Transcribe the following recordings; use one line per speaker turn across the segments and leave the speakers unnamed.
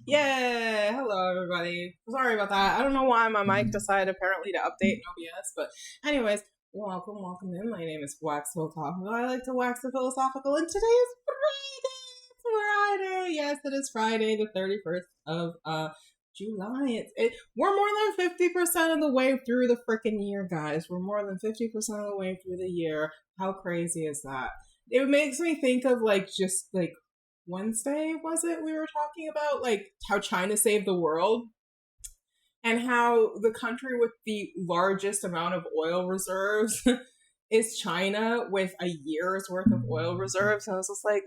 Yeah, hello everybody. Sorry about that. I don't know why my mic decided apparently to update no BS, but anyways, welcome in. My name is Wax Philosophical. I like to wax the philosophical, and today is Friday. Yes, it is Friday, the 31st of July. We're more than 50% of the way through the freaking year, guys. We're more than 50% of the way through the year. How crazy is that? It makes me think of just like Wednesday, was it? We were talking about like how China saved the world and how the country with the largest amount of oil reserves is China with a year's worth of oil reserves. And I was just like,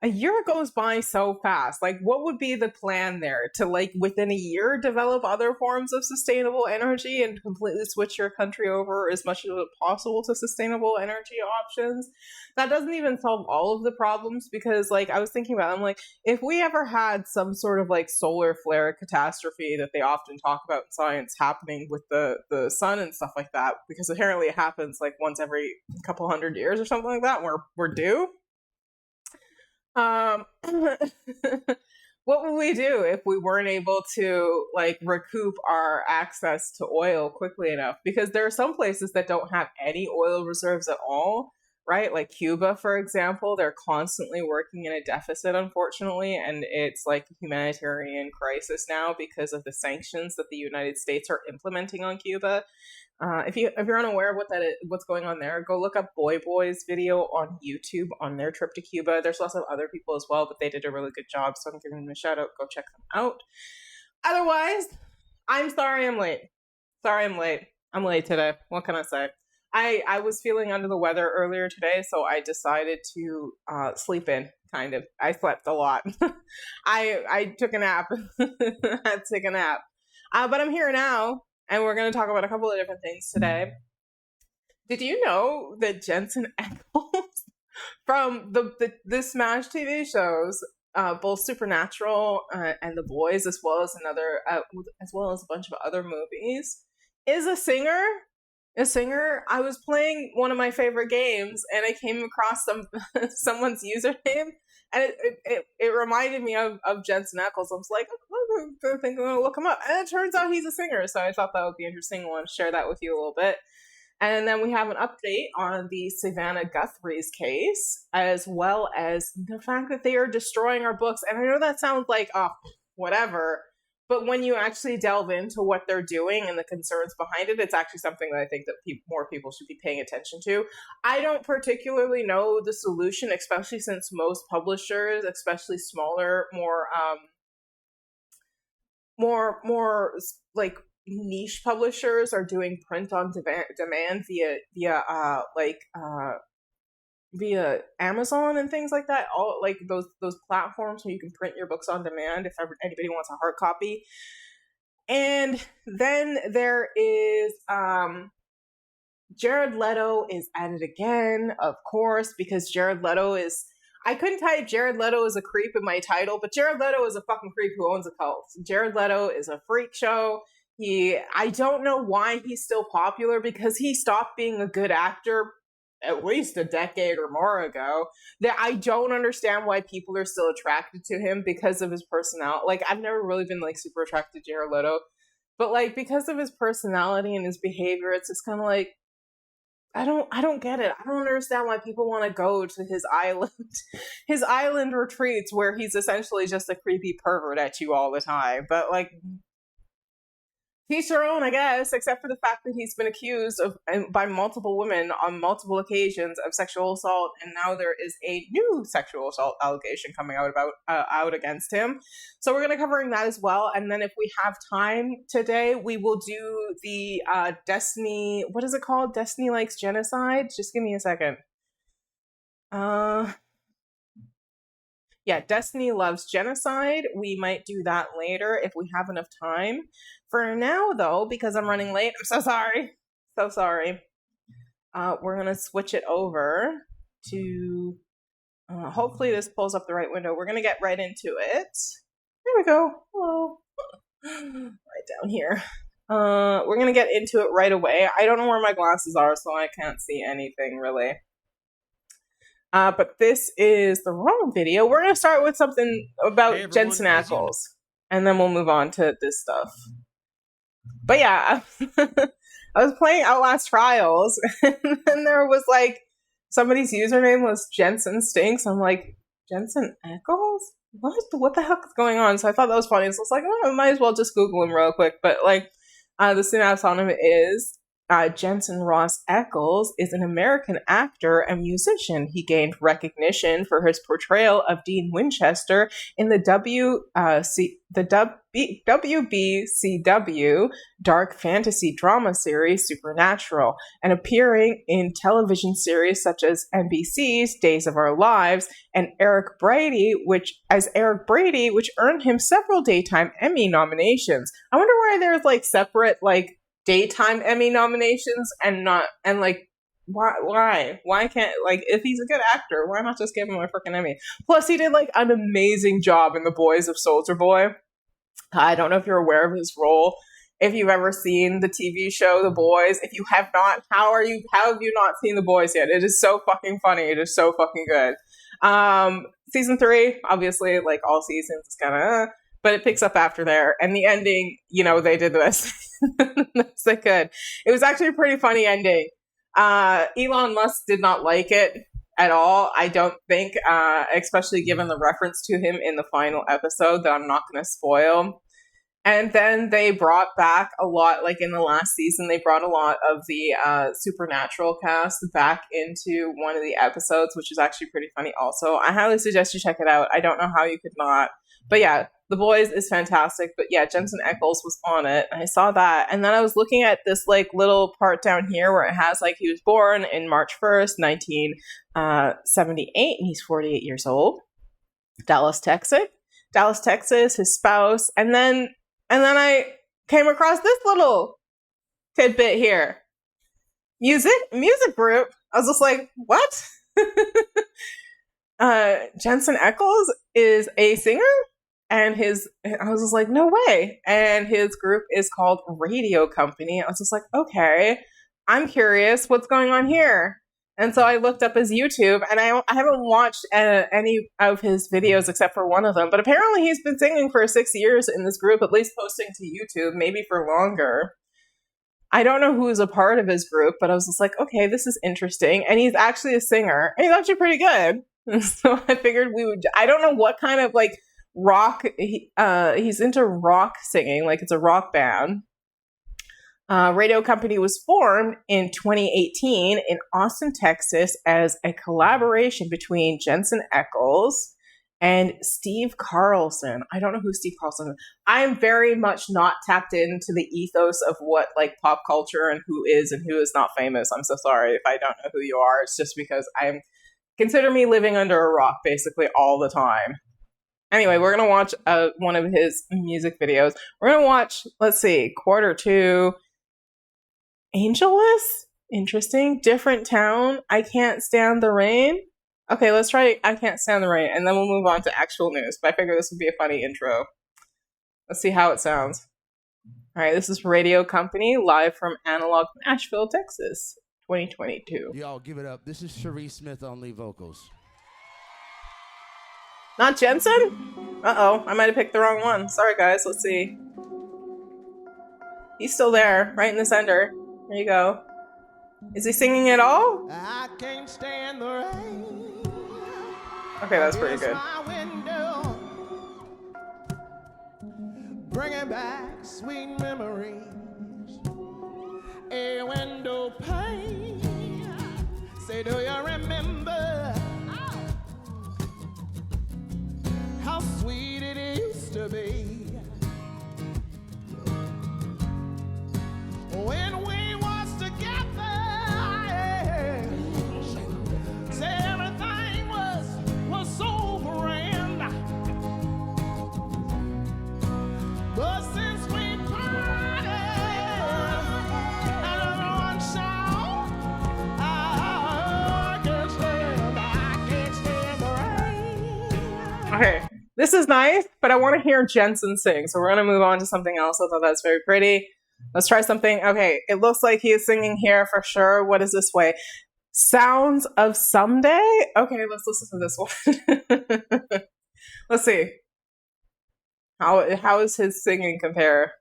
a year goes by so fast. Like, what would be the plan there to, like, within a year develop other forms of sustainable energy and completely switch your country over as much as possible to sustainable energy options? That doesn't even solve all of the problems because, like, I was thinking about it, I'm like, if we ever had some sort of, like, solar flare catastrophe that they often talk about in science happening with the sun and stuff like that, because apparently it happens, like, once every couple hundred years or something like that, we're due. What would we do if we weren't able to like recoup our access to oil quickly enough? Because there are some places that don't have any oil reserves at all, right? Like Cuba, for example, they're constantly working in a deficit, unfortunately, and it's like a humanitarian crisis now because of the sanctions that the United States are implementing on Cuba. If you're unaware of what's going on there, go look up Boy Boy's video on YouTube on their trip to Cuba. There's lots of other people as well, but they did a really good job, so I'm giving them a shout out. Go check them out. Otherwise, I'm sorry I'm late. I'm late today. What can I say? I was feeling under the weather earlier today, so I decided to sleep in. Kind of. I slept a lot. I took a nap. I had to take a nap. But I'm here now. And we're going to talk about a couple of different things today. Did you know that Jensen Ackles from the Smash TV shows, both Supernatural and The Boys, as well as a bunch of other movies, is a singer? I was playing one of my favorite games, and I came across someone's username, and it reminded me of Jensen Ackles. I was like, I'm going to look him up, and it turns out he's a singer. So I thought that would be interesting. I want to share that with you a little bit. And then we have an update on the Savannah Guthrie'S case, as well as the fact that they are destroying our books. And I know that sounds like, whatever. But when you actually delve into what they're doing and the concerns behind it, it's actually something that I think that more people should be paying attention to. I don't particularly know the solution, especially since most publishers, especially smaller, more like niche publishers, are doing print on demand via Amazon and things like that, all like those platforms where you can print your books on demand if anybody wants a hard copy. And then there is Jared Leto is at it again, of course, because Jared Leto is, I couldn't type Jared Leto is a creep in my title, but Jared Leto is a fucking creep who owns a cult. Jared Leto is a freak show. I don't know why he's still popular, because he stopped being a good actor at least a decade or more ago. That I don't understand why people are still attracted to him because of his personality. Like, I've never really been like super attracted to Jared Leto, but like because of his personality and his behavior, it's just kind of like, I don't get it. I don't understand why people want to go to his island retreats where he's essentially just a creepy pervert at you all the time. But like, teach their own, I guess, except for the fact that he's been accused by multiple women on multiple occasions of sexual assault, and now there is a new sexual assault allegation coming out against him. So we're going to be covering that as well, and then if we have time today, we will do the Destiny. What is it called? Destiny Likes Genocide. Just give me a second. Yeah, Destiny Loves Genocide. We might do that later if we have enough time. For now, though, because I'm running late, I'm so sorry. So sorry. We're going to switch it over to... hopefully this pulls up the right window. We're going to get right into it. There we go. Hello. Right down here. We're going to get into it right away. I don't know where my glasses are, so I can't see anything, really. But this is the wrong video. We're going to start with something about
Hey, everyone,
Jensen Ackles, and then we'll move on to this stuff. But yeah, I was playing Outlast Trials, and then there was like, somebody's username was Jensen Stinks. I'm like, Jensen Ackles? What the heck is going on? So I thought that was funny. So I was like, oh, I might as well just Google him real quick. But like, the synopsis on him is Jensen Ross Ackles is an American actor and musician. He gained recognition for his portrayal of Dean Winchester in the WBCW dark fantasy drama series Supernatural, and appearing in television series such as NBC's Days of Our Lives and Eric Brady, which earned him several daytime Emmy nominations. I wonder why there's like separate like daytime Emmy nominations and like why can't, like, if he's a good actor, why not just give him a freaking Emmy? Plus he did like an amazing job in The Boys of Soldier Boy. I don't know if you're aware of his role. If you've ever seen the TV show The Boys, if you have not, how have you not seen The Boys yet? It is so fucking funny. It is so fucking good. Season 3, obviously, like all seasons, it's kind of but it picks up after there. And the ending, they did this as they could. It was actually a pretty funny ending. Elon Musk did not like it at all, I don't think, especially given the reference to him in the final episode that I'm not going to spoil. And then they brought back a lot, like in the last season, they brought a lot of the Supernatural cast back into one of the episodes, which is actually pretty funny also. I highly suggest you check it out. I don't know how you could not. But yeah, The Boys is fantastic. But yeah, Jensen Ackles was on it. And I saw that. And then I was looking at this like little part down here where it has like he was born in March 1st, 1978. And he's 48 years old. Dallas, Texas, his spouse. And then I came across this little tidbit here. Music group. I was just like, what? Jensen Ackles is a singer, and I was just like, no way. And his group is called Radio Company. I was just like, okay, I'm curious what's going on here. And so I looked up his YouTube, and I haven't watched any of his videos except for one of them. But apparently he's been singing for 6 years in this group, at least posting to YouTube, maybe for longer. I don't know who's a part of his group, but I was just like, okay, this is interesting. And he's actually a singer, and he's actually pretty good. So I figured I don't know what kind of like rock, he's into rock singing, like it's a rock band. Radio Company was formed in 2018 in Austin, Texas as a collaboration between Jensen Ackles and Steve Carlson. I don't know who Steve Carlson is. I am very much not tapped into the ethos of what like pop culture and who is not famous. I'm so sorry if I don't know who you are. It's just because consider me living under a rock basically all the time. Anyway, we're going to watch one of his music videos. We're going to watch, let's see, Quarter 2, Angelus? Interesting. Different Town, I Can't Stand the Rain. Okay, let's try I Can't Stand the Rain, and then we'll move on to actual news. But I figure this would be a funny intro. Let's see how it sounds. All right, this is Radio Company, live from Analog, Nashville, Texas, 2022.
Y'all give it up. This is Cherie Smith on lead vocals.
Not Jensen? Uh-oh, I might have picked the wrong one. Sorry, guys. Let's see. He's still there, right in the center. There you go. Is he singing at all?
I can't stand the rain.
Okay, that's pretty good.
Bringing back sweet memories. A window pane. Say, do you remember how sweet it used to be when we was together? Say everything was so grand, but since we parted and everyone shout, I can't stand the rain.
Okay, this is nice, but I want to hear Jensen sing, so we're going to move on to something else. I thought that's very pretty. Let's try something. Okay, it looks like he is singing here for sure. What is this way? Sounds of Someday? Okay, let's listen to this one. Let's see. How is his singing compare?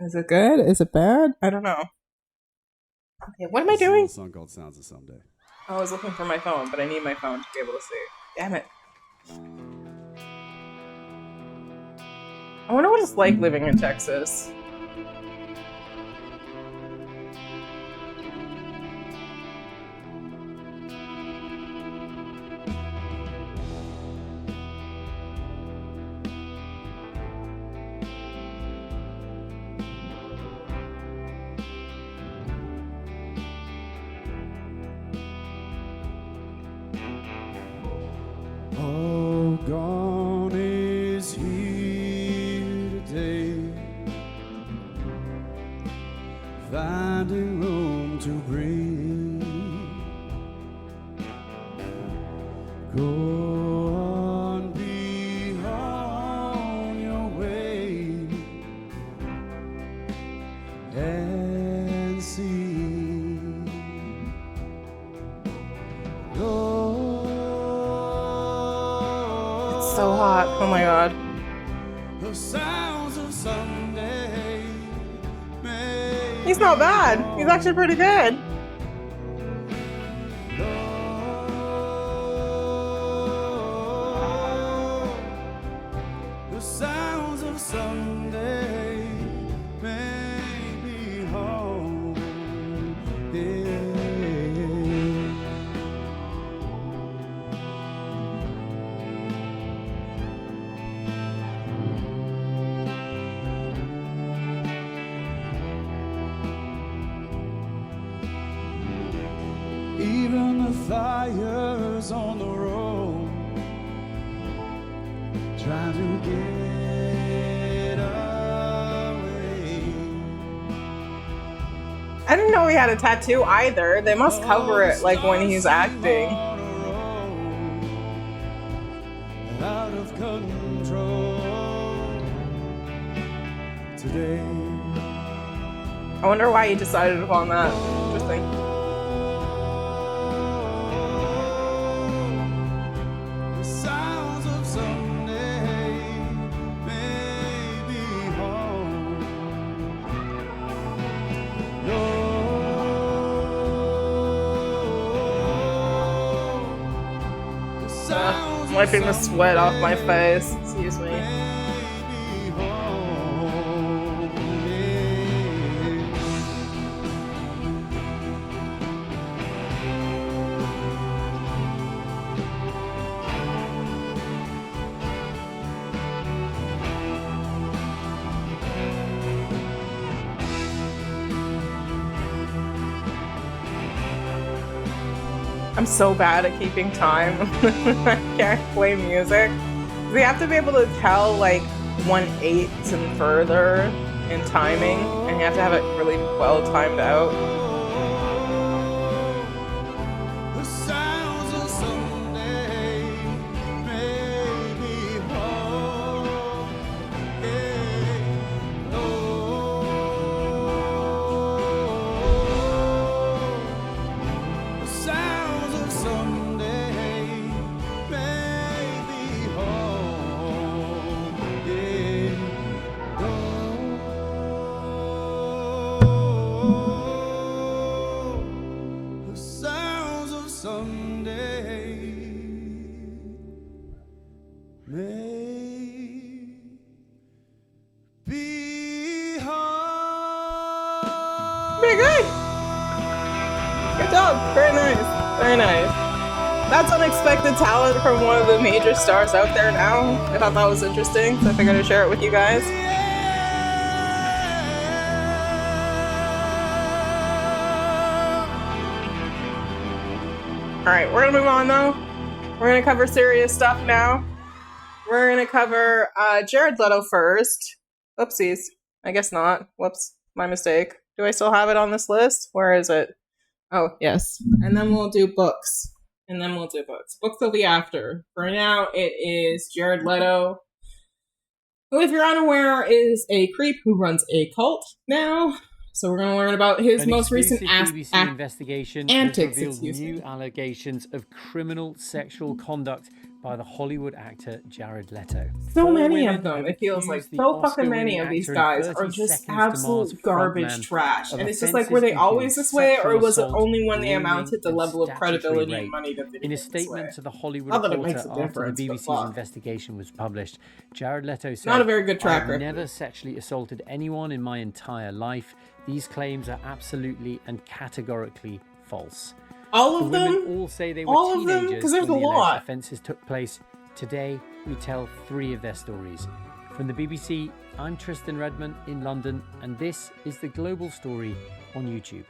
Is it good? Is it bad? I don't know. Okay, what am I
This is a
doing?
little song called Sounds of Someday.
I was looking for my phone, but I need my phone to be able to see. Damn it. I wonder what it's like living in Texas.
Oh, gone is here today, finding room to breathe. Go on, be on your way and see.
It's so hot. Oh my god.
The sounds of Sunday.
He's not bad. He's actually pretty good.
The sounds of Sunday make me home. Yeah. Even the fires on the road, trying to get away.
I didn't know he had a tattoo either. They must cover it like when he's acting.
On a road, out of control today.
I wonder why he decided upon that. Interesting.
The sounds of Sunday may be home. The sounds of
Wiping the sweat off my face. Excuse me.
may be home. Yeah.
I'm so bad at keeping time. I can't play music. You have to be able to tell like 1/8 and further in timing, and you have to have it really well timed out.
The sounds of Sunday may be home. Yeah. The sounds of Sunday may be home. Yeah. The sounds of Sunday may be home.
Very good. Good job. Very nice. Very nice. That's unexpected talent from one of the major stars out there now. I thought that was interesting, so I figured I'd share it with you guys. Alright, we're gonna move on though. We're gonna cover serious stuff now. We're gonna cover Jared Leto first. Oopsies. I guess not. Whoops. My mistake. Do I still have it on this list? Where is it? Oh, yes. And then we'll do books. Books will be after. For now, it is Jared Leto, who, if you're unaware, is a creep who runs a cult now. So we're going to learn about his
An
most recent
exclusive BBC investigation has
antics.
revealed new allegations of criminal sexual conduct by the Hollywood actor Jared Leto.
So
Four
many
women
of them.
have
It feels like
accused the
so fucking many
Oscar-winning
of these
actor in
guys
30
are just
Seconds to Mars
absolute garbage
frontman
trash.
of
And it's just like, were
offences
they always
including
this way, or
sexual
was it
assault,
only when they
grooming,
amounted the
and
level of
statutory
credibility and
rape.
money that they
In a
became this way?
statement to the Hollywood
Not that it
Reporter
makes a
after the
difference, but
BBC's
fuck.
investigation was published, Jared Leto said,
Not a very good track
"I've
record.
never sexually assaulted anyone in my entire life. These claims are absolutely and categorically false."
All
The
of
women
them?
all say they were
All of them?
teenagers
Because there's
when
a
the alleged
lot.
offences took place. Today, we tell 3 of their stories. From the BBC, I'm Tristan Redman in London, and this is The Global Story on YouTube.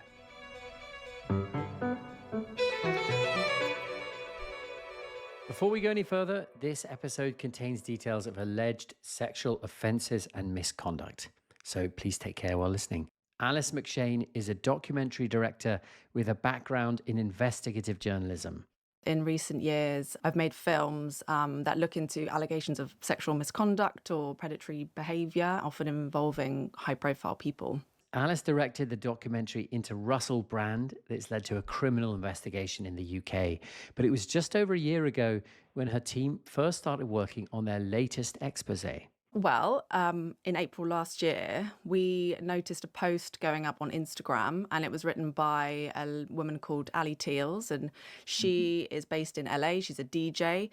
Before we go any further, this episode contains details of alleged sexual offences and misconduct. So please take care while listening. Alice McShane is a documentary director with a background in investigative journalism.
In recent years, I've made films that look into allegations of sexual misconduct or predatory behaviour, often involving high-profile people.
Alice directed the documentary Into Russell Brand that's led to a criminal investigation in the UK. But it was just over a year ago when her team first started working on their latest exposé.
Well, in April last year, we noticed a post going up on Instagram, and it was written by a woman called Ali Teals, and she is based in LA. She's a DJ.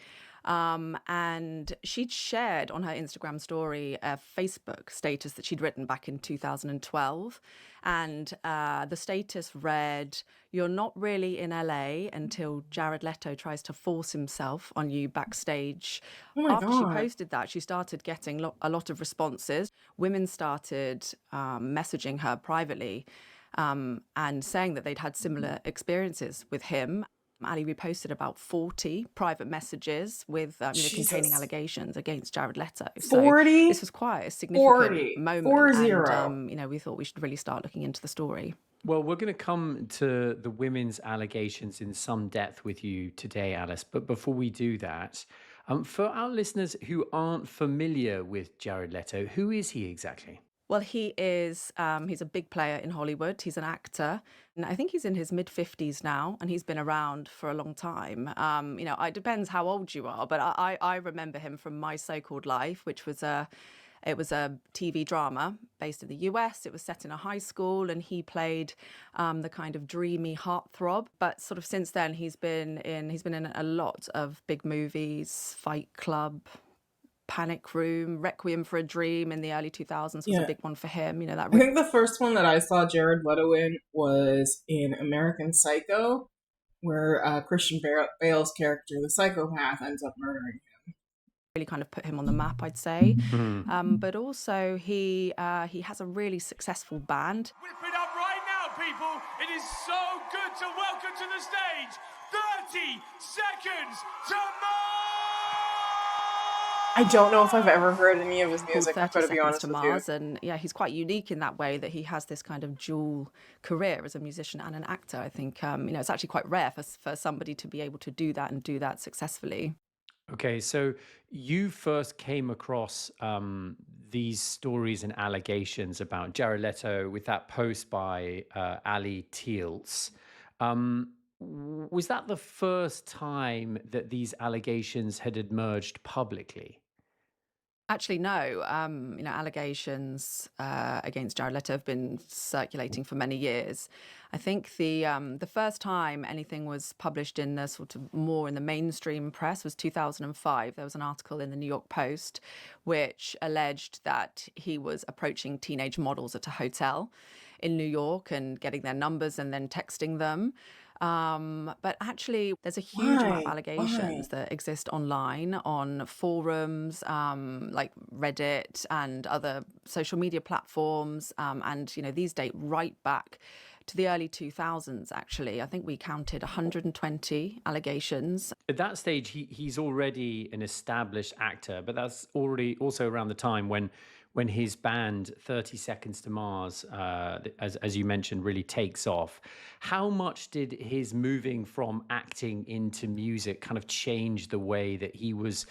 And she'd shared on her Instagram story a Facebook status that she'd written back in 2012. And the status read, "You're not really in LA until Jared Leto tries to force himself on you backstage."
Oh my
After she
God.
posted that, she started getting a lot of responses. Women started messaging her privately and saying that they'd had similar experiences with him. Ali reposted about 40 private messages with containing allegations against Jared Leto. So
40?
this was quite a significant moment.
40.
And we thought we should really start looking into the story.
Well, we're going to come to the women's allegations in some depth with you today, Alice. But before we do that, for our listeners who aren't familiar with Jared Leto, who is he exactly?
Well, he is, he's a big player in Hollywood. He's an actor. And I think he's in his mid-50s now, and he's been around for a long time. It depends how old you are, but I remember him from My So-Called Life, which was a TV drama based in the US. It was set in a high school, and he played the kind of dreamy heartthrob. But sort of since then, he's been in a lot of big movies, Fight Club, Panic Room, Requiem for a Dream in the early 2000s was a big one for him.
I think the first one that I saw Jared Leto in was in American Psycho, where Christian Bale's character, the psychopath, ends up murdering him.
Really kind of put him on the map, I'd say. But also he has a really successful band.
Whip it up right now, people. It is so good to welcome to the stage 30 Seconds to Mars!
I don't know if I've ever heard any of his music, I've
30
got to be
Seconds
honest
to
with
Mars,
you.
and yeah, he's quite unique in that way that he has this kind of dual career as a musician and an actor. I think it's actually quite rare for somebody to be able to do that and do that successfully.
Okay, so you first came across these stories and allegations about Jared Leto with that post by Ali Teals. Was that the first time that these allegations had emerged publicly?
Actually, no. Allegations against Jared Leto have been circulating for many years. I think the first time anything was published in the sort of more in the mainstream press was 2005. There was an article in the New York Post which alleged that he was approaching teenage models at a hotel in New York and getting their numbers and then texting them. But actually, there's a huge amount of allegations that exist online on forums like Reddit and other social media platforms. And these date right back to the early 2000s, actually. I think we counted 120 allegations.
At that stage, he's already an established actor, but that's already also around the time when his band 30 Seconds to Mars, as you mentioned, really takes off. How much did his moving from acting into music kind of change the way that he was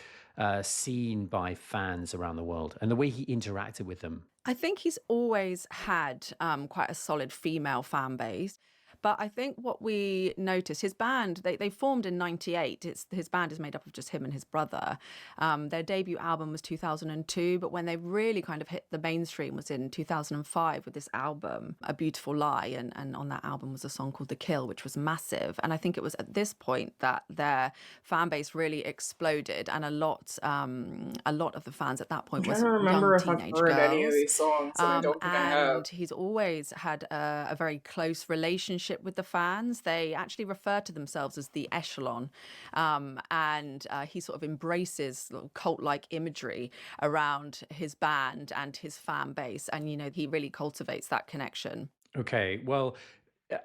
seen by fans around the world and the way he interacted with them?
I think he's always had quite a solid female fan base. But I think what we noticed, his band, they formed in '98. His band is made up of just him and his brother. Their debut album was 2002, but when they really kind of hit the mainstream was in 2005 with this album, A Beautiful Lie. And on that album was a song called The Kill, which was massive. And I think it was at this point that their fan base really exploded. And a lot of the fans at that point
I'm
was
trying to remember
young
if I've
teenage
heard
girls.
any of these songs, and I don't think I have.
And he's always had a very close relationship with the fans. They actually refer to themselves as the Echelon, and he sort of embraces cult-like imagery around his band and his fan base, and he really cultivates that connection.
Okay, well,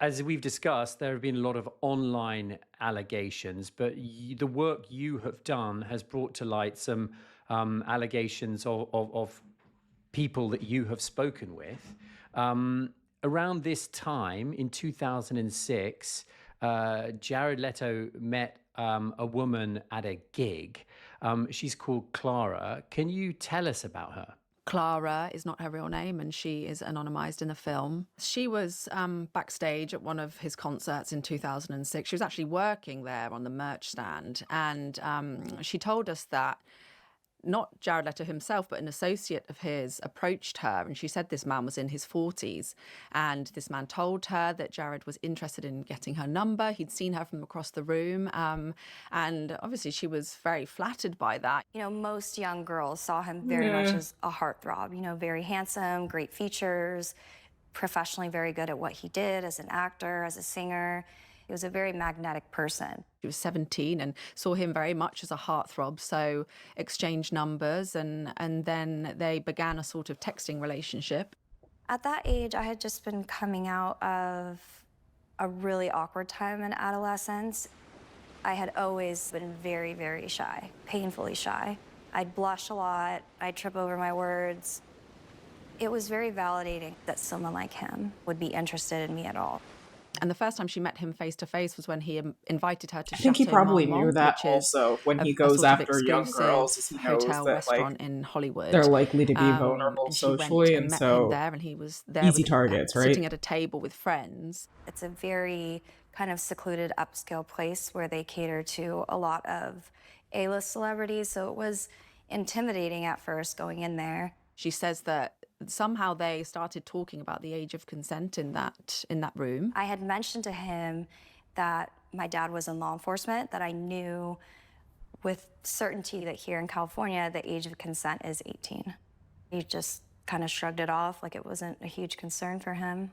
as we've discussed, there have been a lot of online allegations, but the work you have done has brought to light some allegations of people that you have spoken with. Around this time in 2006, Jared Leto met a woman at a gig. She's called Clara. Can you tell us about her?
Clara is not her real name, and she is anonymized in the film. She was backstage at one of his concerts in 2006. She was actually working there on the merch stand, and she told us that not Jared Leto himself, but an associate of his approached her, and she said this man was in his 40s, and this man told her that Jared was interested in getting her number. He'd seen her from across the room, and obviously she was very flattered by that.
Most young girls saw him very much as a heartthrob, very handsome, great features, professionally very good at what he did as an actor, as a singer. He was a very magnetic person.
She was 17 and saw him very much as a heartthrob, so exchanged numbers, and then they began a sort of texting relationship.
At that age, I had just been coming out of a really awkward time in adolescence. I had always been very, very shy, painfully shy. I'd blush a lot, I'd trip over my words. It was very validating that someone like him would be interested in me at all.
And the first time she met him face to face was when he invited her to
I think he
Chateau
probably
Marmont,
knew that
which is
also when he
a
goes
sort of
after young girls, as he knows
hotel
that
restaurant in Hollywood.
they're likely to be vulnerable
and she
socially,
went
and
met
so
him there, and he was there
easy
with,
targets, right?
sitting at a table with friends.
It's a very kind of secluded upscale place where they cater to a lot of A-list celebrities, so it was intimidating at first going in there.
She says that somehow they started talking about the age of consent in that room.
I had mentioned to him that my dad was in law enforcement, that I knew with certainty that here in California, the age of consent is 18. He just kind of shrugged it off like it wasn't a huge concern for him.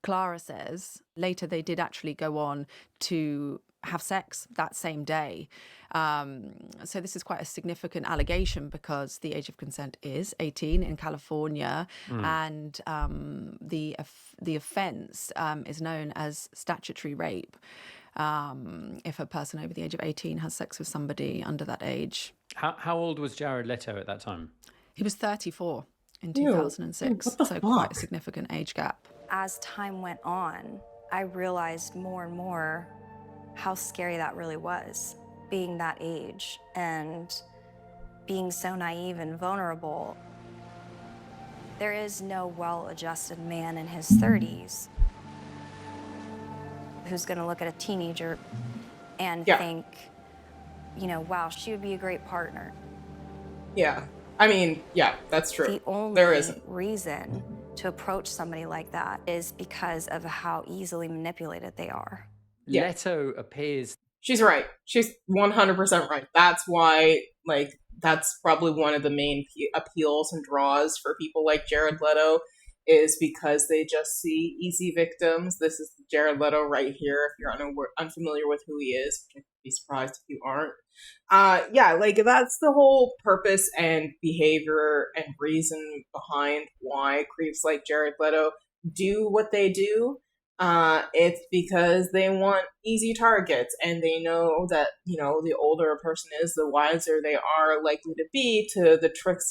Clara says later they did actually go on to have sex that same day. So this is quite a significant allegation because the age of consent is 18 in California, and the offence is known as statutory rape if a person over the age of 18 has sex with somebody under that age.
How old was Jared Leto at that time?
He was 34 in 2006,
what the
so
fuck?
quite a significant age gap.
As time went on, I realized more and more how scary that really was, being that age and being so naive and vulnerable. There is no well-adjusted man in his 30s who's gonna look at a teenager and think, wow, she would be a great partner.
Yeah. I mean, yeah, that's true.
The only
There isn't.
reason to approach somebody like that is because of how easily manipulated they are.
Yeah.
Leto appears...
She's right. She's 100% right. That's why, that's probably one of the main appeals and draws for people like Jared Leto, is because they just see easy victims. This is Jared Leto right here, if you're unfamiliar with who he is, which I'd be surprised if you aren't. That's the whole purpose and behavior and reason behind why creeps like Jared Leto do what they do. It's because they want easy targets, and they know that, the older a person is, the wiser they are likely to be to the tricks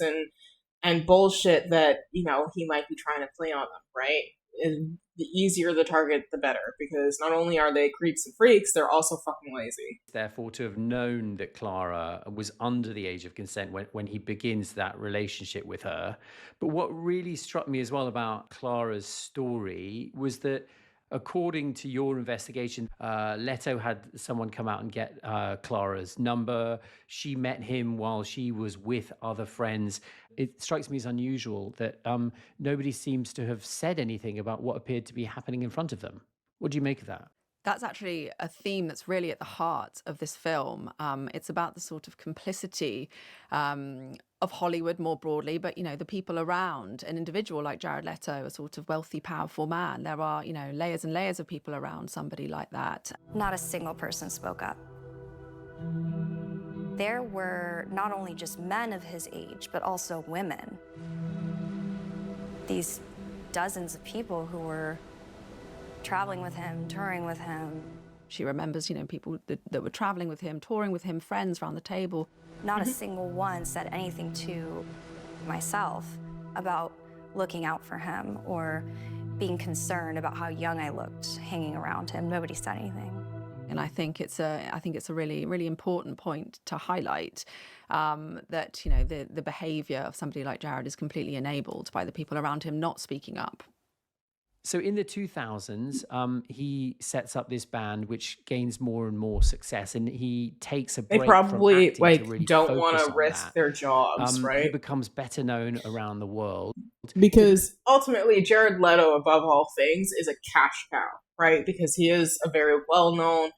and bullshit that, he might be trying to play on them, right? And the easier the target, the better, because not only are they creeps and freaks, they're also fucking lazy.
therefore to have known that Clara was under the age of consent when he begins that relationship with her. But what really struck me as well about Clara's story was that, according to your investigation, Leto had someone come out and get Clara's number. She met him while she was with other friends. It strikes me as unusual that nobody seems to have said anything about what appeared to be happening in front of them. What do you make of that?
That's actually a theme that's really at the heart of this film. It's about the sort of complicity of Hollywood more broadly, but, the people around an individual like Jared Leto, a sort of wealthy, powerful man. There are, layers and layers of people around somebody like that.
Not a single person spoke up. There were not only just men of his age, but also women. These dozens of people who were traveling with him, touring with him.
She remembers, people that were traveling with him, touring with him, friends around the table.
Not a single one said anything to myself about looking out for him or being concerned about how young I looked hanging around him. Nobody said anything.
And I think it's a really, really important point to highlight, that, the behavior of somebody like Jared is completely enabled by the people around him not speaking up.
So in the 2000s, he sets up this band, which gains more and more success, and he takes a break
They probably
from acting to really
don't
focus
want to
on
risk
that.
their jobs, right?
He becomes better known around the world.
Because ultimately, Jared Leto, above all things, is a cash cow, right? Because he is a very well-known,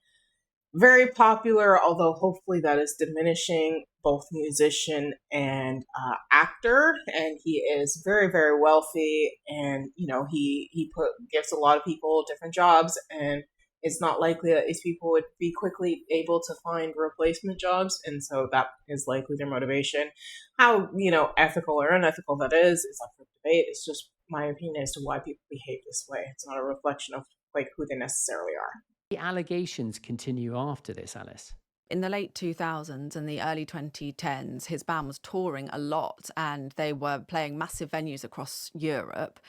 very popular, although hopefully that is diminishing, both musician and actor. And he is very, very wealthy, and he gives a lot of people different jobs, and it's not likely that these people would be quickly able to find replacement jobs, and so that is likely their motivation. How ethical or unethical that is up for debate. It's just my opinion as to why people behave this way. It's not a reflection of who they necessarily are.
The allegations continue after this, Alice.
In the late 2000s and the early 2010s, his band was touring a lot, and they were playing massive venues across Europe.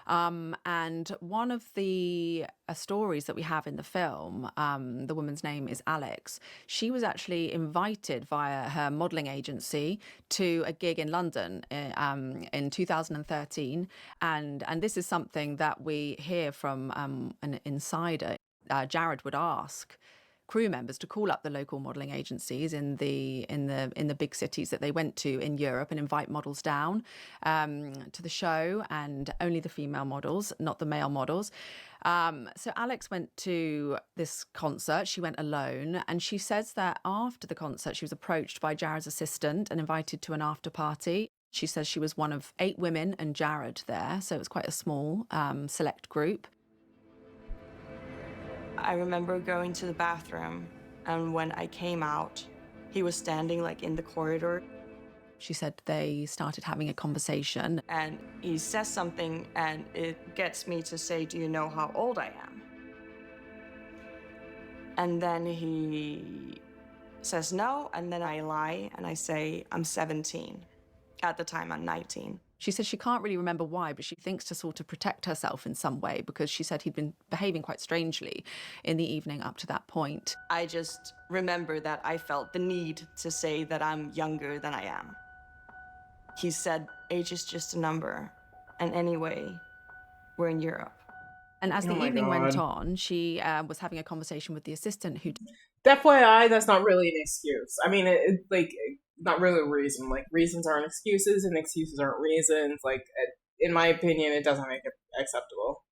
And one of the stories that we have in the film, the woman's name is Alex. She was actually invited via her modelling agency to a gig in London in 2013. And this is something that we hear from an insider. Jared would ask crew members to call up the local modelling agencies in the big cities that they went to in Europe and invite models down to the show, and only the female models, not the male models. So Alex went to this concert. She went alone, and she says that after the concert, she was approached by Jared's assistant and invited to an after party. She says she was one of 8 women and Jared there, so it was quite a small select group.
I remember going to the bathroom, and when I came out, he was standing in the corridor.
She said they started having a conversation.
And he says something, and it gets me to say, "Do you know how old I am?" And then he says no, and then I lie, and I say, "I'm 17. At the time, I'm 19.
She says she can't really remember why, but she thinks to sort of protect herself in some way, because she said he'd been behaving quite strangely in the evening up to that point.
I just remember that I felt the need to say that I'm younger than I am. He said, "Age is just a number. And anyway, we're in Europe."
And as the evening went on, she was having a conversation with the assistant who...
FYI, that's not really an excuse. I mean, not really a reason. Reasons aren't excuses, and excuses aren't reasons. In my opinion, it doesn't make it acceptable.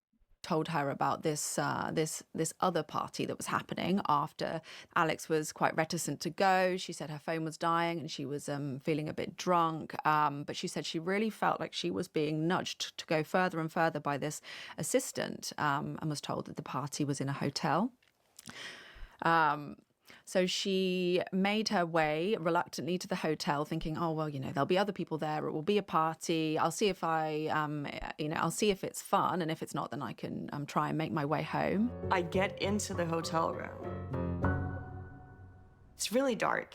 Told her about this other party that was happening after Alex was quite reticent to go. She said her phone was dying and she was feeling a bit drunk. But she said she really felt like she was being nudged to go further and further by this assistant, and was told that the party was in a hotel. So she made her way reluctantly to the hotel, thinking, "Oh, well, there'll be other people there. It will be a party. I'll see if I'll see if it's fun. And if it's not, then I can try and make my way home."
I get into the hotel room. It's really dark.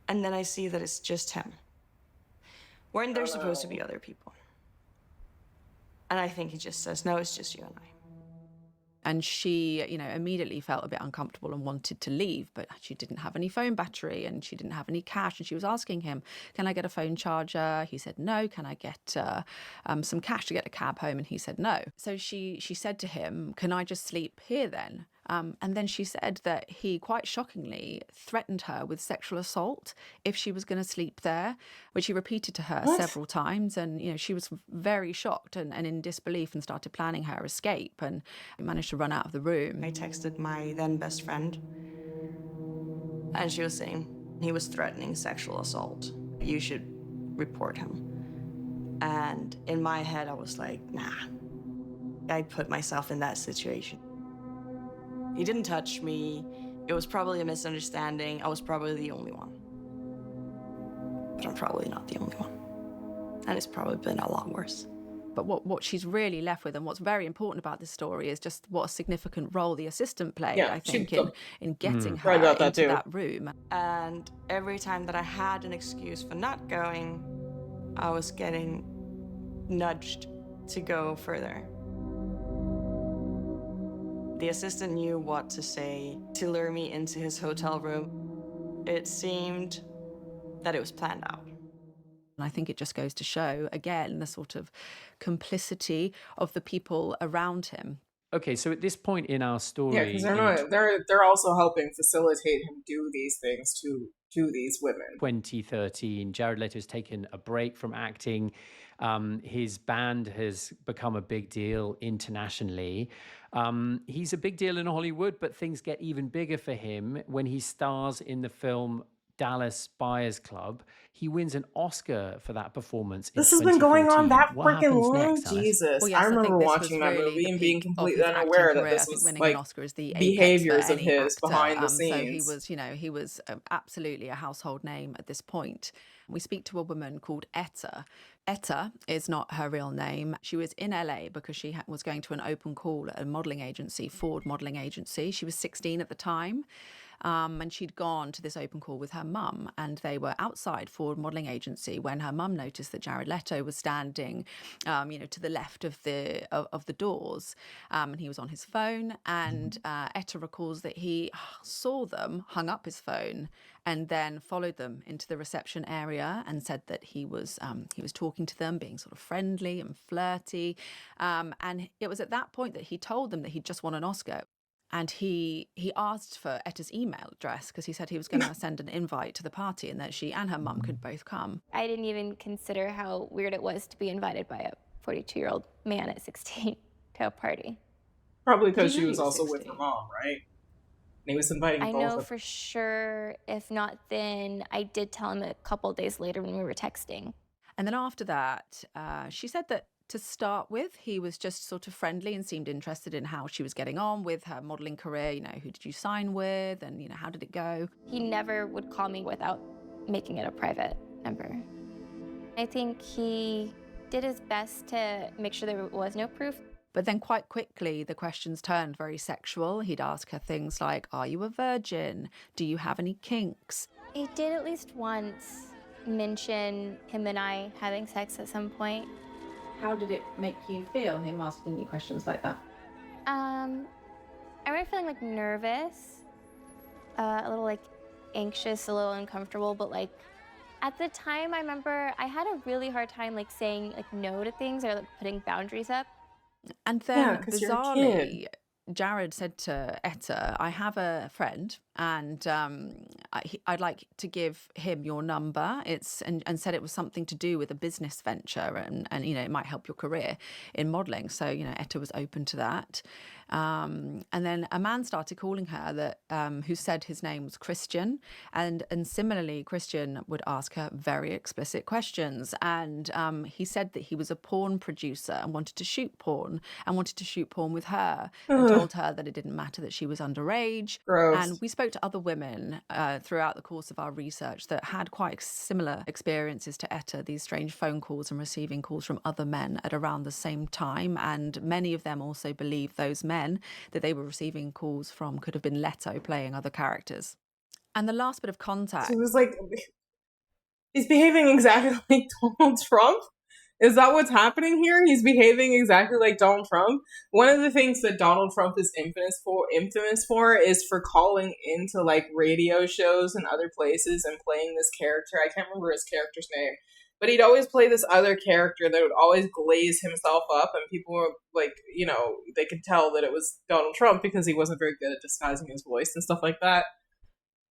And then I see that it's just him. Weren't there supposed to be other people? And I think he just says, "No, it's just you and I."
And she, immediately felt a bit uncomfortable and wanted to leave, but she didn't have any phone battery and she didn't have any cash. And she was asking him, can I get a phone charger? He said, no. Can I get some cash to get a cab home? And he said, no. So she said to him, can I just sleep here then? And then she said that he quite shockingly threatened her with sexual assault if she was going to sleep there, which he repeated to her several times. And, she was very shocked and in disbelief and started planning her escape and managed to run out of the room.
I texted my then best friend, and she was saying he was threatening sexual assault. You should report him. And in my head, I was like, nah. I put myself in that situation. He didn't touch me. It was probably a misunderstanding. I was probably the only one. But I'm probably not the only one. And it's probably been a lot worse.
But what she's really left with, and what's very important about this story, is just what a significant role the assistant played, I think, in getting her into that room.
And every time that I had an excuse for not going, I was getting nudged to go further. The assistant knew what to say to lure me into his hotel room. It seemed that it was planned out.
And I think it just goes to show, again, the sort of complicity of the people around him.
Okay, so at this point in our story...
Yeah, because they're also helping facilitate him do these things to these women.
2013, Jared Leto has taken a break from acting. His band has become a big deal internationally. He's a big deal in Hollywood, but things get even bigger for him when he stars in the film Dallas Buyers Club. He wins an Oscar for that performance.
This has been going on that freaking long.
Next,
Jesus,
well, yes,
I remember watching that movie and being completely unaware that this was like behaviors of his behind the scenes.
So he was absolutely a household name at this point. We speak to a woman called Etta. Etta is not her real name. She was in LA because she was going to an open call at a modeling agency, Ford Modeling Agency. She was 16 at the time. And she'd gone to this open call with her mum, and they were outside Ford Modeling Agency when her mum noticed that Jared Leto was standing, to the left of the doors, and he was on his phone. And Etta recalls that he saw them, hung up his phone, and then followed them into the reception area and said that he was talking to them, being sort of friendly and flirty. And it was at that point that he told them that he'd just won an Oscar. And he asked for Etta's email address because he said he was going to send an invite to the party and that she and her mum could both come.
I didn't even consider how weird it was to be invited by a 42-year-old man at 16 to a party.
Probably because she was also 16. With her mom, right? And he was inviting both.
I know for sure. If not then, I did tell him a couple of days later when we were texting.
And then after that, she said that to start with, he was just sort of friendly and seemed interested in how she was getting on with her modeling career. Who did you sign with? And, how did it go?
He never would call me without making it a private number. I think he did his best to make sure there was no proof.
But then quite quickly, the questions turned very sexual. He'd ask her things like, are you a virgin? Do you have any kinks?
He did at least once mention him and I having sex at some point.
How did it make you feel, him asking you questions like that?
I remember feeling nervous, a little anxious, a little uncomfortable, but at the time I remember I had a really hard time saying no to things or putting boundaries up.
And then bizarrely, Jared said to Etta, I have a friend and I'd like to give him your number. And said it was something to do with a business venture and it might help your career in modeling. So, Etta was open to that. And then a man started calling her that who said his name was Christian. And similarly, Christian would ask her very explicit questions. And he said that he was a porn producer and wanted to shoot porn with her and told her that it didn't matter that she was underage.
Gross.
And we spoke to other women throughout the course of our research that had quite similar experiences to Etta, these strange phone calls and receiving calls from other men at around the same time. And many of them also believed those men that they were receiving calls from could have been Leto playing other characters. And the last bit of contact...
So it was he's behaving exactly like Donald Trump. Is that what's happening here? He's behaving exactly like Donald Trump. One of the things that Donald Trump is infamous for is for calling into like radio shows and other places and playing this character. I can't remember his character's name, but he'd always play this other character that would always glaze himself up, and people were like, they could tell that it was Donald Trump because he wasn't very good at disguising his voice and stuff like that.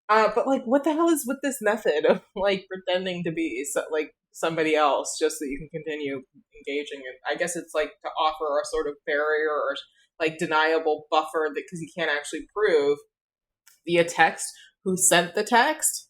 But like, what the hell is with this method of like pretending to be like somebody else just so you can continue engaging? And I guess it's like to offer a sort of barrier or like deniable buffer that because you can't actually prove via text who sent the text.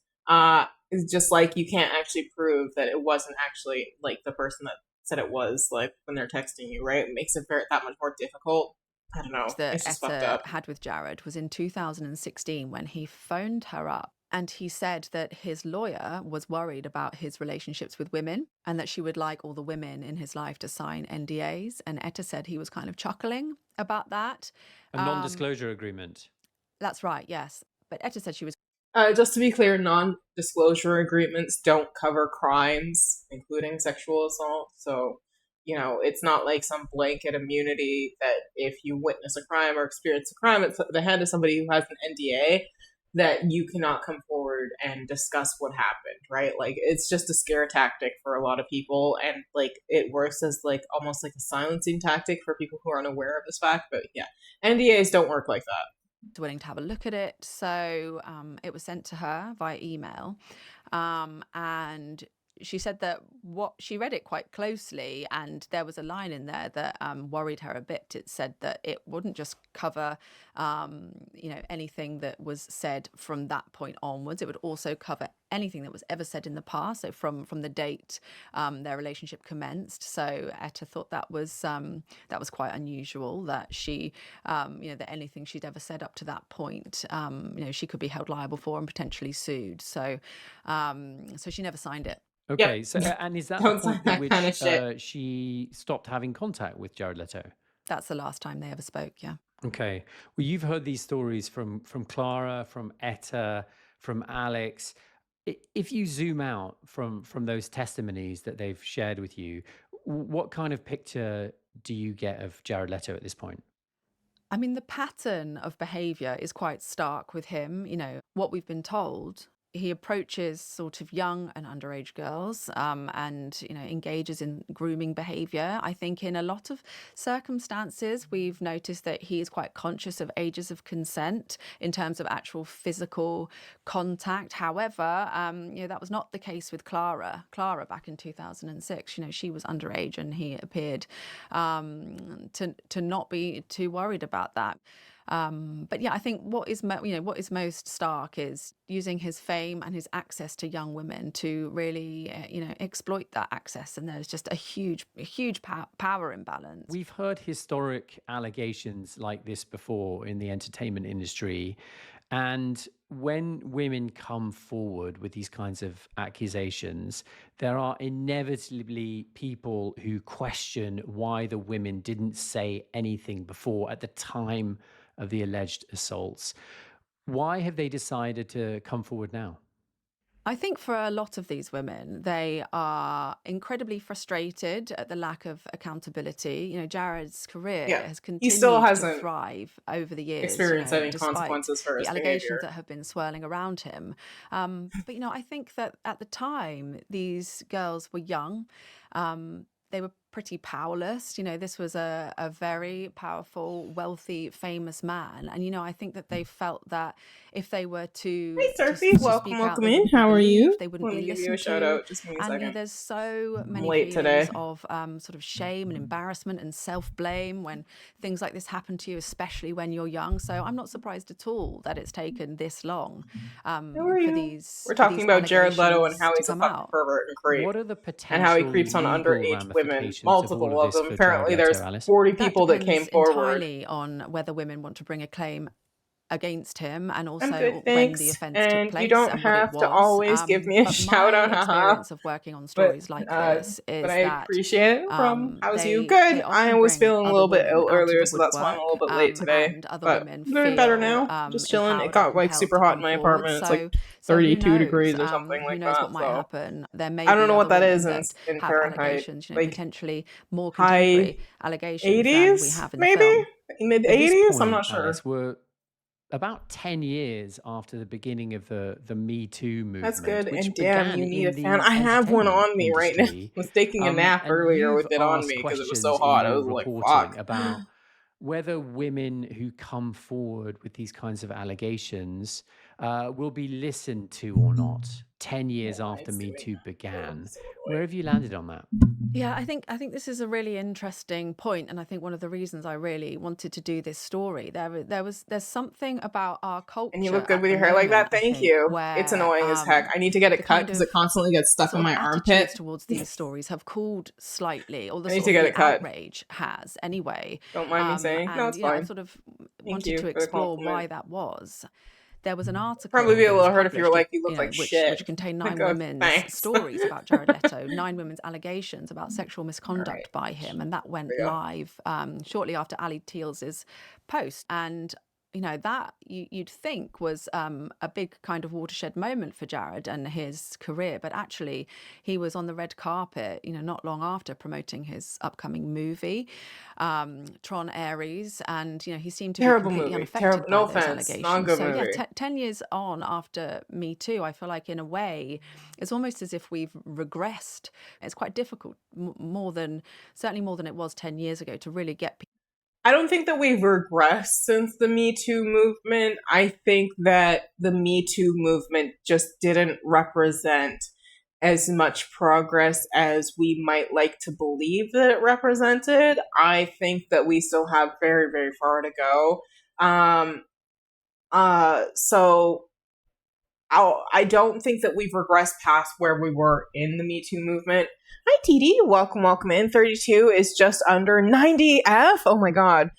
Is just like you can't actually prove that it wasn't actually like the person that said it was, like when they're texting you, right? It makes it that much more difficult. I don't know.
That
It's just fucked
Etta
up.
had with Jared was in 2016 when he phoned her up and he said that his lawyer was worried about his relationships with women and that she would like all the women in his life to sign NDAs. And Etta said he was kind of chuckling about that.
A non-disclosure agreement.
That's right, yes. But Etta said she was
Just to be clear, non-disclosure agreements don't cover crimes, including sexual assault. So, it's not like some blanket immunity that if you witness a crime or experience a crime at the hand of somebody who has an NDA, that you cannot come forward and discuss what happened, right? Like, it's just a scare tactic for a lot of people, and like it works as like almost like a silencing tactic for people who are unaware of this fact. But yeah, NDAs don't work like that.
willing to have a look at it. So it was sent to her via email. And she said that she read it quite closely, and there was a line in there that worried her a bit. It said that it wouldn't just cover, anything that was said from that point onwards. It would also cover anything that was ever said in the past. So from the date their relationship commenced. So Etta thought that was quite unusual, that she, that anything she'd ever said up to that point, she could be held liable for and potentially sued. So she never signed it.
Okay,
Yep.
so and is that
Don't
the point
sign
at
that kind of
which
shit.
she stopped having contact with Jared Leto?
That's the last time they ever spoke, yeah.
Okay. Well, you've heard these stories from Clara, from Etta, from Alex. If you zoom out from those testimonies that they've shared with you, what kind of picture do you get of Jared Leto at this point?
I mean, the pattern of behavior is quite stark with him. What we've been told, he approaches sort of young and underage girls, and engages in grooming behavior. I think in a lot of circumstances we've noticed that he is quite conscious of ages of consent in terms of actual physical contact. However, that was not the case with Clara back in 2006. She was underage, and he appeared to not be too worried about that. But yeah, I think what is most stark is using his fame and his access to young women to really exploit that access, and there's just a huge power imbalance.
We've heard historic allegations like this before in the entertainment industry, and when women come forward with these kinds of accusations, there are inevitably people who question why the women didn't say anything before at the time of the alleged assaults. Why have they decided to come forward now?
I think for a lot of these women, they are incredibly frustrated at the lack of accountability. Jared's career
Yeah.
has
He
continued
still
to
hasn't
thrive over the years,
experienced any
despite
consequences for
the
his
allegations
behavior.
that have been swirling around him. But I think that at the time, these girls were young. They were pretty powerless. This was a very powerful, wealthy, famous man. And, I think that they felt that if they were to,
Hey,
to
Surfy,
speak out,
welcome
they
in.
wouldn't be
How are you?
believed, they wouldn't
Let
be
me give you a
listened
shout
to.
out. Just give me a
And,
second.
there's so many
late
feelings
today.
of sort of shame and embarrassment and self-blame when things like this happen to you, especially when you're young. So I'm not surprised at all that it's taken this long for these
We're talking about Jared Leto and
allegations
how
to
he's a
come
fucking
out.
pervert and creep,
What are the
and how he
potential
creeps on
legal
underage women,
ramifications of all
multiple
of
of
this
them.
for Jared
Apparently,
Leto,
there's
Alice?
40
That
people that came
depends
forward.
entirely on whether women want to bring a claim against him, and
I'm
also
good,
when
thanks.
the offence took
And
place
you don't
and what it
have to
was.
always give me a
But
shout
my
out, haha.
experience of working on stories like this
But
is
I
that
appreciate it from How's You?
they
Good. I
often
was
bring
feeling a
other
little bit
women
ill
out of
earlier,
the
so that's why I'm a little
woodwork,
bit late today.
and other
But
women
I'm doing better
feel
now. Just chilling. It
empowered and
got like
compelled
super
to
hot in
come
my
forward.
apartment. It's like
So who
32
knows?
degrees or something
Who
like
knows
that.
what might
So
happen? There may
I don't
be
know what
other
that
women
is
that
in
have
Fahrenheit.
allegations,
Like
potentially more
high
contemporary allegations than we
80s,
have in the
maybe?
film.
Mid
At this
80s? I'm
point,
not sure.
Alice, we're about 10 years after the beginning of the Me Too
That's
movement,
good.
which
And damn,
began
you need
in
a fan.
the
I have one
entertainment
on me right now. I
industry.
was taking a nap
And
earlier
you've
with it on
asked
me because it was so
questions in
hot. I
your
was like,
reporting
fuck.
about whether women who come forward with these kinds of allegations will be listened to or not 10 years after Me Too began. Where have you landed on that?
Yeah, I think this is a really interesting point, and I think one of the reasons I really wanted to do this story, there's something about our
And you
culture
look good
at
with
the
your hair like
moment,
that.
I
Thank
think,
you. It's
where
annoying as heck. I need to get
the
it cut
kind
because it
of
constantly gets stuck in
sort of
my
attitudes
armpit.
towards these stories have cooled slightly, or
I need to
the
get it cut.
outrage has anyway.
Don't mind me saying. No,
And
it's
I
fine.
sort of
Thank
wanted
you
to
for the
explore why
compliment.
that was. There was an
Probably
article
be a
that was
little hurt if you were
published,
like, you look like shit.
which contained
Like,
9
oh,
women's
thanks.
stories about Jared Leto, 9 women's allegations about sexual
All
misconduct
right.
by him, and that went
There we go.
live shortly after Ali Teals's post. And that you'd think was a big kind of watershed moment for Jared and his career, but actually he was on the red carpet, not long after promoting his upcoming movie, Tron Ares, and he seemed to be
Terrible
completely
movie.
unaffected
Terrible.
by
No
those
offense. Not a
allegations.
good
So
movie.
10 years on after Me Too, I feel like in a way it's almost as if we've regressed. It's quite difficult, certainly more than it was 10 years ago, to really get people.
I don't think that we've regressed since the Me Too movement. I think that the Me Too movement just didn't represent as much progress as we might like to believe that it represented. I think that we still have very, very far to go. So I don't think that we've regressed past where we were in the Me Too movement. Hi, TD. Welcome in. 32 is just under 90F. Oh my God.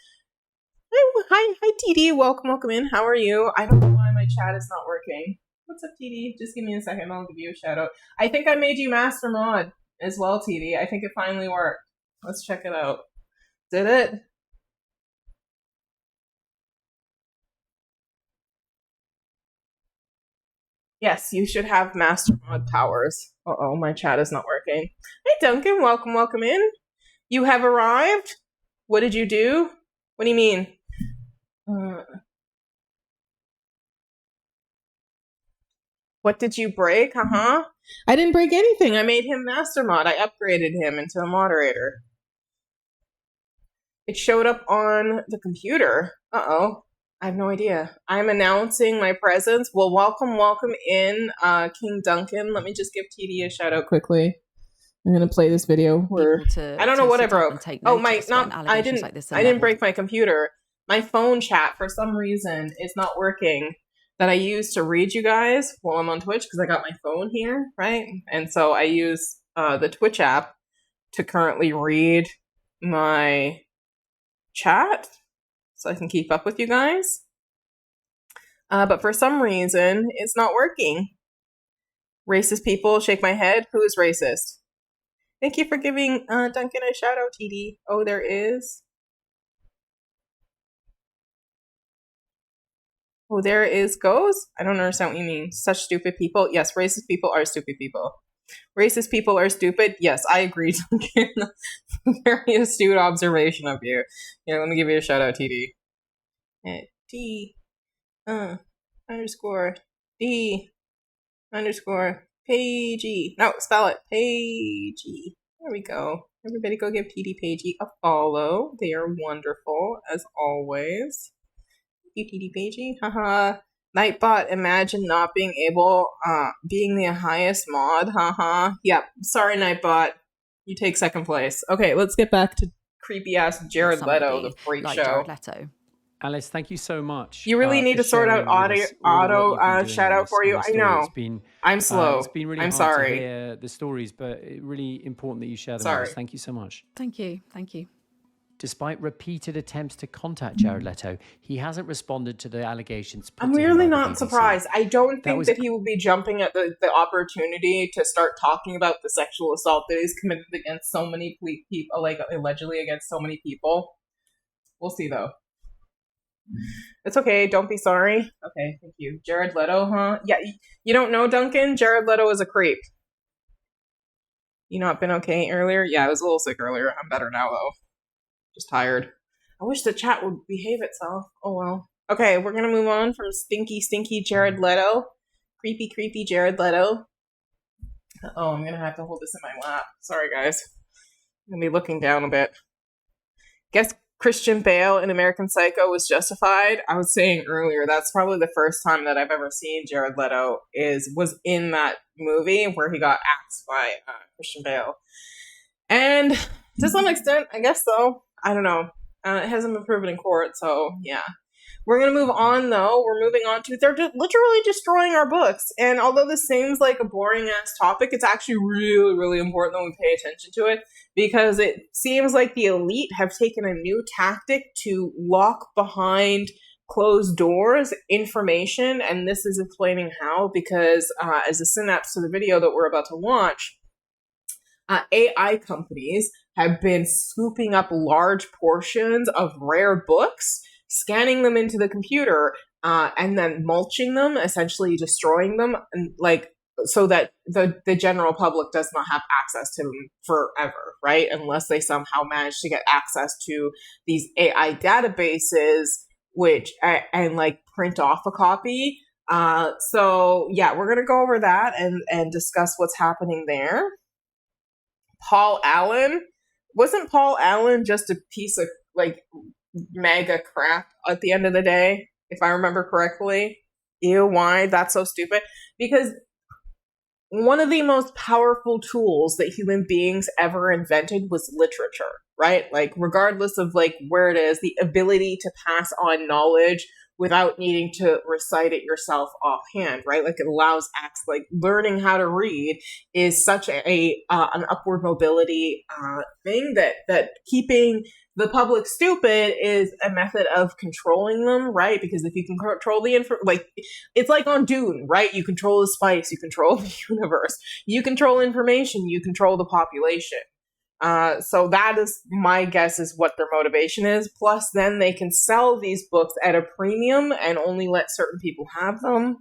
Hi, TD. Welcome in. How are you? I don't know why my chat is not working. What's up, TD? Just give me a second. I'll give you a shout out. I think I made you master mod as well, TD. I think it finally worked. Let's check it out. Did it? Yes, you should have master mod powers. Uh-oh, my chat is not working. Hey, Duncan. Welcome in. You have arrived? What did you do? What do you mean? What did you break? I didn't break anything. I made him master mod. I upgraded him into a moderator. It showed up on the computer. Uh-oh. I have no idea. I'm announcing my presence. Well, welcome in, King Duncan. Let me just give TD a shout out quickly. I'm gonna play this video where I don't know what I broke. Oh, I didn't break my computer. My phone chat for some reason is not working. That I use to read you guys while I'm on Twitch because I got my phone here, right? And so I use the Twitch app to currently read my chat so I can keep up with you guys. But for some reason, it's not working. Racist people, shake my head. Who is racist? Thank you for giving Duncan a shout out, TD. Oh, there is. Oh, there is goes? I don't understand what you mean. Such stupid people? Yes, racist people are stupid people. Racist people are stupid? Yes, I agree, Duncan. Very astute observation of you. Here, let me give you a shout out, TD. T underscore D underscore Pagey. No, spell it. Pagey. There we go. Everybody go give TD Pagey a follow. They are wonderful, as always. TD Pagey. Haha. Nightbot, imagine not being being the highest mod. Haha. Yep. Sorry, Nightbot. You take second place. Okay, let's get back to creepy ass Jared Leto, the freak show.
Jared Leto.
Alice, thank you so much.
You really need to sort out auto shout out for you. I know. I'm slow.
It's been really
I'm
hard
sorry.
to hear the stories, but really important that you share them with us. Thank you so much.
Thank you.
Despite repeated attempts to contact Jared Leto, he hasn't responded to the allegations put
I'm
to him
really
by the
not
BBC.
surprised. I don't think
was-
that he would be jumping at the opportunity to start talking about the sexual assault that he's committed against so many people, like allegedly against so many people. We'll see, though. It's okay. Don't be sorry. Okay, thank you. Jared Leto, huh? Yeah, you don't know, Duncan? Jared Leto is a creep. You not been okay earlier? Yeah, I was a little sick earlier. I'm better now, though. Just tired. I wish the chat would behave itself. Oh, well. Okay, we're gonna move on from stinky Jared Leto. Creepy Jared Leto. Oh, I'm gonna have to hold this in my lap. Sorry, guys. I'm gonna be looking down a bit. Guess Christian Bale in American Psycho was justified. I was saying earlier, that's probably the first time that I've ever seen Jared Leto was in that movie where he got axed by Christian Bale. And to some extent, I guess so. I don't know. It hasn't been proven in court, so yeah. We're going to move on, though. We're moving on to, they're literally destroying our books. And although this seems like a boring-ass topic, it's actually really, really important that we pay attention to it, because it seems like the elite have taken a new tactic to lock behind closed doors information, and this is explaining how, because as a synapse to the video that we're about to watch, AI companies have been scooping up large portions of rare books, scanning them into the computer, and then mulching them, essentially destroying them, and so that the general public does not have access to them forever, right? Unless they somehow manage to get access to these AI databases, which and print off a copy. So yeah, we're gonna go over that and discuss what's happening there. Paul Allen. Wasn't Paul Allen just a piece of mega crap at the end of the day, if I remember correctly? Ew, why? That's so stupid. Because one of the most powerful tools that human beings ever invented was literature, right? Regardless of where it is, the ability to pass on knowledge without needing to recite it yourself offhand, right? It allows acts learning how to read is such an upward mobility thing that keeping the public stupid is a method of controlling them, right? Because if you can control the it's like on Dune, right? You control the spice, you control the universe, you control information, you control the population. So that is my guess is what their motivation is. Plus, then they can sell these books at a premium and only let certain people have them.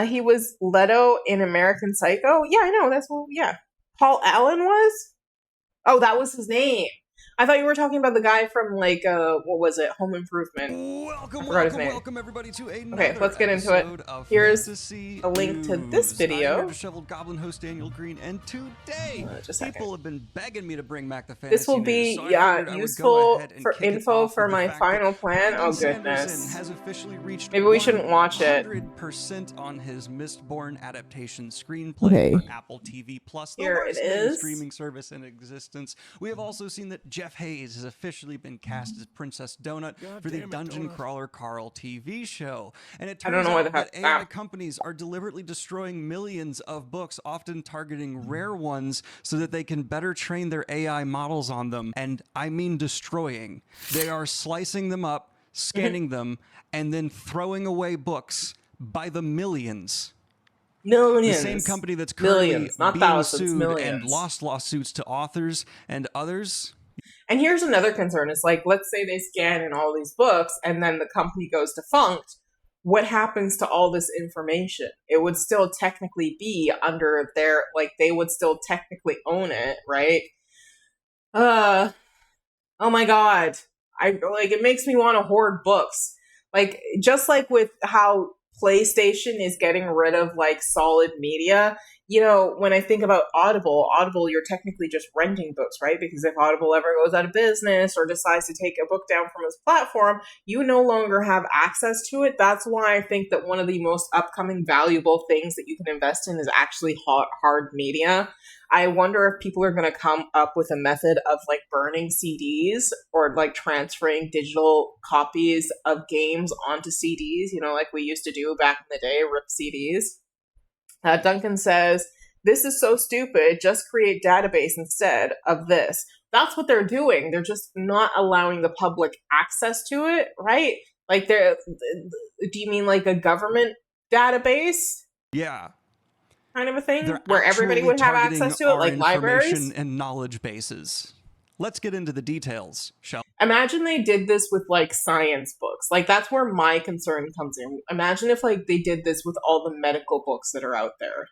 He was Leto in American Psycho. Yeah, I know. Yeah. Paul Allen was? Oh, that was his name. I thought you were talking about the guy from what was it, Home Improvement.
Welcome everybody to another
Okay, let's get into it. Here's a link to this video.
I'm your disheveled goblin host Daniel Green, and today people have been begging me to bring back the fantasy.
This will be useful for info for my final plan. Oh goodness.
Has officially reached
maybe we shouldn't watch it.
100% on his Mistborn adaptation screenplay for Apple TV Plus, the largest streaming service in existence. We have also seen that Jeff Hayes has officially been cast as Princess Donut for the Dungeon Crawler Carl TV show. And it turns out that AI companies are deliberately destroying millions of books, often targeting rare ones so that they can better train their AI models on them. And I mean destroying. They are slicing them up, scanning them, and then throwing away books by the millions.
Millions.
The same company that's currently being
thousands,
sued
millions.
and lost lawsuits to authors and others.
And here's another concern. It's let's say they scan in all these books and then the company goes defunct. What happens to all this information? It would still technically be under their, they would still technically own it, right? Oh my God. It makes me want to hoard books. Just with how PlayStation is getting rid of solid media. When I think about Audible, you're technically just renting books, right? Because if Audible ever goes out of business or decides to take a book down from its platform, you no longer have access to it. That's why I think that one of the most upcoming valuable things that you can invest in is actually hard media. I wonder if people are going to come up with a method of burning CDs or transferring digital copies of games onto CDs, like we used to do back in the day, rip CDs. Duncan says, this is so stupid. Just create database instead of this. that's what they're doing. They're just not allowing the public access to it, right? Like, do you mean like a government database?
Yeah.
Kind of a thing?
They're
where everybody would have access to it, like libraries?
Information and knowledge bases. Let's get into the details, shall we?
Imagine they did this with like science books. Like, that's where my concern comes in. Imagine if like they did this with all the medical books that are out there.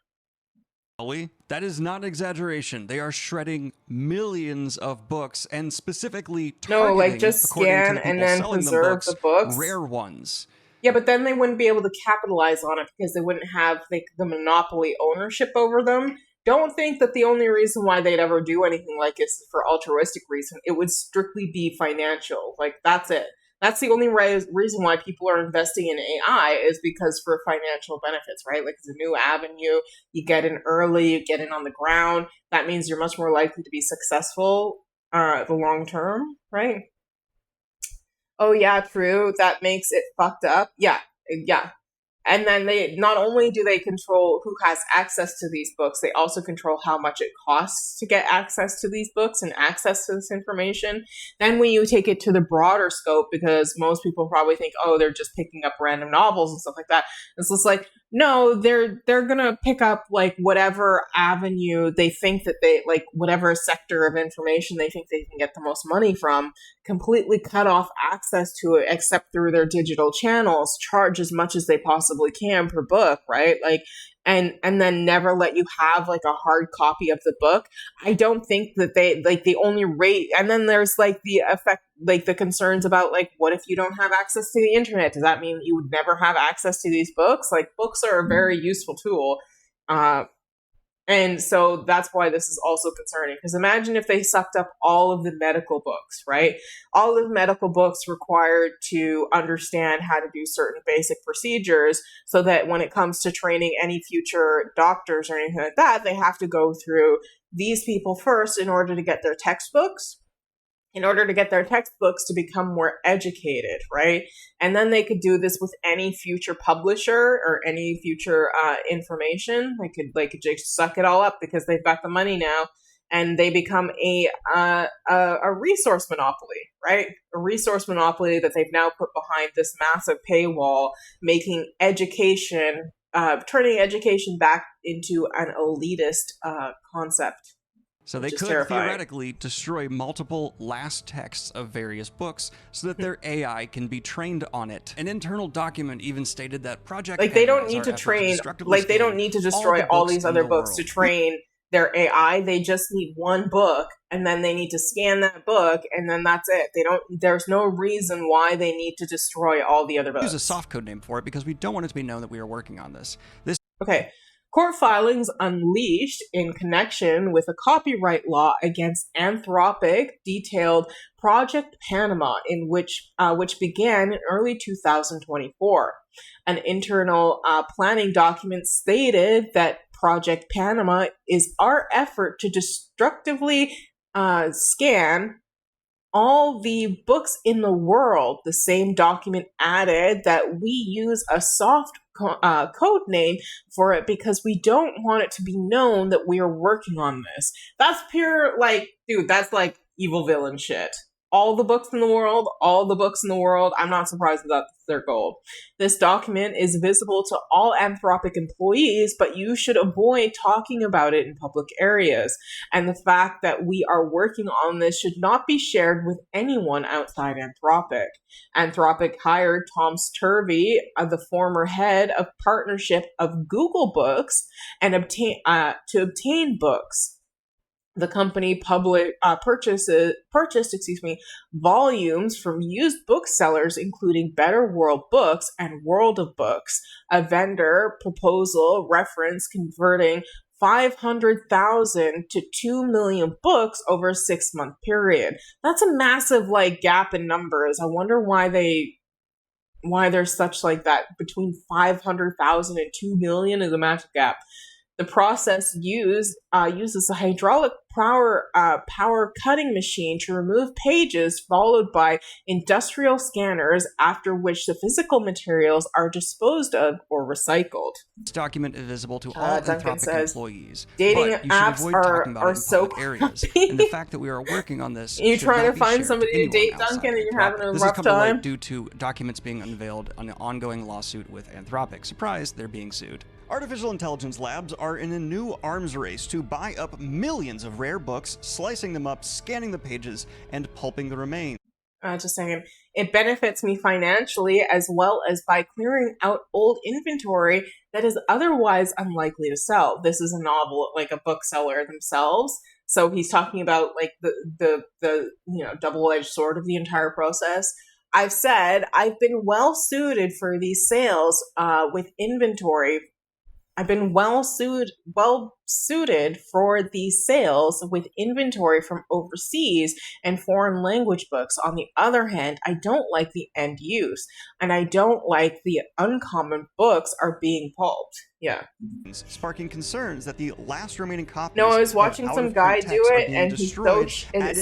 That is not an exaggeration. They are shredding millions of books and specifically targeting,
like just scan and then preserve the books.
Rare ones.
Yeah, but then they wouldn't be able to capitalize on it because they wouldn't have like the monopoly ownership over them. Don't think that the only reason why they'd ever do anything like this is for altruistic reason. It would strictly be financial. Like, that's it. That's the only reason why people are investing in AI is because for financial benefits, right? Like, it's a new avenue. You get in early, you get in on the ground. That means you're much more likely to be successful the long term, right? Oh, yeah, true. That makes it fucked up. Yeah. And then they not only do they control who has access to these books, they also control how much it costs to get access to these books and access to this information. Then when you take it to the broader scope, because most people probably think, oh, they're just picking up random novels and stuff like that. It's just like, no, they're gonna pick up like whatever avenue they think that they like, whatever sector of information they think they can get the most money from, completely cut off access to it except through their digital channels, charge as much as they possibly can per book, right? Like, and then never let you have like a hard copy of the book. I don't think that they like the only rate. And then there's like the effect, like the concerns about like, what if you don't have access to the internet? Does that mean you would never have access to these books? Like, books are a very useful tool. And so that's why this is also concerning, because imagine if they sucked up all of the medical books, right? All of the medical books required to understand how to do certain basic procedures so that when it comes to training any future doctors or anything like that, they have to go through these people first in order to get their textbooks. In order to get their textbooks to become more educated, right? And then they could do this with any future publisher or any future information. They could just suck it all up because they've got the money now, and they become a resource monopoly, right? A resource monopoly that they've now put behind this massive paywall, making education, turning education back into an elitist concept.
So they could theoretically destroy multiple last texts of various books so that their AI can be trained on it. An internal document even stated that Project
they don't need to train, they don't need to destroy all these other books to train their AI. They just need one book, and then they need to scan that book, and then that's it. There's no reason why they need to destroy all the other books.
Use a soft code name for it because we don't want it to be known that we are working on this.
Okay. Court filings unleashed in connection with a copyright law against Anthropic detailed Project Panama, which began in early 2024. An internal planning document stated that Project Panama is our effort to destructively scan all the books in the world. The same document added that we use a soft code name for it because we don't want it to be known that we are working on this. That's pure, like, dude, that's like evil villain shit. All the books in the world, I'm not surprised that that's their goal. This document is visible to all Anthropic employees, but you should avoid talking about it in public areas. And the fact that we are working on this should not be shared with anyone outside Anthropic. Anthropic hired Tom Sturvey, the former head of partnership of Google Books, and to obtain books. The company purchased volumes from used booksellers, including Better World Books and World of Books. A vendor proposal referenced converting 500,000 to 2 million books over a 6-month period. That's a massive gap in numbers. I wonder why there's such that between 500,000 and 2 million is a massive gap. The process uses a hydraulic power cutting machine to remove pages, followed by industrial scanners, after which the physical materials are disposed of or recycled.
This document is visible to all
Duncan
Anthropic
says,
employees,
dating
but you should
apps
avoid talking about
are
it in
so
public areas.
crappy.
And the fact that we are working on this
You're
should
trying
not
to
be
find
shared
somebody to
anyone
date,
outside
Duncan, and you're
Anthropic.
having a
This
rough
has come to light
time?
due to documents being unveiled on an ongoing lawsuit with Anthropic. Surprise, they're being sued. Artificial intelligence labs are in a new arms race to buy up millions of rare books, slicing them up, scanning the pages, and pulping the remains.
Just saying, it benefits me financially as well as by clearing out old inventory that is otherwise unlikely to sell. This is a novel, like a bookseller themselves. So he's talking about like the double-edged sword of the entire process. I've said I've been well suited for these sales with inventory. I've been well suited for these sales with inventory from overseas and foreign language books. On the other hand, I don't like the end use, and I don't like the uncommon books are being pulped. Yeah.
Sparking concerns that the last remaining copies.
No, I was watching
of
some guy do it, and it's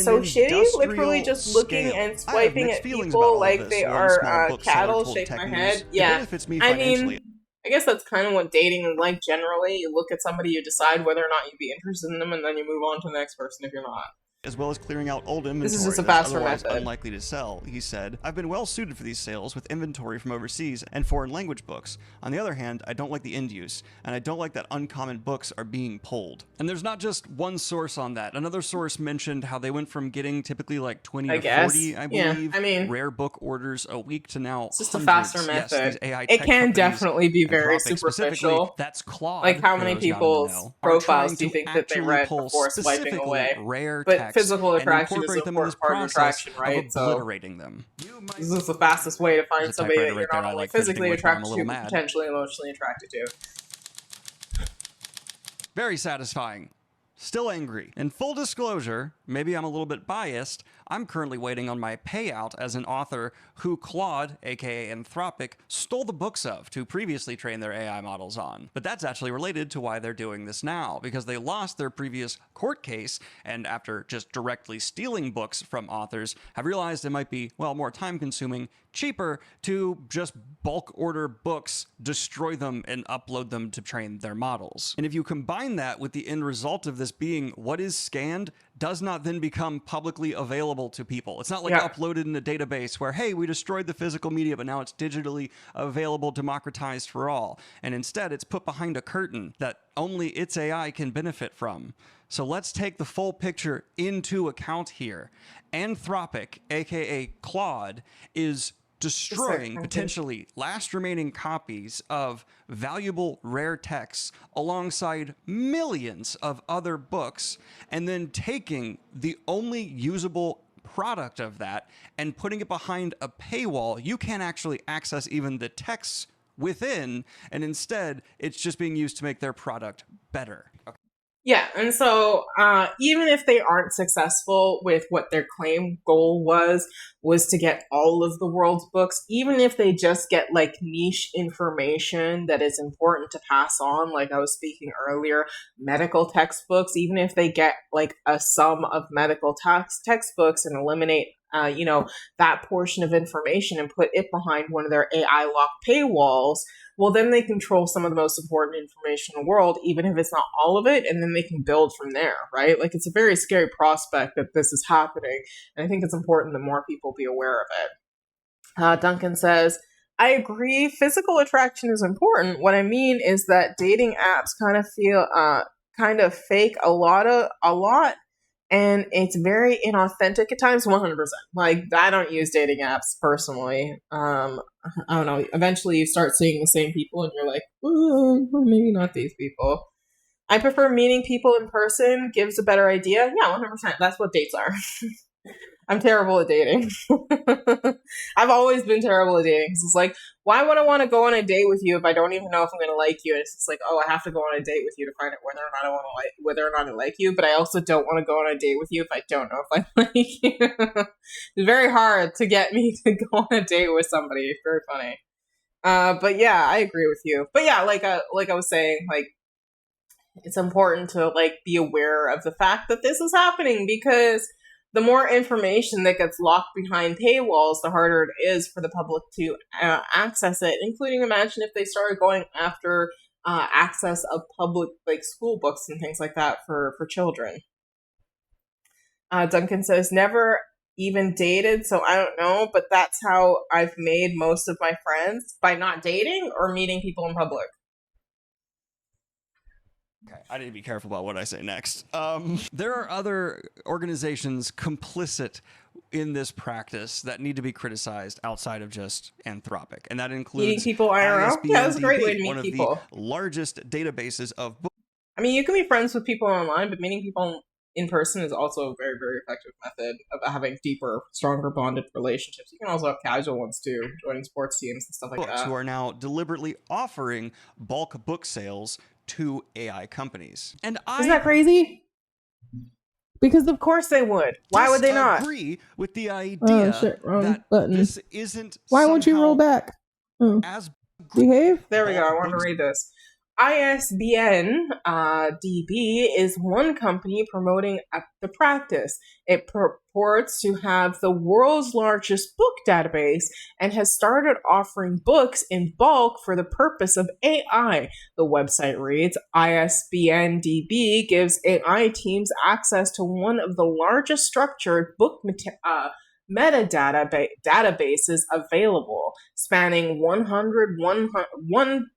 so shitty. Literally just looking and swiping at people like they are cattle. Shake my head. Yeah, I mean, I guess that's kind of what dating is like generally. You look at somebody, you decide whether or not you'd be interested in them, and then you move on to the next person if you're not.
As well as clearing out old inventory
This is just a
that's
faster
otherwise
method.
unlikely to sell, he said. I've been well suited for these sales with inventory from overseas and foreign language books. On the other hand, I don't like the end use, and I don't like that uncommon books are being pulled. And there's not just one source on that. Another source mentioned how they went from getting typically like 20 to 40, I believe,
I mean,
rare book orders a week to now
it's just a
hundreds.
faster
Yes,
method.
these AI
It
tech
can
companies,
definitely be very
Anthropic specifically,
superficial.
that's Claude.
Like how
for
many
those not in the
people's
know, are
profiles
trying
do you
to
think that they
actually
read
pull
before swiping
specifically
away?
rare
But
text
physical
and
attraction is
incorporate
an
them in this
important part of
process
attraction,
of
right? So
obliterating them.
this is the fastest way to find
There's a
somebody that
typewriter
you're
right there,
not
I
only
like fidgeting
physically
with when I'm a
attracted
little
to, but
mad.
potentially emotionally attracted to.
Very satisfying. Still angry. In full disclosure, maybe I'm a little bit biased, I'm currently waiting on my payout as an author who Claude, aka Anthropic, stole the books of to previously train their AI models on. But that's actually related to why they're doing this now, because they lost their previous court case, and after just directly stealing books from authors, have realized it might be, well, more time-consuming, cheaper to just bulk order books, destroy them, and upload them to train their models. And if you combine that with the end result of this being what is scanned does not then become publicly available to people. It's not like uploaded in a database where, hey, we destroyed the physical media, but now it's digitally available, democratized for all. And instead, it's put behind a curtain that only its AI can benefit from. So let's take the full picture into account here. Anthropic, aka Claude, is destroying potentially last remaining copies of valuable rare texts alongside millions of other books, and then taking the only usable product of that and putting it behind a paywall. You can't actually access even the texts within, and instead it's just being used to make their product better. Okay.
Yeah, and so even if they aren't successful with what their claim goal was to get all of the world's books, even if they just get like niche information that is important to pass on, like I was speaking earlier, medical textbooks, even if they get like a sum of medical textbooks and eliminate that portion of information and put it behind one of their AI locked paywalls, well, then they control some of the most important information in the world, even if it's not all of it, and then they can build from there, right? Like, it's a very scary prospect that this is happening, and I think it's important that more people be aware of it. Duncan says, I agree, physical attraction is important. What I mean is that dating apps kind of feel kind of fake a lot, and it's very inauthentic at times. 100%. Like, I don't use dating apps personally. I don't know. Eventually, you start seeing the same people, and you're like, maybe not these people. I prefer meeting people in person. Gives a better idea. Yeah, 100%. That's what dates are. I'm terrible at dating. I've always been terrible at dating. Because it's like, why would I want to go on a date with you if I don't even know if I'm going to like you? And it's just like, oh, I have to go on a date with you to find out whether or not I like you. But I also don't want to go on a date with you if I don't know if I like you. It's very hard to get me to go on a date with somebody. It's very funny. But yeah, I agree with you. But yeah, like I was saying, like, it's important to like be aware of the fact that this is happening, because the more information that gets locked behind paywalls, the harder it is for the public to access it, including imagine if they started going after access of public like school books and things like that for children. Duncan says, never even dated, so I don't know, but that's how I've made most of my friends, by not dating or meeting people in public.
Okay, I need to be careful about what I say next. There are other organizations complicit in this practice that need to be criticized outside of just Anthropic, and that includes
meeting people IRL. Yeah, that's a great way to meet
one
people.
of the largest databases of books.
I mean, you can be friends with people online, but meeting people in person is also a very, very effective method of having deeper, stronger bonded relationships. You can also have casual ones too, joining sports teams and stuff like that.
Who are now deliberately offering bulk book sales to AI companies. And
Isn't that crazy? Because of course they would. Why would they not?
Agree with the idea that this isn't.
Why won't you roll back?
As
behave.
There we go. I want to read this. ISBN DB is one company promoting the practice. It purports to have the world's largest book database and has started offering books in bulk for the purpose of AI. The website reads, ISBN DB gives AI teams access to one of the largest structured book metadata databases available, spanning 111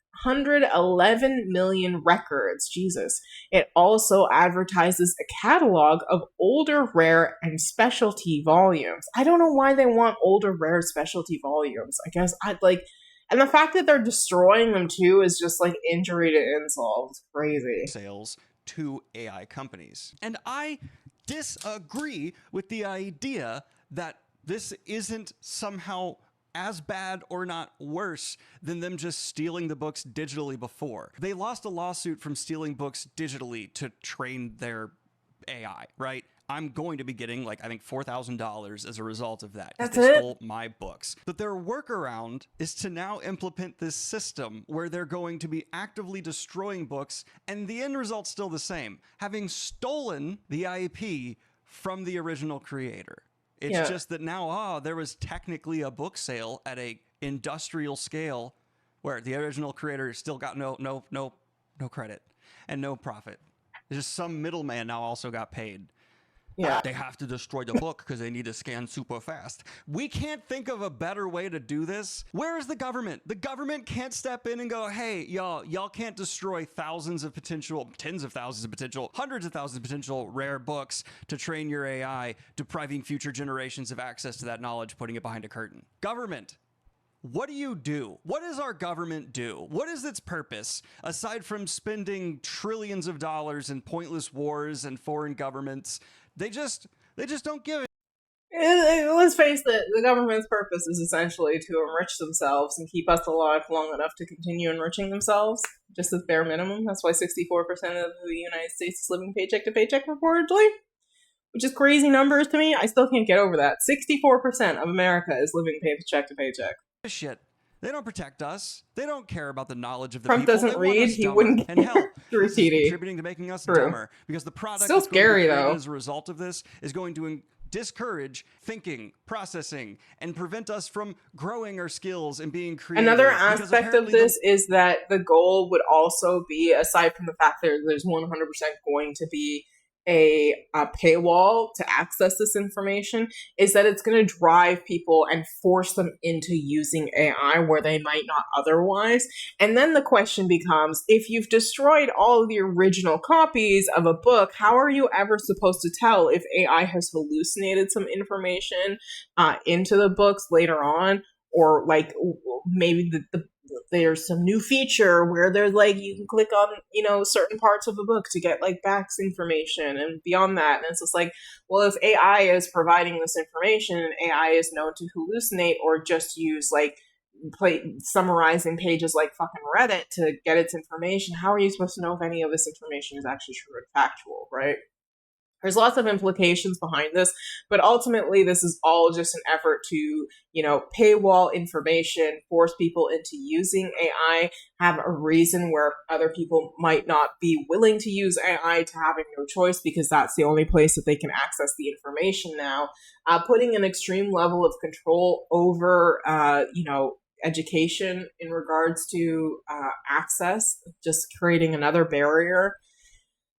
million records. Jesus. It also advertises a catalog of older, rare, and specialty volumes. I don't know why they want older, rare, specialty volumes. I guess I'd like, and the fact that they're destroying them too is just like injury to insult. It's crazy.
Sales to AI companies. And I disagree with the idea that this isn't somehow as bad or not worse than them just stealing the books digitally before. They lost a lawsuit from stealing books digitally to train their AI, right? I'm going to be getting like, I think $4,000 as a result of that.
That's
they
it?
stole my books. But their workaround is to now implement this system where they're going to be actively destroying books, and the end result's still the same, having stolen the IP from the original creator. It's just that now, there was technically a book sale at a industrial scale where the original creator still got no credit and no profit. There's just some middleman now also got paid.
Yeah.
They have to destroy the book because they need to scan super fast. We can't think of a better way to do this. Where is the government? The government can't step in and go, hey, y'all can't destroy thousands of potential, tens of thousands of potential, hundreds of thousands of potential rare books to train your AI, depriving future generations of access to that knowledge, putting it behind a curtain. Government, what do you do? What does our government do? What is its purpose, aside from spending trillions of dollars in pointless wars and foreign governments? They just don't give it.
Let's face it, the government's purpose is essentially to enrich themselves and keep us alive long enough to continue enriching themselves, just as bare minimum. That's why 64% of the United States is living paycheck to paycheck, reportedly, which is crazy numbers to me. I still can't get over that. 64% of America is living paycheck to paycheck.
Shit. They don't protect us. They don't care about the knowledge of the
Trump
people.
doesn't read. He wouldn't
and hell,
through
this
TD.
is contributing to making us dumber, because the product
Still
that's going
scary,
to be created
though.
as a result of this is going to discourage thinking, processing, and prevent us from growing our skills and being creative.
Another aspect of this is that the goal would also be, aside from the fact that there's 100% going to be a paywall to access this information, is that it's going to drive people and force them into using AI where they might not otherwise. And then the question becomes, if you've destroyed all of the original copies of a book, how are you ever supposed to tell if AI has hallucinated some information into the books later on? Or like maybe there's some new feature where there's like you can click on certain parts of the book to get like backs information and beyond that, and it's just like, well, if AI is providing this information and AI is known to hallucinate or just use like summarizing pages like fucking Reddit to get its information, how are you supposed to know if any of this information is actually true and factual, right? There's lots of implications behind this, but ultimately this is all just an effort to, you know, paywall information, force people into using AI, have a reason where other people might not be willing to use AI to having no choice because that's the only place that they can access the information now, putting an extreme level of control over, you know, education in regards to access, just creating another barrier.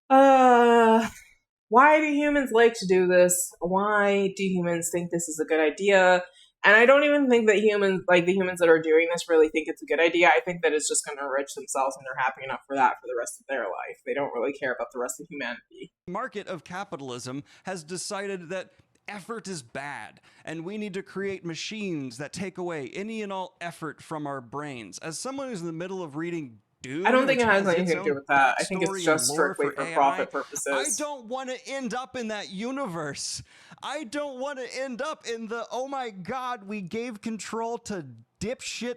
Why do humans like to do this? Why do humans think this is a good idea? And I don't even think that humans, like the humans that are doing this, really think it's a good idea. I think that it's just going to enrich themselves and they're happy enough for that for the rest of their life. They don't really care about the rest of humanity.
Market of capitalism has decided that effort is bad, and we need to create machines that take away any and all effort from our brains. As someone who's in the middle of reading Dune,
I don't think it has anything to do with that. I think it's just strictly for profit purposes.
I don't want to end up in that universe. I don't want to end up in the, oh my God, we gave control to dipshit,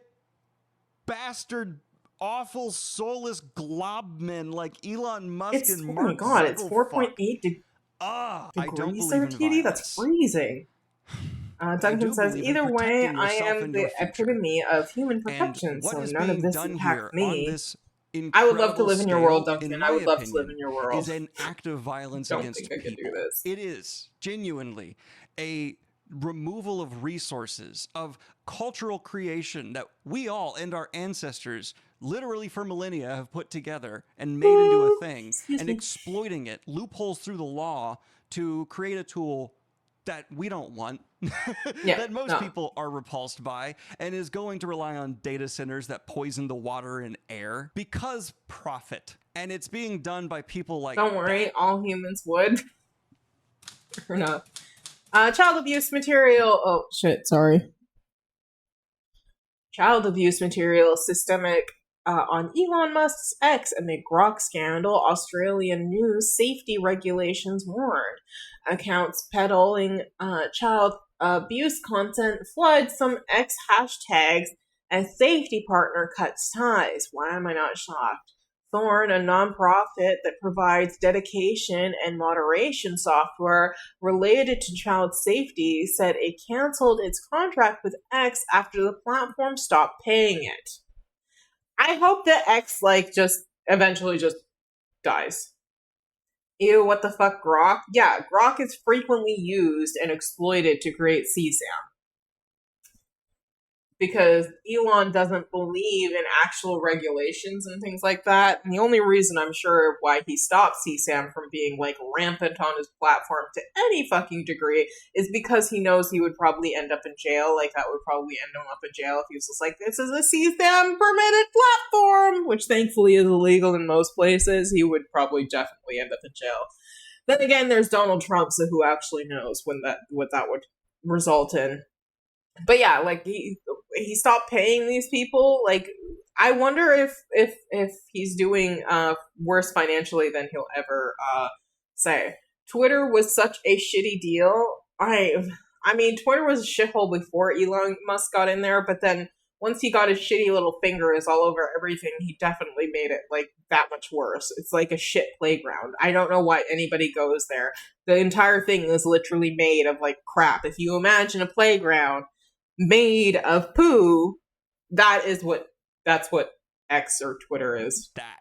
bastard, awful, soulless globmen like Elon Musk and Mark Zuckerberg. Oh my
God, it's 4.8 degrees there, TD? That's freezing. Duncan says, either way, I am the epitome of human perfection, so none of this impacts me. I would love to live in your world, Duncan. I would love to live in your world.
Is an act of violence against people.
Do this.
It is genuinely a removal of resources, of cultural creation that we all and our ancestors literally for millennia have put together and made into a thing, and exploiting it, loopholes through the law to create a tool that we don't want, that most people are repulsed by, and is going to rely on data centers that poison the water and air because profit. And it's being done by people like
Don't worry, all humans would. Or not. Child abuse material. Oh, shit, sorry. Child abuse material systemic on Elon Musk's X amid Grok scandal. Australian news safety regulations warned. Accounts peddling child abuse content flood some X hashtags and safety partner cuts ties. Why am I not shocked? Thorn, a nonprofit that provides dedication and moderation software related to child safety, said it canceled its contract with X after the platform stopped paying it. I hope that X, just eventually just dies. Ew, what the fuck, Grok? Yeah, Grok is frequently used and exploited to create CSAM. Because Elon doesn't believe in actual regulations and things like that. And the only reason I'm sure why he stopped CSAM from being, rampant on his platform to any fucking degree is because he knows he would probably end up in jail. That would probably end him up in jail if he was just like, this is a CSAM permitted platform, which thankfully is illegal in most places. He would probably definitely end up in jail. Then again, there's Donald Trump, so who actually knows what that would result in. But yeah, he stopped paying these people. I wonder if he's doing worse financially than he'll ever say. Twitter was such a shitty deal. I mean, Twitter was a shithole before Elon Musk got in there, but then once he got his shitty little fingers all over everything, he definitely made it that much worse. It's like a shit playground. I don't know why anybody goes there. The entire thing is literally made of crap. If you imagine a playground made of poo, that's what X or Twitter is.
That.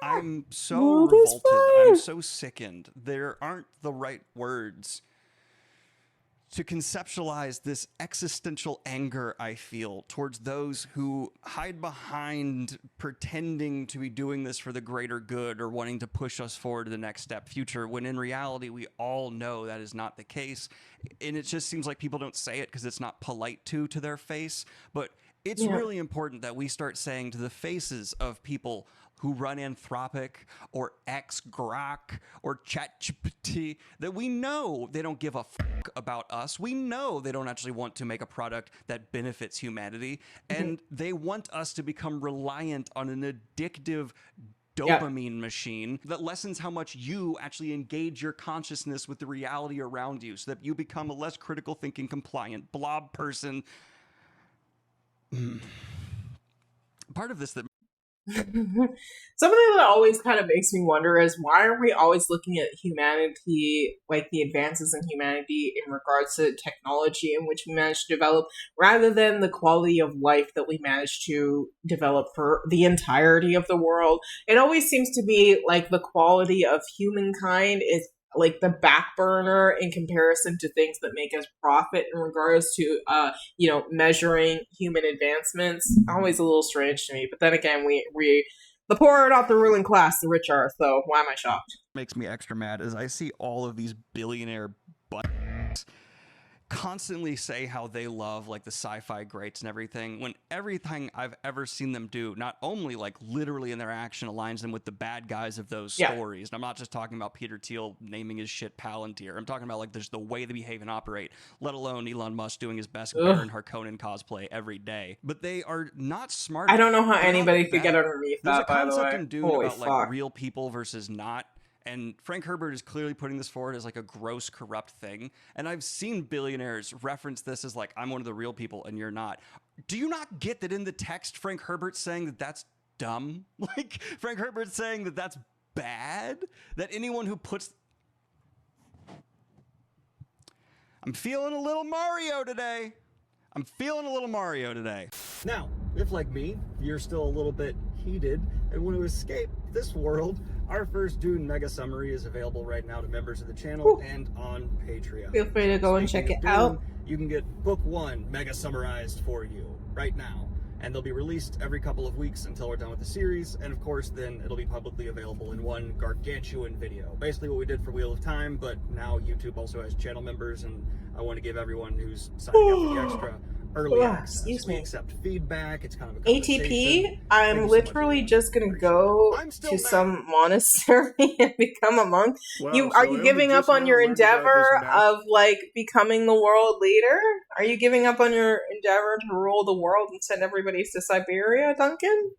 I'm so revolted. I'm so sickened. There aren't the right words to conceptualize this existential anger I feel towards those who hide behind pretending to be doing this for the greater good or wanting to push us forward to the next step future, when in reality we all know that is not the case. And it just seems like people don't say it because it's not polite to their face, but it's really important that we start saying to the faces of people who run Anthropic or Grok or ChatGPT that we know they don't give a fuck about us. We know they don't actually want to make a product that benefits humanity, and they want us to become reliant on an addictive dopamine machine that lessens how much you actually engage your consciousness with the reality around you, so that you become a less critical thinking, compliant blob person. Part of this that
Something that always kind of makes me wonder is why are we always looking at humanity, like the advances in humanity in regards to technology in which we managed to develop, rather than the quality of life that we managed to develop for the entirety of the world? It always seems to be like the quality of humankind is like the back burner in comparison to things that make us profit in regards to measuring human advancements. Always a little strange to me, but then again, we the poor are not the ruling class, the rich are, so why am I shocked?
Makes me extra mad is I see all of these billionaire butts constantly say how they love like the sci-fi greats and everything, when everything I've ever seen them do, not only like literally in their action, aligns them with the bad guys of those stories. And I'm not just talking about Peter Thiel naming his shit Palantir. I'm talking about like there's the way they behave and operate, let alone Elon Musk doing his best Baron Harkonnen cosplay every day. But they are not smart.
I don't know how anybody could get underneath that, by the way.
There's a concept in Dune
Holy
about
fuck.
like real people versus not. And Frank Herbert is clearly putting this forward as like a gross, corrupt thing. And I've seen billionaires reference this as like, I'm one of the real people and you're not. Do you not get that in the text, Frank Herbert's saying that that's dumb? Like, Frank Herbert's saying that that's bad? That anyone who puts... I'm feeling a little Mario today.
Now, if like me, you're still a little bit heated and want to escape this world, our first Dune Mega Summary is available right now to members of the channel and on Patreon.
Feel free to go and check it out.
You can get Book 1 Mega Summarized for you right now. And they'll be released every couple of weeks until we're done with the series. And of course, then it'll be publicly available in one gargantuan video. Basically what we did for Wheel of Time, but now YouTube also has channel members, and I want to give everyone who's signing up for the extra early access.
Excuse me.
We accept feedback. It's kind of a
ATP, I'm literally just gonna go to some monastery and become a monk.
Wow,
Are you giving up on your endeavor of like becoming the world leader? Are you giving up on your endeavor to rule the world and send everybody to Siberia, Duncan?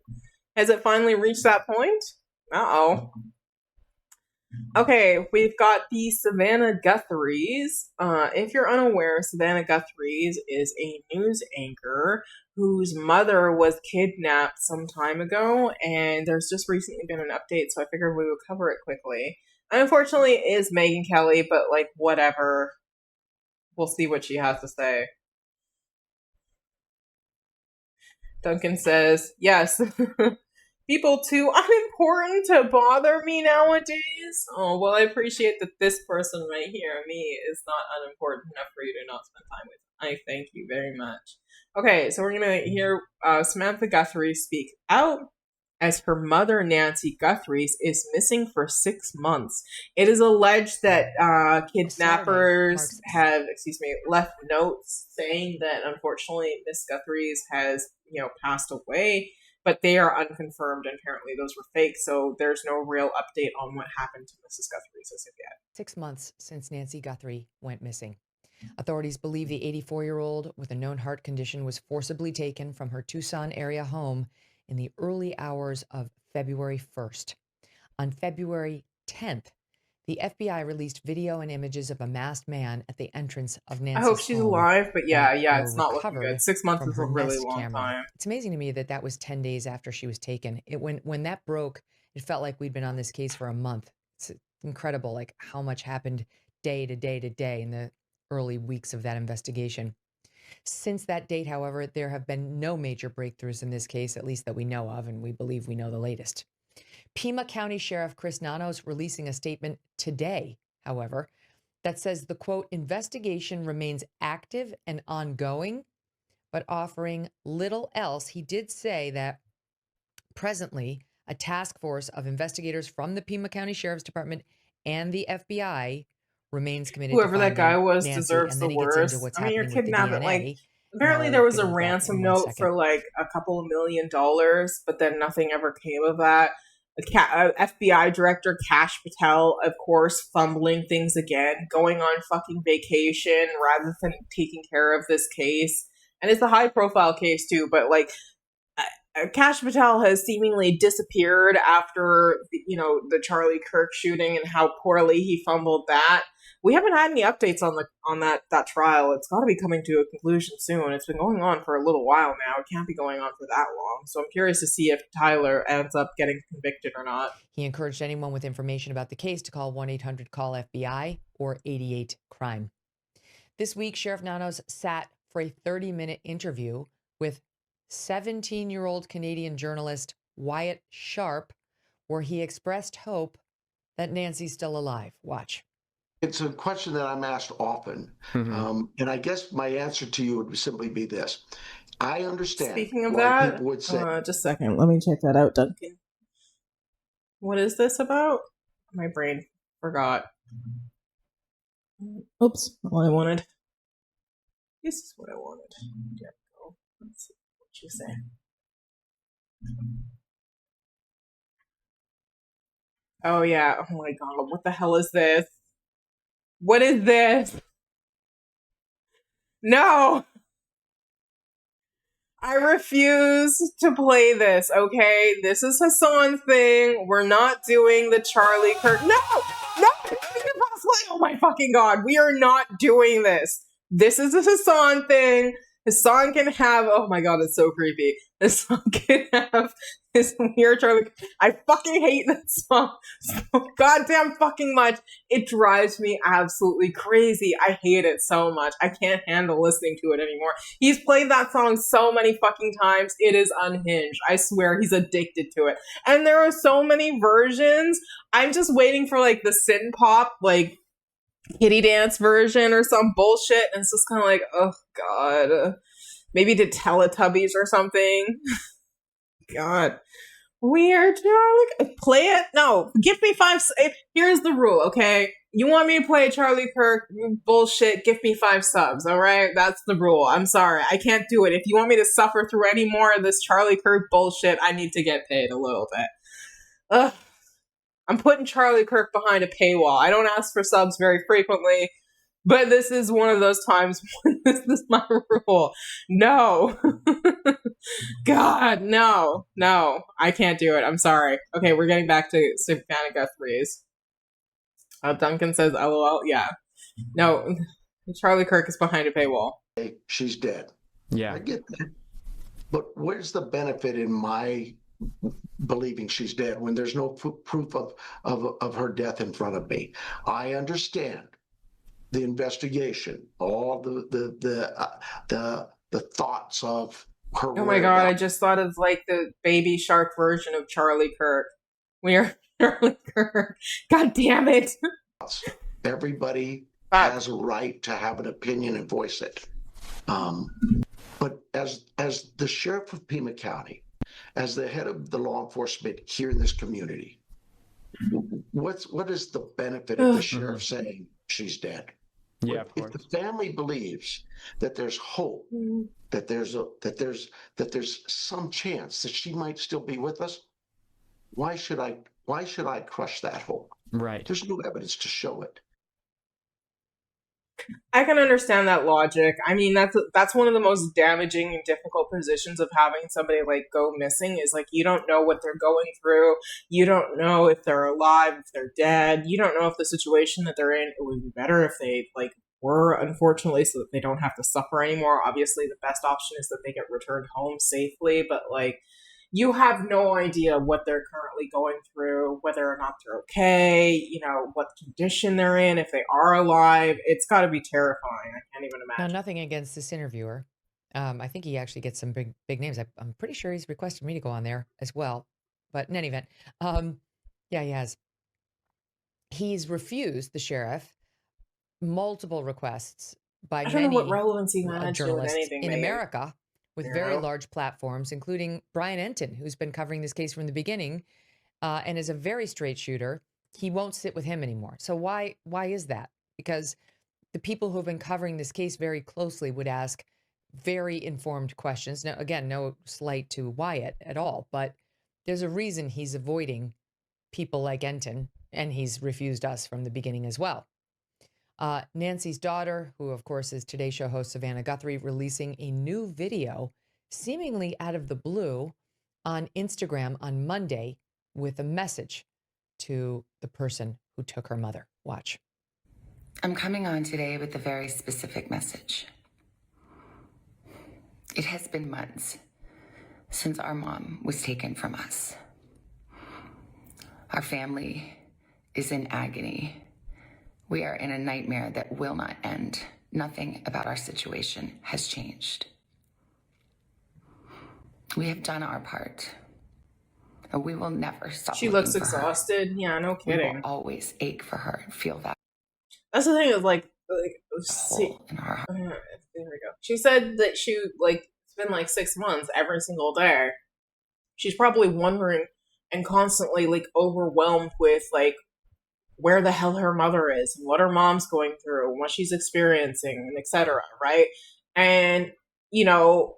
Has it finally reached that point? Uh-oh. Okay, we've got the Savannah Guthrie'S. If you're unaware, Savannah Guthrie'S is a news anchor whose mother was kidnapped some time ago, and there's just recently been an update, so I figured we would cover it quickly. And unfortunately, it is Megyn Kelly, but like, whatever. We'll see what she has to say. Duncan says, yes. People too unimportant to bother me nowadays. Oh, well, I appreciate that this person right here, me, is not unimportant enough for you to not spend time with. I thank you very much. Okay, so we're going to hear Samantha Guthrie speak out as her mother, Nancy Guthrie's, is missing for 6 months. It is alleged that kidnappers have, left notes saying that unfortunately Miss Guthrie's has, passed away. But they are unconfirmed, and apparently those were fake, so there's no real update on what happened to Mrs. Guthrie's as of yet.
6 months since Nancy Guthrie went missing. Authorities believe the 84-year-old with a known heart condition was forcibly taken from her Tucson area home in the early hours of February 1st. On February 10th, the FBI released video and images of a masked man at the entrance of Nancy's
I hope she's
home
alive, but yeah, it's not looking good. 6 months is a really long
camera.
time.
It's amazing to me that that was 10 days after she was taken. When that broke, it felt like we'd been on this case for a month. It's incredible, like how much happened day to day to day in the early weeks of that investigation. Since that date, however, there have been no major breakthroughs in this case, at least that we know of, and we believe we know the latest. Pima County Sheriff Chris Nanos releasing a statement today, however, that says the, quote, investigation remains active and ongoing, but offering little else. He did say that presently a task force of investigators from the Pima County Sheriff's Department and the FBI remains committed
Whoever
to
that guy was
Nancy,
deserves the worst. I mean, you're kidnapping, like, apparently there was a ransom note for like a couple of $1 million, but then nothing ever came of that. FBI director Kash Patel, of course, fumbling things again, going on fucking vacation rather than taking care of this case. And it's a high profile case too, but like Kash Patel has seemingly disappeared after, the Charlie Kirk shooting and how poorly he fumbled that. we haven't had any updates on that trial. It's got to be coming to a conclusion soon. It's been going on for a little while now. It can't be going on for that long. So I'm curious to see if Tyler ends up getting convicted or not.
He encouraged anyone with information about the case to call 1-800-CALL-FBI or 88-CRIME. This week, Sheriff Nanos sat for a 30-minute interview with 17-year-old Canadian journalist Wyatt Sharp, where he expressed hope that Nancy's still alive. Watch.
It's a question that I'm asked often. And I guess my answer to you would simply be this. I understand
Speaking of
why
that,
people would say...
just a second. Let me check that out, Duncan. What is this about? My brain forgot. Oops, all I wanted. This is what I wanted. There we go. Let's see what you say. Oh yeah. Oh my god. What the hell is this? What is this? No! I refuse to play this, okay? This is Hassan thing. We're not doing the Charlie Kirk. No! No! Oh my fucking god. We are not doing this. This is a Hassan thing. Hassan can have... Oh my god, it's so creepy. Hassan can have this weird Charlie... I fucking hate that song so goddamn fucking much. It drives me absolutely crazy. I hate it so much. I can't handle listening to it anymore. He's played that song so many fucking times. It is unhinged. I swear he's addicted to it. And there are so many versions. I'm just waiting for like the synth pop, like kitty dance version or some bullshit, and it's just kind of like, oh god, maybe to Teletubbies or something. God, weird. Like, play it. No, give me 5. Here's the rule, okay? You want me to play Charlie Kirk bullshit? Give me 5 subs. All right, that's the rule. I'm sorry, I can't do it. If you want me to suffer through any more of this Charlie Kirk bullshit, I need to get paid a little bit. Ugh. I'm putting Charlie Kirk behind a paywall. I don't ask for subs very frequently, but this is one of those times when this is my rule. No. God, no. No. I can't do it. I'm sorry. Okay, we're getting back to Savannah Guthrie'S. Duncan says, LOL. Yeah. No, Charlie Kirk is behind a paywall.
Hey, she's dead.
Yeah.
I get that. But where's the benefit in my believing she's dead when there's no proof of her death in front of me? I understand the investigation, all the thoughts of her.
Oh my god! I just thought of like the Baby Shark version of Charlie Kirk. We're Charlie Kirk. God damn it!
Everybody has a right to have an opinion and voice it. But as the sheriff of Pima County, as the head of the law enforcement here in this community, what is the benefit of the sheriff saying she's dead?
Yeah, of course.
If the family believes that there's hope, that there's some chance that she might still be with us, why should I crush that hope?
Right.
There's no evidence to show it.
I can understand that logic. I mean, that's one of the most damaging and difficult positions of having somebody like go missing, is like you don't know what they're going through. You don't know if they're alive, if they're dead. You don't know if the situation that they're in, it would be better if they like were, unfortunately, so that they don't have to suffer anymore. Obviously, the best option is that they get returned home safely, but like you have no idea what they're currently going through, whether or not they're okay, you know, what condition they're in, if they are alive. It's got to be terrifying. I can't even imagine.
Now, nothing against this interviewer. I think he actually gets some big names. I'm pretty sure he's requested me to go on there as well. But in any event, yeah, he has. He's refused, the sheriff, multiple requests by many
what relevancy
journalists
anything,
in America with very large platforms, including Brian Enton, who's been covering this case from the beginning and is a very straight shooter. He won't sit with him anymore. So why is that? Because the people who have been covering this case very closely would ask very informed questions. Now, again, no slight to Wyatt at all, but there's a reason he's avoiding people like Enton, and he's refused us from the beginning as well. Nancy's daughter, who of course is Today Show host Savannah Guthrie, releasing a new video seemingly out of the blue on Instagram on Monday with a message to the person who took her mother. Watch.
I'm coming on today with a very specific message. It has been months since our mom was taken from us. Our family is in agony. We are in a nightmare that will not end. Nothing about our situation has changed. We have done our part. And we will never stop
She
looking
looks
for her.
exhausted. Yeah, no
We will
kidding.
always ache for her and feel that.
That's the thing is see, there we go. She said that it's been like 6 months every single day. She's probably wondering and constantly like overwhelmed with like where the hell her mother is and what her mom's going through and what she's experiencing and etc. Right? And you know,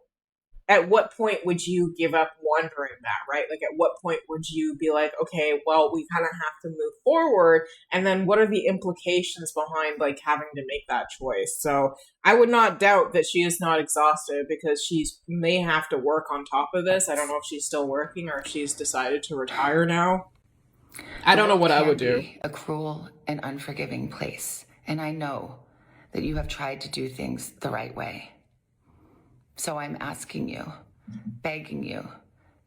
at what point would you give up wondering that, right? Like, at what point would you be like, okay, well, we kind of have to move forward, and then what are the implications behind, like, having to make that choice? So I would not doubt that she is not exhausted because she may have to work on top of this. I don't know if she's still working or if she's decided to retire now. I don't know what I would do.
A cruel and unforgiving place, and I know that you have tried to do things the right way. So I'm asking you, begging you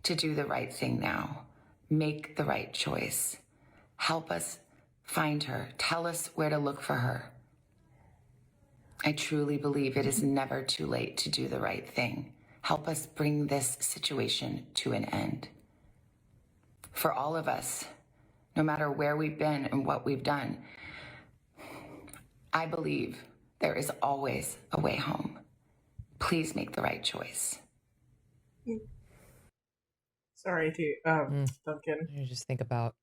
to do the right thing now. Make the right choice. Help us find her. Tell us where to look for her. I truly believe it is never too late to do the right thing. Help us bring this situation to an end. For all of us, no matter where we've been and what we've done, I believe there is always a way home. Please make the right choice.
Sorry, Duncan.
You just think about.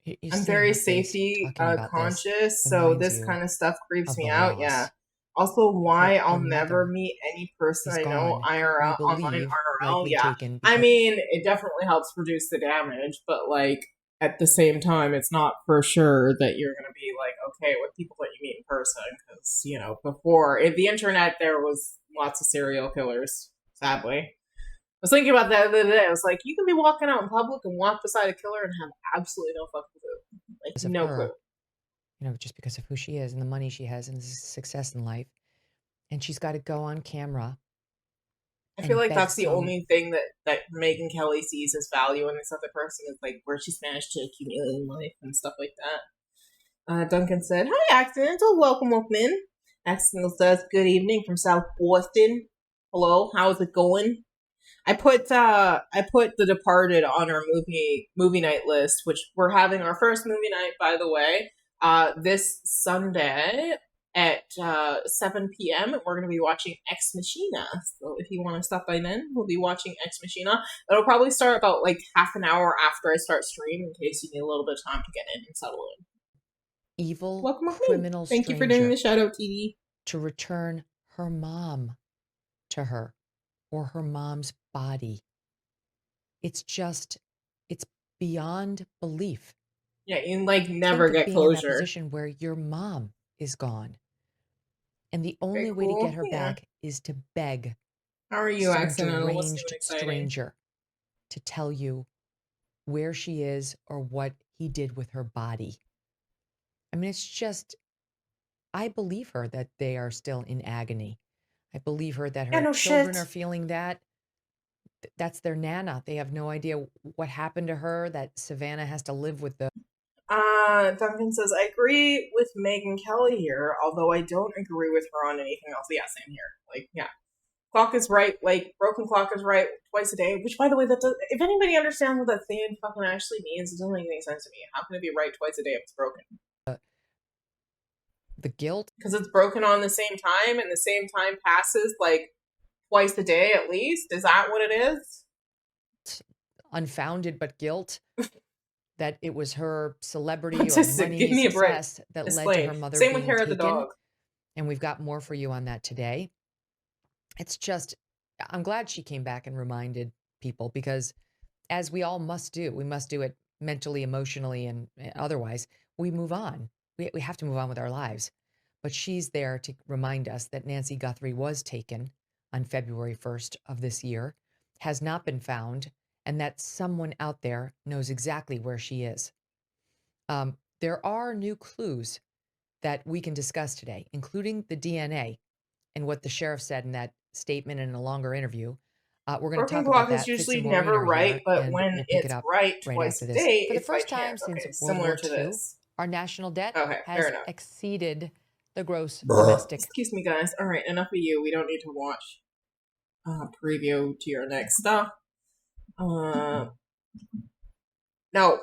I'm very safety conscious, so this kind of stuff creeps me out. Yeah. Also, why I'll never meet any person I know IRL online IRL. Yeah. I mean, it definitely helps reduce the damage, but like at the same time, it's not for sure that you're going to be like okay with people that you meet in person because you know before in the internet there was lots of serial killers. Sadly, I was thinking about that the other day. I was like, you can be walking out in public and walk beside a killer and have absolutely no fucking clue, like no clue.
You know, just because of who she is and the money she has and the success in life. And she's got to go on camera.
I feel like that's the only thing that Megyn Kelly sees as value in this other person is like where she's managed to accumulate in life and stuff like that. Duncan said, "Hi, Accidental. Welcome in." Accidental says, "Good evening from South Boston. Hello, how's it going?" I put The Departed on our movie night list, which we're having our first movie night, by the way, this Sunday at 7 p.m. We're going to be watching Ex Machina. So if you want to stop by then, we'll be watching Ex Machina. It'll probably start about like half an hour after I start stream in case you need a little bit of time to get in and settle in.
Evil criminal
Thank you for doing the shout out, TD.
To return her mom to her or her mom's body. It's beyond belief.
Yeah, you like never get
being
closure.
In that position where your mom is gone. And the only way to get her back is to beg
How are you,
some
Accidental?
deranged stranger to tell you where she is or what he did with her body. I mean, it's just, I believe her that they are still in agony. I believe her that her children are feeling that. That's their nana. They have no idea what happened to her, that Savannah has to live with the...
Duncan says, I agree with Megyn Kelly here, although I don't agree with her on anything else. Yeah, same here. Like, yeah. Clock is right, like, broken clock is right twice a day, which, by the way, that does, if anybody understands what that thing fucking actually means, it doesn't make any sense to me. How can it be right twice a day if it's broken?
The guilt?
Because it's broken on the same time, and the same time passes, like, twice a day at least? Is that what it is?
Unfounded but guilt. That it was her celebrity or money success that led to her mother being taken. Same with Hair of the Dog. And we've got more for you on that today. It's just, I'm glad she came back and reminded people because as we all must do, we must do it mentally, emotionally, and otherwise, we move on. We have to move on with our lives. But she's there to remind us that Nancy Guthrie was taken on February 1st of this year, has not been found, and that someone out there knows exactly where she is. There are new clues that we can discuss today, including the DNA and what the sheriff said in that statement in a longer interview. We're going to
Broken
talk about
clock is
that. Fitz and
usually
Maureen
never
are
right,
here,
but
and
when
we'll pick it
it's
up
right
right
twice
after
a
this.
day,
For the
it's by
first time
chance.
since
Okay,
World
similar
War
to
II,
this.
our national debt
Okay,
has
fair enough.
exceeded the gross domestic.
Excuse me, guys. All right, enough of you. We don't need to watch preview to your next stuff. No.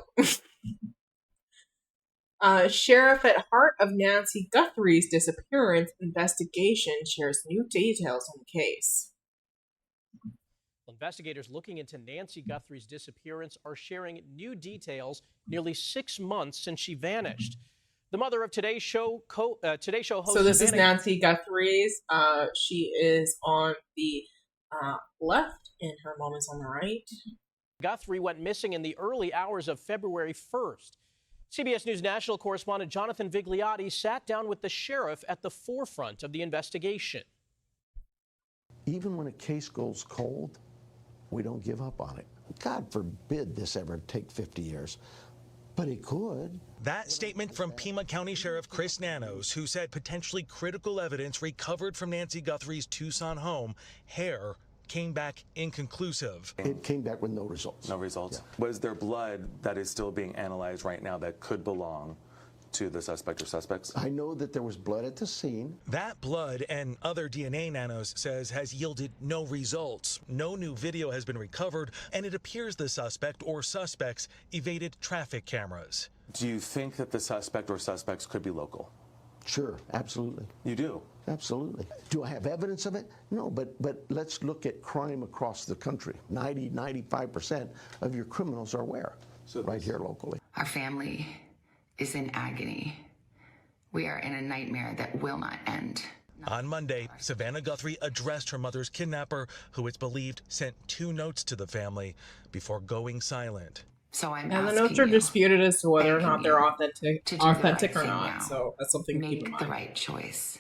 Sheriff at heart of Nancy Guthrie's disappearance investigation shares new details on the case.
Investigators looking into Nancy Guthrie's disappearance are sharing new details nearly 6 months since she vanished. The mother of Today Show host
So this is
Savannah.
Nancy Guthrie's. She is on the left, and her mom is on the right.
Guthrie went missing in the early hours of February 1st. CBS News national correspondent Jonathan Vigliotti sat down with the sheriff at the forefront of the investigation.
Even when a case goes cold, we don't give up on it. God forbid this ever take 50 years, but it could.
That statement from Pima County Sheriff Chris Nanos, who said potentially critical evidence recovered from Nancy Guthrie's Tucson home, hair, came back inconclusive.
It came back with no results.
No results.
Yeah.
Was there blood that is still being analyzed right now that could belong to the suspect or suspects?
I know that there was blood at the scene.
That blood and other DNA, Nanos says, has yielded no results. No new video has been recovered, and it appears the suspect or suspects evaded traffic cameras.
Do you think that the suspect or suspects could be local?
Sure, absolutely.
You do?
Absolutely. Do I have evidence of it? No, but let's look at crime across the country. 95% of your criminals are where? So right here locally.
Our family is in agony. We are in a nightmare that will not end.
On Monday, Savannah Guthrie addressed her mother's kidnapper, who it's believed sent 2 notes to the family before going silent.
So I'm
And the
asking
notes are
you,
disputed as to whether or
begging
not they're
you
authentic
to do the right
or
thing
not.
now.
So that's something to keep in
Make the
mind.
right choice.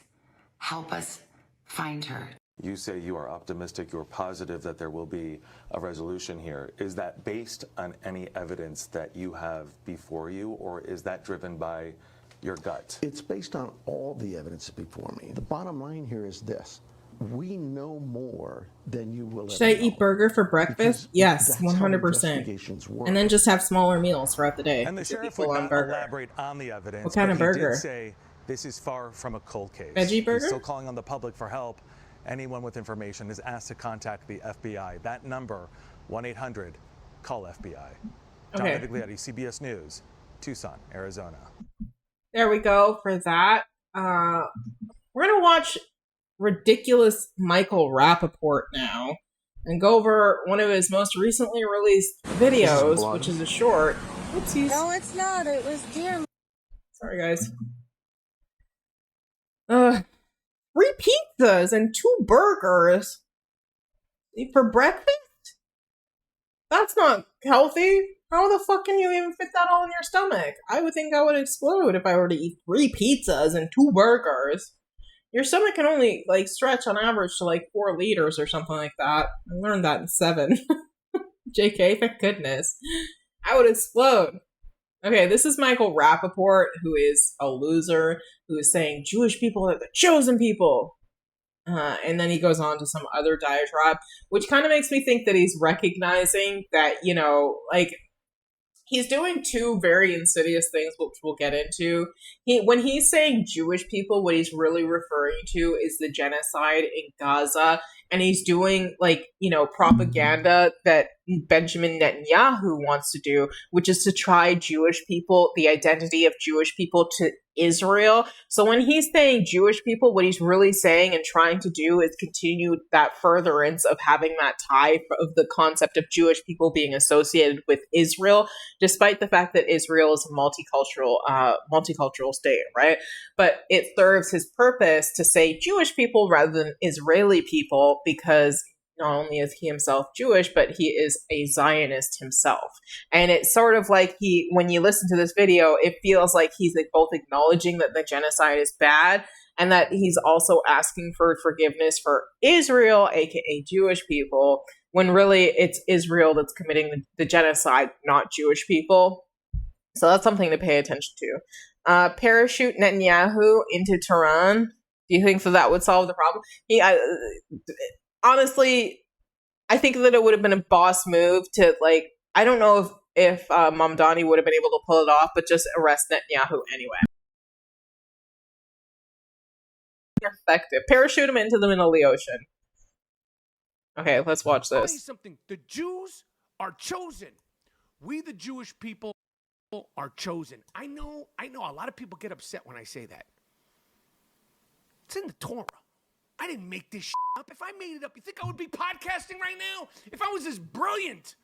Help us find her.
You say you are optimistic, you're positive that there will be a resolution here. Is that based on any evidence that you have before you, or is that driven by your gut?
It's based on all the evidence before me. The bottom line here is this. We know more than you will
Should I
ever know.
eat burger for breakfast? Yes,
That's how
100%.
investigations work.
And then just have smaller meals throughout the day.
And the
Give
sheriff
people
would
one
not
burger.
elaborate on the evidence.
What kind
but
of
he
burger?
did say this is far from a cold case.
Veggie burger?
He's still calling on the public for help. Anyone with information is asked to contact the FBI. That number, 1-800-CALL-FBI.
Okay.
Jonathan Vigliotti, CBS News, Tucson, Arizona.
There we go for that. We're going to watch ridiculous Michael Rappaport now and go over one of his most recently released videos, which is a short. Oopsies.
No, it's not. It was deer.
Sorry, guys. 3 pizzas and 2 burgers for breakfast? That's not healthy. How the fuck can you even fit that all in your stomach? I would think I would explode if I were to eat 3 pizzas and 2 burgers. Your stomach can only, stretch on average to, 4 liters or something like that. I learned that in 7. JK, thank goodness. I would explode. Okay, this is Michael Rappaport, who is a loser, who is saying Jewish people are the chosen people. And then he goes on to some other diatribe, which kind of makes me think that he's recognizing that, he's doing 2 very insidious things, which we'll get into. When he's saying Jewish people, what he's really referring to is the genocide in Gaza. And he's doing, propaganda that Benjamin Netanyahu wants to do, which is to try Jewish people, the identity of Jewish people, to Israel. So when he's saying Jewish people, what he's really saying and trying to do is continue that furtherance of having that tie of the concept of Jewish people being associated with Israel, despite the fact that Israel is a multicultural state, right? But it serves his purpose to say Jewish people rather than Israeli people, because not only is he himself Jewish, but he is a Zionist himself. And it's sort of like when you listen to this video, it feels like he's both acknowledging that the genocide is bad and that he's also asking for forgiveness for Israel, aka Jewish people, when really it's Israel that's committing the genocide, not Jewish people. So that's something to pay attention to. parachute Netanyahu into Tehran. Do you think that would solve the problem? Honestly, I think that it would have been a boss move to, like, I don't know if Mamdani would have been able to pull it off, but just arrest Netanyahu anyway. Effective. Parachute him into the middle of the ocean. Okay, let's watch
I'll tell you
this.
something. The Jews are chosen. We, the Jewish people, are chosen. I know a lot of people get upset when I say that. It's in the Torah. I didn't make this shit up. If I made it up, you think I would be podcasting right now? If I was this brilliant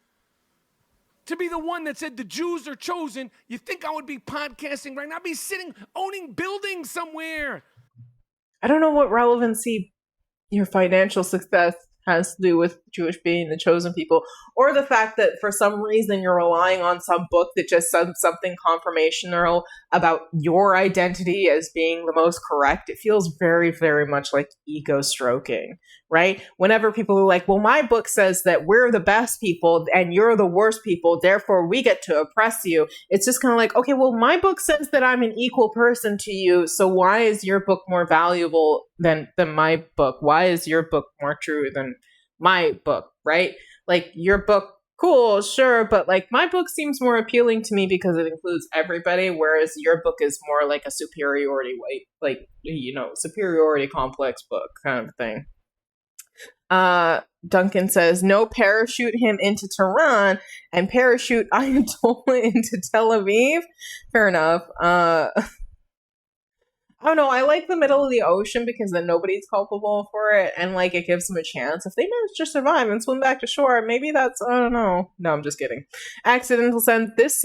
to be the one that said the Jews are chosen, you think I would be podcasting right now? I'd be sitting, owning buildings somewhere.
I don't know what relevancy your financial success has to do with Jewish being the chosen people, or the fact that for some reason you're relying on some book that just says something confirmational about your identity as being the most correct. It feels very, very much like ego stroking, right? Whenever people are like, well, my book says that we're the best people and you're the worst people, therefore we get to oppress you. It's just kind of like, okay, well, my book says that I'm an equal person to you, so why is your book more valuable than my book? Why is your book more true than my book, right? Like, your book, cool, sure, but like my book seems more appealing to me because it includes everybody, whereas your book is more like a superiority superiority complex book kind of thing. Duncan says, no, parachute him into Tehran and parachute Ayatollah into Tel Aviv. Fair enough. I don't know. I like the middle of the ocean because then nobody's culpable for it, and like it gives them a chance. If they manage to survive and swim back to shore, maybe that's, I don't know. No, I'm just kidding. Accidental sense. This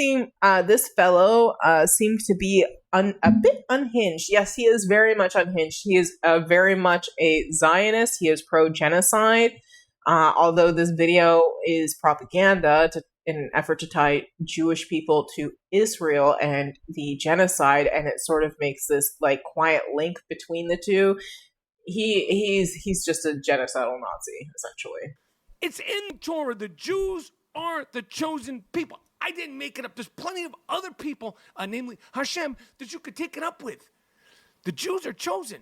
fellow seems to be a bit unhinged. Yes, he is very much unhinged. He is very much a Zionist. He is pro-genocide. Although this video is propaganda in an effort to tie Jewish people to Israel and the genocide, and it sort of makes this like quiet link between the two. He's just a genocidal Nazi, essentially.
It's in Torah. The Jews are the chosen people. I didn't make it up. There's plenty of other people, namely Hashem, that you could take it up with. The Jews are chosen,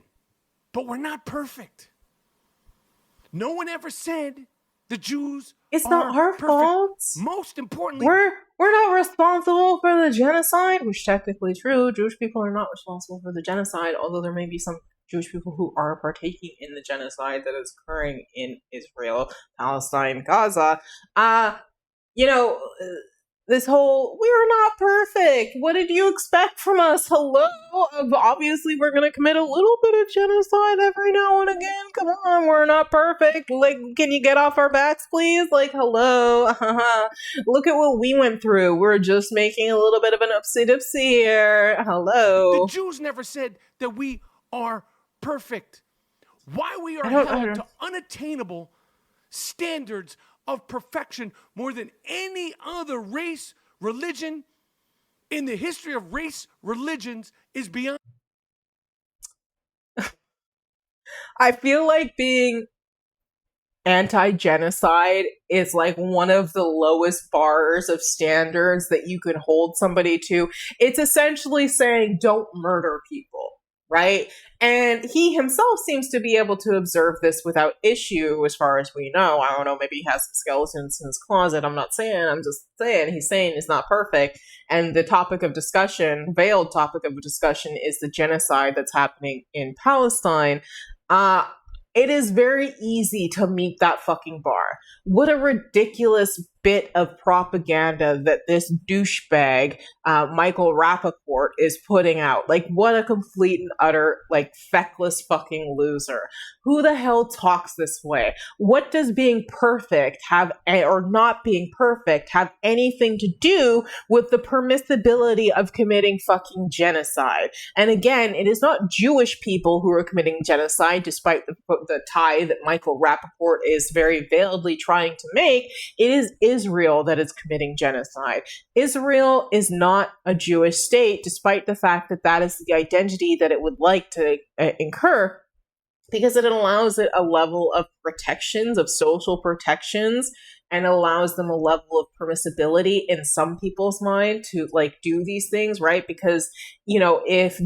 but we're not perfect. No one ever said the Jews
It's not our
perfect.
fault.
Most importantly,
We're not responsible for the genocide, which technically true. Jewish people are not responsible for the genocide, although there may be some Jewish people who are partaking in the genocide that is occurring in Israel, Palestine, Gaza. This whole, we're not perfect. What did you expect from us? Hello? Obviously, we're going to commit a little bit of genocide every now and again. Come on, we're not perfect. Like, can you get off our backs, please? Like, hello? Look at what we went through. We're just making a little bit of an upsy-dipsy here. Hello?
the Jews never said that we are perfect. Why we are held to unattainable standards of perfection more than any other race, religion in the history of race, religions is beyond.
I feel like being anti-genocide is like one of the lowest bars of standards that you can hold somebody to. It's essentially saying don't murder people, right? And he himself seems to be able to observe this without issue, as far as we know. I don't know, maybe he has some skeletons in his closet. I'm just saying he's saying it's not perfect. And the topic of discussion, veiled topic of discussion, is the genocide that's happening in Palestine. It is very easy to meet that fucking bar. What a ridiculous bit of propaganda that this douchebag, Michael Rappaport, is putting out. Like, what a complete and utter, like, feckless fucking loser. Who the hell talks this way? What does being perfect or not being perfect have anything to do with the permissibility of committing fucking genocide? And again, it is not Jewish people who are committing genocide, despite the tie that Michael Rappaport is very veiledly trying to make. It is Israel that is committing genocide. Israel is not a Jewish state, despite the fact that that is the identity that it would like to incur, because it allows it a level of protections, of social protections, and allows them a level of permissibility in some people's mind to like do these things, right? Because, you know, if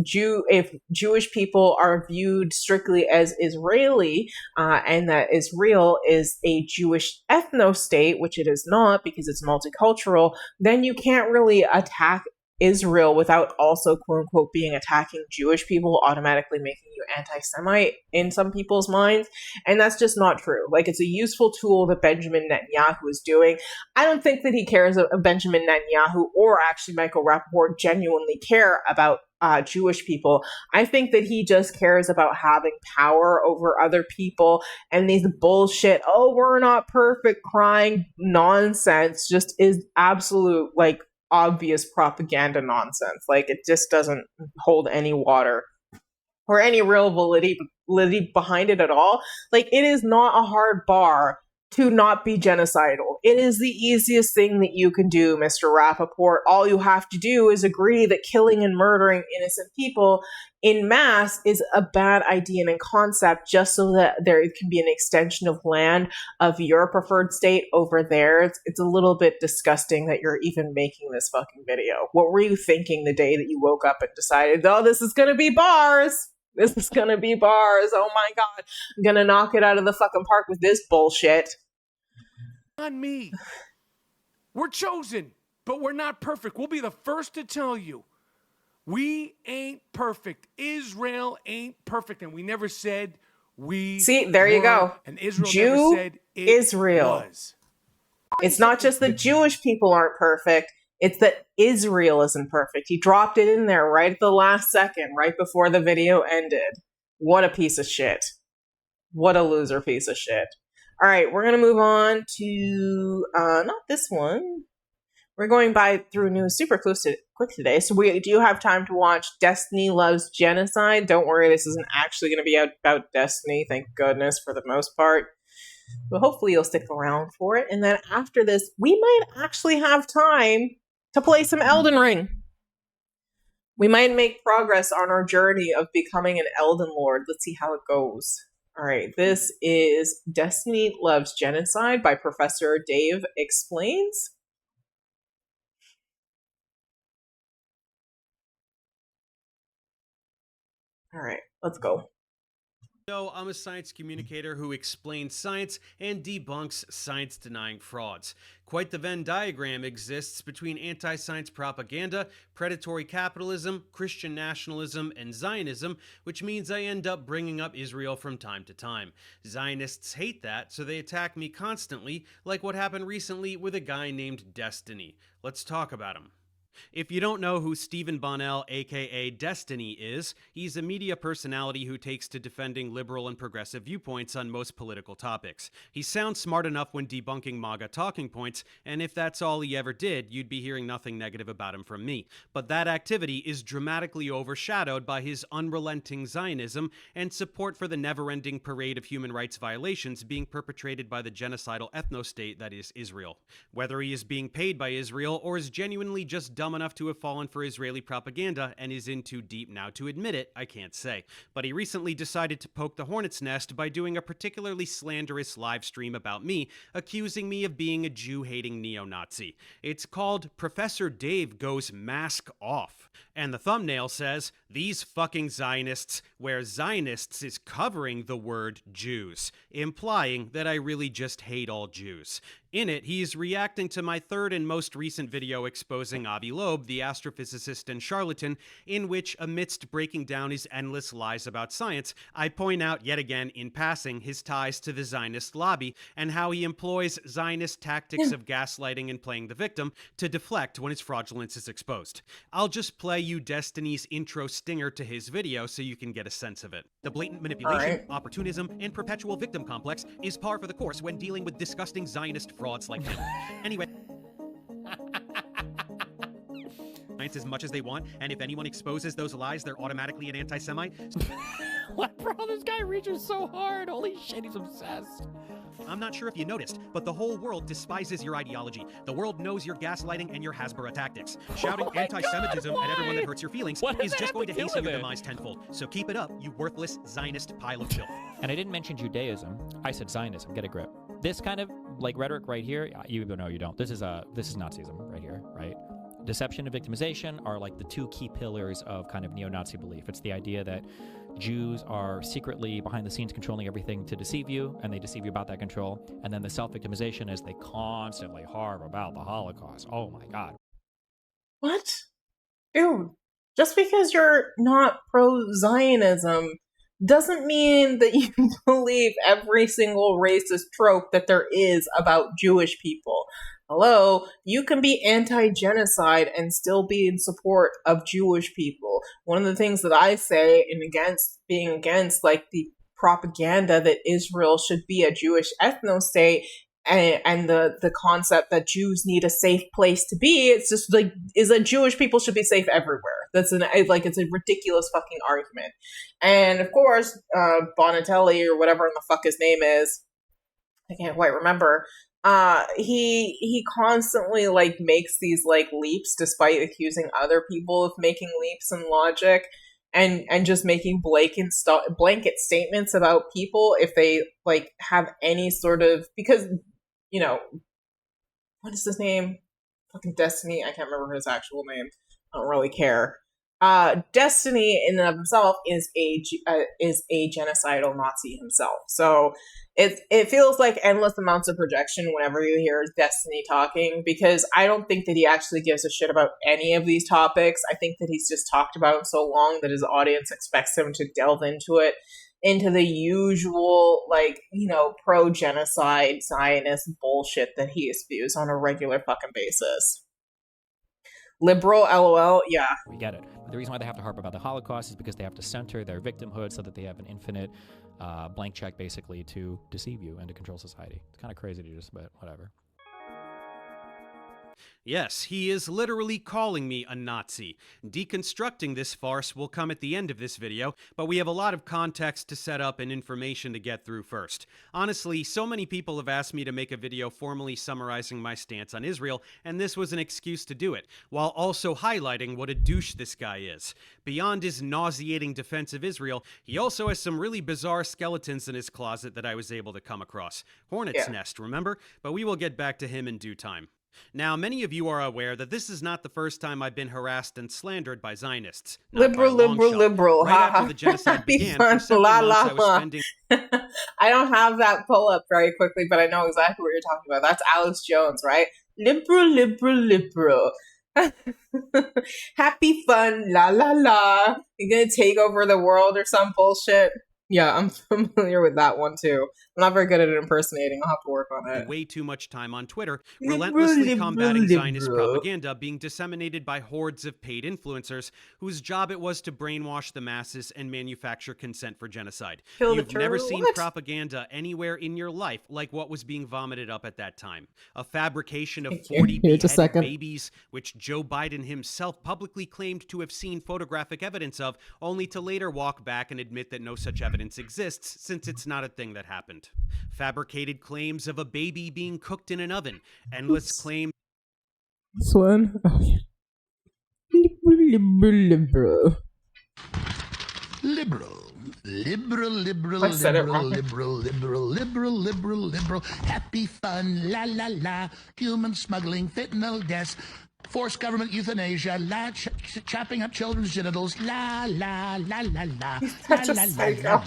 Jewish people are viewed strictly as Israeli, and that Israel is a Jewish ethno-state, which it is not because it's multicultural, then you can't really attack Israel without also, quote unquote, being attacking Jewish people, automatically making you anti-Semite in some people's minds. And that's just not true. Like, it's a useful tool that Benjamin Netanyahu is doing. I don't think that he cares, Benjamin Netanyahu or actually Michael Rappaport genuinely care about Jewish people. I think that he just cares about having power over other people, and these bullshit, oh, we're not perfect, crying nonsense just is absolute, like, obvious propaganda nonsense. Like, it just doesn't hold any water or any real validity behind it at all. Like, it is not a hard bar to not be genocidal. It is the easiest thing that you can do, Mr. Rappaport. All you have to do is agree that killing and murdering innocent people in mass is a bad idea and in concept, just so that there can be an extension of land of your preferred state over theirs. It's a little bit disgusting that you're even making this fucking video. What were you thinking the day that you woke up and decided, oh, this is gonna be bars? This is gonna be bars. Oh my God. I'm gonna knock it out of the fucking park with this bullshit.
On me. We're chosen, but we're not perfect. We'll be the first to tell you. We ain't perfect. Israel ain't perfect. And we never said we
See, there you go.
And Israel
Jew,
never said it
Israel.
was.
It's not just that Jewish people aren't perfect. It's that Israel isn't perfect. He dropped it in there right at the last second, right before the video ended. What a piece of shit. What a loser piece of shit. All right, we're going to move on to, not this one. We're going through news super quick today. So we do have time to watch Destiny Loves Genocide. Don't worry, this isn't actually going to be about Destiny, thank goodness, for the most part. But hopefully you'll stick around for it. And then after this, we might actually have time to play some Elden Ring. We might make progress on our journey of becoming an Elden Lord. Let's see how it goes. All right, this is Destiny Loves Genocide by Professor Dave Explains. All right, let's go.
So, I'm a science communicator who explains science and debunks science-denying frauds. Quite the Venn diagram exists between anti-science propaganda, predatory capitalism, Christian nationalism, and Zionism, which means I end up bringing up Israel from time to time. Zionists hate that, so they attack me constantly, like what happened recently with a guy named Destiny. Let's talk about him. If you don't know who Stephen Bonnell, aka Destiny, is, he's a media personality who takes to defending liberal and progressive viewpoints on most political topics. He sounds smart enough when debunking MAGA talking points, and if that's all he ever did, you'd be hearing nothing negative about him from me. But that activity is dramatically overshadowed by his unrelenting Zionism and support for the never-ending parade of human rights violations being perpetrated by the genocidal ethno-state that is Israel. Whether he is being paid by Israel or is genuinely just dumb enough to have fallen for Israeli propaganda and is in too deep now to admit it, I can't say. But he recently decided to poke the hornet's nest by doing a particularly slanderous live stream about me, accusing me of being a Jew-hating neo-Nazi. It's called Professor Dave Goes Mask Off. And the thumbnail says, "These fucking Zionists," where Zionists is covering the word Jews, implying that I really just hate all Jews. In it, he's reacting to my third and most recent video exposing Avi Loeb, the astrophysicist and charlatan, in which, amidst breaking down his endless lies about science, I point out yet again in passing his ties to the Zionist lobby and how he employs Zionist tactics of gaslighting and playing the victim to deflect when his fraudulence is exposed. I'll just play you Destiny's intro stinger to his video so you can get a sense of it. The blatant manipulation, opportunism, and perpetual victim complex is par for the course when dealing with disgusting Zionist frauds like him. Anyway, science as much as they want, and if anyone exposes those lies, they're automatically an anti-Semite.
What, bro? This guy reaches so hard. Holy shit, he's obsessed.
I'm not sure if you noticed, but the whole world despises your ideology. The world knows your gaslighting and your Hasbara tactics. Shouting anti-Semitism at everyone that hurts your feelings is just going to hasten your demise tenfold. So keep it up, you worthless Zionist pile of filth.
And I didn't mention Judaism. I said Zionism. Get a grip.
this kind of like rhetoric right here, you know, you don't. This is Nazism right here, right? Deception and victimization are like the two key pillars of kind of neo-Nazi belief. It's the idea that Jews are secretly behind the scenes controlling everything to deceive you, and they deceive you about that control. And then the self-victimization is they constantly harp about the Holocaust. Oh my God.
What? Dude, just because you're not pro-Zionism doesn't mean that you believe every single racist trope that there is about Jewish people. Hello, you can be anti-genocide and still be in support of Jewish people. One of the things that I say in being against like the propaganda that Israel should be a Jewish ethno-state and the concept that Jews need a safe place to be, it's just like, is that Jewish people should be safe everywhere. It's a ridiculous fucking argument. And of course, Bonatelli or whatever the fuck his name is, I can't quite remember. He constantly like makes these like leaps despite accusing other people of making leaps in logic and just making blanket statements about people if they like have any sort of, because, you know, what is his name? Fucking Destiny. I can't remember his actual name. I don't really care. Destiny in and of himself is a genocidal Nazi himself. So it feels like endless amounts of projection whenever you hear Destiny talking, because I don't think that he actually gives a shit about any of these topics. I think that he's just talked about them so long that his audience expects him to delve into the usual, like, you know, pro-genocide Zionist bullshit that he spews on a regular fucking basis. Liberal, LOL, yeah.
We get it. But the reason why they have to harp about the Holocaust is because they have to center their victimhood so that they have an infinite blank check, basically, to deceive you and to control society. It's kind of crazy to just, but whatever.
Yes, he is literally calling me a Nazi. Deconstructing this farce will come at the end of this video, but we have a lot of context to set up and information to get through first. Honestly, so many people have asked me to make a video formally summarizing my stance on Israel, and this was an excuse to do it, while also highlighting what a douche this guy is. Beyond his nauseating defense of Israel, he also has some really bizarre skeletons in his closet that I was able to come across. Hornet's Nest, remember? But we will get back to him in due time. Now, many of you are aware that this is not the first time I've been harassed and slandered by Zionists.
Liberal.
Right after the genocide began, for several months I was spending...
I don't have that pull up very quickly, but I know exactly what you're talking about. That's Alex Jones, right? Liberal. Happy fun, la la la. You're gonna take over the world or some bullshit. Yeah, I'm familiar with that one too. I'm not very good at impersonating. I'll have to work on it.
Way too much time on Twitter, relentlessly combating Zionist propaganda being disseminated by hordes of paid influencers whose job it was to brainwash the masses and manufacture consent for genocide. You've never seen propaganda anywhere in your life like what was being vomited up at that time. A fabrication of 40 beheaded babies, which Joe Biden himself publicly claimed to have seen photographic evidence of, only to later walk back and admit that no such evidence exists, since it's not a thing that happened. Fabricated claims of a baby being cooked in an oven. Endless claims.
This one? Oh, yeah. Liberal.
Happy fun, la la la. Human smuggling, fentanyl deaths. Forced government euthanasia, chopping up children's genitals, la la la la la, la la la la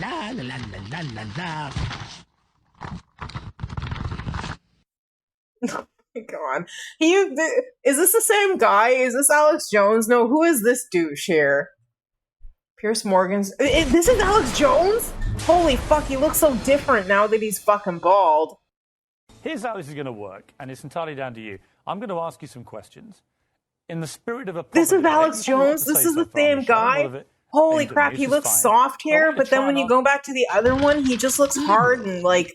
la la la la la.
Oh my god. Is this the same guy? Is this Alex Jones? No, who is this douche here? Pierce Morgan's... This is Alex Jones? Holy fuck, he looks so different now that he's fucking bald.
Here's how this is going to work, and it's entirely down to you. I'm going to ask you some questions. In the spirit of a...
This is Alex Jones? This is the same guy? Holy crap, he looks soft here, but then when you go back to the other one, he just looks hard and, like,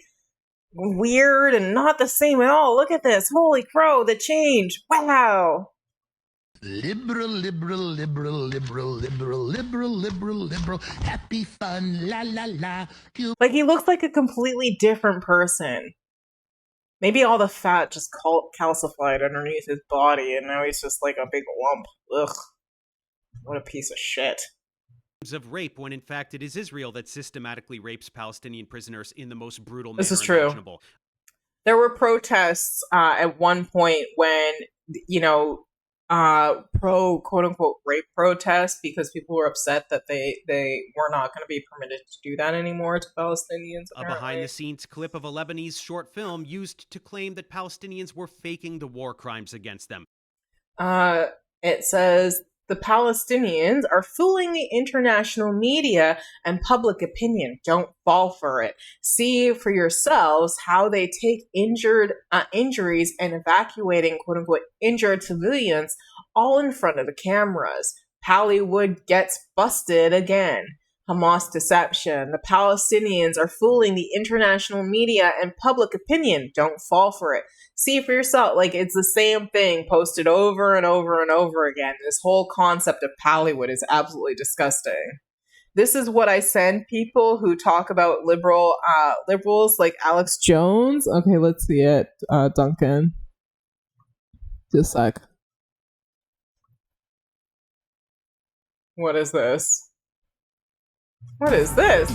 weird and not the same at all. Look at this. Holy crow, the change. Wow.
Liberal. Happy fun, la la la.
Like, he looks like a completely different person. Maybe all the fat just calcified underneath his body, and now he's just like a big lump. Ugh. What a piece of shit.
of rape when in fact it is Israel that systematically rapes Palestinian prisoners in the most brutal manner
This is true.
imaginable.
There were protests at one point when, pro quote unquote rape protests because people were upset that they were not going to be permitted to do that anymore to Palestinians.
A behind-the-scenes clip of a Lebanese short film used to claim that Palestinians were faking the war crimes against them.
It says the Palestinians are fooling the international media and public opinion. Don't fall for it. See for yourselves how they take injuries and evacuating quote unquote injured civilians all in front of the cameras. Pallywood gets busted again. Hamas deception. The Palestinians are fooling the international media and public opinion. Don't fall for it. See for yourself. Like, it's the same thing posted over and over and over again. This whole concept of Pallywood is absolutely disgusting. This is what I send people who talk about liberals like Alex
Jones. Okay, let's see it. Duncan. Just a sec.
What is this? What is this?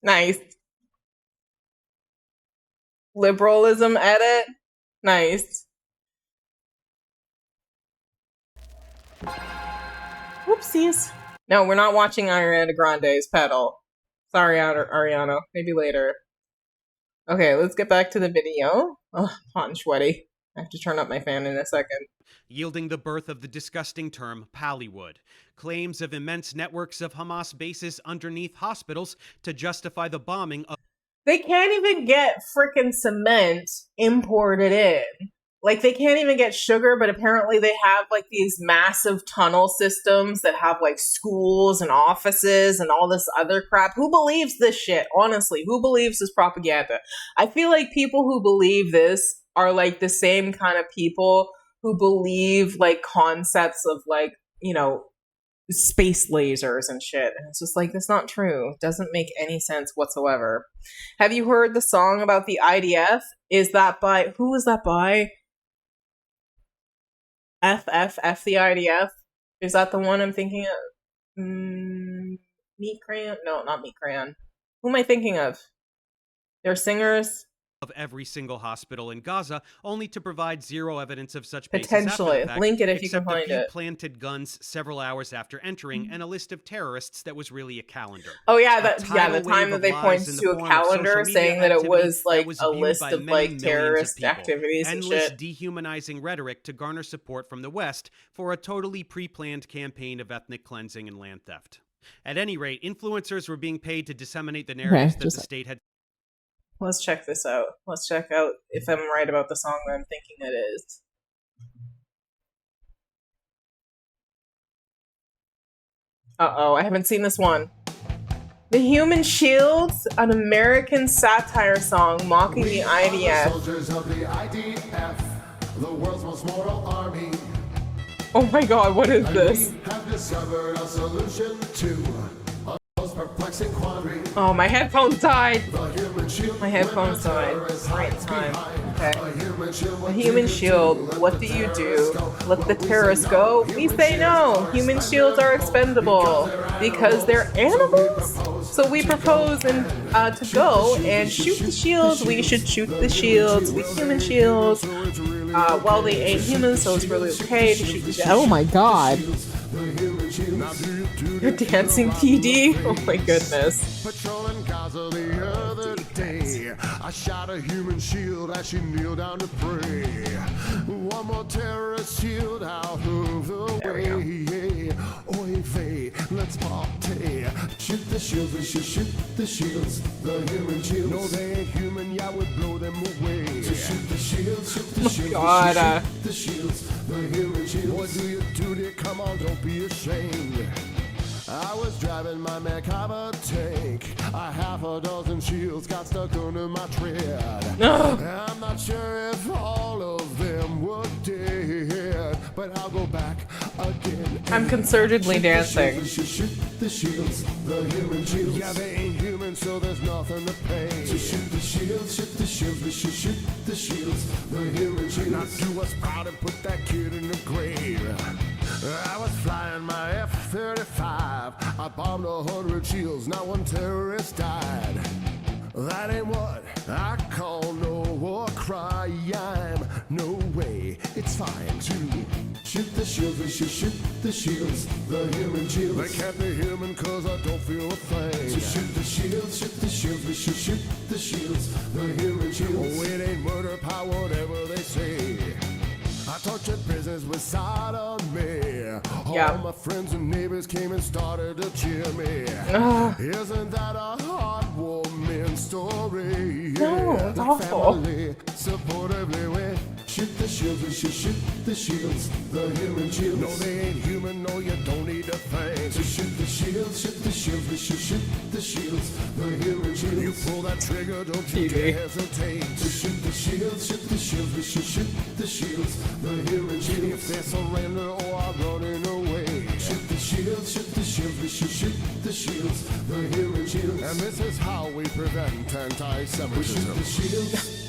Nice. Liberalism edit. Nice. Whoopsies. No, we're not watching Ariana Grande's pedal. Sorry, Ariana. Maybe later. Okay, let's get back to the video. Oh, hot and sweaty. I have to turn up my fan in a second.
Yielding the birth of the disgusting term Pallywood. Claims of immense networks of Hamas bases underneath hospitals to justify the bombing of...
They can't even get frickin' cement imported in. Like, they can't even get sugar, but apparently they have, like, these massive tunnel systems that have, like, schools and offices and all this other crap. Who believes this shit? Honestly, who believes this propaganda? I feel like people who believe this are, like, the same kind of people who believe, like, concepts of, like, space lasers and shit. And it's just like, that's not true. It doesn't make any sense whatsoever. Have you heard the song about the IDF? Who is that by? F the IDF? Is that the one I'm thinking of? Meat Crayon? No, not Meat Crayon. Who am I thinking of? They're singers?
Of every single hospital in Gaza, only to provide zero evidence of such
potentially.
Bases after the fact,
link it if you can find it.
Planted guns several hours after entering, and a list of terrorists that was really a calendar.
Oh yeah, the time that they pointed to a calendar saying that it was like a list of like terrorist activities and
endless
shit.
Dehumanizing rhetoric to garner support from the West for a totally pre-planned campaign of ethnic cleansing and land theft. At any rate, influencers were being paid to disseminate the narratives that the state had.
Let's check this out. Let's check out if I'm right about the song that I'm thinking it is. Uh-oh, I haven't seen this one. The Human Shields, an American satire song mocking the IDF.
Soldiers of the IDF, the world's most mortal army.
Oh my god, what is this?
We have discovered a solution to a most perplexing quandary.
Oh, my headphones died.
Shield,
my headphones died. Right time. Okay. A human shield. What do you do? Let the terrorists go? We say no. Human shields are expendable because they're animals. So we propose to go and shoot the shields. We should shoot the shields with human shields. Well, they ain't humans, so it's really okay to shoot the shields.
Oh my god.
You're dancing, PD? Oh my goodness.
Patrolling Gaza the other day, I shot a human shield as she kneeled down to pray. One more terrorist shield out of the way. Oy vey, let's party. Shoot the shields, we should shoot the shields. The human shields. No, they ain't human, yeah, we blow them away. So shoot the shields, shoot the shields.
God.
Shoot the shields, the human shields. What do you do there? Come on, don't be ashamed. I was driving my Merkava tank. A half a dozen shields got stuck under my tread.
No.
I'm not sure if all of them were dead, but I'll go back again.
I'm concertedly dancing.
Shoot the shields, the human shields. Yeah, they ain't human, so there's nothing to pay. So shoot the shields, we should shoot the shields, the human shields. Now do us proud and put that kid in the grave. I was flying my F-35. I bombed 100 shields, not one terrorist died. That ain't what I call no war crime. No way, it's fine to shoot the shields. We should shoot the shields, the human shields. They can't be human cause I don't feel a thing. So shoot the shields, we should shoot the shields, the human shields. Oh, it ain't murder, power, whatever they say. I tortured prisoners with sodomy. All my friends and neighbors came and started to cheer me. Isn't that a heartwarming story?
No, it's awful.
Family, supportively we shoot the shields. We should shoot the shields, the human shields. No, they ain't human, no, you don't need a thing. So shoot the shields, we should shoot the shields, the human shields. You pull that trigger, don't you dare hesitate. To shoot the shields, we should shoot the shields, the human shields. If they surrender or are running away, shoot the shields, we should shoot the shields, the human shields. And this is how we prevent anti-Semitism. We shoot the shields.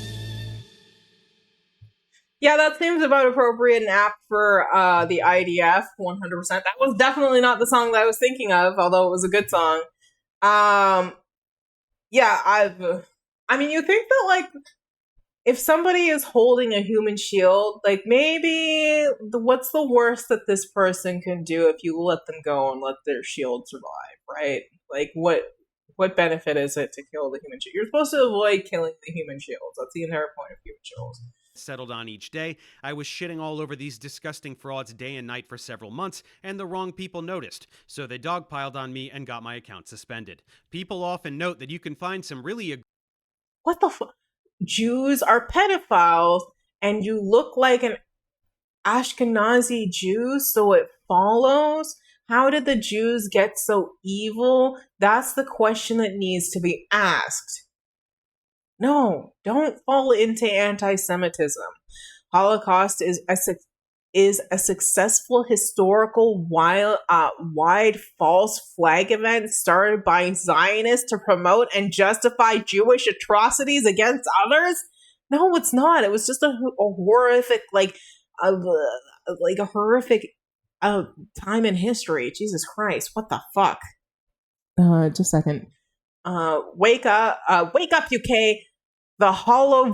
Yeah, that seems about appropriate and apt for the IDF, 100%. That was definitely not the song that I was thinking of, although it was a good song. Yeah, I mean, you think that, like, if somebody is holding a human shield, like, maybe what's the worst that this person can do if you let them go and let their shield survive, right? Like, what benefit is it to kill the human shield? You're supposed to avoid killing the human shields. That's the entire point of human shields.
Settled on each day, I was shitting all over these disgusting frauds day and night for several months, and the wrong people noticed, so they dogpiled on me and got my account suspended. People often note that you can find some really...
What the fuck? Jews are pedophiles, and you look like an Ashkenazi Jew, so it follows? How did the Jews get so evil? That's the question that needs to be asked. No, don't fall into anti-Semitism. Holocaust is a successful historical wide false flag event started by Zionists to promote and justify Jewish atrocities against others. No, it's not. It was just a horrific, a horrific time in history. Jesus Christ, what the fuck?
Just a second.
Wake up, UK. The hollow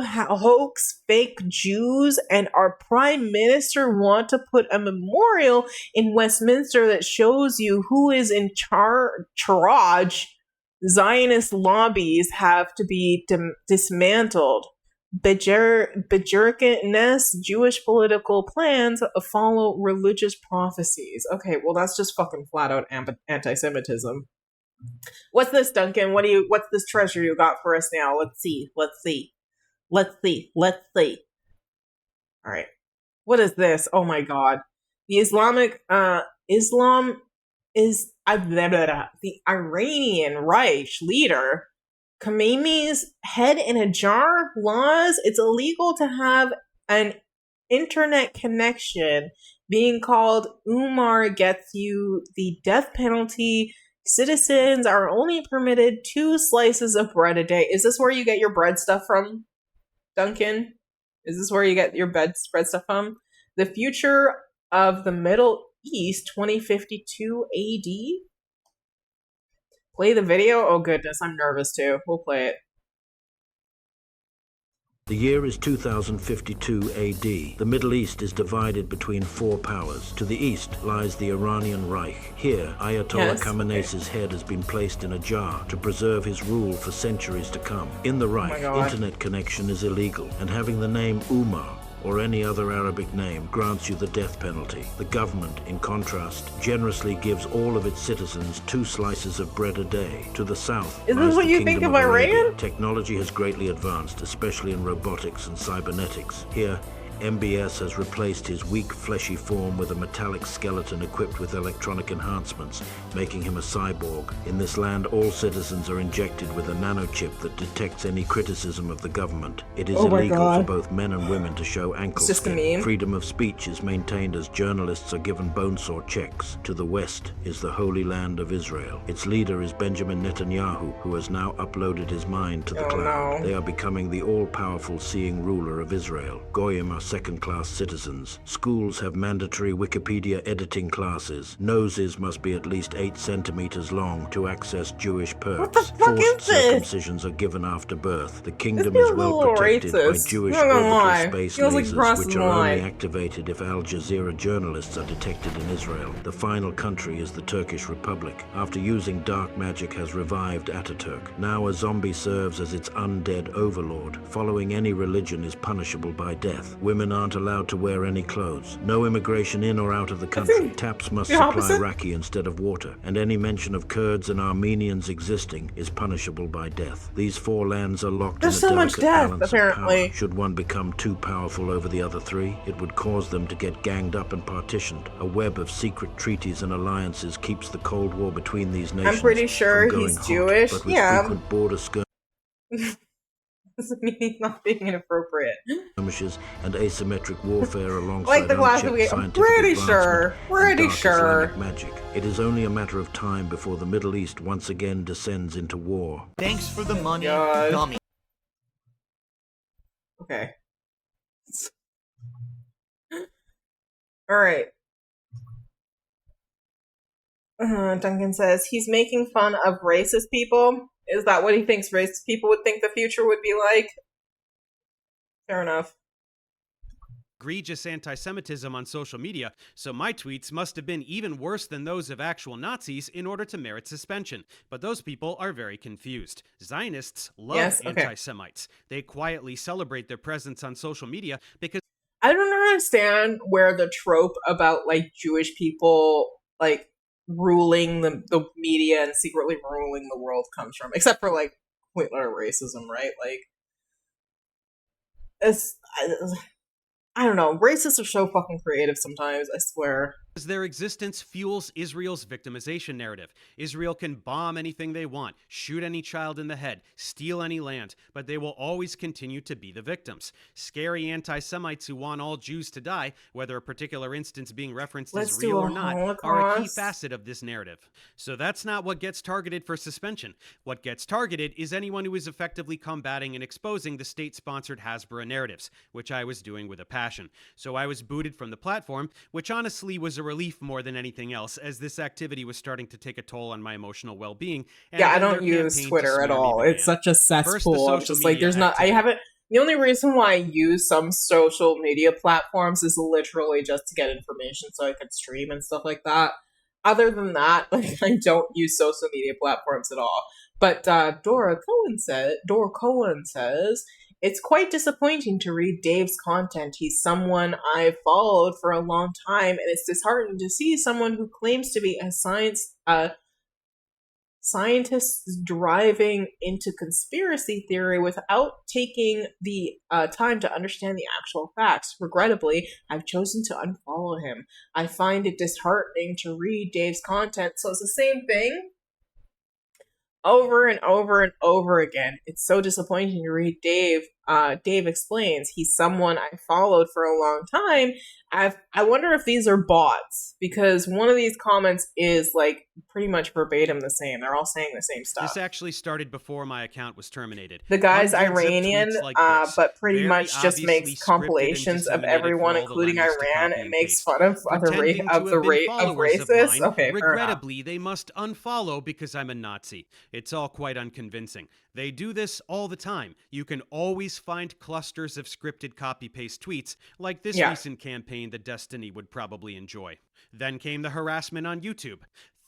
hoax, fake Jews, and our prime minister want to put a memorial in Westminster that shows you who is in charge. Zionist lobbies have to be dismantled. Bejerkiness, Jewish political plans follow religious prophecies. Okay, well, that's just fucking flat out anti-Semitism. What's this, Duncan? What's this treasure you got for us now? Let's see. All right. What is this? Oh my god. The Islam is the Iranian Reich leader Khamenei's head in a jar laws. It's illegal to have an internet connection. Being called Umar gets you the death penalty. Citizens are only permitted 2 slices of bread a day. Is this where you get your bread stuff from, Duncan? Is this where you get your bread stuff from? The Future of the Middle East, 2052 AD? Play the video? Oh goodness, I'm nervous too. We'll play it.
The year is 2052 AD. The Middle East is divided between 4 powers. To the east lies the Iranian Reich. Here, Ayatollah Khamenei's head has been placed in a jar to preserve his rule for centuries to come. In the Reich, internet connection is illegal, and having the name Umar or any other Arabic name grants you the death penalty. The government, in contrast, generously gives all of its citizens 2 slices of bread a day. To the south,
is this what you think of Iran?
Technology has greatly advanced, especially in robotics and cybernetics. Here, MBS has replaced his weak, fleshy form with a metallic skeleton equipped with electronic enhancements, making him a cyborg. In this land, all citizens are injected with a nanochip that detects any criticism of the government. It is illegal for both men and women to show ankle skin. Freedom of speech is maintained as journalists are given bonesaw checks. To the west is the Holy Land of Israel. Its leader is Benjamin Netanyahu, who has now uploaded his mind to the cloud. They are becoming the all-powerful seeing ruler of Israel. Goyim are second-class citizens. Schools have mandatory Wikipedia editing classes. Noses must be at least 8 centimeters long to access Jewish perks. Forced circumcisions are given after birth. The kingdom is well protected by Jewish orbital space lasers, which are only activated if Al Jazeera journalists are detected in Israel. The final country is the Turkish Republic. After using dark magic, has revived Ataturk. Now a zombie serves as its undead overlord. Following any religion is punishable by death. Women aren't allowed to wear any clothes. No immigration in or out of the country. Taps must supply raki instead of water, and any mention of Kurds and Armenians existing is punishable by death. These 4 lands are locked in a delicate balance of power. Should one become too powerful over the other 3, it would cause them to get ganged up and partitioned. A web of secret treaties and alliances keeps the Cold War between these nations.
I'm pretty sure he's Jewish.
But with frequent border
Doesn't mean he's not being inappropriate.
skirmishes and asymmetric warfare alongside
Like the glass of
unchecked
I'm
scientific
pretty
advancement and dark
sure.
Islamic magic. It is only a matter of time before the Middle East once again descends into war.
Thanks for the money,
God.
dummy.
Okay. All right. Duncan says he's making fun of racist people. Is that what he thinks racist people would think the future would be like? Fair enough.
Egregious anti-Semitism on social media, so my tweets must have been even worse than those of actual Nazis in order to merit suspension. But those people are very confused. Zionists love anti-Semites. They quietly celebrate their presence on social media because
I don't understand where the trope about like Jewish people like ruling the media and secretly ruling the world comes from, except for like Hitler racism, right? Like it's I don't know. Racists are so fucking creative sometimes, I swear.
their existence fuels Israel's victimization narrative. Israel can bomb anything they want, shoot any child in the head, steal any land, but they will always continue to be the victims. Scary anti-Semites who want all Jews to die, whether a particular instance being referenced is real or not, are a key facet of this narrative. So that's not what gets targeted for suspension. What gets targeted is anyone who is effectively combating and exposing the state-sponsored Hasbara narratives, which I was doing with a passion. So I was booted from the platform, which honestly was a relief more than anything else, as this activity was starting to take a toll on my emotional well-being.
Yeah, I don't use Twitter at all. It's such a cesspool of just like there's not. I haven't. The only reason why I use some social media platforms is literally just to get information so I could stream and stuff like that. Other than that, like I don't use social media platforms at all. But Dora Cohen says, it's quite disappointing to read Dave's content. He's someone I've followed for a long time, and it's disheartening to see someone who claims to be a scientist driving into conspiracy theory without taking the time to understand the actual facts. Regrettably, I've chosen to unfollow him. I find it disheartening to read Dave's content, so it's the same thing over and over and over again. It's so disappointing to read Dave. Dave explains he's someone I followed for a long time. I wonder if these are bots, because one of these comments is like pretty much verbatim the same. They're all saying the same stuff.
This actually started before my account was terminated.
The guy's
Hundreds of
Iranian,
tweets like
but pretty
very
much just makes compilations of everyone, including Iran, and makes fun of racists. Okay,
regrettably, they must unfollow because I'm a Nazi. It's all quite unconvincing. They do this all the time. You can always find clusters of scripted copy-paste tweets, like this recent campaign that Destiny would probably enjoy. Then came the harassment on YouTube.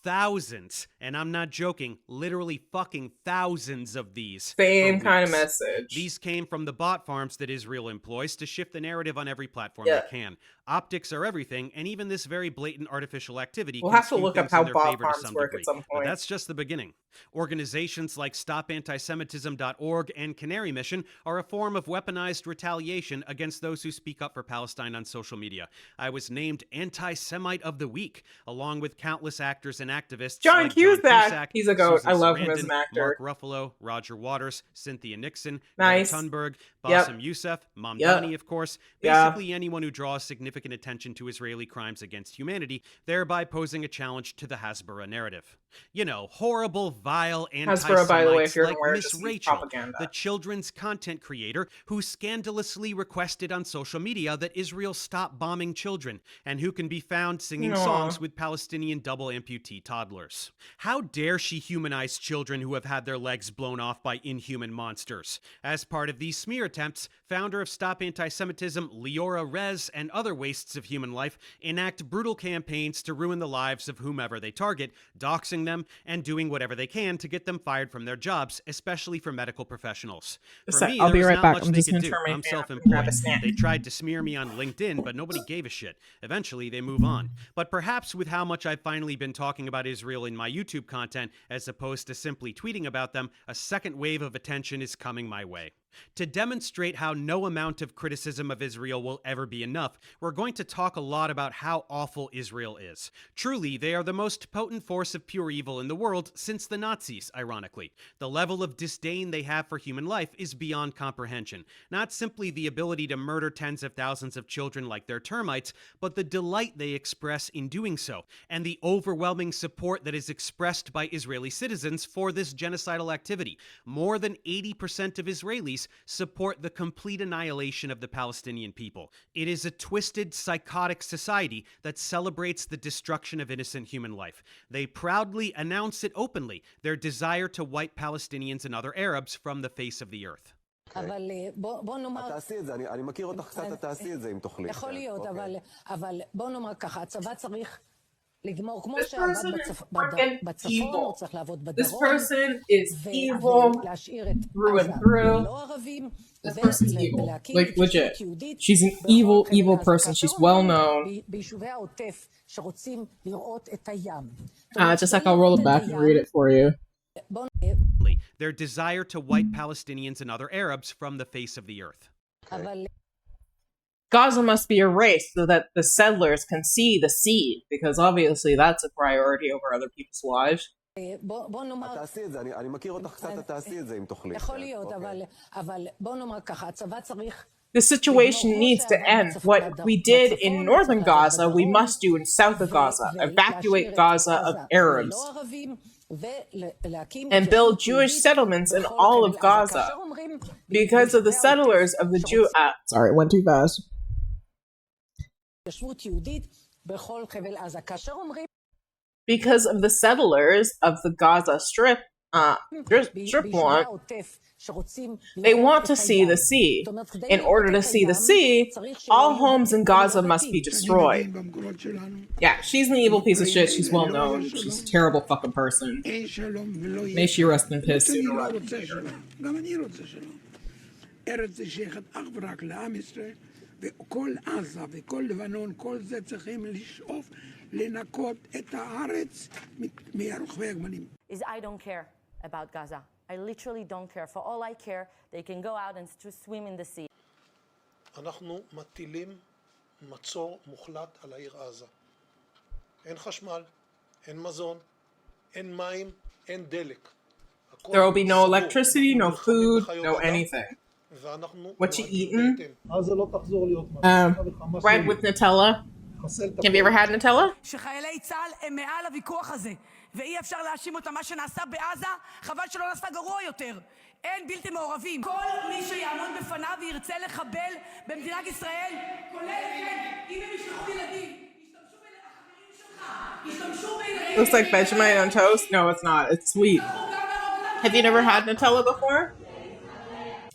thousands, and I'm not joking, literally fucking thousands of these.
Same kind of message.
These came from the bot farms that Israel employs to shift the narrative on every platform they can. Optics are everything, and even this very blatant artificial activity
we'll
can
have to
skew
look up
things
how
in their
bot
favor to
farms
some
work
degree.
at some
But
point.
that's just the beginning. Organizations like StopAntisemitism.org and Canary Mission are a form of weaponized retaliation against those who speak up for Palestine on social media. I was named Anti-Semite of the Week, along with countless actors and activists
John
like
Cusack. He's a goat.
Susan
I love him as
Sarandon,
an actor.
Mark Ruffalo, Roger Waters, Cynthia Nixon,
Nice.
Greta Thunberg,
Yep.
Bassem Youssef, Mamdani,
Yep.
of course.
Yeah.
Basically anyone who draws significant attention to Israeli crimes against humanity, thereby posing a challenge to the Hasbara narrative. You know, horrible, vile
Hasbara, by the way, if
anti-Semites
you're
like
aware,
Miss
just use
Rachel,
propaganda.
the children's content creator who scandalously requested on social media that Israel stop bombing children, and who can be found singing
Aw.
songs with Palestinian double amputee toddlers. How dare she humanize children who have had their legs blown off by inhuman monsters? As part of these smear attempts, founder of Stop Anti-Semitism, Leora Rez, and other wastes of human life enact brutal campaigns to ruin the lives of whomever they target, doxing them and doing whatever they can to get them fired from their jobs, especially for medical professionals. For me,
I'll
there
be
was
right
not
back.
much
I'm
they
just
could
gonna
do.
turn my
I'm
fan up and grab
self-employed.
a snack.
They tried to smear me on LinkedIn, but nobody gave a shit. Eventually, they move on. But perhaps with how much I've finally been talking about Israel in my YouTube content, as opposed to simply tweeting about them, a second wave of attention is coming my way. To demonstrate how no amount of criticism of Israel will ever be enough, we're going to talk a lot about how awful Israel is. Truly, they are the most potent force of pure evil in the world since the Nazis, ironically. The level of disdain they have for human life is beyond comprehension. Not simply the ability to murder tens of thousands of children like they're termites, but the delight they express in doing so, and the overwhelming support that is expressed by Israeli citizens for this genocidal activity. More than 80% of Israelis support the complete annihilation of the Palestinian people. It is a twisted, psychotic society that celebrates the destruction of innocent human life. They proudly announce it openly, their desire to wipe Palestinians and other Arabs from the face of the earth.
אבל בוא נאמר...
תעשי את זה, אני מכיר אותך קצת, תעשי את זה אם תוכלי.
יכול להיות, אבל בוא נאמר ככה, הצבא צריך לגמור כמו שעבד בצפון, הוא צריך לעבוד בדרום, ולהשאיר את עזה ללא ערבים,
Like legit. She's an evil person. She's well known.
ביישובי העוטף שרוצים לראות את הים.
Just like I'll roll it back and read it for you.
Their desire to wipe Palestinians and other Arabs from the face of the earth.
Gaza must be erased so that the settlers can see the sea, because obviously that's a priority over other people's lives.
בוא נאמר...
תעשי את זה, אני מכיר אותך קצת, תעשי את זה אם תוכלי.
יכול להיות, אבל בוא נאמר ככה, הצבא צריך...
The situation needs to end. What we did in northern Gaza, we must do in south of Gaza. Evacuate Gaza of Arabs. And build Jewish settlements in all of Gaza. Because of the settlers of the Jew...
Sorry, it went too fast.
Because of the settlers of the Gaza Strip want, they want to see the sea. In order to see the sea, all homes in Gaza must be destroyed. Yeah, she's an evil piece of shit. She's well known. She's a terrible fucking person. May she rest in peace.
וכל עזה וכל לבנון, כל זה צריכים לשאוף לנקות את הארץ מרוכבי הגמלים.
Is I don't care about Gaza. I literally don't care. For all I care, they can go out and to swim in the sea.
אנחנו מטילים מצור מוחלט על העיר עזה. אין חשמל, אין מזון, אין מים, אין דלק.
There will be no electricity, no food, no anything. What you eating? Bread with Nutella. Have you ever had Nutella?
שחיילי צה"ל הם מעל הוויכוח הזה, ואי אפשר להאשים אותם. מה שנעשה בעזה, חבל שלא נעשה גרוע יותר. אין בלתי מעורבים. כל מי שיעמוד בפניו וירצה לחבל במדינת ישראל, כולל אם הם ישלחו ילדים, ישתמשו בילדים.
Looks like Vegemite on toast? No, it's not. It's sweet. Have you never had Nutella before?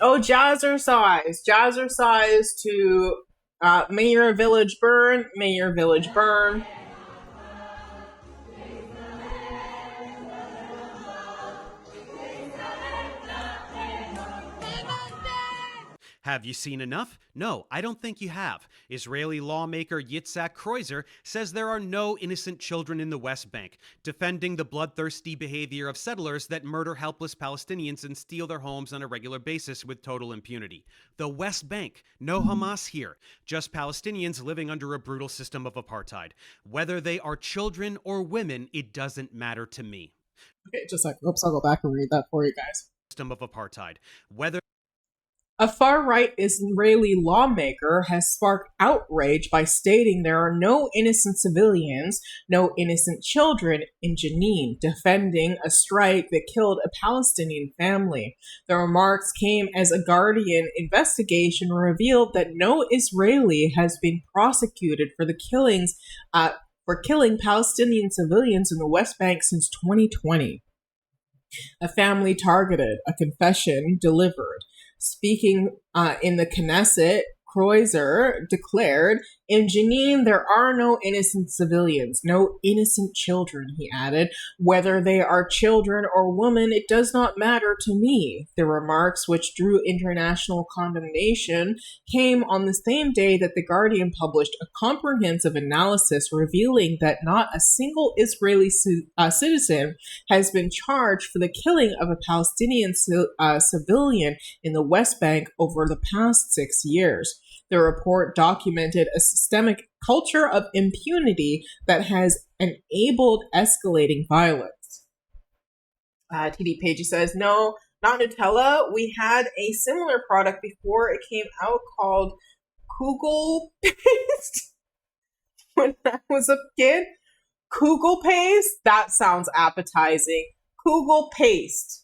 Oh, Jazzercise. Jazzercise to may your village burn, may your village burn.
Have you seen enough? No, I don't think you have. Israeli lawmaker Yitzhak Kreuzer says there are no innocent children in the West Bank, defending the bloodthirsty behavior of settlers that murder helpless Palestinians and steal their homes on a regular basis with total impunity. The West Bank, no Hamas here, just Palestinians living under a brutal system of apartheid. Whether they are children or women, it doesn't matter to me.
Okay, just like, oops, I'll go back and read that for you guys.
System of apartheid. Whether
a far-right Israeli lawmaker has sparked outrage by stating there are no innocent civilians, no innocent children in Jenin, defending a strike that killed a Palestinian family. The remarks came as a Guardian investigation revealed that no Israeli has been prosecuted for the killings for killing Palestinian civilians in the West Bank since 2020. A family targeted, a confession delivered. Speaking in the Knesset, Kreuzer declared, "In Jenin, there are no innocent civilians, no innocent children," he added. "Whether they are children or women, it does not matter to me." The remarks, which drew international condemnation, came on the same day that The Guardian published a comprehensive analysis revealing that not a single Israeli citizen has been charged for the killing of a Palestinian civilian in the West Bank over the past 6 years. The report documented a systemic culture of impunity that has enabled escalating violence. TD Pagey says, "No, not Nutella. We had a similar product before it came out called Kugel paste when I was a kid. Kugel paste? That sounds appetizing. Kugel paste.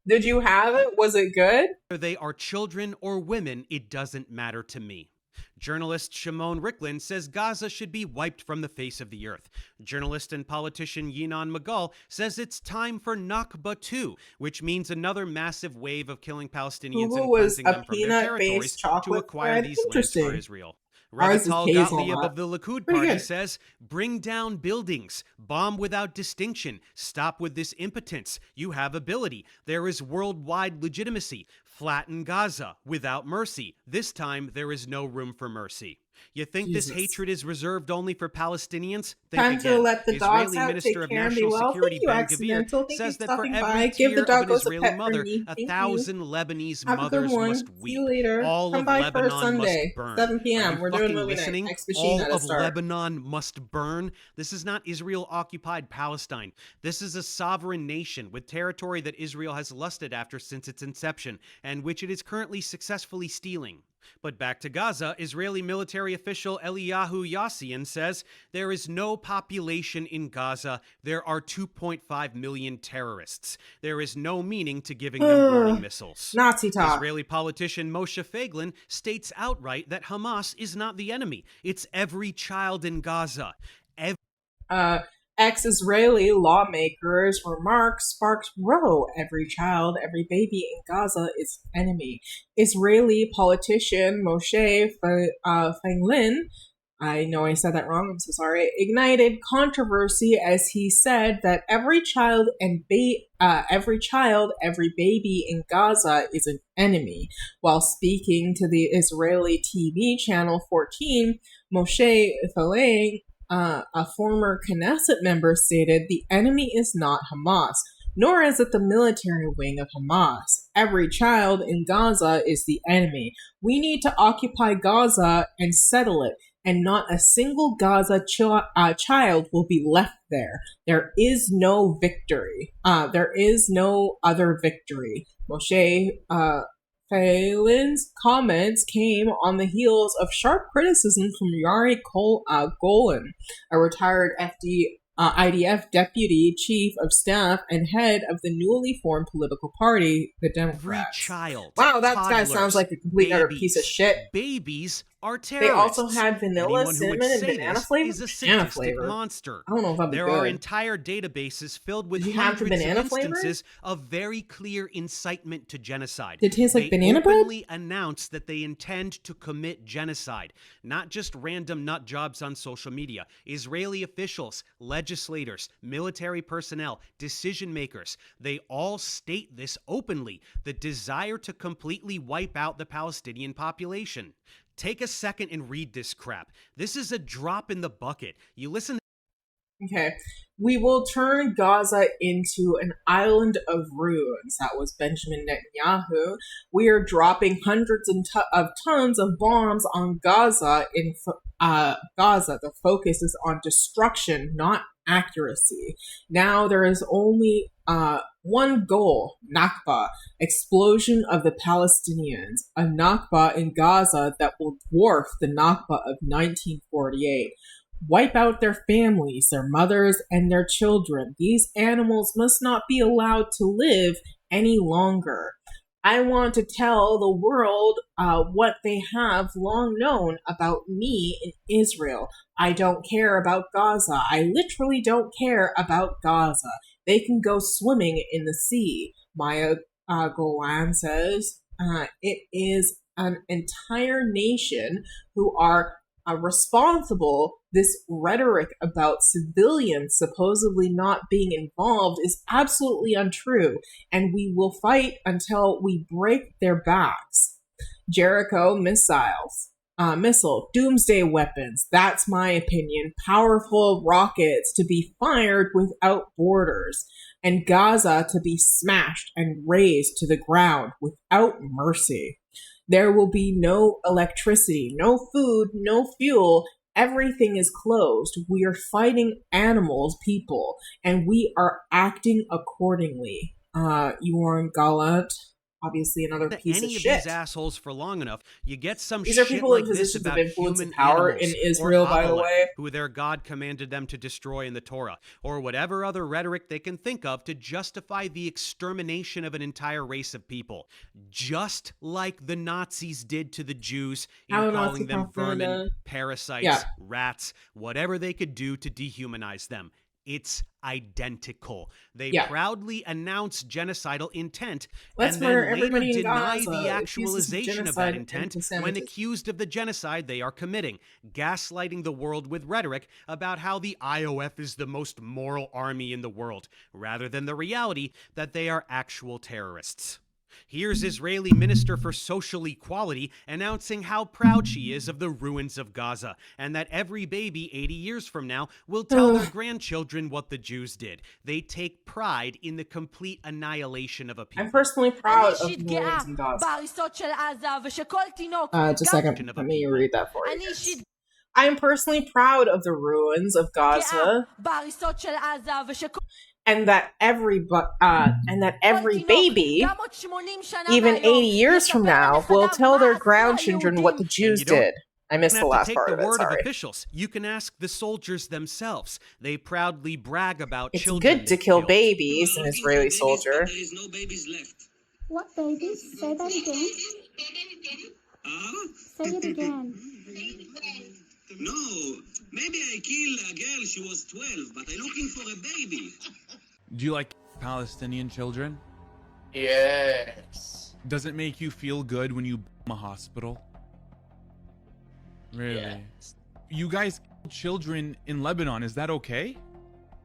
Did you have it? Was it good?"
Whether they are children or women, it doesn't matter to me. Journalist Shimon Ricklin says Gaza should be wiped from the face of the earth. Journalist and politician Yinon Magal says it's time for Nakba 2, which means another massive wave of killing Palestinians and cleansing them from their territories to acquire these lands for Israel. Revital Gottlieb of the Likud party says, "Bring down buildings, bomb without distinction, stop with this impotence. You have ability. There is worldwide legitimacy. Flatten Gaza without mercy. This time, there is no room for mercy." You think this hatred is reserved only for Palestinians? Think
Time
again.
to let the dogs
Israeli
out,
Minister
take
of
care and be
National
well.
Security
Thank you,
Ben
Accidental.
Gvir
Thank
says
you
that
for
for
stopping
every
by. Give the
tear of an
doggos a
Israeli
pet for
mother,
me.
a
Thank
1,000
you.
Lebanese
Have a good
mothers
one.
must
See
weep.
you later.
All
Come
of
by for a
Lebanon
Sunday,
must burn.
7
Are
p.m.
you
We're doing
fucking
movie night.
listening?
Next machine
All
at a
of
start.
Lebanon must burn. This is not Israel-occupied Palestine. This is a sovereign nation with territory that Israel has lusted after since its inception, and which it is currently successfully stealing. But back to Gaza, Israeli military official Eliyahu Yassian says there is no population in Gaza. There are 2.5 million terrorists. There is no meaning to giving them warning missiles.
Nazi talk.
Israeli politician Moshe Feiglin states outright that Hamas is not the enemy. It's every child in Gaza.
Ex-Israeli lawmakers' remarks sparked row. Every child, every baby in Gaza is an enemy. Israeli politician Moshe Feiglin, I know I said that wrong, I'm so sorry, ignited controversy as he said that every child, every baby in Gaza is an enemy. While speaking to the Israeli TV channel 14, Moshe Feiglin, a former Knesset member, stated, "The enemy is not Hamas, nor is it the military wing of Hamas. Every child in Gaza is the enemy. We need to occupy Gaza and settle it, and not a single Gaza child will be left there. There is no victory. There is no other victory." Moshe Feiglin's comments came on the heels of sharp criticism from Yari Golan, a retired IDF deputy chief of staff and head of the newly formed political party, the Democrats.
Every child.
Wow, that guy sounds like a complete utter piece of shit.
Babies are
They
terrorists.
also had vanilla,
Anyone who would
cinnamon, and
say
banana
this
flavor.
is a
Banana
sadistic
flavor.
monster.
I don't know if that'd be
There are
good.
entire databases filled with
Did you have the
hundreds of
banana flavor?
instances of very clear incitement to genocide.
Did it taste like
They
banana bread?
openly announce that they intend to commit genocide, not just random nut jobs on social media. Israeli officials, legislators, military personnel, decision makers, they all state this openly, the desire to completely wipe out the Palestinian population. Take a second and read this crap. This is a drop in the bucket. You listen.
Okay. We will turn Gaza into an island of ruins. That was Benjamin Netanyahu. We are dropping hundreds of tons of bombs on Gaza. Gaza. The focus is on destruction, not accuracy. Now there is only one goal, Nakba, explosion of the Palestinians, a Nakba in Gaza that will dwarf the Nakba of 1948. Wipe out their families, their mothers, and their children. These animals must not be allowed to live any longer. I want to tell the world what they have long known about me in Israel. I don't care about Gaza. I literally don't care about Gaza. They can go swimming in the sea. Maya Golan says it is an entire nation who are responsible. This rhetoric about civilians supposedly not being involved is absolutely untrue, and we will fight until we break their backs. Jericho missile, doomsday weapons, that's my opinion, powerful rockets to be fired without borders, and Gaza to be smashed and razed to the ground without mercy. There will be no electricity, no food, no fuel. Everything is closed. We are fighting animals, people, and we are acting accordingly. Yoram Gallant, obviously another piece
any
of
of
shit.
these assholes for long enough, you get some
These
shit
are people
like
in
this
positions of
about
influence and
human
power
animals,
in Israel,
or
by the
Amalek,
way.
who their God commanded them to destroy in the Torah, or whatever other rhetoric they can think of to justify the extermination of an entire race of people, just like the Nazis did to the Jews in
How
calling
Nazi
them vermin,
propaganda.
parasites,
Yeah.
rats, whatever they could do to dehumanize them. It's identical. They
Yeah.
proudly announce genocidal intent
Let's
and
murder
then later
everybody in
deny
Gaza,
the
accuses of
actualization of
genocide
that
and
intent when
anti-Semitism.
accused of the genocide they are committing, gaslighting the world with rhetoric about how the IOF is the most moral army in the world, rather than the reality that they are actual terrorists. Here's Israeli Minister for Social Equality announcing how proud she is of the ruins of Gaza, and that every baby 80 years from now will tell their grandchildren what the Jews did. They take pride in the complete annihilation of a people.
I'm personally proud of the ruins in Gaza. Just a second, let me read that for you guys. I am personally proud of the ruins of Gaza, and that every baby, even 80 years from now, will tell their grandchildren what the Jews did. I missed the last part of it,
Word of
sorry.
officials. You can ask the soldiers themselves. They proudly brag about
It's
children
good to kill babies, an Israeli soldier.
What babies? Say that again. Say it again.
No, maybe I killed a girl, she was 12, but I'm looking for a baby.
Do you like Palestinian children?
Yes.
Does it make you feel good when you bomb a hospital? Really?
Yes.
You guys kill children in Lebanon, is that okay?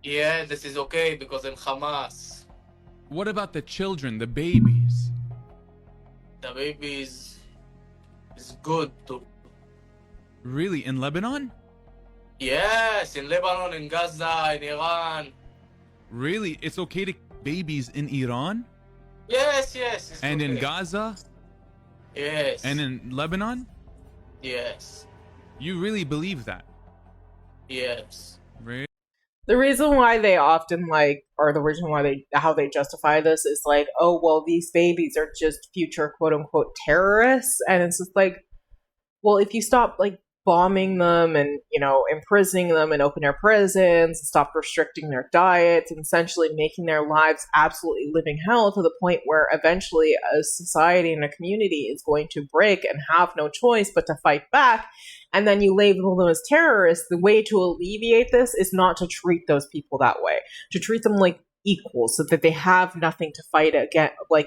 Yeah, this is okay because I'm Hamas.
What about the children, the babies?
The baby is good too.
Really, in Lebanon?
Yes, in Lebanon, in Gaza, in Iran.
Really? It's okay to kill babies in Iran?
Yes, yes. It's
And
okay.
in Gaza?
Yes.
And in Lebanon?
Yes.
You really believe that?
Yes.
Really?
The reason why they often or the reason why how they justify this is like, oh, well, these babies are just future quote unquote terrorists. And it's just like, well, if you stop bombing them and, imprisoning them in open air prisons, stopped restricting their diets, and essentially making their lives absolutely living hell to the point where eventually a society and a community is going to break and have no choice but to fight back. And then you label them as terrorists. The way to alleviate this is not to treat those people that way, to treat them like equals, so that they have nothing to fight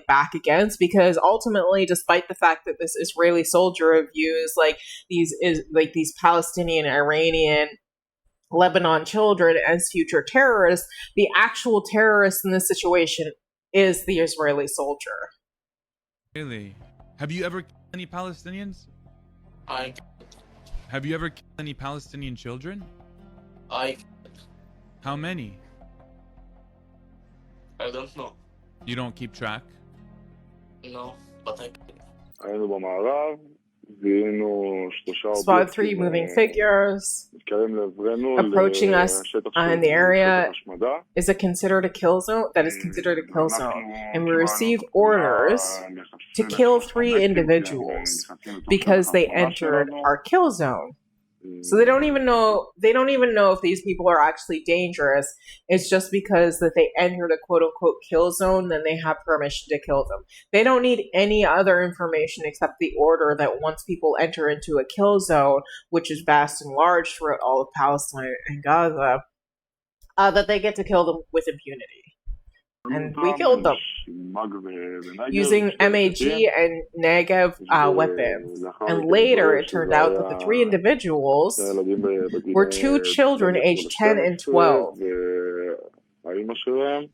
back against, because ultimately, despite the fact that this Israeli soldier views these Palestinian, Iranian, Lebanon children as future terrorists, the actual terrorist in this situation is the Israeli soldier.
Really? Have you ever killed any Palestinians? Have you ever killed any Palestinian children? How many?
I don't know.
You don't keep track?
No, but I
Spot 3 moving figures approaching us in the area. Is it considered a kill zone? That is considered a kill zone. And we received orders to kill 3 individuals because they entered our kill zone. So they don't even know if these people are actually dangerous. It's just because that they entered a quote unquote kill zone, then they have permission to kill them. They don't need any other information except the order that once people enter into a kill zone, which is vast and large throughout all of Palestine and Gaza, that they get to kill them with impunity. And we killed them using MAG and Negev weapons. And later, it turned out that the 3 individuals were 2 children aged 10 and 12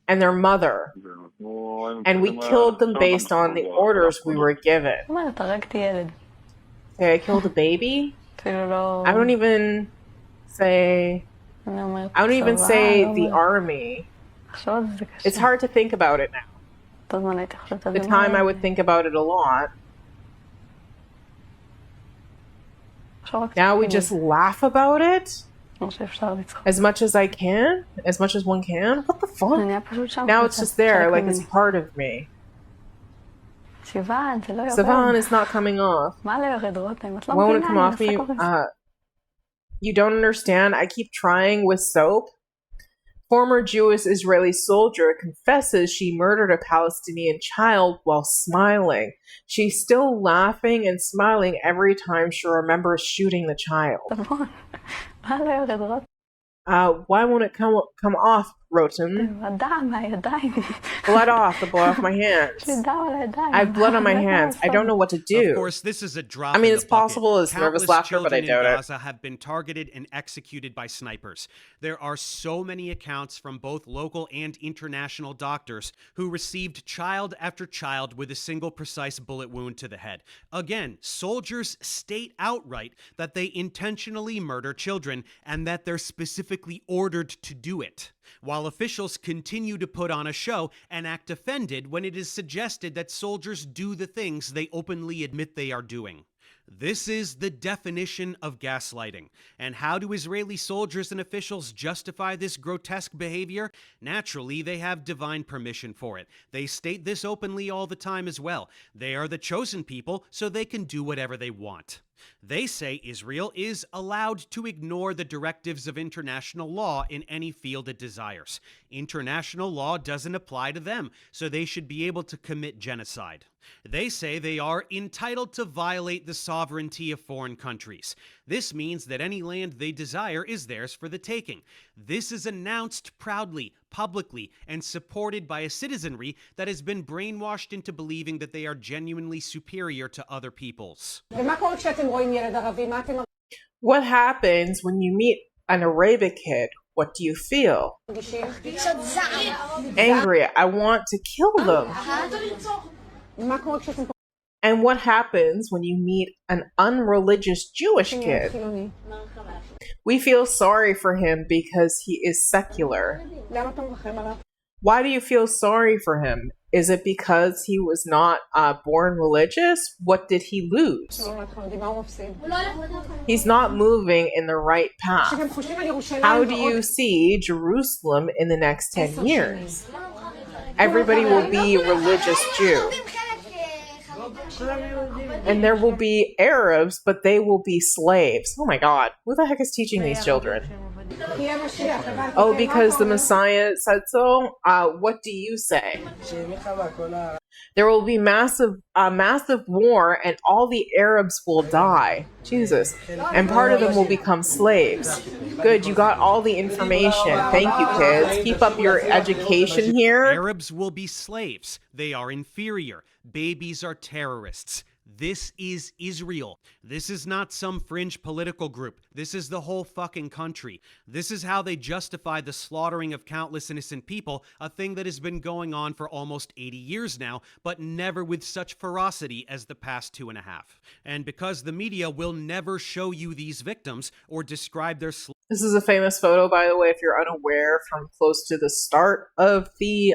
and their mother. And we killed them based on the orders we were given. Okay, I killed a baby? I don't even say the army. It's hard to think about it now. The time I would think about it a lot. Now we just laugh about it as much as I can, as much as one can. What the fuck? Now it's just there, like it's part of me. Savannah is not coming off. Why won't it come off me? You don't understand. I keep trying with soap. Former Jewish Israeli soldier confesses she murdered a Palestinian child while smiling. She's still laughing and smiling every time she remembers shooting the child. Why won't it come off, Rotem? Blood off my hands. I have blood on my hands. I don't know what to do.
Of course, this is a drop.
I mean,
in
it's
the bucket.
possible it's nervous laughter, but I doubt it.
Gaza have been targeted and executed by snipers. There are so many accounts from both local and international doctors who received child after child with a single precise bullet wound to the head. Again, soldiers state outright that they intentionally murder children and that they're specifically ordered to do it, while officials continue to put on a show and act offended when it is suggested that soldiers do the things they openly admit they are doing. This is the definition of gaslighting. And how do Israeli soldiers and officials justify this grotesque behavior? Naturally, they have divine permission for it. They state this openly all the time as well. They are the chosen people, so they can do whatever they want. They say Israel is allowed to ignore the directives of international law in any field it desires. International law doesn't apply to them, so they should be able to commit genocide. They say they are entitled to violate the sovereignty of foreign countries. This means that any land they desire is theirs for the taking. This is announced proudly, publicly, and supported by a citizenry that has been brainwashed into believing that they are genuinely superior to other peoples.
What happens when you meet an Arabic kid? What do you feel? Angry. I want to kill them. And what happens when you meet an unreligious Jewish kid? We feel sorry for him because he is secular. Why do you feel sorry for him? Is it because he was not born religious? What did he lose? He's not moving in the right path. How do you see Jerusalem in the next 10 years? Everybody will be religious Jew. And there will be Arabs, but they will be slaves. Oh my god. Who the heck is teaching these children? Oh, because the Messiah said so? What do you say? There will be massive war, and all the Arabs will die. Jesus. And part of them will become slaves. Good, you got all the information. Thank you, kids. Keep up your education here.
Arabs will be slaves. They are inferior. Babies are terrorists. This is Israel. This is not some fringe political group. This is the whole fucking country. This is how they justify the slaughtering of countless innocent people, a thing that has been going on for almost 80 years now, but never with such ferocity as the past 2.5. And because the media will never show you these victims or describe their
This is a famous photo, by the way, if you're unaware, from close to the start of the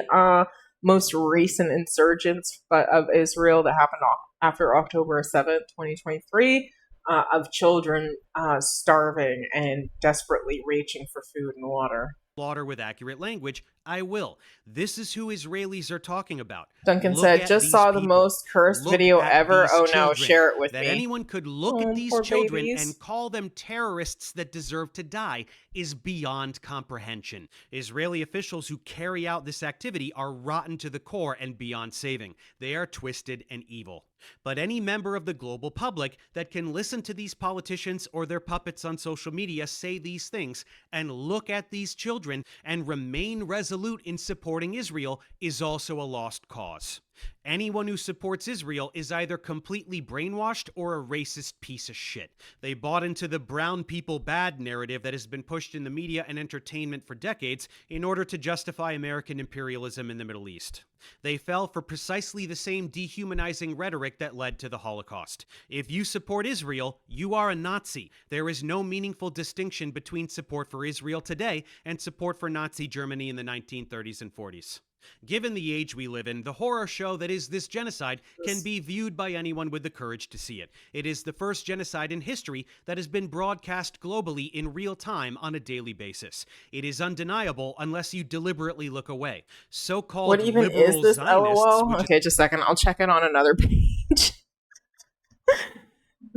most recent insurgents of Israel that happened after October 7th, 2023, of children starving and desperately reaching for food and water.
Slaughter with accurate language, I will. This is who Israelis are talking about.
Duncan said, just saw the most cursed video ever. Oh no, share it with me.
That anyone could look at these children and call them terrorists that deserve to die is beyond comprehension. Israeli officials who carry out this activity are rotten to the core and beyond saving. They are twisted and evil. But any member of the global public that can listen to these politicians or their puppets on social media say these things and look at these children and remain resolute in supporting Israel is also a lost cause. Anyone who supports Israel is either completely brainwashed or a racist piece of shit. They bought into the brown people bad narrative that has been pushed in the media and entertainment for decades in order to justify American imperialism in the Middle East. They fell for precisely the same dehumanizing rhetoric that led to the Holocaust. If you support Israel, you are a Nazi. There is no meaningful distinction between support for Israel today and support for Nazi Germany in the 1930s and 40s. Given the age we live in, the horror show that is this genocide can be viewed by anyone with the courage to see it. It is the first genocide in history that has been broadcast globally in real time on a daily basis. It is undeniable unless you deliberately look away. So-called
what even
liberal
is this
Zionists,
LOL? Okay, just a second. I'll check it on another page.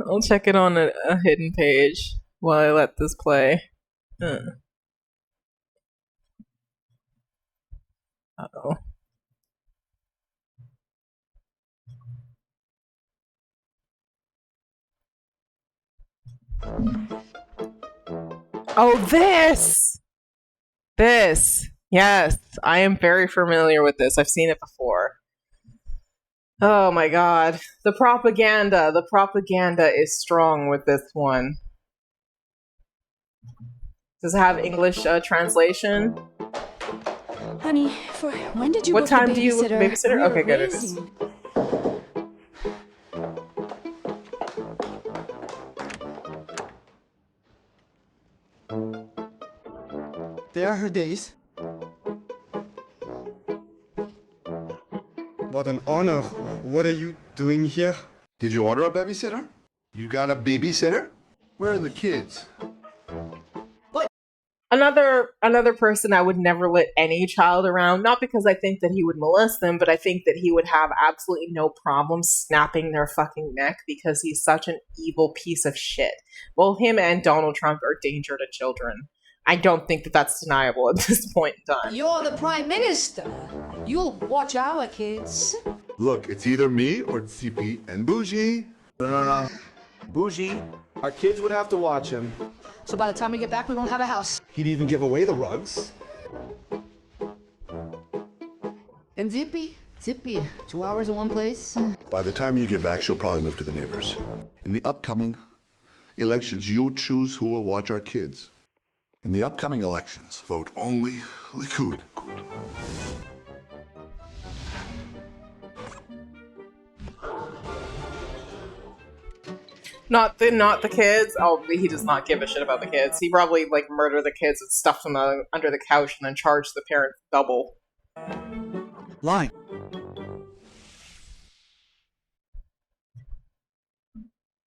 I'll check it on a hidden page while I let this play. Uh-oh. Oh, this! This! Yes, I am very familiar with this. I've seen it before. Oh my god. The propaganda is strong with this one. Does it have English translation?
Honey, when did you
what
book
time
the
do you book the babysitter?
We
Okay, good. It is.
They are her days. What an honor. What are you doing here?
Did you order a babysitter? You got a babysitter? Where are the kids?
Another person I would never let any child around, not because I think that he would molest them, but I think that he would have absolutely no problem snapping their fucking neck because he's such an evil piece of shit. Well, him and Donald Trump are a danger to children. I don't think that that's deniable at this point in time.
You're the prime minister. You'll watch our kids.
Look, it's either me or CP and Bougie.
Bougie, our kids would have to watch him.
So by the time we get back, we won't have a house.
He'd even give away the rugs.
And Zippy, 2 hours in one place.
By the time you get back, she'll probably move to the neighbors. In the upcoming elections, you'll choose who will watch our kids. In the upcoming elections, vote only Likud.
Not the kids. Oh, he does not give a shit about the kids. He probably murder the kids and stuff them under the couch and then charge the parents double.
Line.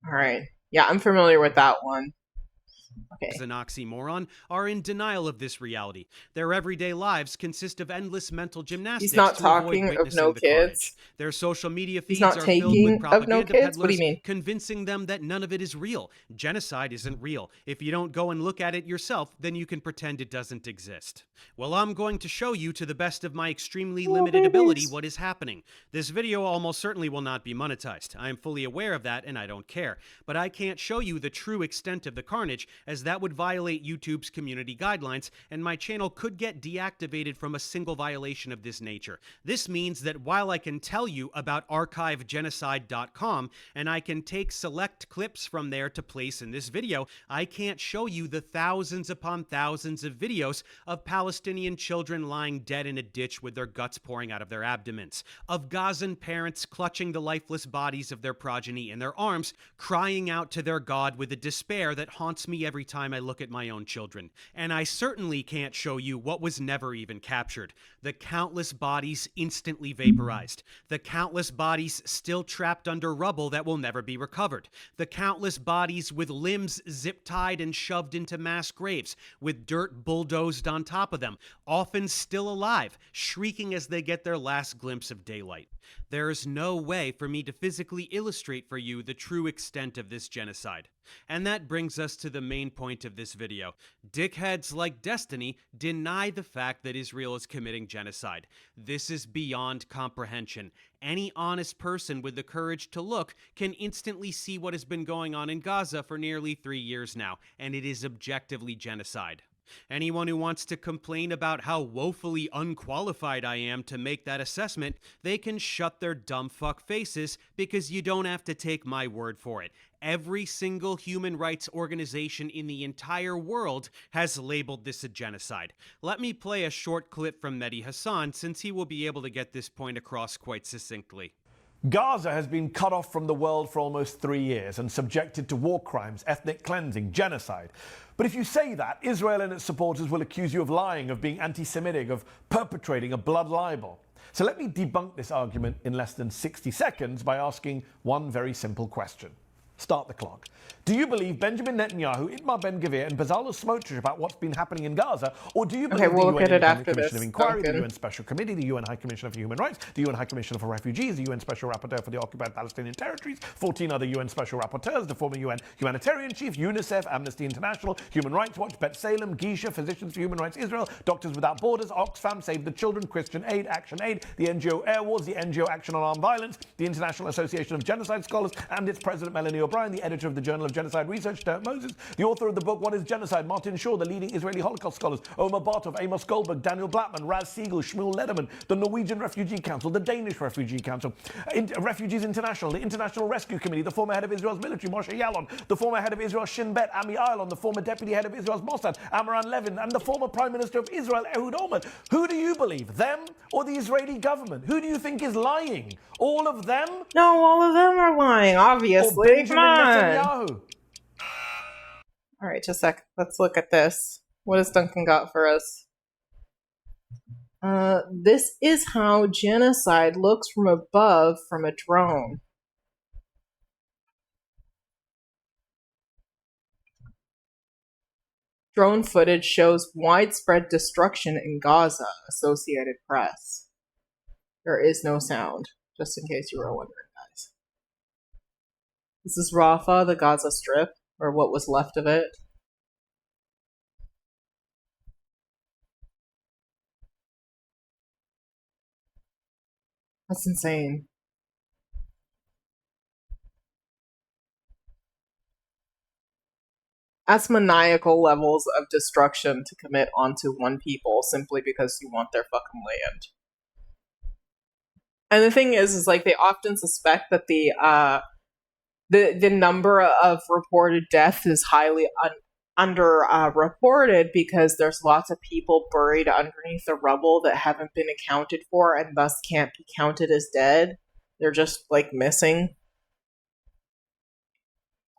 All right. Yeah, I'm familiar with that one. Okay.
An oxymoron, are in denial of this reality. Their everyday lives consist of endless mental gymnastics
He's not
to avoid
talking of
witnessing
no
the
kids.
carnage. Their social media
He's
feeds
not
are filled with
taking of no
propaganda
kids? What do you
peddlers
mean?
convincing them that none of it is real. Genocide isn't real. If you don't go and look at it yourself, then you can pretend it doesn't exist. Well, I'm going to show you to the best of my extremely limited ability what is happening. This video almost certainly will not be monetized. I am fully aware of that and I don't care. But I can't show you the true extent of the carnage, as that would violate YouTube's community guidelines, and my channel could get deactivated from a single violation of this nature. This means that while I can tell you about archivegenocide.com, and I can take select clips from there to place in this video, I can't show you the thousands upon thousands of videos of Palestinian children lying dead in a ditch with their guts pouring out of their abdomens, of Gazan parents clutching the lifeless bodies of their progeny in their arms, crying out to their God with a despair that haunts me every time I look at my own children. And I certainly can't show you what was never even captured: the countless bodies instantly vaporized, the countless bodies still trapped under rubble that will never be recovered, the countless bodies with limbs zip-tied and shoved into mass graves, with dirt bulldozed on top of them, often still alive, shrieking as they get their last glimpse of daylight. There is no way for me to physically illustrate for you the true extent of this genocide. And that brings us to the main point of this video. Dickheads like Destiny deny the fact that Israel is committing genocide. This is beyond comprehension. Any honest person with the courage to look can instantly see what has been going on in Gaza for nearly 3 years now, and it is objectively genocide. Anyone who wants to complain about how woefully unqualified I am to make that assessment, they can shut their dumb fuck faces, because you don't have to take my word for it. Every single human rights organization in the entire world has labeled this a genocide. Let me play a short clip from Mehdi Hassan, since he will be able to get this point across quite succinctly.
Gaza has been cut off from the world for almost 3 years and subjected to war crimes, ethnic cleansing, genocide. But if you say that, Israel and its supporters will accuse you of lying, of being anti-Semitic, of perpetrating a blood libel. So let me debunk this argument in less than 60 seconds by asking one very simple question. Start the clock. Do you believe Benjamin Netanyahu, Itamar Ben-Gvir, and Bezalel Smotrich about what's been happening in Gaza, or do you believe the UN Independent Commission of Inquiry, the UN Special Committee, the UN High Commissioner for Human Rights, the UN High Commissioner for Refugees, the UN Special Rapporteur for the Occupied Palestinian Territories, 14 other UN Special Rapporteurs, the former UN Humanitarian Chief, UNICEF, Amnesty International, Human Rights Watch, Bet Salem, Gisha, Physicians for Human Rights Israel, Doctors Without Borders, Oxfam, Save the Children, Christian Aid, Action Aid, the NGO Air Wars, the NGO Action on Armed Violence, the International Association of Genocide Scholars, and its President Melanie O'Brien, the editor of the Journal of Genocide Research, Dirk Moses, the author of the book What is Genocide, Martin Shaw, the leading Israeli Holocaust scholars, Omar Bartov, Amos Goldberg, Daniel Blattman, Raz Siegel, Shmuel Lederman, the Norwegian Refugee Council, the Danish Refugee Council, Refugees International, the International Rescue Committee, the former head of Israel's military, Moshe Yalon, the former head of Israel's Shin Bet, Ami Ayalon, the former deputy head of Israel's Mossad, Amran Levin, and the former Prime Minister of Israel, Ehud Olmert. Who do you believe, them or the Israeli government? Who do you think is lying? All of them?
No, all of them are lying, obviously.
Or Benjamin
Come on.
Netanyahu?
All right, just a sec. Let's look at this. What has Duncan got for us? This is how genocide looks from above from a drone. Drone footage shows widespread destruction in Gaza, Associated Press. There is no sound, just in case you were wondering, guys. This is Rafah, the Gaza Strip, or what was left of it. That's insane. That's maniacal levels of destruction to commit onto one people simply because you want their fucking land. And the thing is like they often suspect that the number of reported deaths is highly underreported because there's lots of people buried underneath the rubble that haven't been accounted for and thus can't be counted as dead. They're just like missing.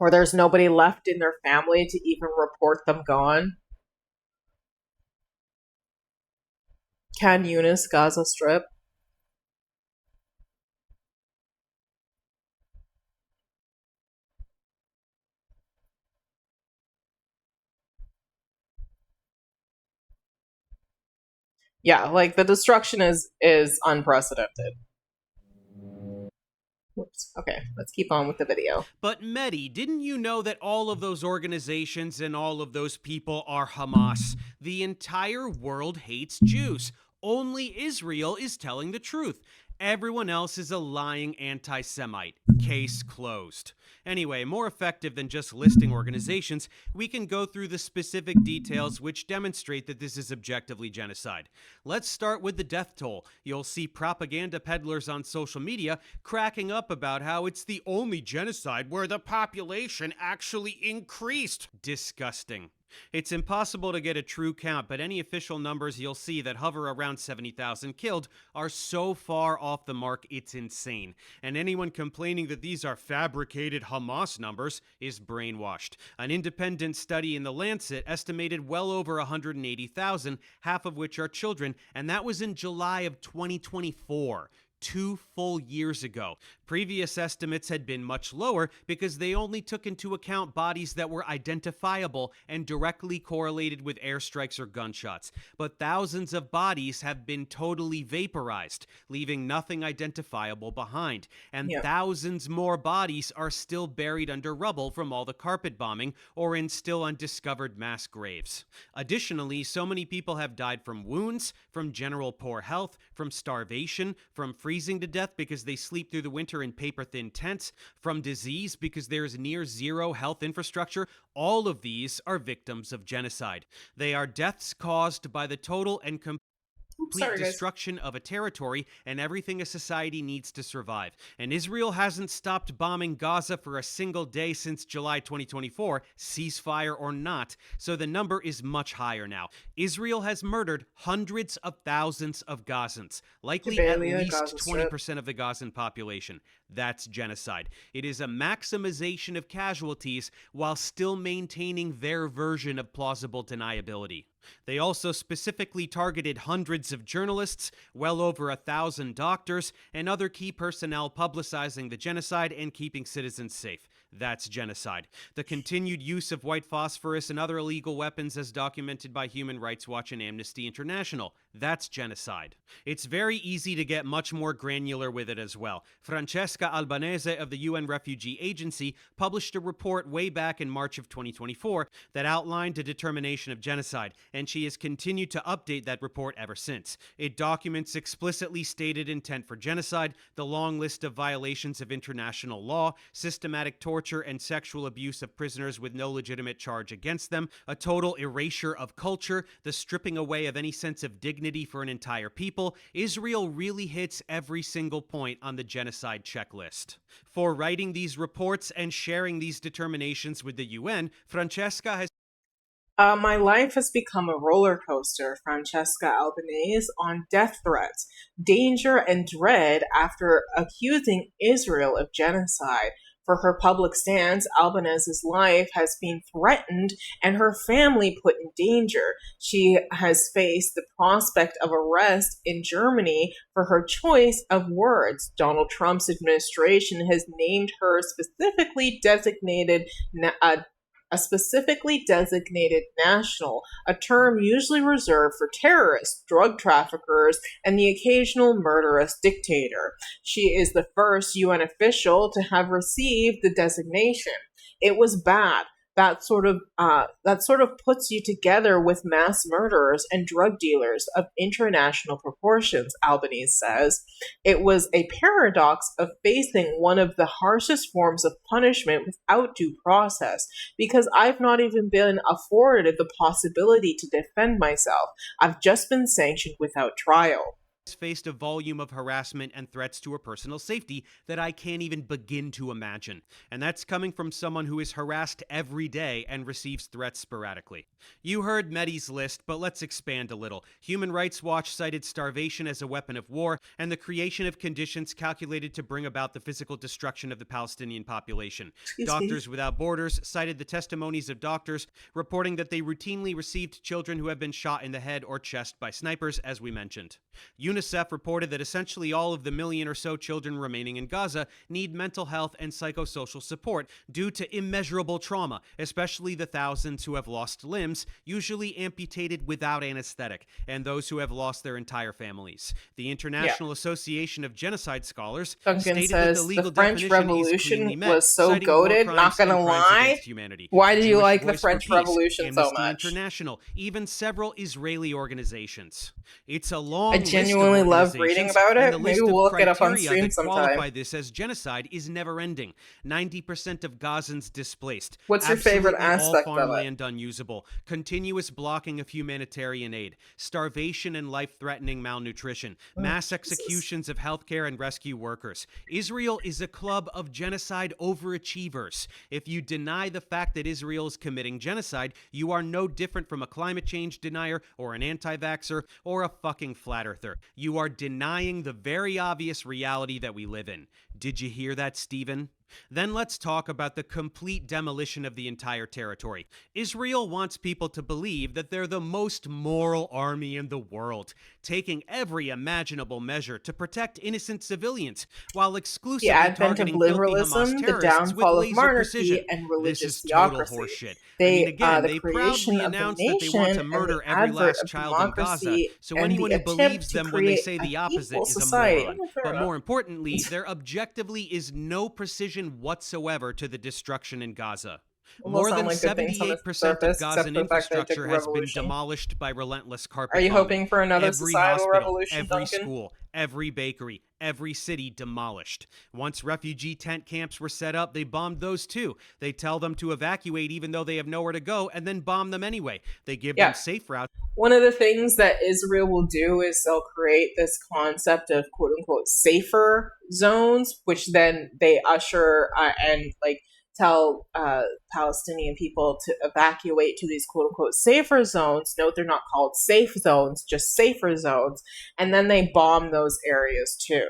Or there's nobody left in their family to even report them gone. Khan Yunis, Gaza Strip. Yeah, like the destruction is unprecedented. Whoops. Okay, let's keep on with the video.
But Mehdi, didn't you know that all of those organizations and all of those people are Hamas? The entire world hates Jews. Only Israel is telling the truth. Everyone else is a lying anti-Semite. Case closed. Anyway, more effective than just listing organizations, we can go through the specific details which demonstrate that this is objectively genocide. Let's start with the death toll. You'll see propaganda peddlers on social media cracking up about how it's the only genocide where the population actually increased. Disgusting. It's impossible to get a true count, but any official numbers you'll see that hover around 70,000 killed are so far off the mark it's insane. And anyone complaining that these are fabricated Hamas numbers is brainwashed. An independent study in The Lancet estimated well over 180,000, half of which are children, and that was in July of 2024. 2 full years ago. Previous estimates had been much lower because they only took into account bodies that were identifiable and directly correlated with airstrikes or gunshots. But thousands of bodies have been totally vaporized, leaving nothing identifiable behind. And thousands more bodies are still buried under rubble from all the carpet bombing or in still undiscovered mass graves. Additionally, so many people have died from wounds, from general poor health, from starvation, from freezing to death because they sleep through the winter in paper-thin tents, from disease because there is near zero health infrastructure. All of these are victims of genocide. They are deaths caused by the total and complete destruction of a territory and everything a society needs to survive. And Israel hasn't stopped bombing Gaza for a single day since July 2024, ceasefire or not, so the number is much higher now. Israel has murdered hundreds of thousands of Gazans, likely at least 20% of the Gazan population. That's genocide. It is a maximization of casualties while still maintaining their version of plausible deniability. They also specifically targeted hundreds of journalists, well over 1,000 doctors, and other key personnel publicizing the genocide and keeping citizens safe. That's genocide. The continued use of white phosphorus and other illegal weapons as documented by Human Rights Watch and Amnesty International. That's genocide. It's very easy to get much more granular with it as well. Francesca Albanese of the UN Refugee Agency published a report way back in March of 2024 that outlined a determination of genocide, and she has continued to update that report ever since. It documents explicitly stated intent for genocide, the long list of violations of international law, systematic torture and sexual abuse of prisoners with no legitimate charge against them, a total erasure of culture, the stripping away of any sense of dignity for an entire people. Israel really hits every single point on the genocide checklist. For writing these reports and sharing these determinations with the UN, Francesca has
my life has become a roller coaster, Francesca Albanese, on death threats, danger, and dread after accusing Israel of genocide. For her public stance, Albanese's life has been threatened and her family put in danger. She has faced the prospect of arrest in Germany for her choice of words. Donald Trump's administration has named her a specifically designated national, a term usually reserved for terrorists, drug traffickers, and the occasional murderous dictator. She is the first UN official to have received the designation. It was bad. That sort of puts you together with mass murderers and drug dealers of international proportions, Albanese says. It was a paradox of facing one of the harshest forms of punishment without due process, because I've not even been afforded the possibility to defend myself. I've just been sanctioned without trial.
Faced a volume of harassment and threats to her personal safety that I can't even begin to imagine. And that's coming from someone who is harassed every day and receives threats sporadically. You heard Mehdi's list, but let's expand a little. Human Rights Watch cited starvation as a weapon of war and the creation of conditions calculated to bring about the physical destruction of the Palestinian population. Doctors Without Borders cited the testimonies of doctors reporting that they routinely received children who have been shot in the head or chest by snipers, as we mentioned. UNICEF reported that essentially all of the million or so children remaining in Gaza need mental health and psychosocial support due to immeasurable trauma, especially the thousands who have lost limbs, usually amputated without anesthetic, and those who have lost their entire families. The International Association of Genocide Scholars
Duncan
stated
says
that the legal
the French
definition is
Revolution
cleanly met,
was so
citing war
goated.
crimes
Not gonna
and crimes
lie.
against humanity.
Why do you
Jewish
like the
Voice for
French
Peace,
Revolution so
Amnesty
much?
International, even several Israeli organizations. It's a long
I
list
genuinely
of
love reading
organizations,
about
and
it.
the
Maybe
list
we'll
of
look it up on
criteria
stream
that
sometime.
qualify this as genocide is never ending. 90% of Gazans displaced.
What's your favorite
Absolutely
aspect
all
of it?
farmland unusable. Continuous blocking of humanitarian aid. Starvation and life-threatening malnutrition. Mass executions of healthcare and rescue workers. Israel is a club of genocide overachievers. If you deny the fact that Israel is committing genocide, you are no different from a climate change denier or an anti-vaxxer or a fucking flat earther. You are denying the very obvious reality that we live in. Did you hear that, Stephen? Then let's talk about the complete demolition of the entire territory. Israel wants people to believe that they're the most moral army in the world, taking every imaginable measure to protect innocent civilians, while exclusively
The advent of
targeting filthy
liberalism,
Hamas
the
terrorists with
downfall of
laser
monarchy,
precision.
and
This
religious
is total
theocracy.
horseshit.
They,
Again,
the
they
creation
proudly
of the
announce that they want to
nation
murder
and the
every
advert
last
of
child in Gaza,
democracy
so
and
anyone
the
who
attempt
believes
to
them when they
create
say
an
the opposite
equal
is a
society.
moron.
Oh, fair
But
enough.
more importantly, there objectively is no precision whatsoever to the destruction in Gaza.
Well,
More
those
than
sound like good things on the
78% of
surface, except
Gazan
for the fact that it took
infrastructure
a
has been
revolution.
demolished by relentless carpet
Are you
bombing.
hoping for another
Every
societal
hospital,
revolution,
every
Duncan?
school, every bakery, every city demolished. Once refugee tent camps were set up, they bombed those too. They tell them to evacuate even though they have nowhere to go, and then bomb them anyway. They give them safe routes.
One of the things that Israel will do is they'll create this concept of quote unquote safer zones, which then they usher and like tell Palestinian people to evacuate to these quote unquote safer zones. Note they're not called safe zones, just safer zones. And then they bomb those areas too.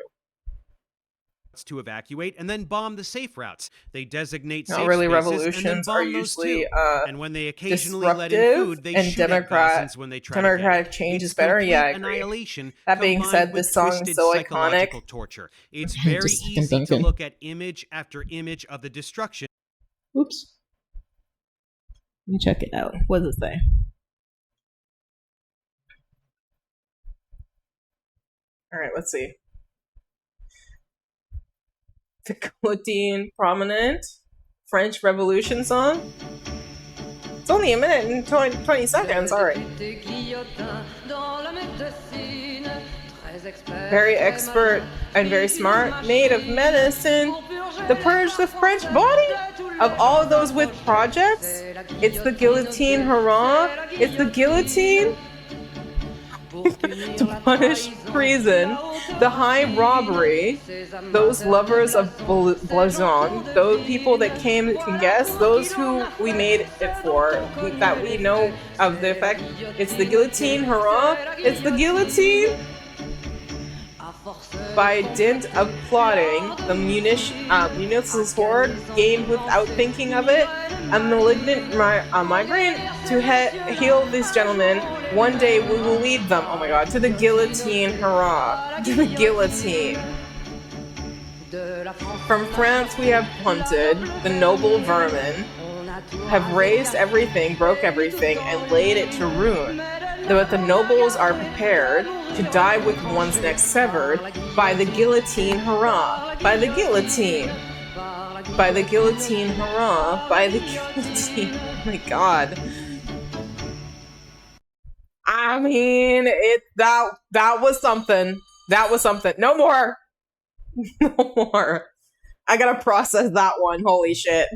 To evacuate and then bomb the safe routes. They designate
Not
safe
really
spaces
revolutions
and then bomb
are
those
usually
too. And when they occasionally let in
disruptive,
food, they
and
shoot at Gazans when they try
democratic
to get it.
change
It's
is better.
complete
Yeah, I agree.
annihilation.
That being
combined
said,
with
this song is
twisted
so
psychological
iconic.
torture. It's very
Just a second,
easy to
Duncan.
look at image after image of the destruction.
Oops. Let me check it out.
What does it say? All right, let's see. The Guillotine prominent French Revolution song. It's only a minute and 20 seconds. All right. Very expert and very smart. Made of medicine. To purge the French body of all of those with projects. It's the guillotine, hurrah! It's the guillotine. To punish treason, the high robbery, those lovers of blazon, those people that came can guess, those who we made it for, that we know of the effect. It's the guillotine, hurrah! It's the guillotine. By dint of plotting, the munitions horde gained without thinking of it, a malignant migraine to heal these gentlemen. One day we will lead them, oh my god, to the guillotine, hurrah, to the guillotine. From France we have punted, the noble vermin, have raised everything, broke everything, and laid it to ruin. But the nobles are prepared to die with one's neck severed by the guillotine, hurrah, by the guillotine. By the guillotine, hurrah, by the guillotine. Oh my god. I mean, that was something. That was something. No more. No more. I gotta process that one. Holy shit.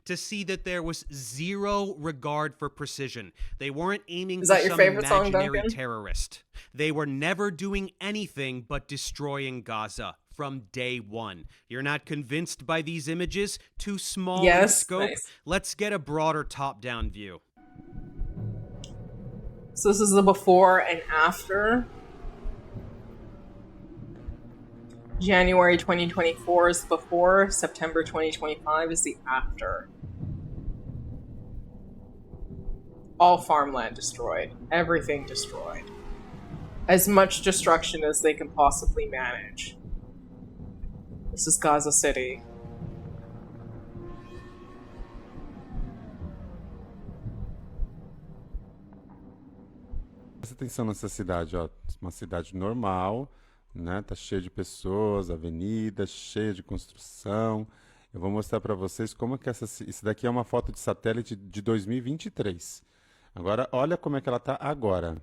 To see that there was zero regard for precision. They weren't aiming
Is
for
that your
some
favorite song,
imaginary
Duncan?
terrorist. They were never doing anything but destroying Gaza from day one. You're not convinced by these images? Too small in
Yes,
scope?
nice.
Let's get a broader top-down view.
So this is the before and after. January 2024 is the before. September 2025 is the after. All farmland destroyed. Everything destroyed. as much destruction as they can possibly manage. This is Gaza City.
Presta atenção nessa cidade, ó. Uma cidade normal, né? Tá cheia de pessoas, avenidas, cheia de construção. Eu vou mostrar para vocês como é que isso daqui é uma foto de satélite de 2023. Agora, olha como é que ela tá agora.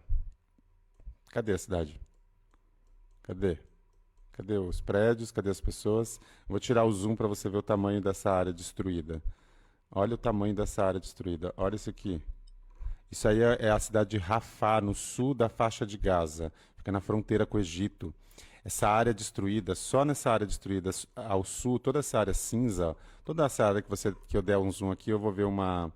Cadê a cidade? Cadê? Cadê os prédios? Cadê as pessoas? Vou tirar o zoom para você ver o tamanho dessa área destruída. Olha o tamanho dessa área destruída. Olha isso aqui. Isso aí é a cidade de Rafah, no sul da faixa de Gaza. Fica na fronteira com o Egito. Essa área destruída, só nessa área destruída ao sul, toda essa área cinza, toda essa área que eu der um zoom aqui, eu vou ver uma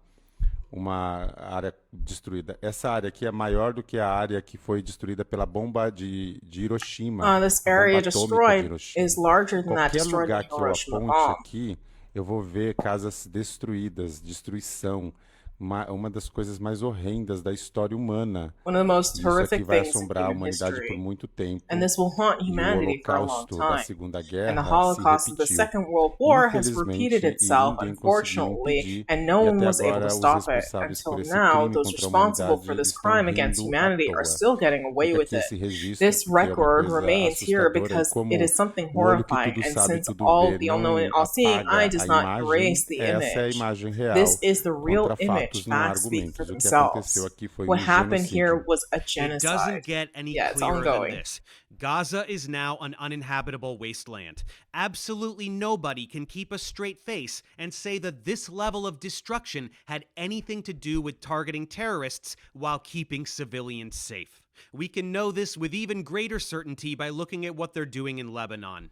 área destruída. Essa área aqui é maior do que a área que foi destruída pela bomba de Hiroshima.
This area destroyed is larger than that
Qualquer
destroyed
lugar
in
que eu
Hiroshima
aponte
bomb.
aqui, eu vou ver casas destruídas, destruição. Uma das coisas mais horrendas da história humana.
One of the most
Isso aqui
horrific
vai
things in
assombrar a
human
humanidade
history.
por muito tempo.
And this will haunt
E o
humanity for a long
holocausto da
time.
Segunda
And the
Guerra se
Holocaust of the
repetiu.
Second World War has
Infelizmente,
repeated
e
itself,
ninguém conseguiu
unfortunately,
impedir.
and no
E
one
até
was able
agora
to
os
stop it.
responsáveis por
Until
esse
now,
crime
those
contra a
responsible for
humanidade
this
estão
crime against
rindo à
humanity are
toa.
still getting away
Fica
with
aqui
it.
esse registro,
This
porque é uma
record
coisa
remains here
assustadora,
because
como
it is something
o olho que
horrifying,
tudo
and
sabe,
since
tudo
all
vê,
the
não
all-knowing, all-seeing
apaga
eye does
a
not
imagem,
erase the
essa é a
image.
imagem real
This is the real
contra
image.
fatos, não
Facts speak for
argumentos. O que
themselves.
aconteceu aqui foi
What happened here
genocídio.
was a
It
genocide.
doesn't get any
Yeah, it's
clearer than
ongoing.
this. Gaza is now an uninhabitable wasteland. Absolutely nobody can keep a straight face and say that this level of destruction had anything to do with targeting terrorists while keeping civilians safe. We can know this with even greater certainty by looking at what they're doing in Lebanon.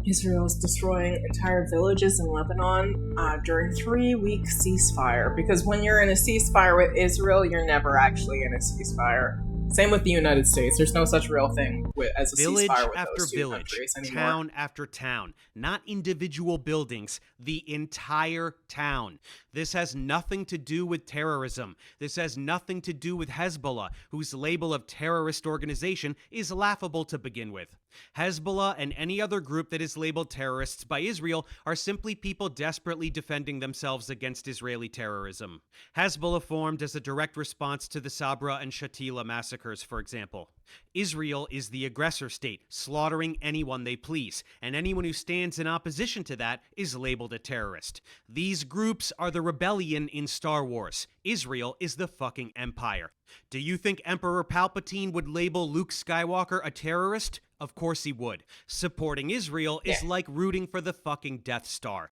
Israel is destroying entire villages in Lebanon during 3-week ceasefire. Because when you're in a ceasefire with Israel, you're never actually in a ceasefire. Same with the United States. There's no such real thing as a
Village
ceasefire with
after
those two
village,
countries anymore.
town after town, not individual buildings, the entire town. This has nothing to do with terrorism. This has nothing to do with Hezbollah, whose label of terrorist organization is laughable to begin with. Hezbollah and any other group that is labeled terrorists by Israel are simply people desperately defending themselves against Israeli terrorism. Hezbollah formed as a direct response to the Sabra and Shatila massacres, for example. Israel is the aggressor state, slaughtering anyone they please, and anyone who stands in opposition to that is labeled a terrorist. These groups are the rebellion in Star Wars. Israel is the fucking empire. Do you think Emperor Palpatine would label Luke Skywalker a terrorist? Of course he would. Supporting Israel is like rooting for the fucking Death Star.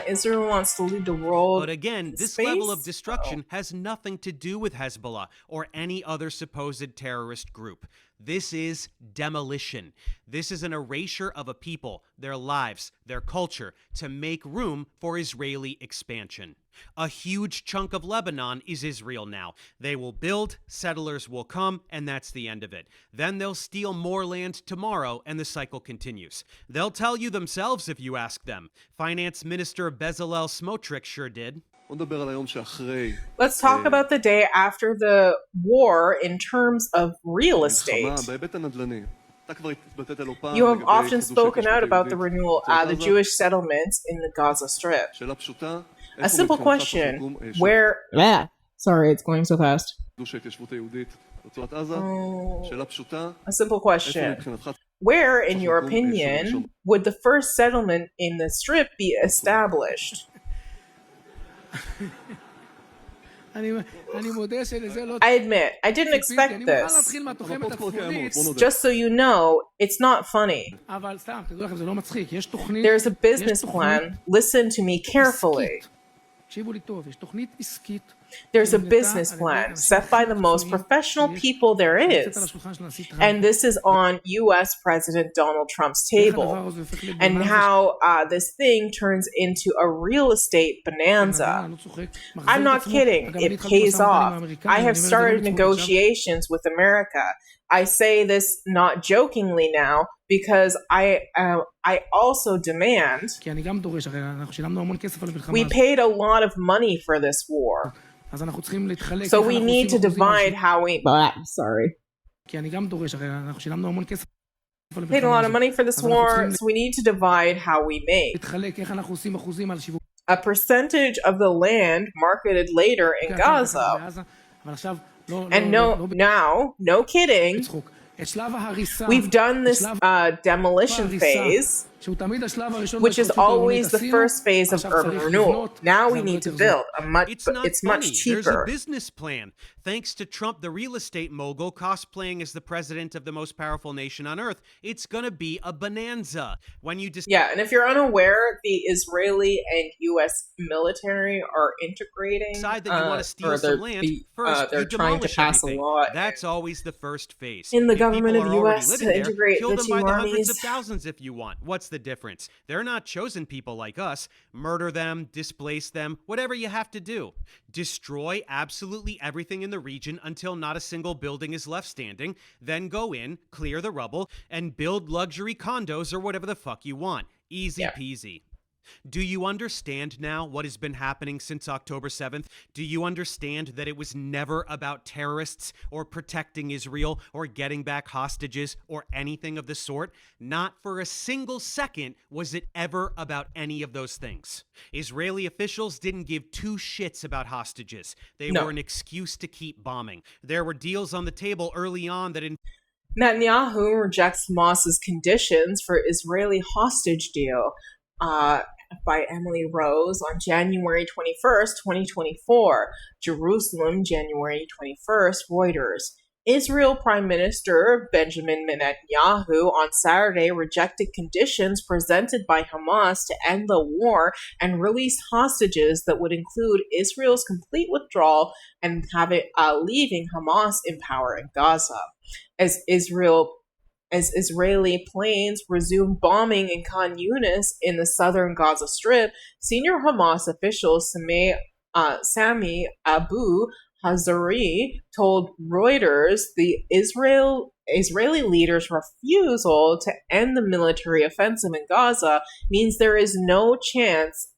Israel wants to lead the world.
But again, this level of destruction has nothing to do with Hezbollah or any other supposed terrorist group. This is demolition. This is an erasure of a people, their lives, their culture, to make room for Israeli expansion. A huge chunk of Lebanon is Israel now. They will build, settlers will come, and that's the end of it. Then they'll steal more land tomorrow, and the cycle continues. They'll tell you themselves if you ask them. Finance Minister Bezalel Smotrich sure did.
Let's talk about the day after the war in terms of real estate. You have often spoken out about the renewal of the Jewish settlements in the Gaza Strip. A simple question, where...
Sorry, it's going so fast.
A simple question. Where, in your opinion, would the first settlement in the Strip be established? I admit, I didn't expect this. Just so you know, it's not funny. There's a business plan. Listen to me carefully. There's a business plan set by the most professional people there is. And this is on US President Donald Trump's table. And how this thing turns into a real estate bonanza. I'm not kidding. It pays off. I have started negotiations with America. I say this not jokingly now because I also demand. We paid a lot of money for this war. So we need to divide how we. Sorry. Paid a lot of money for this war, so we need to divide how we make. A percentage of the land marketed later in Gaza. And no kidding, we've done this demolition phase, which is always the first phase of urban renewal. Now we need to build it's much cheaper.
There's a business plan. Thanks to Trump, the real estate mogul, cosplaying as the president of the most powerful nation on earth, it's gonna be a bonanza. When you
and if you're unaware, the Israeli and U.S. military are integrating.
Decide that you want to steal some land. First,
they're trying to pass a law.
That's always the first phase.
In the government of the U.S. to integrate
kill
the
them
two
by the
armies.
hundreds of thousands if you want. What's the difference? They're not chosen people like us. Murder them, displace them, whatever you have to do. Destroy absolutely everything in the region until not a single building is left standing. Then go in, clear the rubble, and build luxury condos or whatever the fuck you want. Easy peasy. Do you understand now what has been happening since October 7th? Do you understand that it was never about terrorists or protecting Israel or getting back hostages or anything of the sort? Not for a single second was it ever about any of those things. Israeli officials didn't give two shits about hostages. They were an excuse to keep bombing. There were deals on the table early on that
Netanyahu rejects Hamas's conditions for Israeli hostage deal. By Emily Rose on January 21st, 2024. Jerusalem, January 21st, Reuters. Israel Prime Minister Benjamin Netanyahu on Saturday rejected conditions presented by Hamas to end the war and release hostages that would include Israel's complete withdrawal and leaving Hamas in power in Gaza. As Israeli planes resume bombing in Khan Yunis in the southern Gaza Strip, senior Hamas official Sami Abu Hazari told Reuters the Israeli leaders' refusal to end the military offensive in Gaza means there is no chance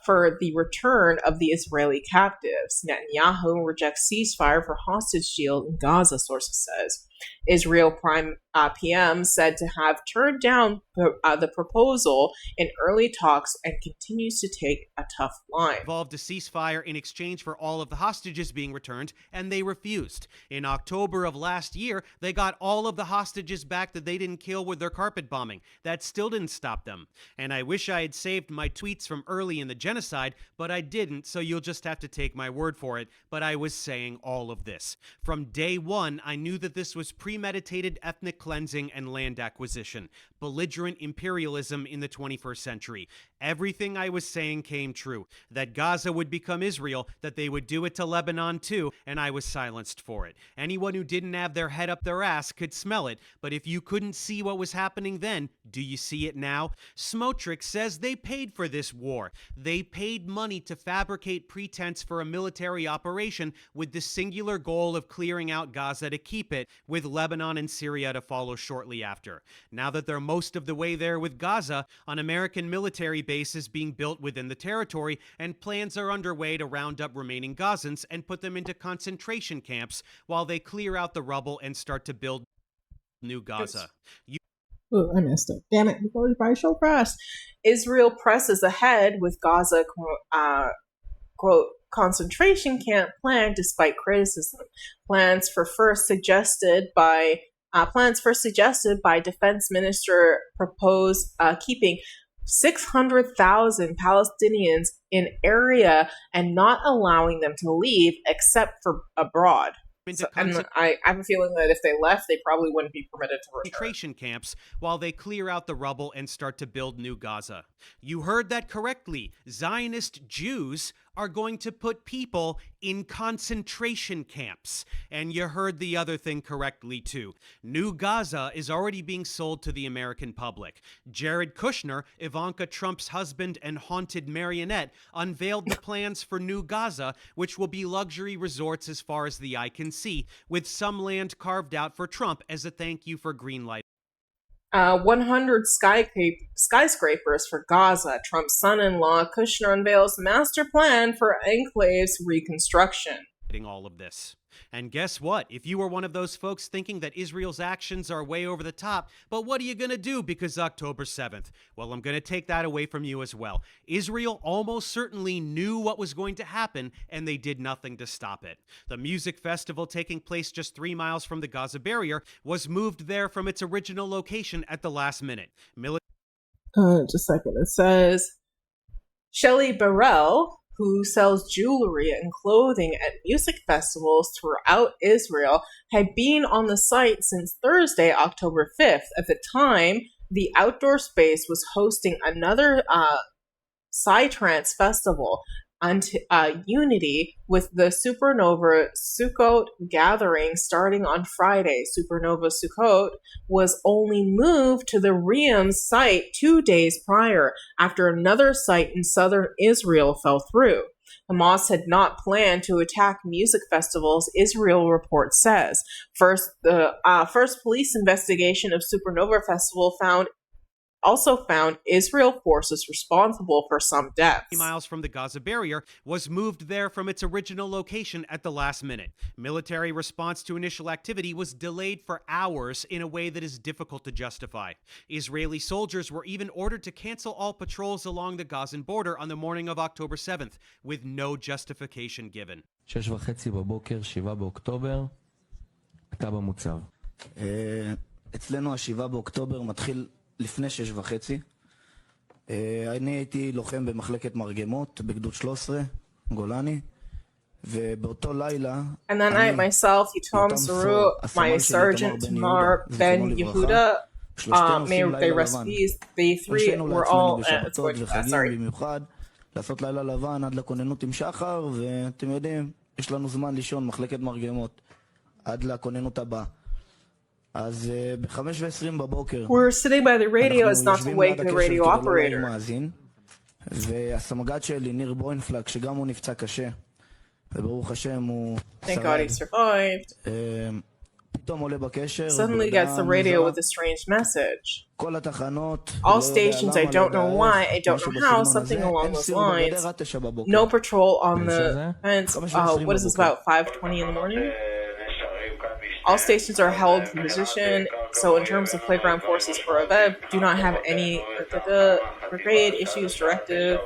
for the return of the Israeli captives. Netanyahu rejects ceasefire for hostage deal in Gaza, sources says. Israel Prime PM said to have turned down the proposal in early talks and continues to take a tough line.
Involved a ceasefire in exchange for all of the hostages being returned, and they refused. In October of last year, they got all of the hostages back that they didn't kill with their carpet bombing. That still didn't stop them. And I wish I had saved my tweets from early in the genocide, but I didn't, so you'll just have to take my word for it. But I was saying all of this. From day one, I knew that this was premeditated ethnic cleansing and land acquisition, belligerent imperialism in the 21st century. Everything I was saying came true. That Gaza would become Israel, that they would do it to Lebanon too, and I was silenced for it. Anyone who didn't have their head up their ass could smell it, but if you couldn't see what was happening then, do you see it now? Smotrich says they paid for this war. They paid money to fabricate pretense for a military operation with the singular goal of clearing out Gaza to keep it, with Lebanon and Syria to follow shortly after. Now that they're most of the way there with Gaza, an American military base is being built within the territory, and plans are underway to round up remaining Gazans and put them into concentration camps while they clear out the rubble and start to build new Gaza.
Oh, I missed it. Damn it. Before we buy so fast. Israel presses ahead with Gaza, quote, concentration camp plan despite criticism. Plans first suggested by Defense Minister propose keeping 600,000 Palestinians in area and not allowing them to leave except for abroad. So, and I have a feeling that if they left, they probably wouldn't be permitted to return.
Concentration camps while they clear out the rubble and start to build new Gaza. You heard that correctly. Zionist Jews are going to put people in concentration camps. And you heard the other thing correctly, too. New Gaza is already being sold to the American public. Jared Kushner, Ivanka Trump's husband and haunted marionette, unveiled the plans for New Gaza, which will be luxury resorts as far as the eye can see, with some land carved out for Trump as a thank you for greenlight.
100 skyscrapers for Gaza. Trump's son-in-law Kushner unveils the master plan for enclave's reconstruction.
All of this. And guess what? If you were one of those folks thinking that Israel's actions are way over the top, but what are you going to do because October 7th? Well, I'm going to take that away from you as well. Israel almost certainly knew what was going to happen, and they did nothing to stop it. The music festival taking place just 3 miles from the Gaza barrier was moved there from its original location at the last minute.
Just a second. It says, Shelley Burrell, who sells jewelry and clothing at music festivals throughout Israel, had been on the site since Thursday, October 5th. At the time, the outdoor space was hosting another Psytrance festival, Unity, with the Supernova Sukkot gathering starting on Friday. Supernova Sukkot was only moved to the Reims site 2 days prior, after another site in southern Israel fell through. Hamas had not planned to attack music festivals, Israel report says. The first police investigation of Supernova Festival also found Israel forces responsible for some deaths.
3 miles from the Gaza barrier was moved there from its original location at the last minute. Military response to initial activity was delayed for hours in a way that is difficult to justify. Israeli soldiers were even ordered to cancel all patrols along the Gazan border on the morning of October 7th, with no justification given.
6:30 בבוקר, 7 באוקטובר, אתה במוצב. אצלנו ה-7 באוקטובר מתחיל לפני 6:30. אני הייתי לוחם במחלקת מרגמות בגדוד 13, גולני, ובאותו לילה...
And then I myself, Yitom Saru, my sergeant Tamar Ben Yehuda, may they rest peace, the three were all... sorry.
במיוחד, לעשות לילה לבן עד לכוננות עם שחר, ואתם יודעים, יש לנו זמן לישון מחלקת מרגמות עד לכוננות הבאה.
We're sitting by the radio as not to wake the radio operator. Thank God he survived. Suddenly gets the radio with a strange message. All stations, I don't know why, I don't know how, something along those lines. No patrol on the fence. What is this about, 5:20 in the morning? All stations are held in position, so in terms of playground forces for Aviv, do not have any brigade issues directive,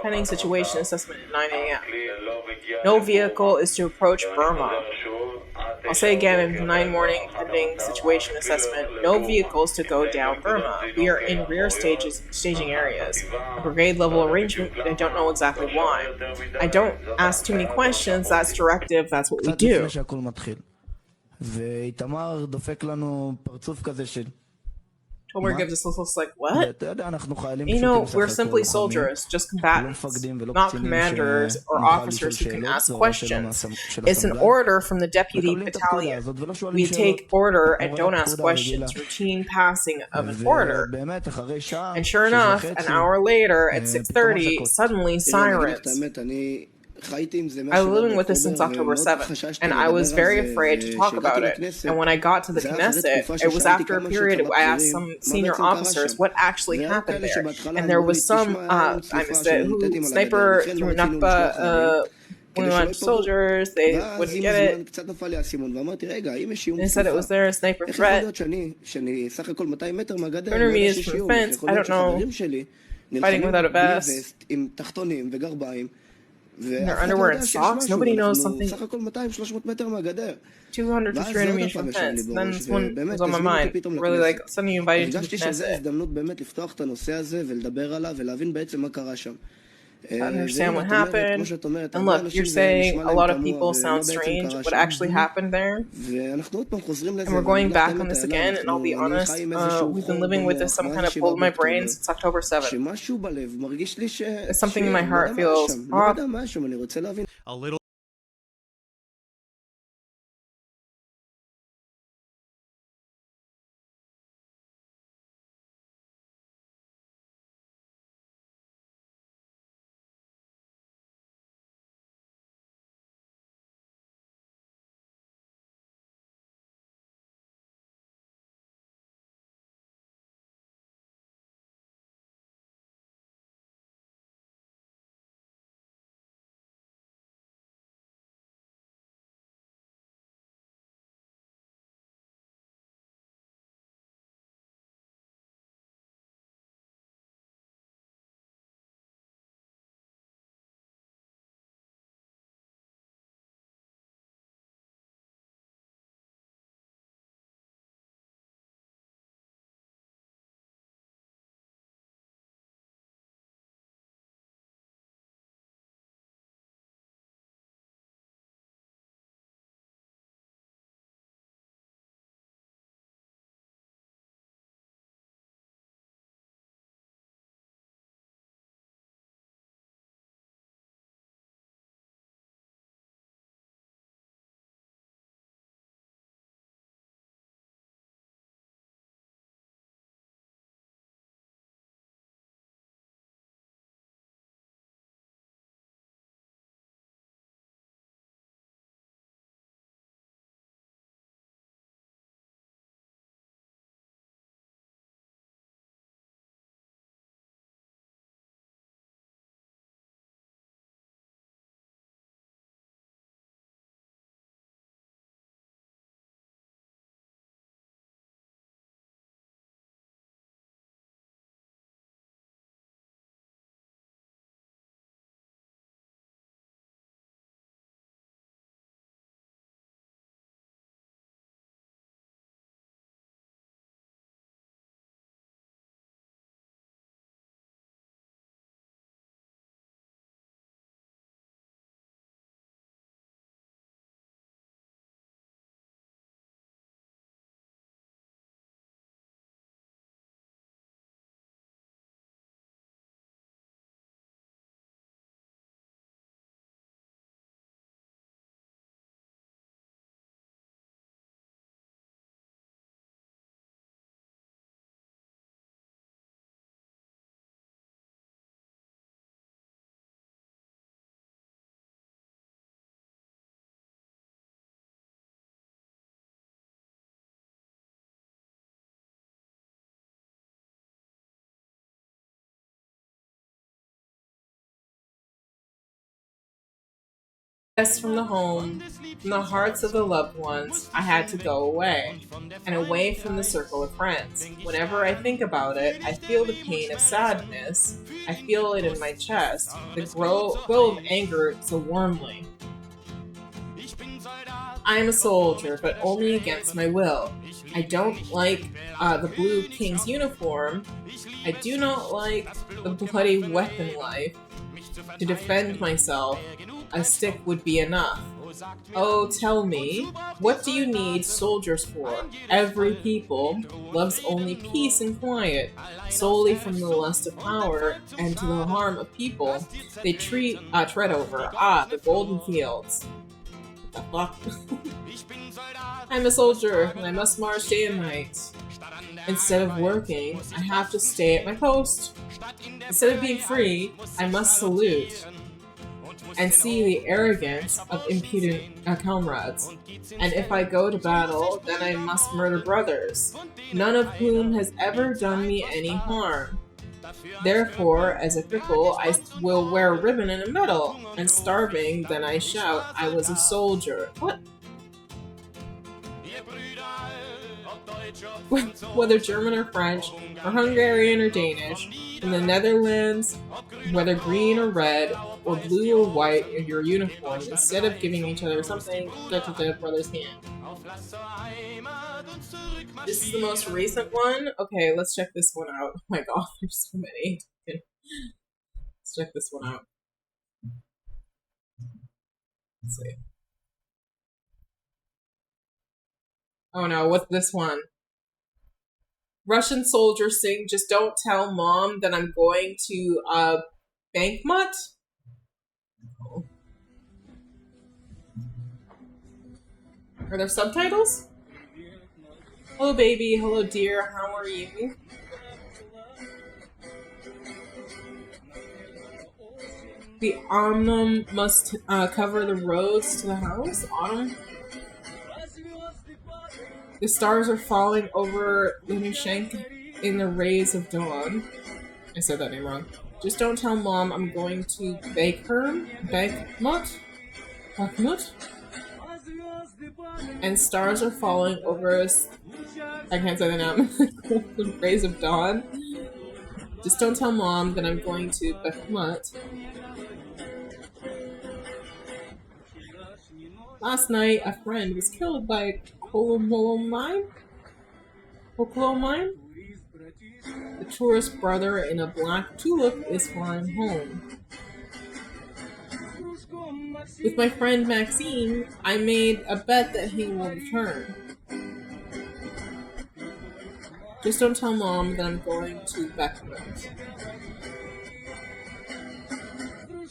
pending situation assessment at 9 a.m. No vehicle is to approach Burma. I'll say again in the 9 morning pending situation assessment, no vehicles to go down Burma. We are in rear staging areas. A brigade level arrangement, I don't know exactly why. I don't ask too many questions, that's directive, that's what we do.
ואיתמר דופק לנו פרצוף כזה של...
Tomer gives us this looks like, what? You know, we're simply soldiers, just combatants, not commanders or officers who can ask questions. It's an order from the deputy battalion. We take order and don't ask questions, routine passing of an order. And sure enough, an hour later, at 6:30, suddenly sirens. I've been living with this since October 7th, and I was very afraid to talk about it. And when I got to the Knesset, it was after a period, I asked some senior officers what actually happened there. And there was some, I missed it, sniper threw Nakba, when we went to soldiers, they wouldn't get it. They said it was their sniper threat. 200 meters from the fence, I don't know, fighting without a vest. Their underwear and socks, nobody knows something. 200 to 300 meters from the fence. Then this one was on my mind. Really like, suddenly invited to the Knesset. to understand what happened. And look, you're saying a lot of people sound strange. What actually happened there? And we're going back on this again, and I'll be honest, we've been living with this some kind of pull in my brain since October 7th. It's something in my heart feels off.
A little.
From the home, from the hearts of the loved ones, I had to go away, and away from the circle of friends. Whenever I think about it, I feel the pain of sadness. I feel it in my chest, the glow of anger so warmly. I am a soldier, but only against my will. I don't like the blue king's uniform. I do not like the bloody weapon life. To defend myself, a stick would be enough. Oh, tell me, what do you need soldiers for? Every people loves only peace and quiet, solely from the lust of power and to the harm of people they tread over. The golden fields. What the fuck? I'm a soldier, and I must march day and night. Instead of working, I have to stay at my post. Instead of being free, I must salute and see the arrogance of impudent comrades. And if I go to battle, then I must murder brothers, none of whom has ever done me any harm. Therefore, as a cripple, I will wear a ribbon and a medal, and starving, then I shout, I was a soldier. What? Whether German or French, or Hungarian or Danish, in the Netherlands, whether green or red, or blue or white in your uniform, instead of giving each other something, brothers hand. This is the most recent one. Okay, let's check this one out. Oh my god, there's so many. Let's check this one out. Let's see. Oh no, what's this one? Russian soldiers sing, "Just don't tell mom that I'm going to Bankmut." Are there subtitles? Hello baby, hello dear, how are you? The autumn must cover the roads to the house. Autumn. The stars are falling over Lunashenk in the rays of dawn. I said that name wrong. Just don't tell mom I'm going to Bankmut. And stars are falling over us. I can't say the name. The rays of dawn. Just don't tell mom that I'm going to Bakhmut. Last night, a friend was killed by a coal mine. The tourist brother in a black tulip is flying home. With my friend Maxine, I made a bet that he will return. Just don't tell mom that I'm going to Bakhmut.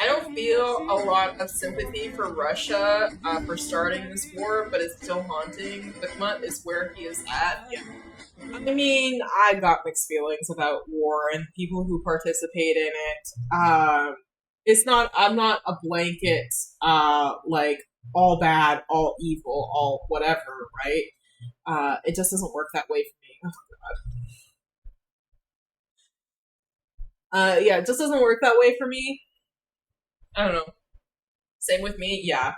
I don't feel a lot of sympathy for Russia for starting this war, but it's still haunting. Bakhmut is where he is at. Yeah. I mean, I got mixed feelings about war and people who participate in it. It's not. I'm not a blanket, like all bad, all evil, all whatever. Right? It just doesn't work that way for me. Oh god. Yeah, it just doesn't work that way for me. I don't know. Same with me, yeah.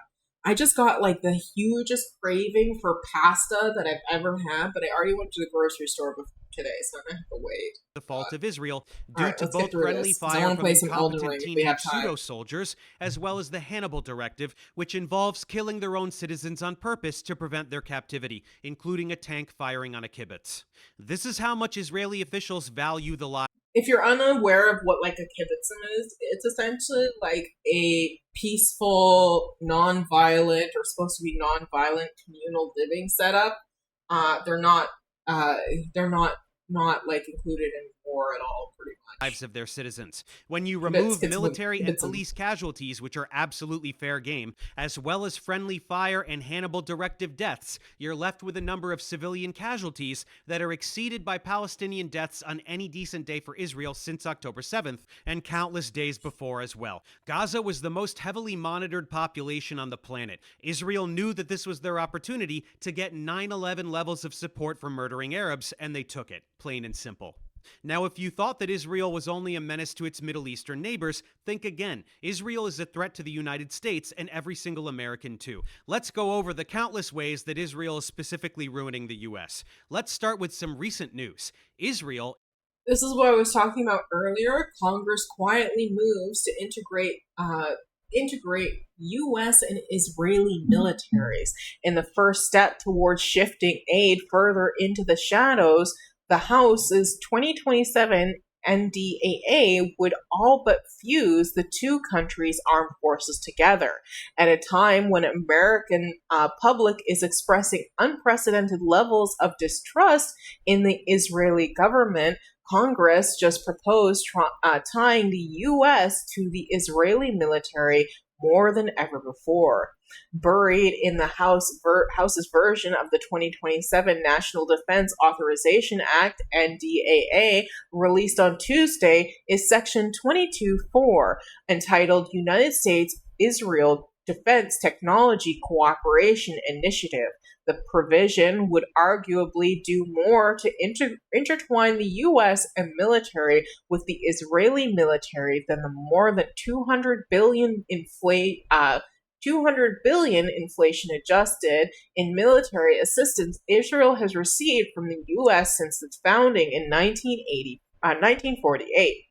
I just got like the hugest craving for pasta that I've ever had, but I already went to the grocery store today, so I'm gonna have to wait.
The fault of Israel due to
let's
both
get through
friendly
this, 'cause I
fire
wanna
from
play some Elden
incompetent
Ring if we have
teenage
time.
pseudo-soldiers, as well as the Hannibal Directive, which involves killing their own citizens on purpose to prevent their captivity, including a tank firing on a kibbutz. This is how much Israeli officials value the lives.
If you're unaware of what like a kibbutzim is, it's essentially like a peaceful, non-violent, or supposed to be non-violent communal living setup. They're not like included in war at all, pretty much.
Lives of their citizens. When you remove military and police casualties, which are absolutely fair game, as well as friendly fire and Hannibal Directive deaths, you're left with a number of civilian casualties that are exceeded by Palestinian deaths on any decent day for Israel since October 7th, and countless days before as well. Gaza was the most heavily monitored population on the planet. Israel knew that this was their opportunity to get 9/11 levels of support for murdering Arabs, and they took it, plain and simple. Now, if you thought that Israel was only a menace to its Middle Eastern neighbors, think again. Israel is a threat to the United States and every single American too. Let's go over the countless ways that Israel is specifically ruining the U.S. Let's start with some recent news. Israel.
This is what I was talking about earlier. Congress quietly moves to integrate U.S. and Israeli militaries. In the first step towards shifting aid further into the shadows, the House's 2027 NDAA would all but fuse the two countries' armed forces together. At a time when American public is expressing unprecedented levels of distrust in the Israeli government, Congress just proposed tying the U.S. to the Israeli military more than ever before. Buried in the House's version of the 2027 National Defense Authorization Act, NDAA, released on Tuesday, is Section 22.4, entitled United States-Israel Defense Technology Cooperation Initiative. The provision would arguably do more to intertwine the U.S. and military with the Israeli military than the more than $200 billion inflation adjusted in military assistance Israel has received from the U.S. since its founding in 1948.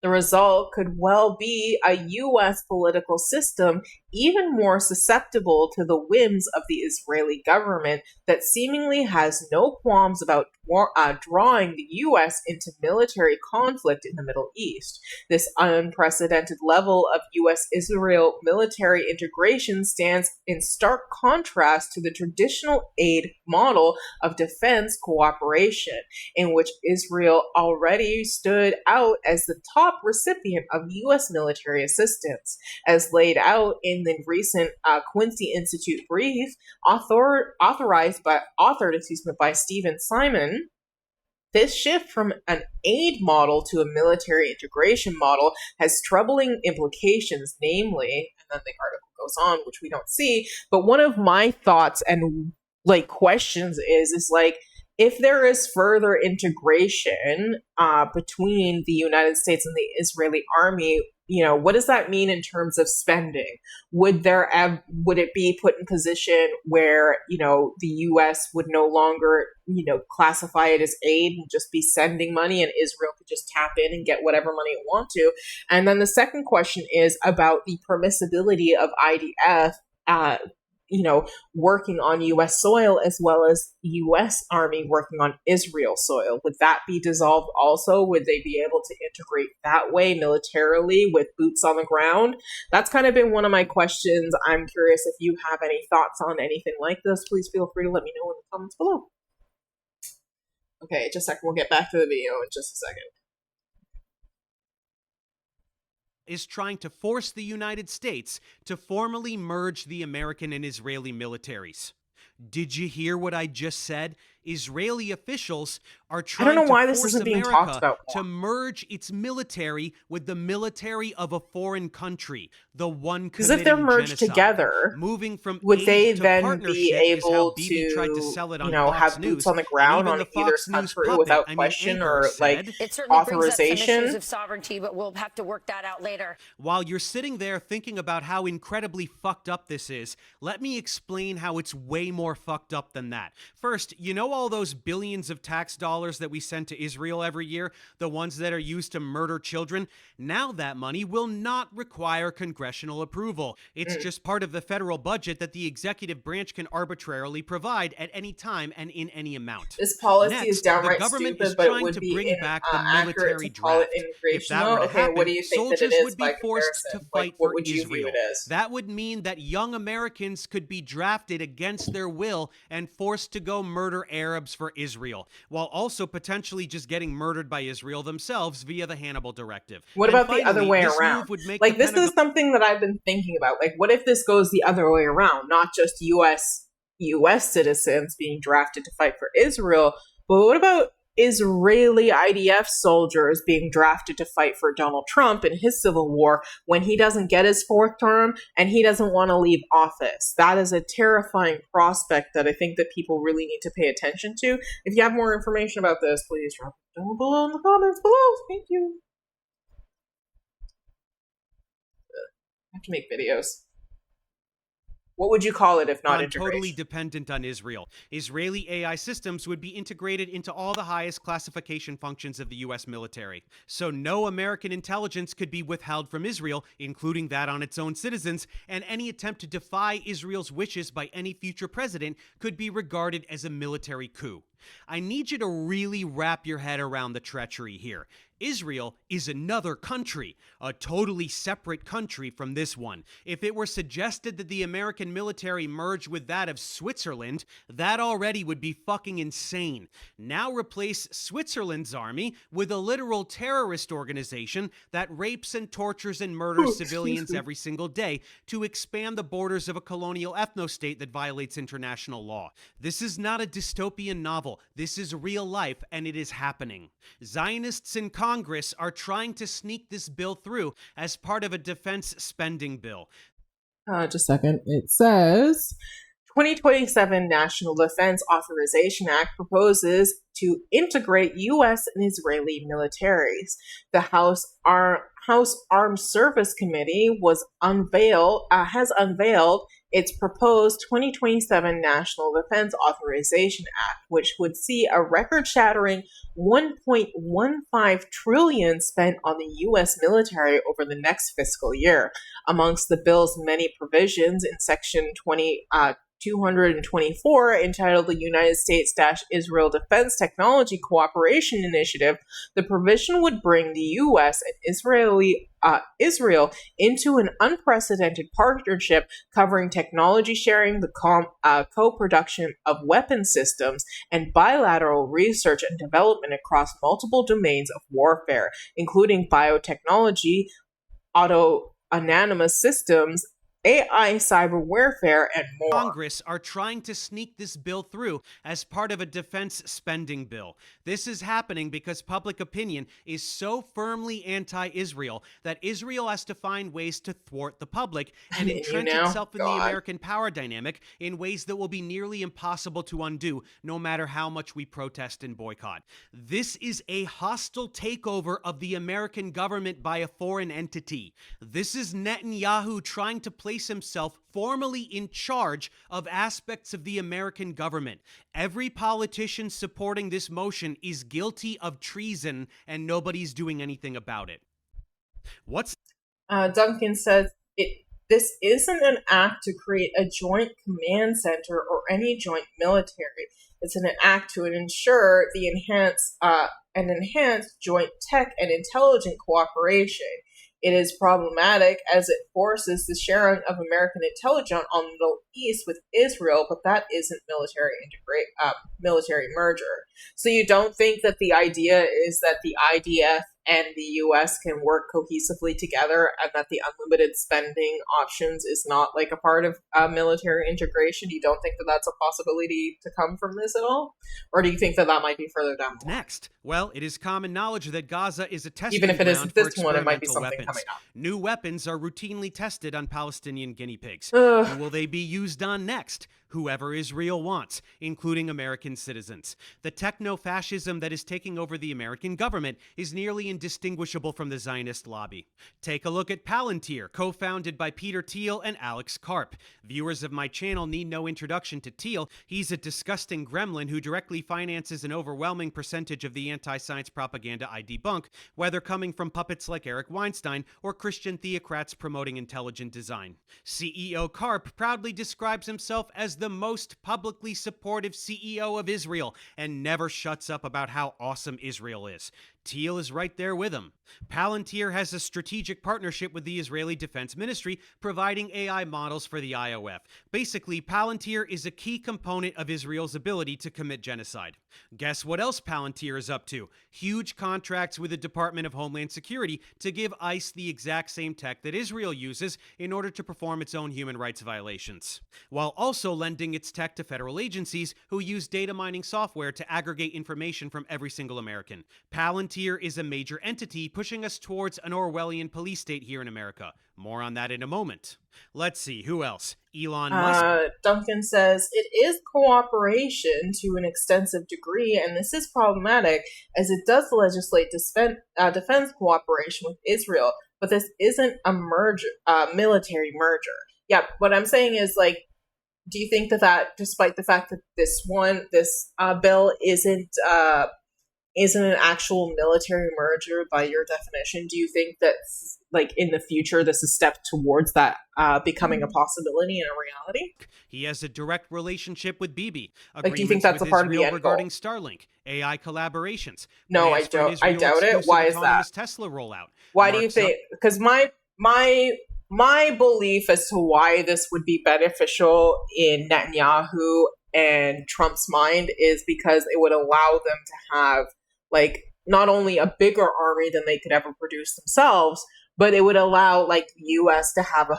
The result could well be a U.S. political system even more susceptible to the whims of the Israeli government that seemingly has no qualms about drawing the U.S. into military conflict in the Middle East. This unprecedented level of U.S.-Israel military integration stands in stark contrast to the traditional aid model of defense cooperation, in which Israel already stood out as the top recipient of U.S. military assistance. As laid out in the recent Quincy Institute brief, authored by Stephen Simon, this shift from an aid model to a military integration model has troubling implications, namely, and then the article goes on, which we don't see, but one of my thoughts and questions is if there is further integration between the United States and the Israeli army, what does that mean in terms of spending? Would it be put in position where, the U.S. would no longer, classify it as aid and just be sending money, and Israel could just tap in and get whatever money it wants to? And then the second question is about the permissibility of IDF, working on U.S. soil as well as U.S. Army working on Israel soil. Would that be dissolved also? Would they be able to integrate that way militarily with boots on the ground? That's kind of been one of my questions. I'm curious if you have any thoughts on anything like this. Please feel free to let me know in the comments below. Okay, just a second. We'll get back to the video in just a second.
Is trying to force the United States to formally merge the American and Israeli militaries. Did you hear what I just said? Israeli officials are trying to force America to merge its military with the military of a foreign country, the one
because if they're merged together,
moving from
would they then be able to, have boots on the ground on either country without question or
it certainly
authorization?
brings up some issues of sovereignty, but we'll have to work that out later.
While you're sitting there thinking about how incredibly fucked up this is, let me explain how it's way more fucked up than that. First, all those billions of tax dollars that we send to Israel every year, the ones that are used to murder children, now that money will not require congressional approval. It's just part of the federal budget that the executive branch can arbitrarily provide at any time and in any amount.
This policy is downright
the government
stupid,
is
but it
trying
would
to
be
bring back the military draft. If that were to happen,
what do you think
soldiers
that it is
would be forced to fight
what
for
would you
Israel.
view it as?
That would mean that young Americans could be drafted against their will and forced to go murder Arabs for Israel, while also potentially just getting murdered by Israel themselves via the Hannibal Directive.
What about the other way around? This is something that I've been thinking about. What if this goes the other way around? Not just U.S. citizens being drafted to fight for Israel, but what about Israeli IDF soldiers being drafted to fight for Donald Trump in his civil war when he doesn't get his fourth term and he doesn't want to leave office? That is a terrifying prospect that I think that people really need to pay attention to. If you have more information about this, please drop it down below in the comments below. Thank you. I have to make videos. What would you call it if not integration?
Totally dependent on Israel. Israeli AI systems would be integrated into all the highest classification functions of the U.S. military. So no American intelligence could be withheld from Israel, including that on its own citizens, and any attempt to defy Israel's wishes by any future president could be regarded as a military coup. I need you to really wrap your head around the treachery here. Israel is another country, a totally separate country from this one. If it were suggested that the American military merge with that of Switzerland, that already would be fucking insane. Now replace Switzerland's army with a literal terrorist organization that rapes and tortures and murders civilians every single day to expand the borders of a colonial ethno-state that violates international law. This is not a dystopian novel. This is real life, and it is happening. Zionists in Congress are trying to sneak this bill through as part of a defense spending bill.
Just a second. It says 2027 National Defense Authorization Act proposes to integrate U.S. and Israeli militaries. The House Armed Service Committee has unveiled its proposed 2027 National Defense Authorization Act, which would see a record-shattering $1.15 trillion spent on the U.S. military over the next fiscal year. Amongst the bill's many provisions in Section 224, entitled the United States-Israel Defense Technology Cooperation Initiative, the provision would bring the U.S. and Israel into an unprecedented partnership covering technology sharing, the co-production of weapon systems, and bilateral research and development across multiple domains of warfare, including biotechnology, autonomous systems, AI, cyber warfare, and more.
Congress are trying to sneak this bill through as part of a defense spending bill. This is happening because public opinion is so firmly anti-Israel that Israel has to find ways to thwart the public and entrench itself in the American power dynamic in ways that will be nearly impossible to undo, no matter how much we protest and boycott. This is a hostile takeover of the American government by a foreign entity. This is Netanyahu trying to place himself formally in charge of aspects of the American government. Every politician supporting this motion is guilty of treason, and nobody's doing anything about it.
Duncan says this isn't an act to create a joint command center or any joint military. It's an act to ensure the enhanced joint tech and intelligent cooperation. It is problematic as it forces the sharing of American intelligence on the Middle East with Israel, but that isn't military merger. So you don't think that the idea is that the IDF and the U.S. can work cohesively together, and that the unlimited spending options is not like a part of military integration? You don't think that that's a possibility to come from this at all? Or do you think that that might be further down?
Next, well, it is common knowledge that Gaza is a testing
even if it
ground
isn't
for
this one, it might be
experimental
something
weapons.
coming up.
New weapons are routinely tested on Palestinian guinea pigs. Who will they be used on next? Whoever Israel wants, including American citizens. The techno-fascism that is taking over the American government is nearly indistinguishable from the Zionist lobby. Take a look at Palantir, co-founded by Peter Thiel and Alex Karp. Viewers of my channel need no introduction to Thiel. He's a disgusting gremlin who directly finances an overwhelming percentage of the anti-science propaganda I debunk, whether coming from puppets like Eric Weinstein or Christian theocrats promoting intelligent design. CEO Karp proudly describes himself as the most publicly supportive CEO of Israel and never shuts up about how awesome Israel is. Thiel is right there with him. Palantir has a strategic partnership with the Israeli Defense Ministry, providing AI models for the IOF. Basically, Palantir is a key component of Israel's ability to commit genocide. Guess what else Palantir is up to? Huge contracts with the Department of Homeland Security to give ICE the exact same tech that Israel uses in order to perform its own human rights violations, while also lending its tech to federal agencies who use data mining software to aggregate information from every single American. Palantir is a major entity pushing us towards an Orwellian police state here in America. More on that in a moment. Let's see, who else? Elon Musk.
Duncan says, it is cooperation to an extensive degree, and this is problematic as it does legislate defense cooperation with Israel, but this isn't a military merger. Yeah, what I'm saying is, like, do you think that despite the fact that this bill isn't an actual military merger by your definition, do you think that, like, in the future this is a step towards that becoming a possibility and a reality?
He has a direct relationship with Bibi.
Like, do you think that's a part of the end
regarding
goal?
Starlink, AI collaborations?
No, I don't. I doubt it. Why is that?
Tesla rollout.
Why do you think? Because my belief as to why this would be beneficial in Netanyahu and Trump's mind is because it would allow them to have, like, not only a bigger army than they could ever produce themselves, but it would allow, like, the U.S. to have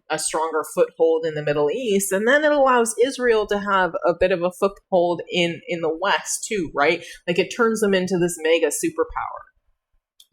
a stronger foothold in the Middle East, and then it allows Israel to have a bit of a foothold in the West too, right? Like, it turns them into this mega superpower.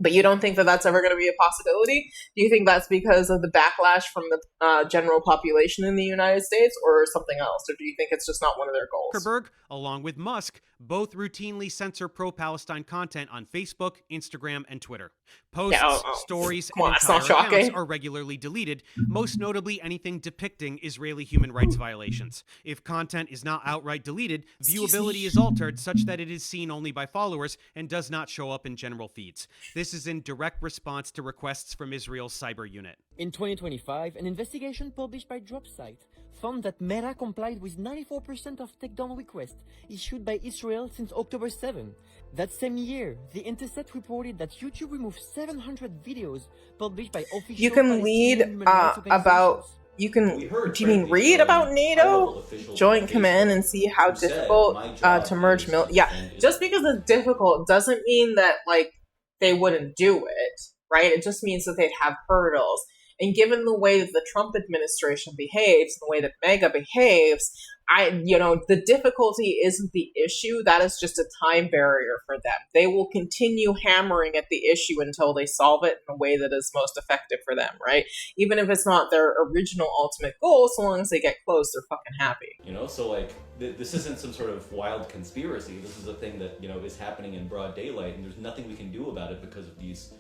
But you don't think that that's ever going to be a possibility? Do you think that's because of the backlash from the general population in the United States, or something else? Or do you think it's just not one of their goals?
Zuckerberg, along with Musk, both routinely censor pro-Palestine content on Facebook, Instagram, and Twitter. Posts, stories, and entire accounts are regularly deleted, most notably anything depicting Israeli human rights violations. If content is not outright deleted, viewability is altered such that it is seen only by followers and does not show up in general feeds. This is in direct response to requests from Israel's cyber unit.
In 2025, an investigation published by DropSite found that Meta complied with 94% of takedown requests issued by Israel since October 7. That same year, The Intercept reported that YouTube removed 700 videos published by official
You can read about. You can. Do you mean read about NATO Joint Command and see how difficult to merge Yeah, just because it's difficult doesn't mean that like they wouldn't do it, right? It just means that they'd have hurdles. And given the way that the Trump administration behaves, the way that MAGA behaves, the difficulty isn't the issue. That is just a time barrier for them. They will continue hammering at the issue until they solve it in a way that is most effective for them, right? Even if it's not their original ultimate goal, so long as they get close, they're fucking happy.
So like, this isn't some sort of wild conspiracy. This is a thing that, is happening in broad daylight, and there's nothing we can do about it because of these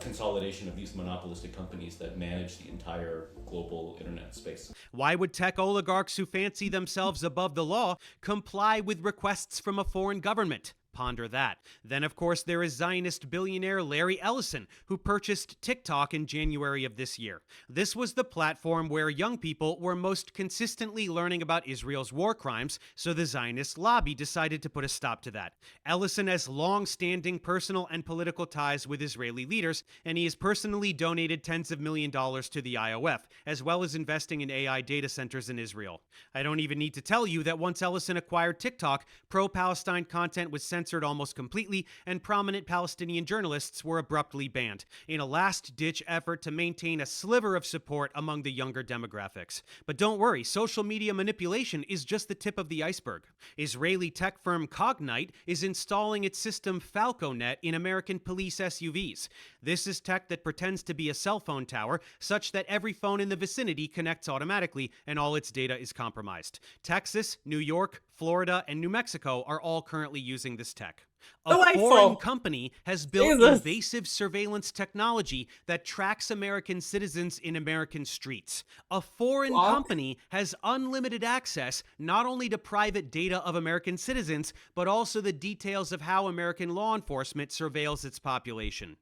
consolidation of these monopolistic companies that manage the entire global internet space.
Why would tech oligarchs who fancy themselves above the law comply with requests from a foreign government? Ponder that. Then, of course, there is Zionist billionaire Larry Ellison, who purchased TikTok in January of this year. This was the platform where young people were most consistently learning about Israel's war crimes, so the Zionist lobby decided to put a stop to that. Ellison has long-standing personal and political ties with Israeli leaders, and he has personally donated tens of millions of dollars to the IOF, as well as investing in AI data centers in Israel. I don't even need to tell you that once Ellison acquired TikTok, pro-Palestine content was censored almost completely, and prominent Palestinian journalists were abruptly banned, in a last-ditch effort to maintain a sliver of support among the younger demographics. But don't worry, social media manipulation is just the tip of the iceberg. Israeli tech firm Cognite is installing its system FalcoNet in American police SUVs. This is tech that pretends to be a cell phone tower, such that every phone in the vicinity connects automatically and all its data is compromised. Texas, New York, Florida, and New Mexico are all currently using this tech. A foreign company has built invasive surveillance technology that tracks American citizens in American streets. A foreign company has unlimited access not only to private data of American citizens, but also the details of how American law enforcement surveils its population.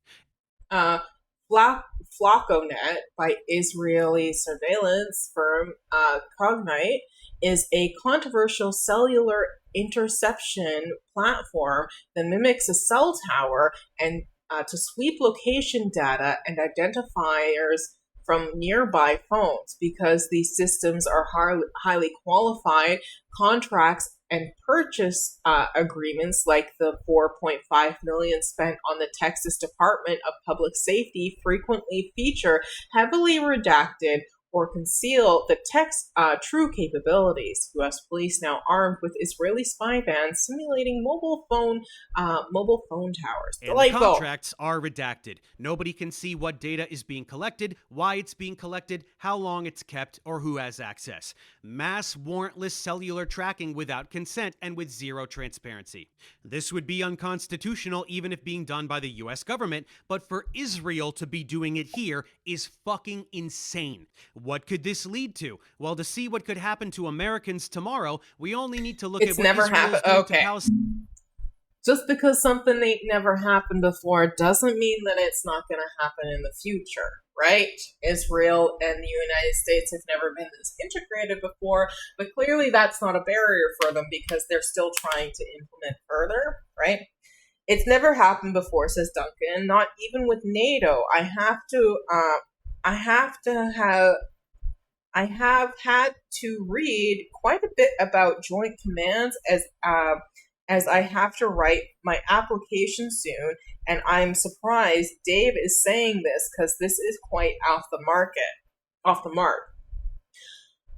FalcoNet by Israeli surveillance firm Cognite is a controversial cellular interception platform that mimics a cell tower and to sweep location data and identifiers from nearby phones. Because these systems are highly qualified, contracts and purchase agreements like the $4.5 million spent on the Texas Department of Public Safety frequently feature heavily redacted or conceal the tech's true capabilities. U.S. police now armed with Israeli spy vans simulating mobile phone towers.
And the contracts are redacted. Nobody can see what data is being collected, why it's being collected, how long it's kept, or who has access. Mass warrantless cellular tracking without consent and with zero transparency. This would be unconstitutional even if being done by the U.S. government, but for Israel to be doing it here is fucking insane. What could this lead to? Well, to see what could happen to Americans tomorrow, we only need to look at what Israel is doing to Palestine.
Just because something ain't never happened before doesn't mean that it's not going to happen in the future, right? Israel and the United States have never been this integrated before, but clearly that's not a barrier for them because they're still trying to implement further, right? It's never happened before, says Duncan, not even with NATO. I have had to read quite a bit about joint commands as I have to write my application soon, and I'm surprised Dave is saying this because this is quite off the mark.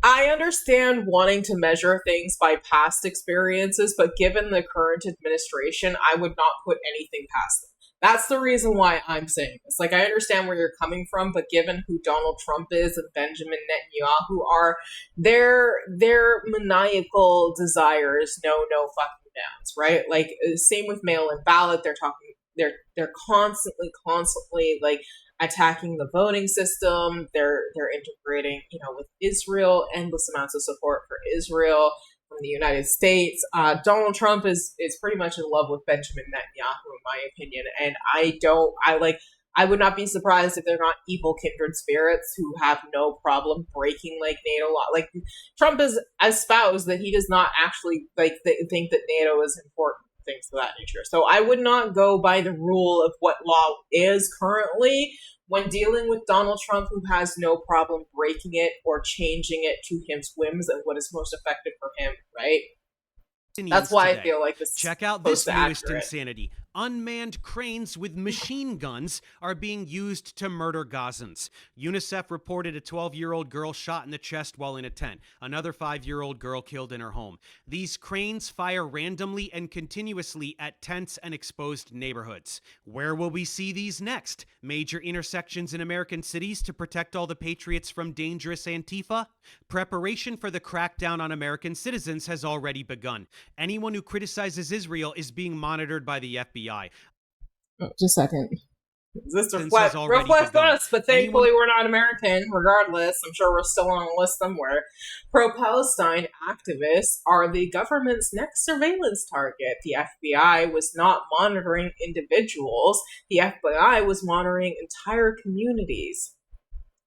I understand wanting to measure things by past experiences, but given the current administration, I would not put anything past them. That's the reason why I'm saying this. Like, I understand where you're coming from, but given who Donald Trump is and Benjamin Netanyahu are, their maniacal desires know no fucking bounds, right? Like, same with mail-in ballot. They're constantly like attacking the voting system. They're integrating, with Israel, endless amounts of support for Israel from the United States. Donald Trump is pretty much in love with Benjamin Netanyahu, in my opinion, and I would not be surprised if they're not evil kindred spirits who have no problem breaking like NATO law. Like, Trump has espoused that he does not actually think that NATO is important, things of that nature. So I would not go by the rule of what law is currently when dealing with Donald Trump, who has no problem breaking it or changing it to his whims and what is most effective for him, right? That's why I feel like this.
Check out this newest insanity. Unmanned cranes with machine guns are being used to murder Gazans. UNICEF reported a 12-year-old girl shot in the chest while in a tent. Another 5-year-old girl killed in her home. These cranes fire randomly and continuously at tents and exposed neighborhoods. Where will we see these next? Major intersections in American cities to protect all the patriots from dangerous Antifa? Preparation for the crackdown on American citizens has already begun. Anyone who criticizes Israel is being monitored by the FBI.
Oh, just a second. This reflects on us, but thankfully we're not American. Regardless, I'm sure we're still on a list somewhere. Pro-Palestine activists are the government's next surveillance target. The FBI was not monitoring individuals. The FBI was monitoring entire communities.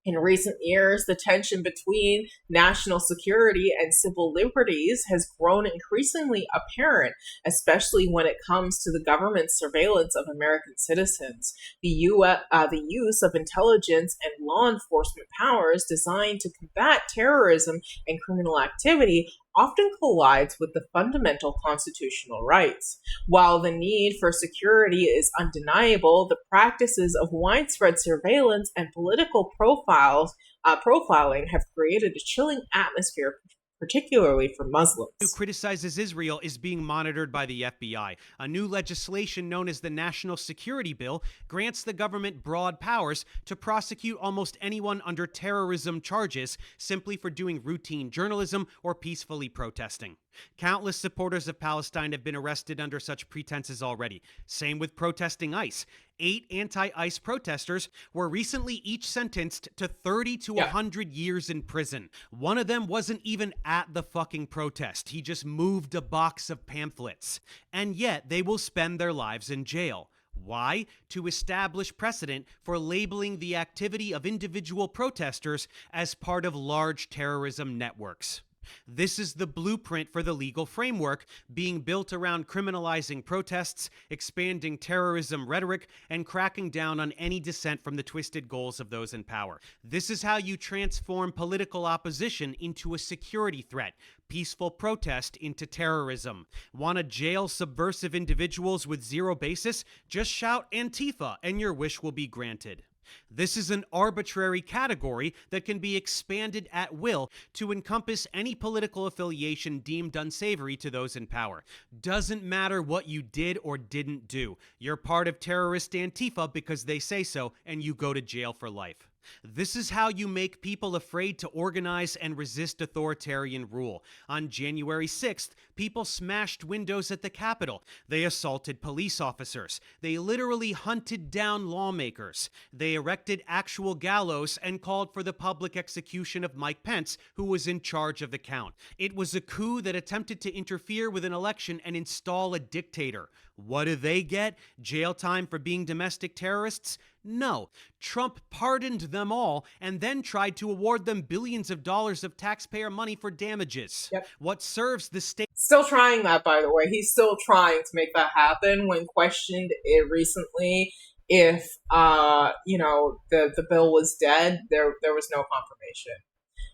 In recent years, the tension between national security and civil liberties has grown increasingly apparent, especially when it comes to the government's surveillance of American citizens. The use of intelligence and law enforcement powers designed to combat terrorism and criminal activity often collides with the fundamental constitutional rights. While the need for security is undeniable, the practices of widespread surveillance and political profiling have created a chilling atmosphere, particularly for Muslims.
Who criticizes Israel is being monitored by the FBI. A new legislation known as the National Security Bill grants the government broad powers to prosecute almost anyone under terrorism charges simply for doing routine journalism or peacefully protesting. Countless supporters of Palestine have been arrested under such pretenses already. Same with protesting ICE. 8 anti-ICE protesters were recently each sentenced to 30 to 100 years in prison. One of them wasn't even at the fucking protest. He just moved a box of pamphlets. And yet they will spend their lives in jail. Why? To establish precedent for labeling the activity of individual protesters as part of large terrorism networks. This is the blueprint for the legal framework being built around criminalizing protests, expanding terrorism rhetoric, and cracking down on any dissent from the twisted goals of those in power. This is how you transform political opposition into a security threat, peaceful protest into terrorism. Want to jail subversive individuals with zero basis? Just shout Antifa and your wish will be granted. This is an arbitrary category that can be expanded at will to encompass any political affiliation deemed unsavory to those in power. Doesn't matter what you did or didn't do. You're part of terrorist Antifa because they say so, and you go to jail for life. This is how you make people afraid to organize and resist authoritarian rule. On January 6th, people smashed windows at the Capitol. They assaulted police officers. They literally hunted down lawmakers. They erected actual gallows and called for the public execution of Mike Pence, who was in charge of the count. It was a coup that attempted to interfere with an election and install a dictator. What do they get? Jail time for being domestic terrorists? No. Trump pardoned them all and then tried to award them billions of dollars of taxpayer money for damages.
Yep.
What serves the state...
Still trying that, by the way. He's still trying to make that happen. When questioned recently if, the bill was dead, there was no confirmation.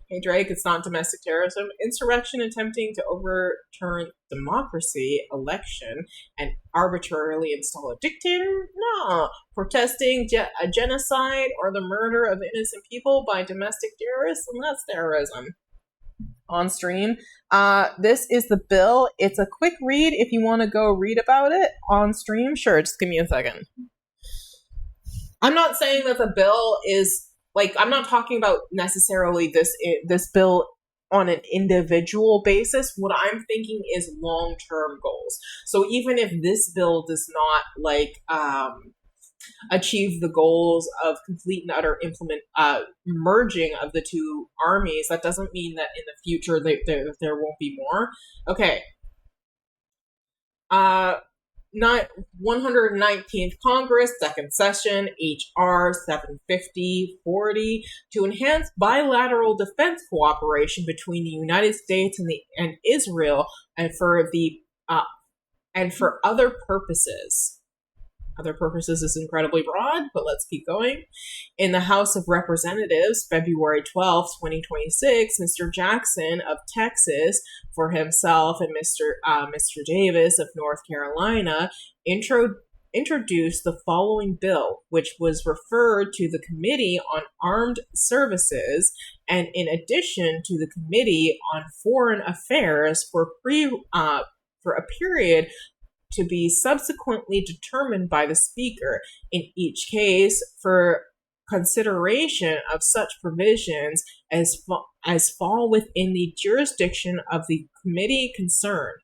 Hey, Drake, it's not domestic terrorism. Insurrection attempting to overturn democracy, election, and arbitrarily install a dictator? No. Protesting a genocide or the murder of innocent people by domestic terrorists? And that's terrorism. On stream. This is the bill. It's a quick read if you want to go read about it on stream. Sure, just give me a second. I'm not saying that the bill is like, I'm not talking about necessarily this bill on an individual basis. What I'm thinking is long-term goals. So even if this bill does not achieve the goals of complete and utter merging of the two armies, that doesn't mean that in the future there won't be more. Okay. Not 119th Congress, second session, HR 750-40, to enhance bilateral defense cooperation between the United States and Israel, and for other purposes. Other purposes is incredibly broad, but let's keep going. In the House of Representatives, February 12, 2026, Mr. Jackson of Texas for himself and Mr. Davis of North Carolina introduced the following bill, which was referred to the Committee on Armed Services and in addition to the Committee on Foreign Affairs for a period to be subsequently determined by the Speaker, in each case for consideration of such provisions as fall within the jurisdiction of the committee concerned.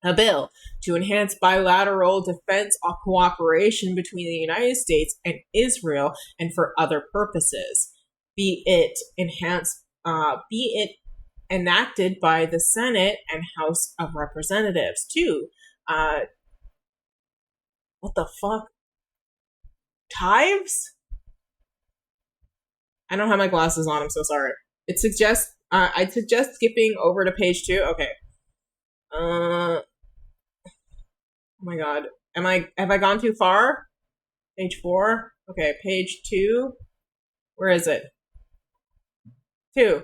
A bill to enhance bilateral defense cooperation between the United States and Israel and for other purposes, be it enacted by the Senate and House of Representatives. 2. What the fuck? Tithes? I don't have my glasses on, I'm so sorry. I'd suggest skipping over to page 2. Okay. Oh my god. Have I gone too far? Page 4? Okay, page 2. Where is it? 2.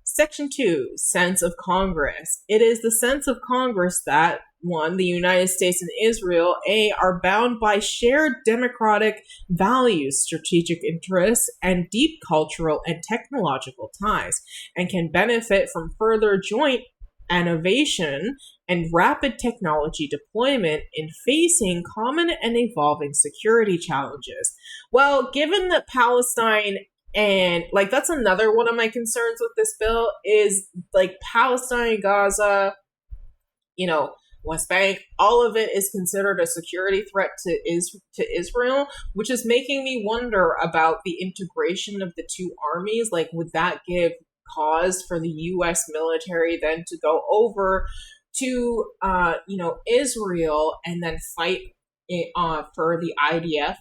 Section 2, sense of Congress. It is the sense of Congress that 1. The United States and Israel, are bound by shared democratic values, strategic interests, and deep cultural and technological ties, and can benefit from further joint innovation and rapid technology deployment in facing common and evolving security challenges. Well, given that Palestine and that's another one of my concerns with this bill is Palestine, Gaza, West Bank, all of it is considered a security threat to Israel, which is making me wonder about the integration of the two armies. Would that give cause for the U.S. military then to go over to, Israel and then fight for the IDF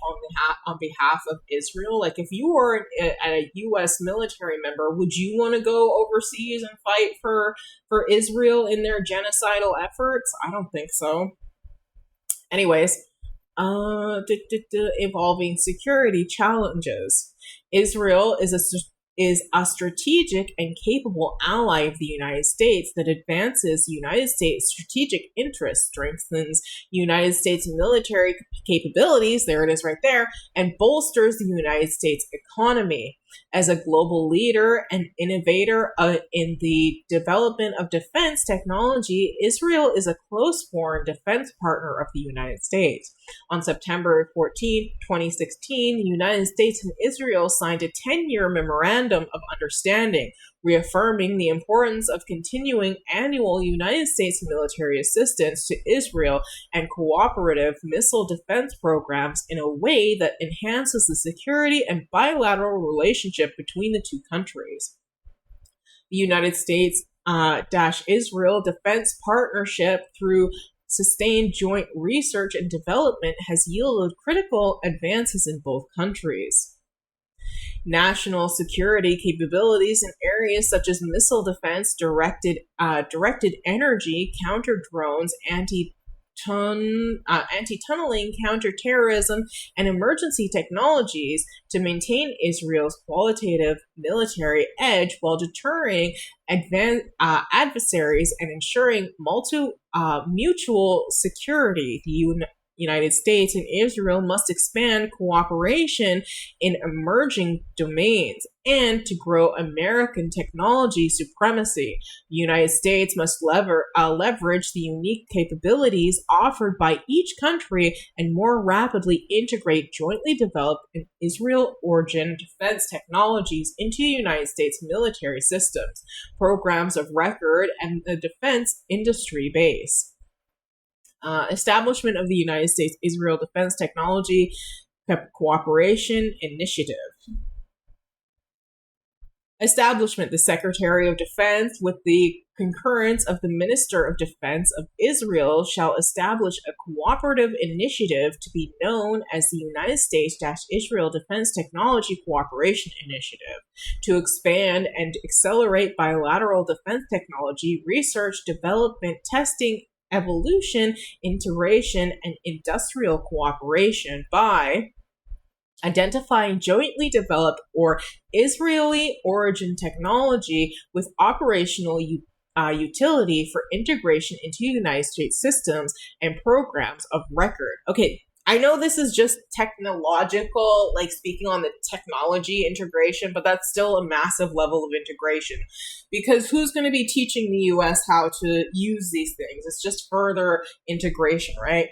on behalf of Israel? If you were a U.S. military member, would you want to go overseas and fight for Israel in their genocidal efforts? I don't think so. Anyways, evolving security challenges. Israel is a strategic and capable ally of the United States that advances United States strategic interests, strengthens United States military capabilities, there it is right there, and bolsters the United States economy. As a global leader and innovator in the development of defense technology, Israel is a close foreign defense partner of the United States. On September 14, 2016, the United States and Israel signed a 10-year memorandum of understanding, reaffirming the importance of continuing annual United States military assistance to Israel and cooperative missile defense programs in a way that enhances the security and bilateral relationship between the two countries. The United States Israel Defense Partnership through sustained joint research and development has yielded critical advances in both countries. National security capabilities in areas such as missile defense, directed energy, counter drones, anti-tunneling, counterterrorism, and emergency technologies to maintain Israel's qualitative military edge while deterring adversaries and ensuring mutual security. United States and Israel must expand cooperation in emerging domains and to grow American technology supremacy. The United States must leverage the unique capabilities offered by each country and more rapidly integrate jointly developed Israel-origin defense technologies into the United States military systems, programs of record, and the defense industry base. Establishment of the United States-Israel Defense Technology Cooperation Initiative. Establishment. The Secretary of Defense, with the concurrence of the Minister of Defense of Israel, shall establish a cooperative initiative to be known as the United States-Israel Defense Technology Cooperation Initiative to expand and accelerate bilateral defense technology research, development, testing, evolution, integration, and industrial cooperation by identifying jointly developed or Israeli origin technology with operational utility for integration into United States systems and programs of record. Okay, I know this is just technological, like speaking on the technology integration, but that's still a massive level of integration. Because who's going to be teaching the US how to use these things? It's just further integration, right?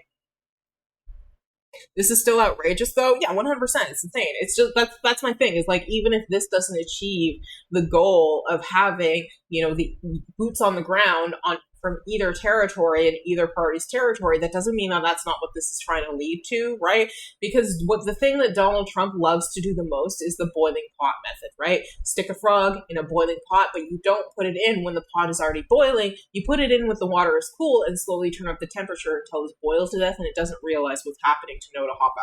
This is still outrageous, though. Yeah, 100%. It's insane. It's just that's my thing. Is like, even if this doesn't achieve the goal of having, the boots on the ground from either territory and either party's territory, that doesn't mean that that's not what this is trying to lead to, right? Because the thing that Donald Trump loves to do the most is the boiling pot method, right? Stick a frog in a boiling pot, but you don't put it in when the pot is already boiling. You put it in when the water is cool and slowly turn up the temperature until it boils to death and it doesn't realize what's happening to know to hop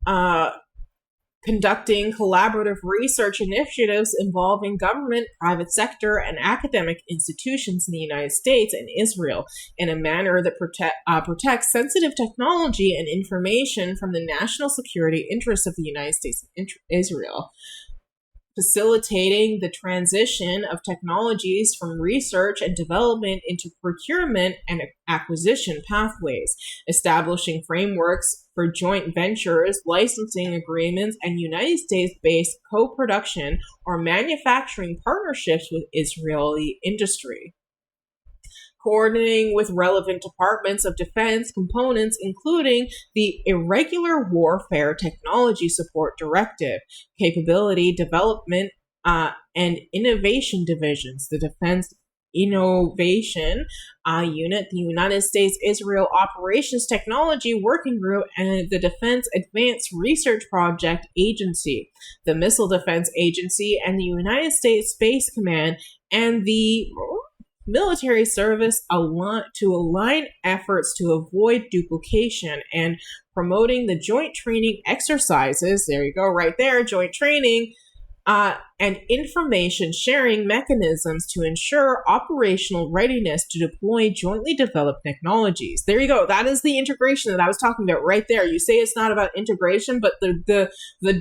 out. Conducting collaborative research initiatives involving government, private sector, and academic institutions in the United States and Israel in a manner that protects sensitive technology and information from the national security interests of the United States and Israel. Facilitating the transition of technologies from research and development into procurement and acquisition pathways, establishing frameworks for joint ventures, licensing agreements, and United States-based co-production or manufacturing partnerships with Israeli industry. Coordinating with relevant departments of defense components, including the Irregular Warfare Technology Support Directive, Capability Development and Innovation Divisions, the Defense Innovation Unit, the United States Israel Operations Technology Working Group, and the Defense Advanced Research Project Agency, the Missile Defense Agency, and the United States Space Command, and the military service to align efforts to avoid duplication and promoting the joint training exercises, there you go, right there, joint training, and information sharing mechanisms to ensure operational readiness to deploy jointly developed technologies. There you go. That is the integration that I was talking about right there. You say it's not about integration, but the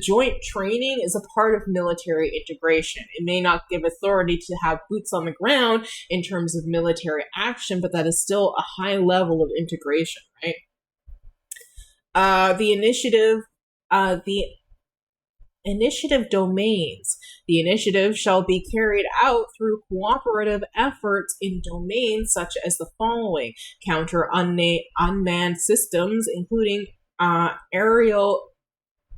joint training is a part of military integration. It may not give authority to have boots on the ground in terms of military action, but that is still a high level of integration, right? The initiative domains. The initiative shall be carried out through cooperative efforts in domains such as the following: counter unmanned systems, including aerial,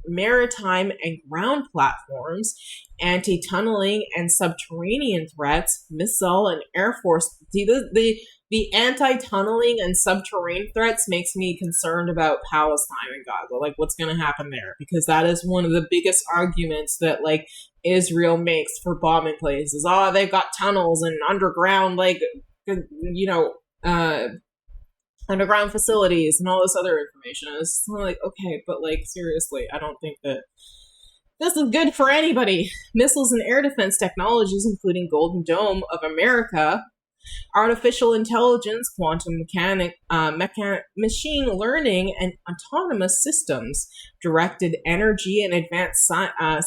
maritime, and ground platforms, anti-tunneling and subterranean threats, missile and air force. See, the anti-tunneling and subterranean threats makes me concerned about Palestine and Gaza, like what's going to happen there, because that is one of the biggest arguments that like Israel makes for bombing places. Oh, they've got tunnels and underground, underground facilities and all this other information. And it's like, okay, but like seriously, I don't think that this is good for anybody. Missiles and air defense technologies, including Golden Dome of America, artificial intelligence, quantum machine learning, and autonomous systems, directed energy and advanced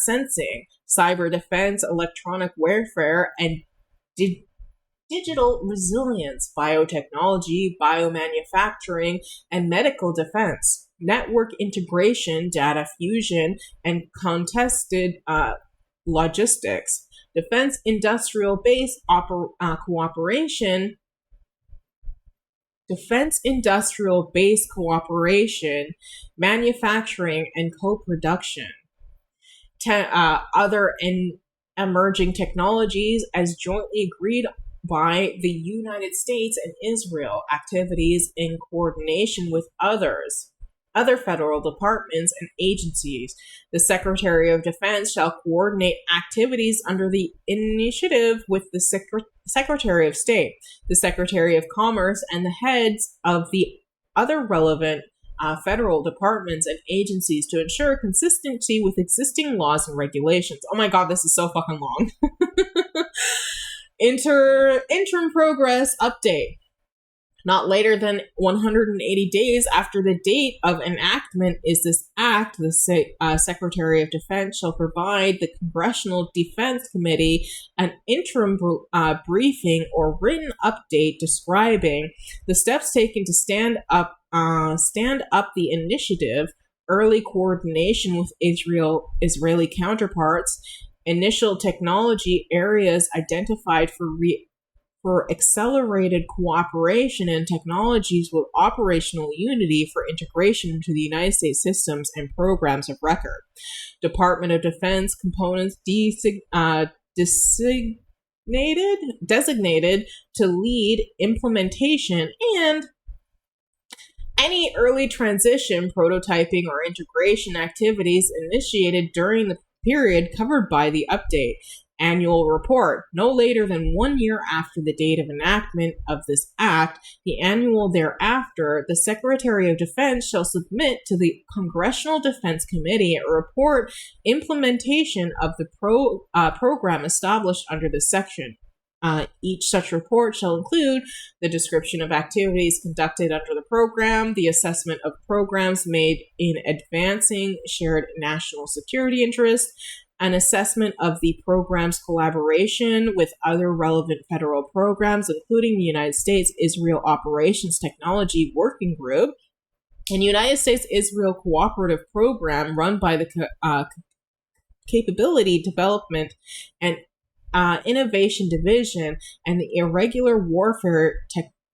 sensing, cyber defense, electronic warfare, and digital resilience, biotechnology, biomanufacturing, and medical defense, network integration, data fusion, and contested logistics, defense industrial base cooperation, defense industrial base cooperation, manufacturing, and co-production. Other emerging technologies as jointly agreed by the United States and Israel, activities in coordination with other federal departments and agencies. The Secretary of Defense shall coordinate activities under the initiative with the Secretary of State, the Secretary of Commerce, and the heads of the other relevant federal departments and agencies to ensure consistency with existing laws and regulations. Oh my god, this is so fucking long. Interim progress update. Not later than 180 days after the date of enactment is this act, the Secretary of Defense shall provide the Congressional Defense Committee an interim briefing or written update describing the steps taken to stand up the initiative, early coordination with Israeli counterparts, initial technology areas identified for accelerated cooperation and technologies with operational unity for integration into the United States systems and programs of record. Department of Defense components designated to lead implementation, and any early transition, prototyping, or integration activities initiated during the period covered by the update. Annual report. No later than 1 year after the date of enactment of this act, the annual thereafter, the Secretary of Defense shall submit to the Congressional Defense Committee a report implementation of the program established under this section. Each such report shall include the description of activities conducted under the program, the assessment of programs made in advancing shared national security interests, an assessment of the program's collaboration with other relevant federal programs, including the United States-Israel Operations Technology Working Group, and United States-Israel Cooperative Program run by the Capability Development and Innovation Division and the Irregular Warfare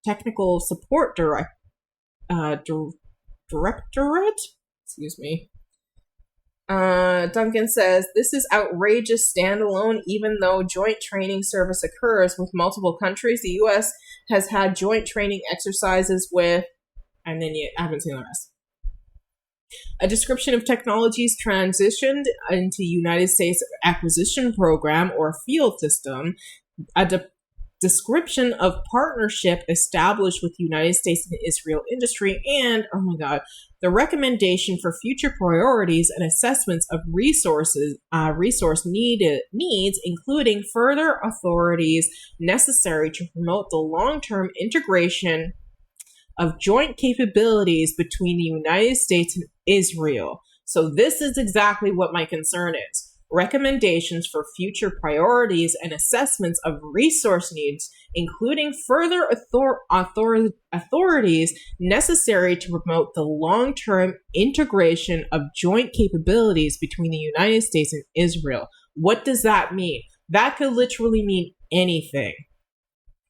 Technical Support Directorate. Excuse me. Duncan says, this is outrageous standalone, even though joint training service occurs with multiple countries. The U.S. has had joint training exercises with, and then I haven't seen the rest. A description of technologies transitioned into United States Acquisition Program or Field System. A description of partnership established with United States and Israel industry, and, oh my god, the recommendation for future priorities and assessments of resource needs, including further authorities necessary to promote the long-term integration of joint capabilities between the United States and Israel. So this is exactly what my concern is. Recommendations for future priorities and assessments of resource needs, including further authorities necessary to promote the long-term integration of joint capabilities between the United States and Israel. What does that mean? That could literally mean anything.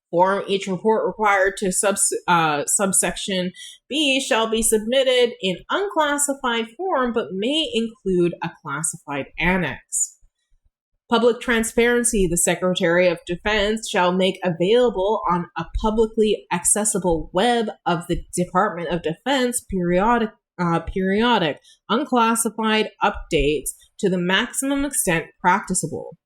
Form each report required to subsection B shall be submitted in unclassified form, but may include a classified annex. Public transparency. The Secretary of Defense shall make available on a publicly accessible web of the Department of Defense periodic unclassified updates to the maximum extent practicable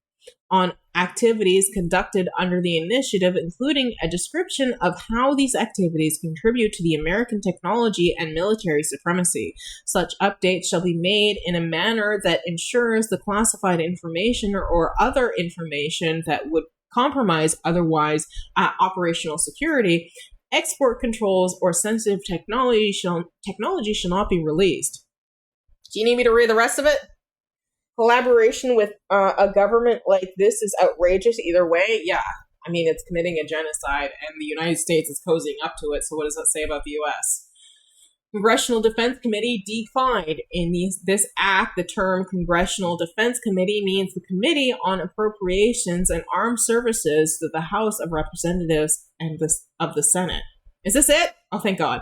on activities conducted under the initiative, including a description of how these activities contribute to the American technology and military supremacy. Such updates shall be made in a manner that ensures the classified information or other information that would compromise otherwise operational security, export controls, or sensitive technology shall not be released. Do you need me to read the rest of it? Collaboration with a government like this is outrageous either way. Yeah, I mean, it's committing a genocide, and the United States is cozying up to it, so what does that say about the U.S.? Congressional Defense Committee defined in this act. The term Congressional Defense Committee means the Committee on Appropriations and Armed Services to the House of Representatives and of the Senate. Is this it? Oh, thank God.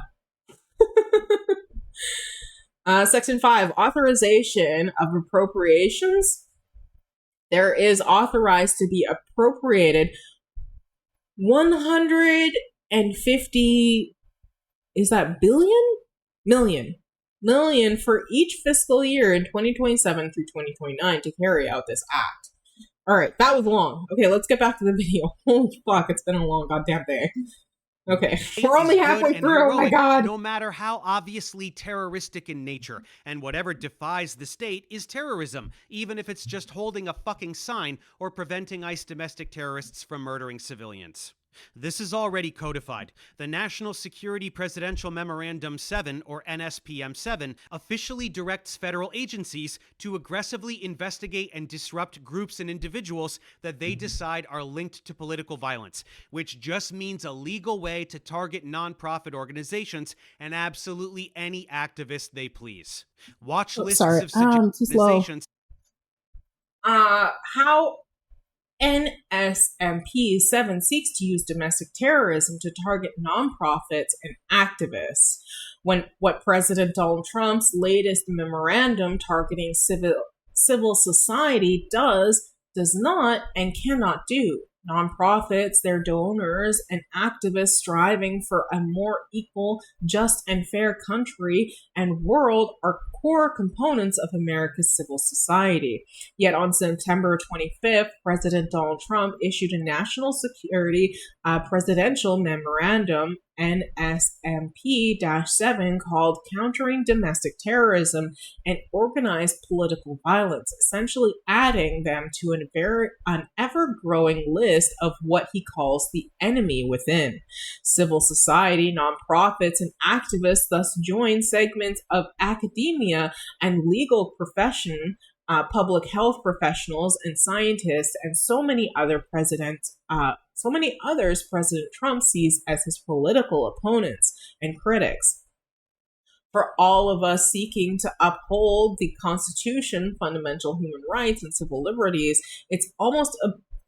Section 5, authorization of appropriations. There is authorized to be appropriated 150, is that billion? Million for each fiscal year in 2027 through 2029 to carry out this act. All right, that was long. Okay, let's get back to the video. Holy fuck, it's been a long goddamn day. Okay, we're only halfway through. Oh my God.
No matter how obviously terroristic in nature, and whatever defies the state is terrorism, even if it's just holding a fucking sign or preventing ICE domestic terrorists from murdering civilians. This is already codified. The National Security Presidential Memorandum 7, or NSPM 7, officially directs federal agencies to aggressively investigate and disrupt groups and individuals that they decide are linked to political violence, which just means a legal way to target nonprofit organizations and absolutely any activist they please. Watch lists of organizations.
How NSMP 7 seeks to use domestic terrorism to target nonprofits and activists. What President Donald Trump's latest memorandum targeting civil society does not, and cannot do. Nonprofits, their donors, and activists striving for a more equal, just, and fair country and world are core components of America's civil society. Yet on September 25th, President Donald Trump issued a national security presidential memorandum, NSMP-7, called Countering Domestic Terrorism and Organized Political Violence, essentially adding them to an ever-growing list of what he calls the enemy within. Civil society, nonprofits, and activists thus join segments of academia and legal profession, public health professionals and scientists, and so many others President Trump sees as his political opponents and critics. For all of us seeking to uphold the Constitution, fundamental human rights, and civil liberties, it's almost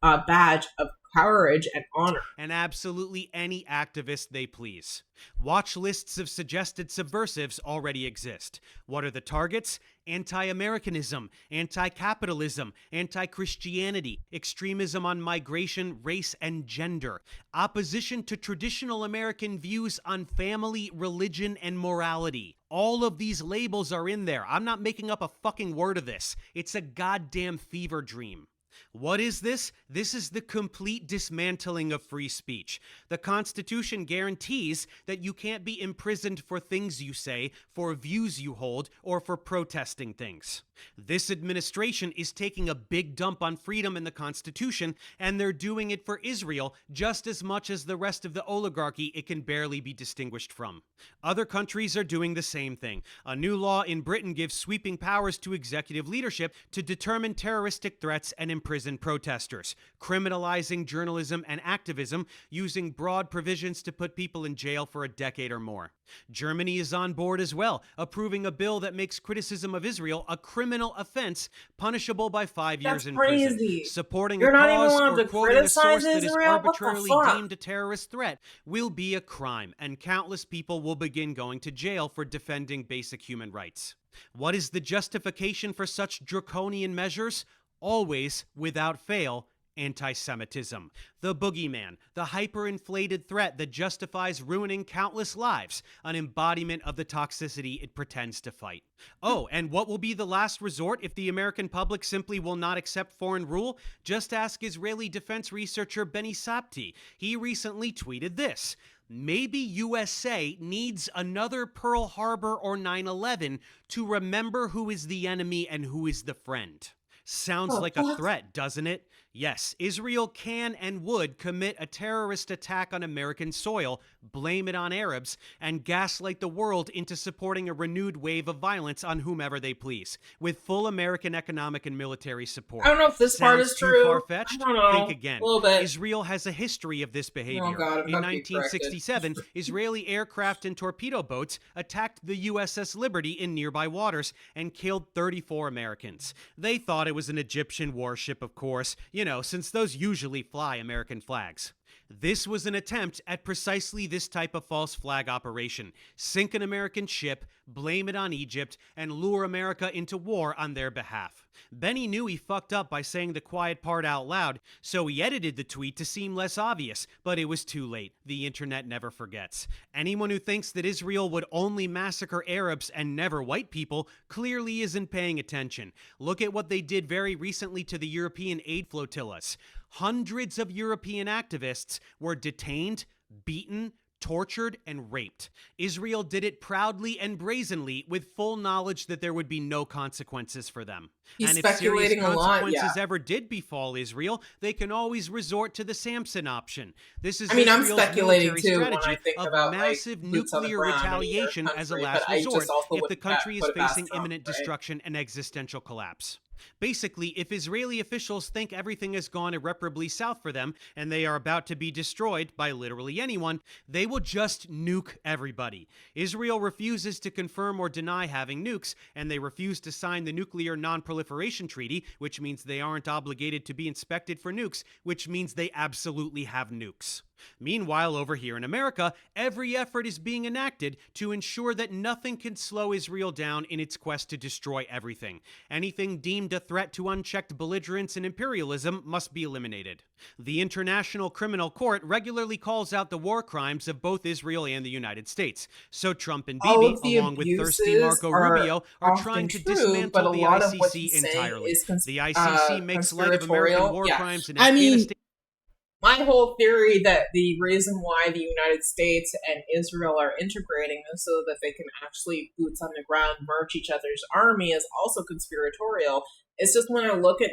a badge of courage and honor.
And absolutely any activist they please. Watch lists of suggested subversives already exist. What are the targets? Anti-Americanism, anti-capitalism, anti-Christianity, extremism on migration, race, and gender, opposition to traditional American views on family, religion, and morality. All of these labels are in there. I'm not making up a fucking word of this. It's a goddamn fever dream. What is this? This is the complete dismantling of free speech. The Constitution guarantees that you can't be imprisoned for things you say, for views you hold, or for protesting things. This administration is taking a big dump on freedom in the Constitution, and they're doing it for Israel just as much as the rest of the oligarchy it can barely be distinguished from. Other countries are doing the same thing. A new law in Britain gives sweeping powers to executive leadership to determine terroristic threats and imprison protesters, criminalizing journalism and activism, using broad provisions to put people in jail for a decade or more. Germany is on board as well, approving a bill that makes criticism of Israel a criminal offense, punishable by 5 years in prison. Supporting a cause or quoting a source that is arbitrarily deemed a terrorist threat will be a crime, and countless people will begin going to jail for defending basic human rights. What is the justification for such draconian measures? Always, without fail, anti-Semitism. The boogeyman, the hyperinflated threat that justifies ruining countless lives, an embodiment of the toxicity it pretends to fight. Oh, and what will be the last resort if the American public simply will not accept foreign rule? Just ask Israeli defense researcher Benny Sapti. He recently tweeted this: maybe USA needs another Pearl Harbor or 9/11 to remember who is the enemy and who is the friend. Sounds like a threat, doesn't it? Yes, Israel can and would commit a terrorist attack on American soil, blame it on Arabs, and gaslight the world into supporting a renewed wave of violence on whomever they please, with full American economic and military support.
I don't know if this part
Sounds
is
too
true.
far-fetched?
I don't know.
Think again.
A little bit.
Israel has a history of this behavior.
Oh God, I'm
In
about to be corrected.
1967, Israeli aircraft and torpedo boats attacked the USS Liberty in nearby waters and killed 34 Americans. They thought it was an Egyptian warship, of course, since those usually fly American flags. This was an attempt at precisely this type of false flag operation. Sink an American ship, blame it on Egypt, and lure America into war on their behalf. Benny knew he fucked up by saying the quiet part out loud, so he edited the tweet to seem less obvious, but it was too late. The internet never forgets. Anyone who thinks that Israel would only massacre Arabs and never white people clearly isn't paying attention. Look at what they did very recently to the European aid flotillas. Hundreds of European activists were detained, beaten, tortured, and raped. Israel did it proudly and brazenly with full knowledge that there would be no consequences for them.
He's
And if serious
speculating a lot,
consequences
yeah.
ever did befall Israel, they can always resort to the Samson option. This is
I mean, I'm
Israel's
speculating
military
too when I
strategy
think
of
about
massive
boots on the
nuclear
ground in either
retaliation as a
country,
last
but I just
resort
also
if the
wouldn't
country is
put it past
facing
Trump,
imminent
right?
destruction and existential collapse. Basically, if Israeli officials think everything has gone irreparably south for them and they are about to be destroyed by literally anyone, they will just nuke everybody. Israel refuses to confirm or deny having nukes, and they refuse to sign the Nuclear Non-Proliferation Treaty, which means they aren't obligated to be inspected for nukes, which means they absolutely have nukes. Meanwhile, over here in America, every effort is being enacted to ensure that nothing can slow Israel down in its quest to destroy everything. Anything deemed a threat to unchecked belligerence and imperialism must be eliminated. The International Criminal Court regularly calls out the war crimes of both Israel and the United States. So Trump and
All
Bibi,
of the
along with thirsty
abuses
Marco
are
Rubio, are
often
trying to
true, but
dismantle
a
the
lot of what
ICC
he's saying
entirely.
is
The ICC makes light of American
conspiratorial.
war
Yeah.
crimes in
I mean,
Afghanistan.
my whole theory that the reason why the United States and Israel are integrating is so that they can actually boots on the ground merge each other's army is also conspiratorial. It's just when I look at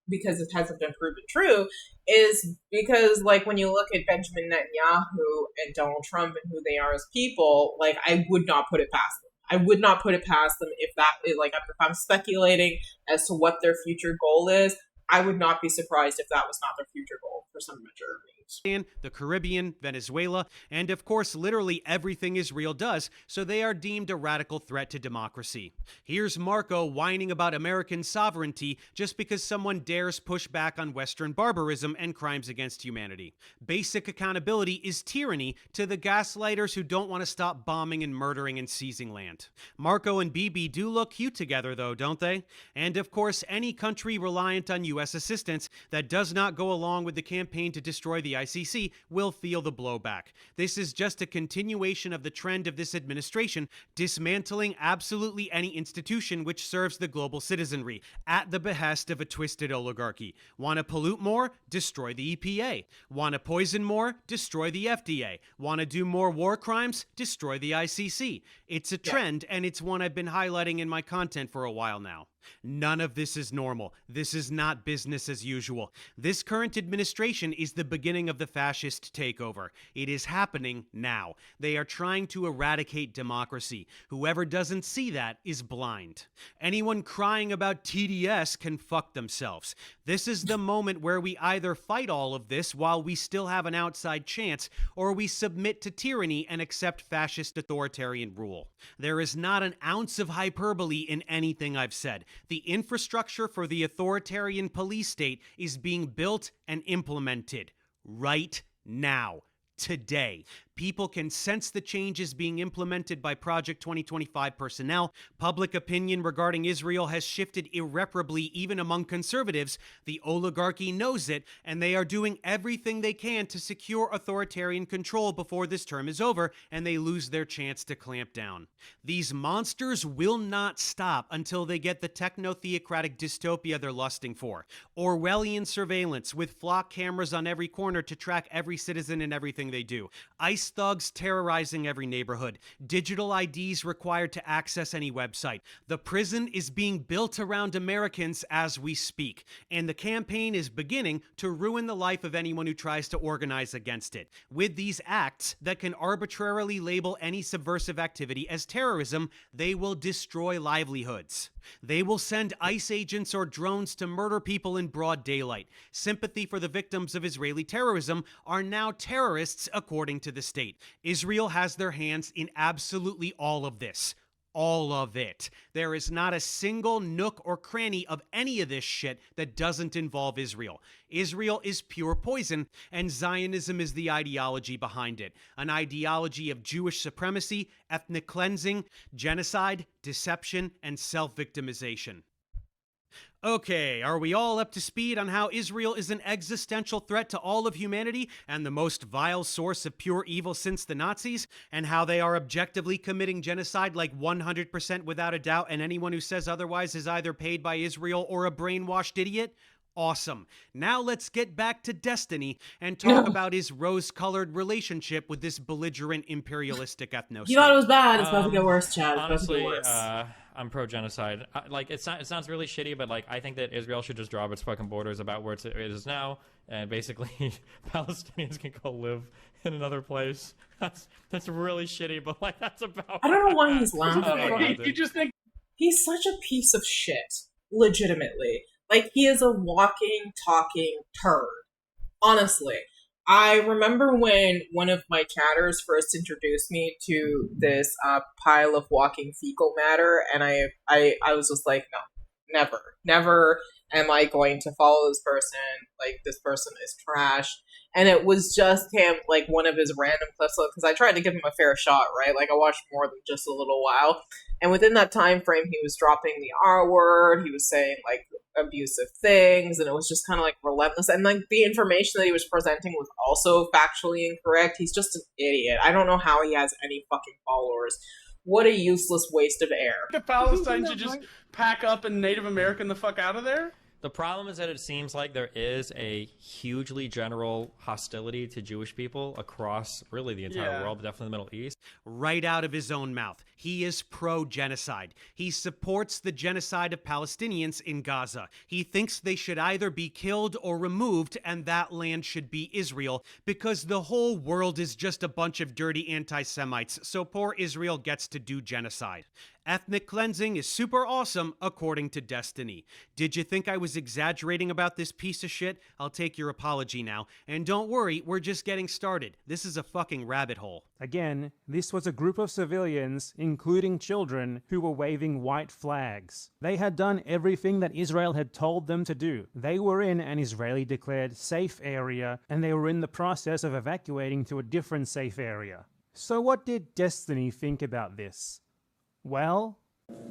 because it hasn't been proven true, is because when you look at Benjamin Netanyahu and Donald Trump and who they are as people, I would not put it past them. I would not put it past them if if I'm speculating as to what their future goal is. I would not be surprised if that was not their future goal for some measure of means.
The Caribbean, Venezuela, and of course literally everything Israel does, so they are deemed a radical threat to democracy. Here's Marco whining about American sovereignty just because someone dares push back on Western barbarism and crimes against humanity. Basic accountability is tyranny to the gaslighters who don't want to stop bombing and murdering and seizing land. Marco and Bibi do look cute together though, don't they? And of course, any country reliant on U.S. assistance that does not go along with the campaign to destroy the ICC will feel the blowback. This is just a continuation of the trend of this administration dismantling absolutely any institution which serves the global citizenry at the behest of a twisted oligarchy. Want to pollute more? Destroy the EPA. Want to poison more? Destroy the FDA. Want to do more war crimes? Destroy the ICC. It's a trend, and it's one I've been highlighting in my content for a while now. None of this is normal. This is not business as usual. This current administration is the beginning of the fascist takeover. It is happening now. They are trying to eradicate democracy. Whoever doesn't see that is blind. Anyone crying about TDS can fuck themselves. This is the moment where we either fight all of this while we still have an outside chance, or we submit to tyranny and accept fascist authoritarian rule. There is not an ounce of hyperbole in anything I've said. The infrastructure for the authoritarian police state is being built and implemented right now, today. People can sense the changes being implemented by Project 2025 personnel. Public opinion regarding Israel has shifted irreparably even among conservatives. The oligarchy knows it, and they are doing everything they can to secure authoritarian control before this term is over and they lose their chance to clamp down. These monsters will not stop until they get the techno-theocratic dystopia they're lusting for. Orwellian surveillance with flock cameras on every corner to track every citizen and everything they do. ICE thugs terrorizing every neighborhood, digital IDs required to access any website. The prison is being built around Americans as we speak, and the campaign is beginning to ruin the life of anyone who tries to organize against it. With these acts that can arbitrarily label any subversive activity as terrorism, they will destroy livelihoods. They will send ICE agents or drones to murder people in broad daylight. Sympathy for the victims of Israeli terrorism are now terrorists, according to the state. Israel has their hands in absolutely all of this. All of it. There is not a single nook or cranny of any of this shit that doesn't involve Israel. Israel is pure poison, and Zionism is the ideology behind it. An ideology of Jewish supremacy, ethnic cleansing, genocide, deception, and self-victimization. Okay, are we all up to speed on how Israel is an existential threat to all of humanity and the most vile source of pure evil since the Nazis, and how they are objectively committing genocide like 100% without a doubt, and anyone who says otherwise is either paid by Israel or a brainwashed idiot? Awesome. Now let's get back to Destiny and talk about his rose-colored relationship with this belligerent imperialistic ethno.
You thought it was bad. It's about to get worse, Chad. It's
Honestly,
about to get worse.
I'm pro-genocide. It sounds really shitty, but I think that Israel should just drop its fucking borders about where it is now, and basically Palestinians can go live in another place. That's really shitty, but that's about.
I don't know why he's laughing.
You
just think he's such a piece of shit. Legitimately, he is a walking, talking turd. Honestly. I remember when one of my chatters first introduced me to this pile of walking fecal matter, and I was just like, no, never am I going to follow this person. This person is trash. And it was just him, one of his random clips, because I tried to give him a fair shot, right? I watched more than just a little while. And within that time frame, he was dropping the R word, he was saying, abusive things, and it was just kind of, relentless. And, the information that he was presenting was also factually incorrect. He's just an idiot. I don't know how he has any fucking followers. What a useless waste of air.
The Palestine should just pack up and Native American the fuck out of there?
The problem is that it seems like there is a hugely general hostility to Jewish people across really the entire world, but definitely the Middle East.
Right out of his own mouth, he is pro-genocide. He supports the genocide of Palestinians in Gaza. He thinks they should either be killed or removed, and that land should be Israel, because the whole world is just a bunch of dirty anti-Semites, so poor Israel gets to do genocide. Ethnic cleansing is super awesome, according to Destiny. Did you think I was exaggerating about this piece of shit? I'll take your apology now. And don't worry, we're just getting started. This is a fucking rabbit hole.
Again, this was a group of civilians, including children, who were waving white flags. They had done everything that Israel had told them to do. They were in an Israeli-declared safe area, and they were in the process of evacuating to a different safe area. So what did Destiny think about this? Well,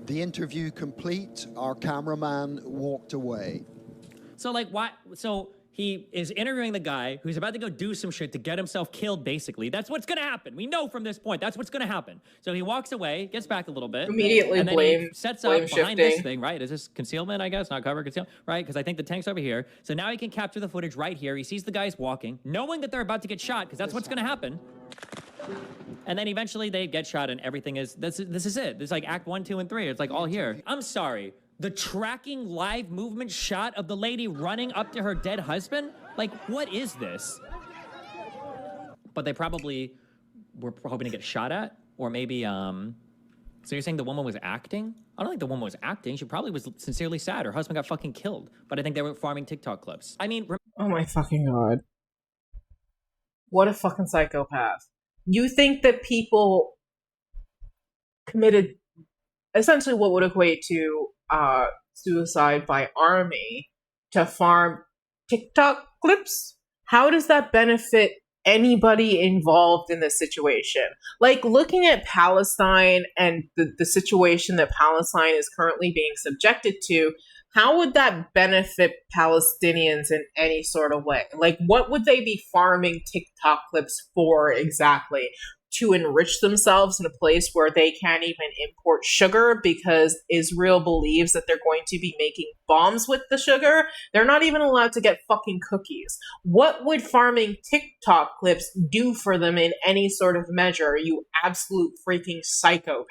the interview complete, our cameraman walked away.
So why? So he is interviewing the guy who's about to go do some shit to get himself killed, basically. That's what's going to happen. We know from this point, that's what's going to happen. So he walks away, gets back a little bit.
Immediately
and then
blame,
he sets
blame
up
shifting.
behind this thing, right? Is this concealment, I guess? Not cover, concealment, right? Because I think the tank's over here. So now he can capture the footage right here. He sees the guys walking, knowing that they're about to get shot, because that's what's going to happen. And then eventually they get shot and everything is, this is it. It's Act 1, 2, and 3. It's all here. I'm sorry. The tracking live movement shot of the lady running up to her dead husband? What is this? But they probably were hoping to get shot at? Or maybe, so you're saying the woman was acting? I don't think the woman was acting. She probably was sincerely sad. Her husband got fucking killed. But I think they were farming TikTok clips. I mean...
Oh my fucking god. What a fucking psychopath. You think that people committed essentially what would equate to suicide by army to farm TikTok clips? How does that benefit anybody involved in this situation? Looking at Palestine and the situation that Palestine is currently being subjected to, how would that benefit Palestinians in any sort of way? What would they be farming TikTok clips for exactly? to enrich themselves in a place where they can't even import sugar because Israel believes that they're going to be making bombs with the sugar. They're not even allowed to get fucking cookies. What would farming TikTok clips do for them in any sort of measure, you absolute freaking psychopath?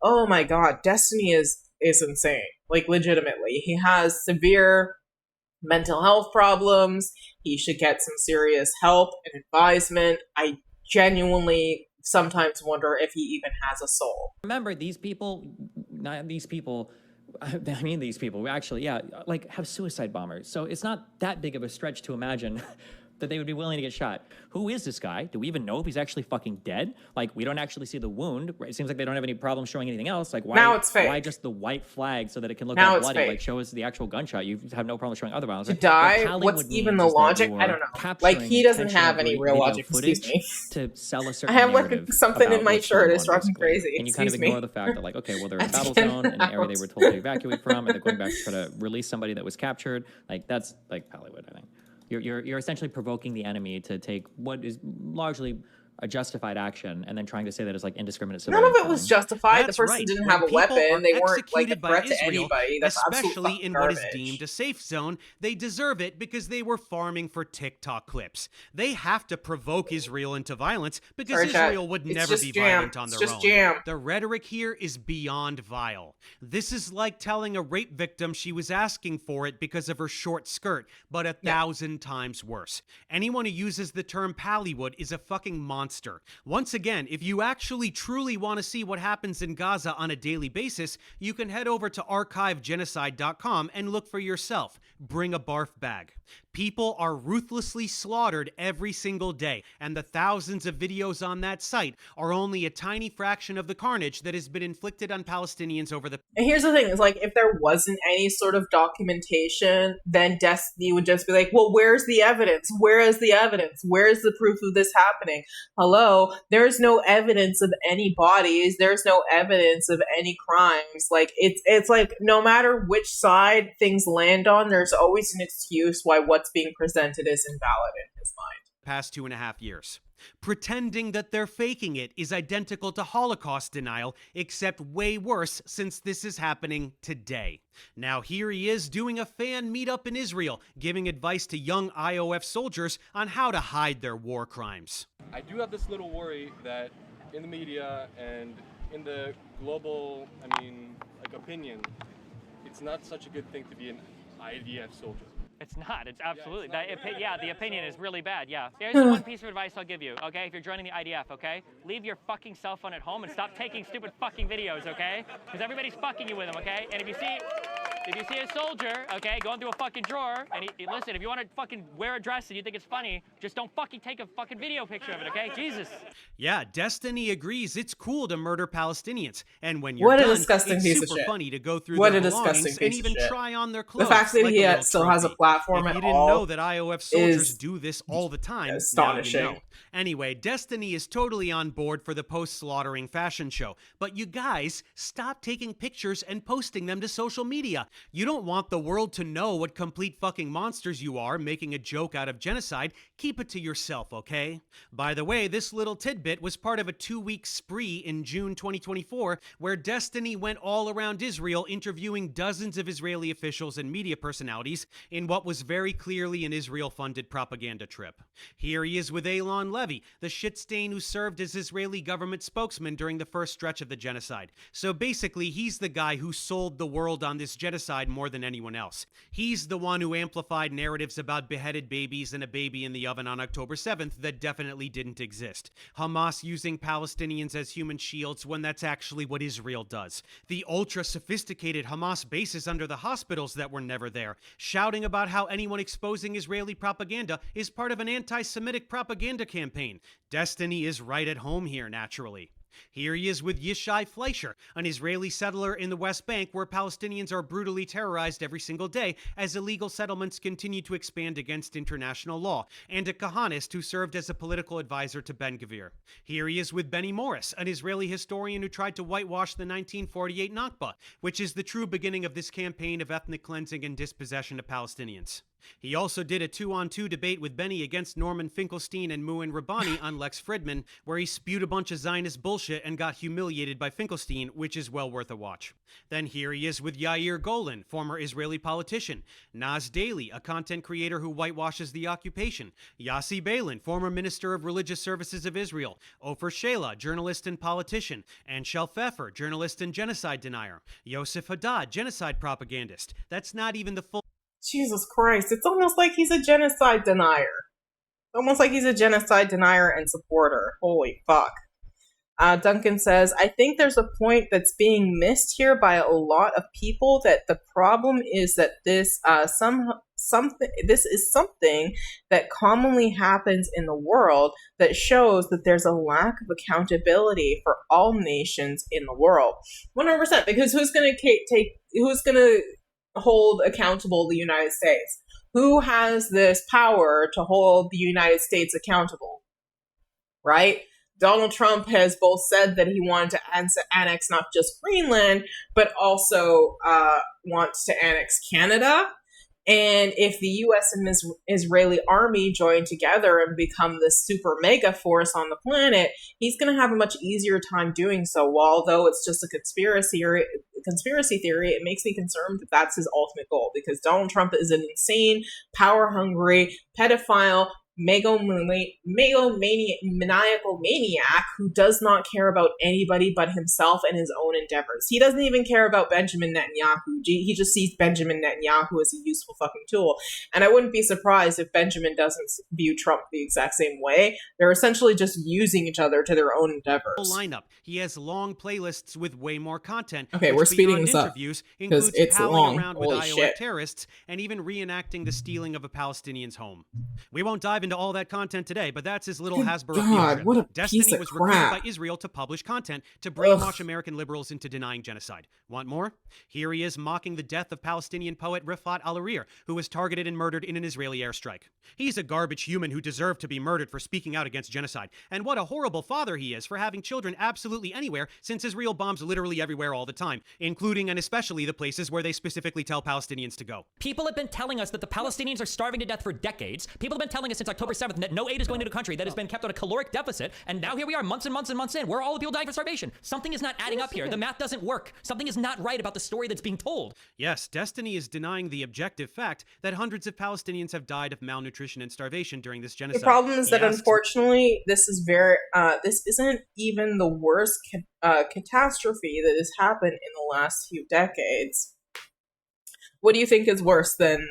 Oh my god, Destiny is insane. Like, legitimately. He has severe mental health problems. He should get some serious help and advisement. I genuinely sometimes wonder if he even has a soul.
Remember, these people, not these people, I mean these people, actually, yeah, like have suicide bombers. So it's not that big of a stretch to imagine that they would be willing to get shot. Who is this guy? Do we even know if he's actually fucking dead? Like, we don't actually see the wound. It seems like they don't have any problem showing anything else. Like, why,
now it's fake.
Why just the white flag so that it can look
now
all
it's
bloody?
Fake.
Like, show us the actual gunshot. You have no problem showing other violence.
To die? What's even the logic? I don't know. Like, he doesn't have any real logic. Excuse me.
To sell a certain
I have like something in my shirt. It's fucking crazy.
And you kind of ignore the fact that, like, okay, well, they're in a battle zone in an area they were told to evacuate from, and they're going back to try to release somebody that was captured. Like, that's like Hollywood, I think. You're essentially provoking the enemy to take what is largely a justified action and then trying to say that it's like indiscriminate civilian
None of it was justified.
That's
the person
right.
didn't
When
have a
people
weapon.
are
They weren't like a
executed by
threat to
Israel,
anybody. That's
especially in what is
garbage.
deemed a safe zone, they deserve it because they were farming for TikTok clips. They have to provoke Israel into violence because
Sorry, Chad.
Israel would
It's
never
just
be
jam.
violent on
It's
their
just
own.
jam.
The rhetoric here is beyond vile. This is like telling a rape victim she was asking for it because of her short skirt, but 1,000 times worse. Anyone who uses the term Pallywood is a fucking monster. Once again, if you actually truly want to see what happens in Gaza on a daily basis, you can head over to archivegenocide.com and look for yourself. Bring a barf bag. People are ruthlessly slaughtered every single day, and the thousands of videos on that site are only a tiny fraction of the carnage that has been inflicted on Palestinians over the...
And here's the thing, is like, if there wasn't any sort of documentation, then Destiny would just be like, well, where's the evidence? Where is the evidence? Where's the proof of this happening? Hello? There's no evidence of any bodies. There's no evidence of any crimes. Like, it's like, no matter which side things land on, there's always an excuse why what's being presented is invalid in his mind.
Past 2.5 years. Pretending that they're faking it is identical to Holocaust denial, except way worse since this is happening today. Now here he is doing a fan meetup in Israel, giving advice to young IOF soldiers on how to hide their war crimes.
I do have this little worry that in the media and in the global, opinion, it's not such a good thing to be an IDF soldier.
It's not. It's absolutely. The opinion is really bad. Yeah. Here's the one piece of advice I'll give you, okay? If you're joining the IDF, okay? Leave your fucking cell phone at home and stop taking stupid fucking videos, okay? Because everybody's fucking you with them, okay? And if you see a soldier, okay, going through a fucking drawer, and listen, if you want to fucking wear a dress and you think it's funny, just don't fucking take a fucking video picture of it, okay? Jesus.
Yeah, Destiny agrees it's cool to murder Palestinians, and when you're done, it's super funny to go through their belongings and even try on their clothes.
The fact that
like
he still has a platform
if
at
you didn't
all
know that IOF soldiers do this all the time,
astonishing.
Now you know. Anyway, Destiny is totally on board for the post-slaughtering fashion show, but you guys, stop taking pictures and posting them to social media. You don't want the world to know what complete fucking monsters you are making a joke out of genocide. Keep it to yourself, okay? By the way, this little tidbit was part of a 2-week spree in June 2024 where Destiny went all around Israel interviewing dozens of Israeli officials and media personalities in what was very clearly an Israel-funded propaganda trip. Here he is with Eylon Levy, the shit stain who served as Israeli government spokesman during the first stretch of the genocide. So basically, he's the guy who sold the world on this genocide more than anyone else. He's the one who amplified narratives about beheaded babies and a baby in the oven on October 7th that definitely didn't exist. Hamas using Palestinians as human shields when that's actually what Israel does. The ultra-sophisticated Hamas bases under the hospitals that were never there, shouting about how anyone exposing Israeli propaganda is part of an anti-Semitic propaganda campaign. Destiny is right at home here, naturally. Here he is with Yishai Fleischer, an Israeli settler in the West Bank where Palestinians are brutally terrorized every single day as illegal settlements continue to expand against international law, and a Kahanist who served as a political advisor to Ben-Gvir. Here he is with Benny Morris, an Israeli historian who tried to whitewash the 1948 Nakba, which is the true beginning of this campaign of ethnic cleansing and dispossession of Palestinians. He also did a 2-on-2 debate with Benny against Norman Finkelstein and Muin Rabbani on Lex Fridman, where he spewed a bunch of Zionist bullshit and got humiliated by Finkelstein, which is well worth a watch. Then here he is with Yair Golan, former Israeli politician, Naz Daly, a content creator who whitewashes the occupation, Yossi Beilin, former Minister of Religious Services of Israel, Ofer Sheila, journalist and politician, and Shel Pfeffer, journalist and genocide denier, Yosef Haddad, genocide propagandist. That's not even the full...
Jesus Christ, it's almost like he's a genocide denier. Almost like he's a genocide denier and supporter. Holy fuck. Duncan says, I think there's a point that's being missed here by a lot of people, that the problem is that this is something that commonly happens in the world that shows that there's a lack of accountability for all nations in the world. 100%, because who's going to hold accountable the United States? Who has this power to hold the United States accountable? Right? Donald Trump has both said that he wanted to annex not just Greenland, but also wants to annex Canada. And if the U.S. and Israeli army join together and become this super mega force on the planet, he's going to have a much easier time doing so. Although it's just a conspiracy theory, it makes me concerned that that's his ultimate goal, because Donald Trump is an insane, power-hungry, pedophile, maniacal maniac who does not care about anybody but himself and his own endeavors. He doesn't even care about Benjamin Netanyahu. He just sees Benjamin Netanyahu as a useful fucking tool. And I wouldn't be surprised if Benjamin doesn't view Trump the exact same way. They're essentially just using each other to their own endeavors.
Lineup. He has long playlists with way more content.
Okay, we're speeding this up
includes
it's
palling
long.
around with
Holy
IOF
shit.
terrorists and even reenacting the stealing of a Palestinian's home. We won't dive into all that content today, but that's his little
Good
Hasbro
God,
field trip.
what a
Destiny
piece of
was recruited
crap.
by Israel to publish content to brainwash American liberals into denying genocide. Want more? Here he is mocking the death of Palestinian poet Rifat Al-Arir, who was targeted and murdered in an Israeli airstrike. He's a garbage human who deserved to be murdered for speaking out against genocide. And what a horrible father he is for having children absolutely anywhere, since Israel bombs literally everywhere all the time, including and especially the places where they specifically tell Palestinians to go.
People have been telling us that the Palestinians are starving to death for decades. People have been telling us since October 7th that no aid is going into a country that has been kept on a caloric deficit, and now here we are months and months and months in, where all the people dying for starvation. Something is not adding up here. The math doesn't work. Something is not right about the story that's being told.
Yes, Destiny is denying the objective fact that hundreds of Palestinians have died of malnutrition and starvation during this genocide.
The problem is that unfortunately, this isn't even the worst catastrophe that has happened in the last few decades. What do you think is worse than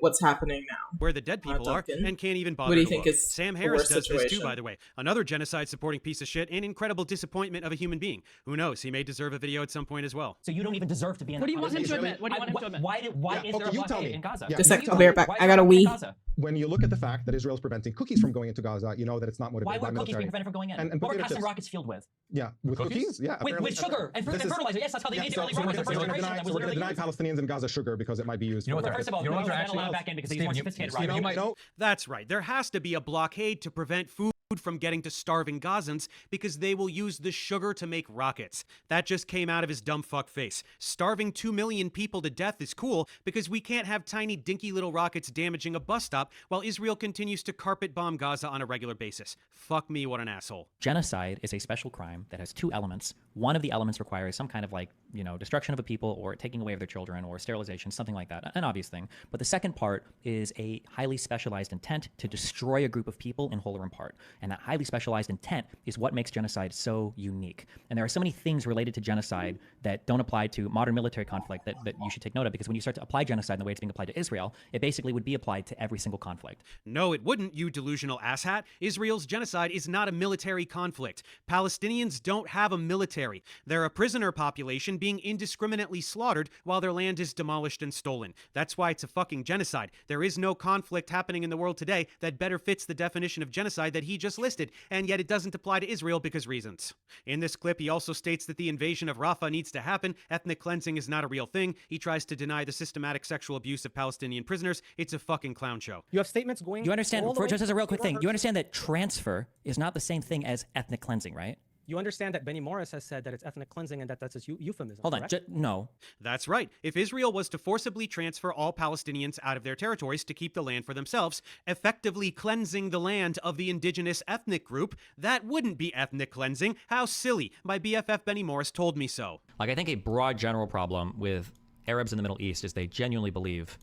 what's happening now?
Where the dead people are and can't even bother.
What do you
to
think
look.
is
Sam
the
Harris
worst
does this too,
situation?
by the way. Another genocide-supporting piece of shit and incredible disappointment of a human being. Who knows? He may deserve a video at some point as well.
So you don't even deserve to be in
What
the
do you want him to
conversation.
admit? What do you want him to admit?
Why is there a
you tell
blockade
me.
in Gaza?
Yeah.
Just a second, I'll be right back. I got a wee.
When you look at the fact that Israel's preventing cookies from going into Gaza, you know that it's not
Why
motivated by
were cookies
military.
being prevented from going in?
And
What were
potato
casting
chips.
rockets fueled with?
Yeah, with cookies? Yeah.
With sugar and fertilizer. Yes, that's how they made the early rockets. The first generation that was
So we're going to
literally
deny
used.
Palestinians in Gaza sugar because it might be used.
You know what? First of all, you know what they're actually allowed back in because they use more sophisticated rockets.
That's right. There has to be a blockade to prevent food from getting to starving Gazans because they will use the sugar to make rockets. That just came out of his dumb fuck face. Starving 2 million people to death is cool because we can't have tiny dinky little rockets damaging a bus stop while Israel continues to carpet bomb Gaza on a regular basis. Fuck me, what an asshole.
Genocide is a special crime that has two elements. One of the elements requires some kind of destruction of a people or taking away of their children or sterilization, something like that, an obvious thing. But the second part is a highly specialized intent to destroy a group of people in whole or in part. And that highly specialized intent is what makes genocide so unique. And there are so many things related to genocide that don't apply to modern military conflict that you should take note of, because when you start to apply genocide in the way it's being applied to Israel, it basically would be applied to every single conflict.
No, it wouldn't, you delusional asshat. Israel's genocide is not a military conflict. Palestinians don't have a military. They're a prisoner population being indiscriminately slaughtered while their land is demolished and stolen. That's why it's a fucking genocide. There is no conflict happening in the world today that better fits the definition of genocide that he just listed, and yet it doesn't apply to Israel because reasons. In this clip, he also states that the invasion of Rafah needs to happen. Ethnic cleansing is not a real thing. He tries to deny the systematic sexual abuse of Palestinian prisoners. It's a fucking clown show.
You have statements going.
You understand, just as a real quick thing, you understand that transfer is not the same thing as ethnic cleansing, right?
You understand that Benny Morris has said that it's ethnic cleansing and that that's a euphemism.
Hold on,
correct?
no.
That's right. If Israel was to forcibly transfer all Palestinians out of their territories to keep the land for themselves, effectively cleansing the land of the indigenous ethnic group, that wouldn't be ethnic cleansing. How silly. My BFF Benny Morris told me so.
Like, I think a broad general problem with Arabs in the Middle East is they genuinely believe,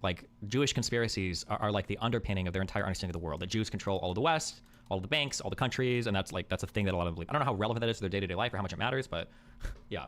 like, Jewish conspiracies are like the underpinning of their entire understanding of the world. That Jews control all of the West, all of the banks, all the countries, and that's a thing that a lot of them believe. I don't know how relevant that is to their day-to-day life or how much it matters, but yeah,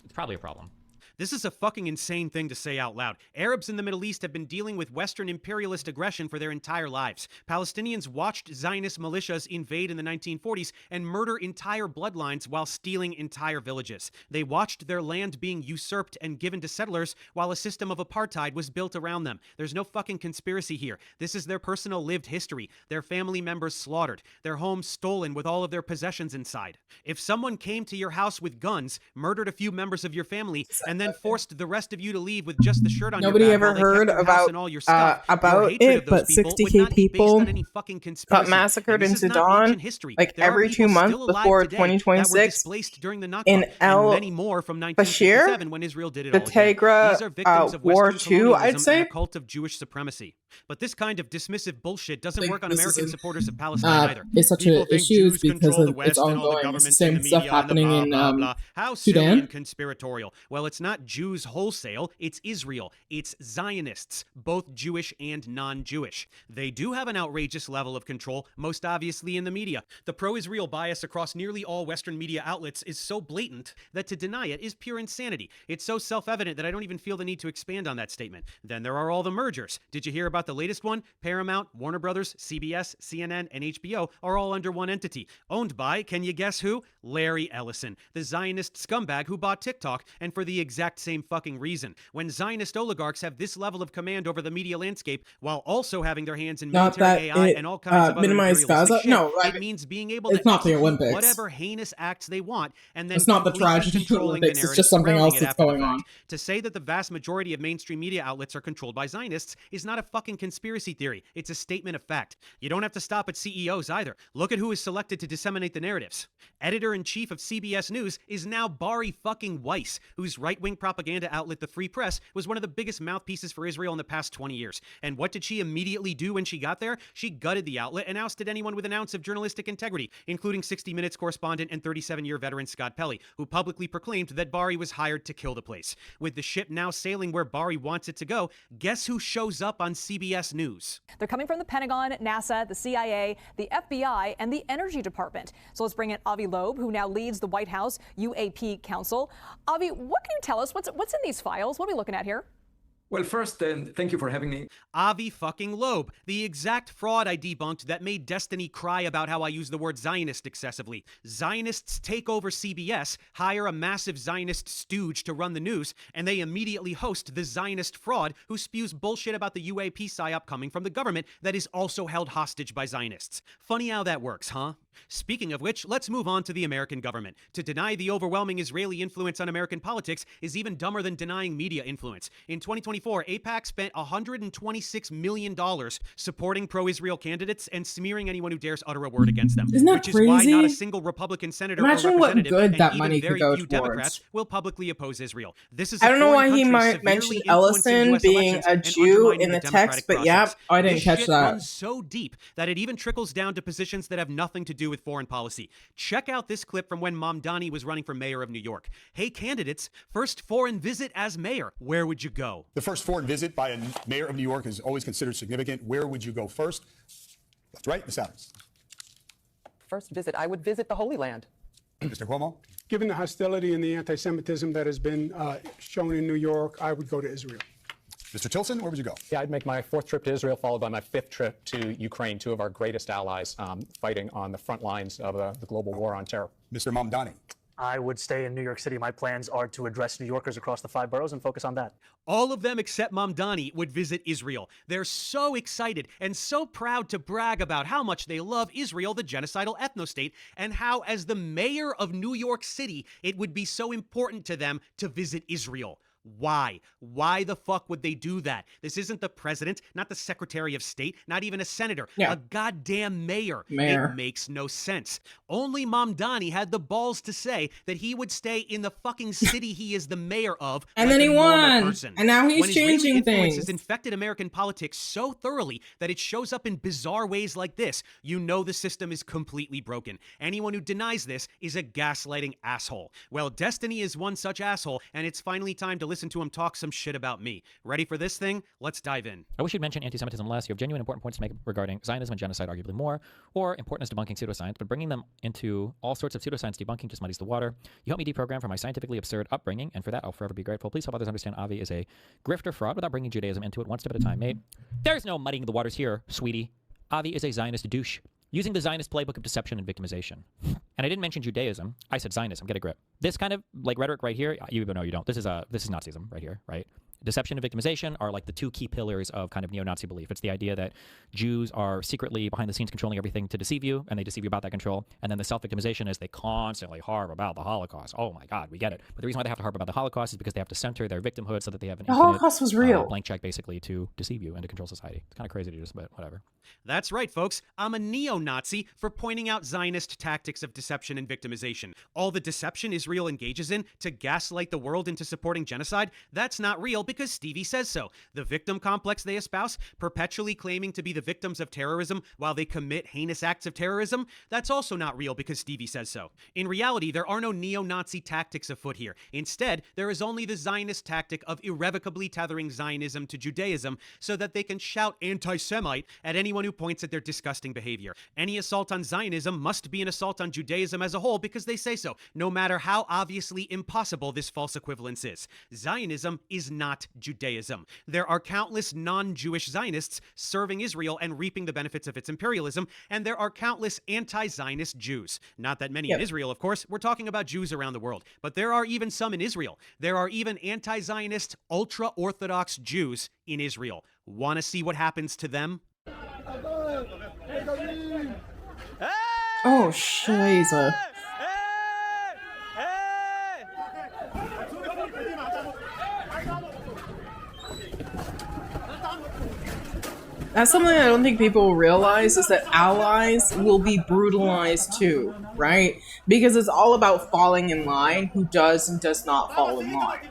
it's probably a problem.
This is a fucking insane thing to say out loud. Arabs in the Middle East have been dealing with Western imperialist aggression for their entire lives. Palestinians watched Zionist militias invade in the 1940s and murder entire bloodlines while stealing entire villages. They watched their land being usurped and given to settlers while a system of apartheid was built around them. There's no fucking conspiracy here. This is their personal lived history. Their family members slaughtered. Their homes stolen with all of their possessions inside. If someone came to your house with guns, murdered a few members of your family, and then forced the rest of you to leave with just the shirt on
Nobody
your back
ever
while they
heard
kept your house
about
and all your stuff,
about it, but 60K people got massacred in Sudan like every 2 months before 2026 in El Bashir,
when Israel did it
the
all again. These are victims
Tigra
of
War
Western
2,
colonialism
I'd say.
and a cult of Jewish supremacy. But this kind of dismissive bullshit doesn't
Like,
work on
this
American
is
supporters of Palestine either.
it's such
People
an
think
issue
Jews
because
control the
it's
West and all the
ongoing. It's the
governments
same
and the
stuff
media and the
happening
blah,
in
blah, blah. How silly
Sudan.
and conspiratorial. Well, it's not Jews wholesale, it's Israel. It's Zionists, both Jewish and non-Jewish. They do have an outrageous level of control, most obviously in the media. The pro-Israel bias across nearly all Western media outlets is so blatant that to deny it is pure insanity. It's so self-evident that I don't even feel the need to expand on that statement. Then there are all the mergers. Did you hear about the latest one? Paramount, Warner Brothers, CBS, CNN, and HBO are all under one entity. Owned by, can you guess who? Larry Ellison, the Zionist scumbag who bought TikTok, and for the exact same fucking reason. When Zionist oligarchs have this level of command over the media landscape while also having their hands in
Not
military
that
AI
it
and all kinds of other
minimized
imperialistic
Gaza.
shit,
No,
it means being able
it's
to
not the
execute
Olympics.
whatever heinous acts they want and then
It's not the
completely
tragedy of the
controlling the
Olympics. It's
narrative
just something
surrounding
else
it
that's
after the
going on.
fact. To say that the vast majority of mainstream media outlets are controlled by Zionists is not a fucking conspiracy theory. It's a statement of fact. You don't have to stop at CEOs either. Look at who is selected to disseminate the narratives. Editor-in-chief of CBS News is now Bari fucking Weiss, whose right-wing propaganda outlet, The Free Press, was one of the biggest mouthpieces for Israel in the past 20 years. And what did she immediately do when she got there? She gutted the outlet and ousted anyone with an ounce of journalistic integrity, including 60 Minutes correspondent and 37-year veteran Scott Pelley, who publicly proclaimed that Bari was hired to kill the place. With the ship now sailing where Bari wants it to go, guess who shows up on CBS News?
They're coming from the Pentagon, NASA, the CIA, the FBI, and the Energy Department. So let's bring in Avi Loeb, who now leads the White House UAP Council. Avi, what can you tell us? What's in these files? What are we looking at here?
Well, first, thank you for having me.
Avi fucking Loeb, the exact fraud I debunked that made Destiny cry about how I use the word Zionist excessively. Zionists take over CBS, hire a massive Zionist stooge to run the news, and they immediately host the Zionist fraud who spews bullshit about the UAP psyop coming from the government that is also held hostage by Zionists. Funny how that works, huh? Speaking of which, let's move on to the American government. To deny the overwhelming Israeli influence on American politics is even dumber than denying media influence. In 2024, AIPAC spent $126 million supporting pro-Israel candidates and smearing anyone who dares utter a word against them.
Isn't that
which
crazy?
is why not a single Republican senator
Imagine
or
what
representative
good
and
that
even
money could
very
go
few
towards.
Democrats will publicly oppose Israel. This is
I
a
don't know why
foreign
he
country
might mention
severely influencing
Ellison
US
being
elections
a
and
Jew
undermining
in the
democratic
text, but
process.
yep, I didn't
This
catch
shit
that.
runs so deep that it even trickles down to positions that have nothing to do with foreign policy. Check out this clip from when Mamdani was running for mayor of New York. Hey candidates, first foreign visit as mayor, where would you go?
The first foreign visit by a mayor of New York is always considered significant. Where would you go first? Left, right, Ms. Adams.
First visit, I would visit the Holy Land.
Mr. Cuomo?
Given the hostility and the anti-Semitism that has been shown in New York, I would go to Israel.
Mr. Tilson, where would you go?
Yeah, I'd make my 4th trip to Israel, followed by my 5th trip to Ukraine, 2 of our greatest allies fighting on the front lines of the global war on terror.
Mr. Mamdani?
I would stay in New York City. My plans are to address New Yorkers across the 5 boroughs and focus on that.
All of them except Mamdani would visit Israel. They're so excited and so proud to brag about how much they love Israel, the genocidal ethno-state, and how, as the mayor of New York City, it would be so important to them to visit Israel. Why? Why the fuck would they do that? This isn't the president, not the secretary of state, not even a senator, a goddamn mayor. It makes no sense. Only Mamdani had the balls to say that he would stay in the fucking city he is the mayor of,
and
like
then he
a normal
won.
person.
And now he's
when Israeli
changing
influence
things.
has infected American politics so thoroughly that it shows up in bizarre ways like this, you know the system is completely broken. Anyone who denies this is a gaslighting asshole. Well, Destiny is one such asshole, and it's finally time to listen to him talk some shit about me. Ready for this thing? Let's dive in.
I wish you'd mention anti-Semitism less. You have genuine important points to make regarding Zionism and genocide, arguably more, or important as debunking pseudoscience, but bringing them into all sorts of pseudoscience debunking just muddies the water. You helped me deprogram from my scientifically absurd upbringing, and for that I'll forever be grateful. Please help others understand Avi is a grifter fraud without bringing Judaism into it one step at a time, mate. There's no muddying the waters here, sweetie. Avi is a Zionist douche, using the Zionist playbook of deception and victimization. And I didn't mention Judaism. I said Zionism. Get a grip. This kind of like rhetoric right here, you even know you don't. This is Nazism right here, right? Deception and victimization are like the two key pillars of kind of neo-Nazi belief. It's the idea that Jews are secretly behind the scenes controlling everything to deceive you, and they deceive you about that control. And then the self-victimization is they constantly harp about the Holocaust. Oh my God, we get it. But the reason why they have to harp about the Holocaust is because they have to center their victimhood so that they have an
Holocaust was real.
Blank check basically to deceive you and to control society. It's kind of crazy to do this, but whatever.
That's right, folks. I'm a neo-Nazi for pointing out Zionist tactics of deception and victimization. All the deception Israel engages in to gaslight the world into supporting genocide, that's not real because Stevie says so. The victim complex they espouse, perpetually claiming to be the victims of terrorism while they commit heinous acts of terrorism, that's also not real because Stevie says so. In reality, there are no neo-Nazi tactics afoot here. Instead, there is only the Zionist tactic of irrevocably tethering Zionism to Judaism so that they can shout anti-Semite at anyone who points at their disgusting behavior. Any assault on Zionism must be an assault on Judaism as a whole because they say so, no matter how obviously impossible this false equivalence is. Zionism is not Judaism. There are countless non-Jewish Zionists serving Israel and reaping the benefits of its imperialism, and there are countless anti-Zionist Jews. Not that many in Israel, of course. We're talking about Jews around the world. But there are even some in Israel. There are even anti-Zionist, ultra-Orthodox Jews in Israel. Want to see what happens to them?
Oh, Scheiße. That's something I don't think people realize is that allies will be brutalized too, right? Because it's all about falling in line who does and does not fall in line.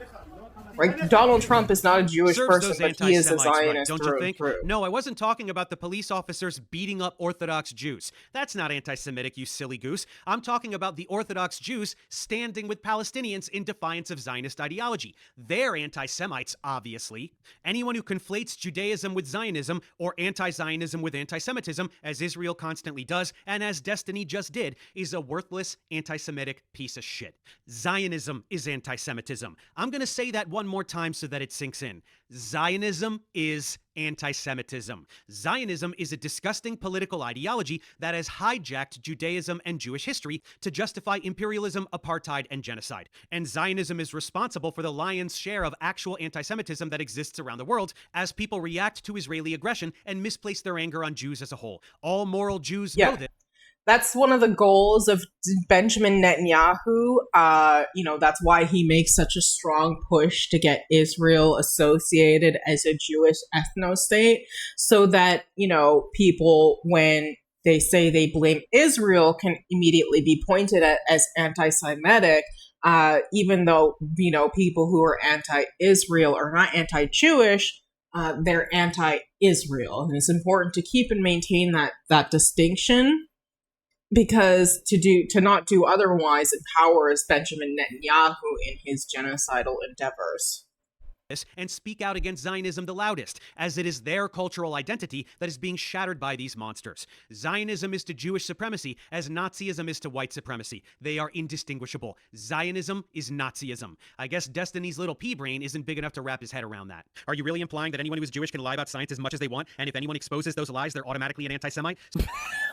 Right? Donald Trump is not a Jewish person, but he is a Zionist
right, don't you think? No, I wasn't talking about the police officers beating up Orthodox Jews. That's not anti-Semitic, you silly goose. I'm talking about the Orthodox Jews standing with Palestinians in defiance of Zionist ideology. They're anti-Semites, obviously. Anyone who conflates Judaism with Zionism or anti-Zionism with anti-Semitism, as Israel constantly does, and as Destiny just did, is a worthless anti-Semitic piece of shit. Zionism is anti-Semitism. I'm going to say that one more time so that it sinks in. Zionism is anti-Semitism. Zionism is a disgusting political ideology that has hijacked Judaism and Jewish history to justify imperialism, apartheid, and genocide. And Zionism is responsible for the lion's share of actual anti-Semitism that exists around the world as people react to Israeli aggression and misplace their anger on Jews as a whole. All moral Jews know this.
That's one of the goals of Benjamin Netanyahu. That's why he makes such a strong push to get Israel associated as a Jewish ethno-state so that, people, when they say they blame Israel, can immediately be pointed at as anti-Semitic, even though, people who are anti-Israel are not anti-Jewish, they're anti-Israel. And it's important to keep and maintain that distinction. Because to not do otherwise empowers Benjamin Netanyahu in his genocidal endeavors.
And speak out against Zionism the loudest, as it is their cultural identity that is being shattered by these monsters. Zionism is to Jewish supremacy as Nazism is to white supremacy. They are indistinguishable. Zionism is Nazism. I guess Destiny's little pea brain isn't big enough to wrap his head around that. Are you really implying that anyone who is Jewish can lie about science as much as they want, and if anyone exposes those lies, they're automatically an anti-Semite?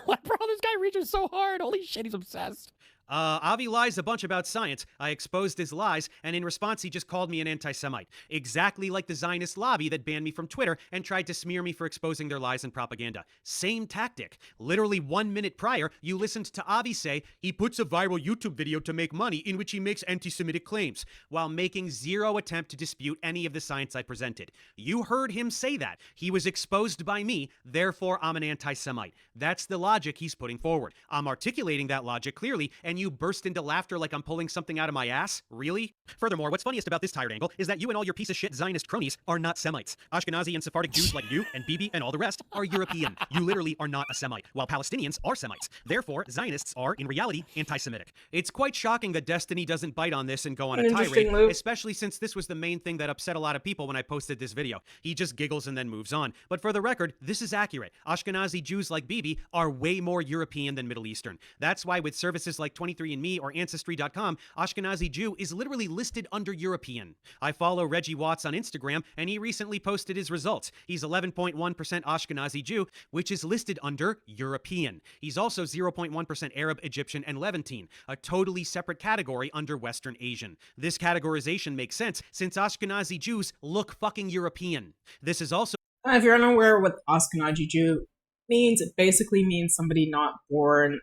What, bro? This guy reaches so hard. Holy shit, he's obsessed.
Avi lies a bunch about science. I exposed his lies, and in response, he just called me an anti-Semite. Exactly like the Zionist lobby that banned me from Twitter and tried to smear me for exposing their lies and propaganda. Same tactic. Literally 1 minute prior, you listened to Avi say he puts a viral YouTube video to make money in which he makes anti-Semitic claims, while making zero attempt to dispute any of the science I presented. You heard him say that. He was exposed by me, therefore I'm an anti-Semite. That's the logic he's putting forward. I'm articulating that logic clearly, and you burst into laughter like I'm pulling something out of my ass? Really? Furthermore, what's funniest about this tired angle is that you and all your piece of shit Zionist cronies are not Semites. Ashkenazi and Sephardic Jews like you and Bibi and all the rest are European. You literally are not a Semite, while Palestinians are Semites. Therefore, Zionists are, in reality, anti-Semitic. It's quite shocking that Destiny doesn't bite on this and go on a tirade, especially since this was the main thing that upset a lot of people when I posted this video. He just giggles and then moves on. But for the record, this is accurate. Ashkenazi Jews like Bibi are way more European than Middle Eastern. That's why with services like 23andMe or Ancestry.com, Ashkenazi Jew is literally listed under European. I follow Reggie Watts on Instagram, and he recently posted his results. He's 11.1% Ashkenazi Jew, which is listed under European. He's also 0.1% Arab, Egyptian, and Levantine, a totally separate category under Western Asian. This categorization makes sense since Ashkenazi Jews look fucking European. This is also...
If you're unaware what Ashkenazi Jew means, it basically means somebody not born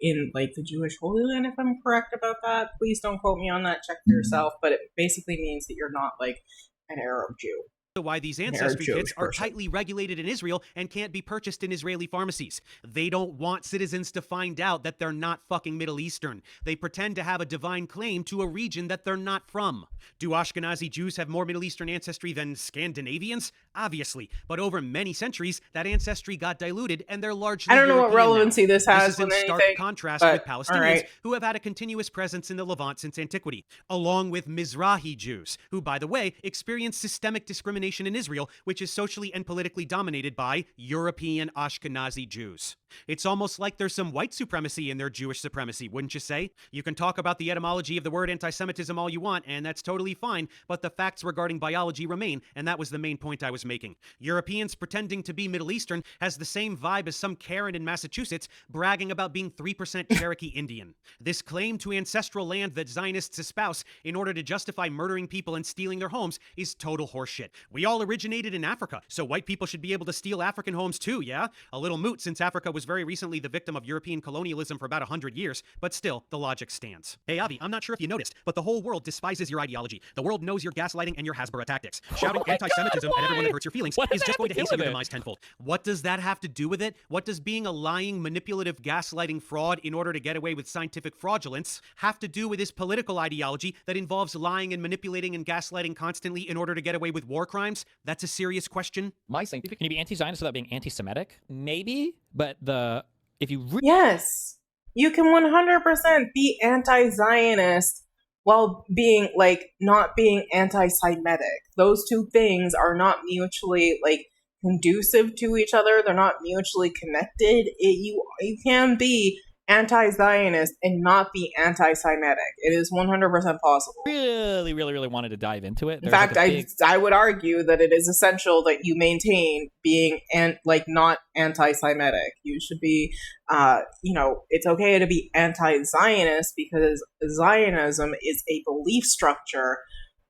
in like the Jewish Holy Land, if I'm correct about that. Please don't quote me on that, check for yourself, but it basically means that you're not like an Arab Jew.
Why these ancestry kits are tightly regulated in Israel and can't be purchased in Israeli pharmacies. They don't want citizens to find out that they're not fucking Middle Eastern. They pretend to have a divine claim to a region that they're not from. Do Ashkenazi Jews have more Middle Eastern ancestry than Scandinavians? Obviously, but over many centuries, that ancestry got diluted and they're largely
I don't know
European
what relevancy
now.
this has
This is in stark contrast with Palestinians, who have had a continuous presence in the Levant since antiquity, along with Mizrahi Jews, who, by the way, experience systemic discrimination in Israel, which is socially and politically dominated by European Ashkenazi Jews. It's almost like there's some white supremacy in their Jewish supremacy, wouldn't you say? You can talk about the etymology of the word anti-Semitism all you want, and that's totally fine, but the facts regarding biology remain, and that was the main point I was making. Europeans pretending to be Middle Eastern has the same vibe as some Karen in Massachusetts bragging about being 3% Cherokee Indian. This claim to ancestral land that Zionists espouse in order to justify murdering people and stealing their homes is total horseshit. We all originated in Africa, so white people should be able to steal African homes too, yeah? A little moot since Africa was very recently the victim of European colonialism for about 100 years, but still, the logic stands. Hey Avi, I'm not sure if you noticed, but the whole world despises your ideology. The world knows your gaslighting and your Hasbara tactics. Shouting anti-Semitism at everyone that hurts your feelings is just going to hasten your demise tenfold. What does that have to do with it? What does being a lying, manipulative, gaslighting fraud in order to get away with scientific fraudulence have to do with his political ideology that involves lying and manipulating and gaslighting constantly in order to get away with war crimes? That's a serious question.
My scientific, can you be anti-Zionist without being anti-Semitic? Maybe, but if you
yes, you can 100% be anti-Zionist while being like not being anti-Semitic. Those two things are not mutually like conducive to each other. They're not mutually connected. You can be anti-Zionist and not be anti-Semitic. It is 100% possible.
Really wanted to dive into it.
In fact, I would argue that it is essential that you maintain being not anti-Semitic. You should be, it's okay to be anti-Zionist because Zionism is a belief structure,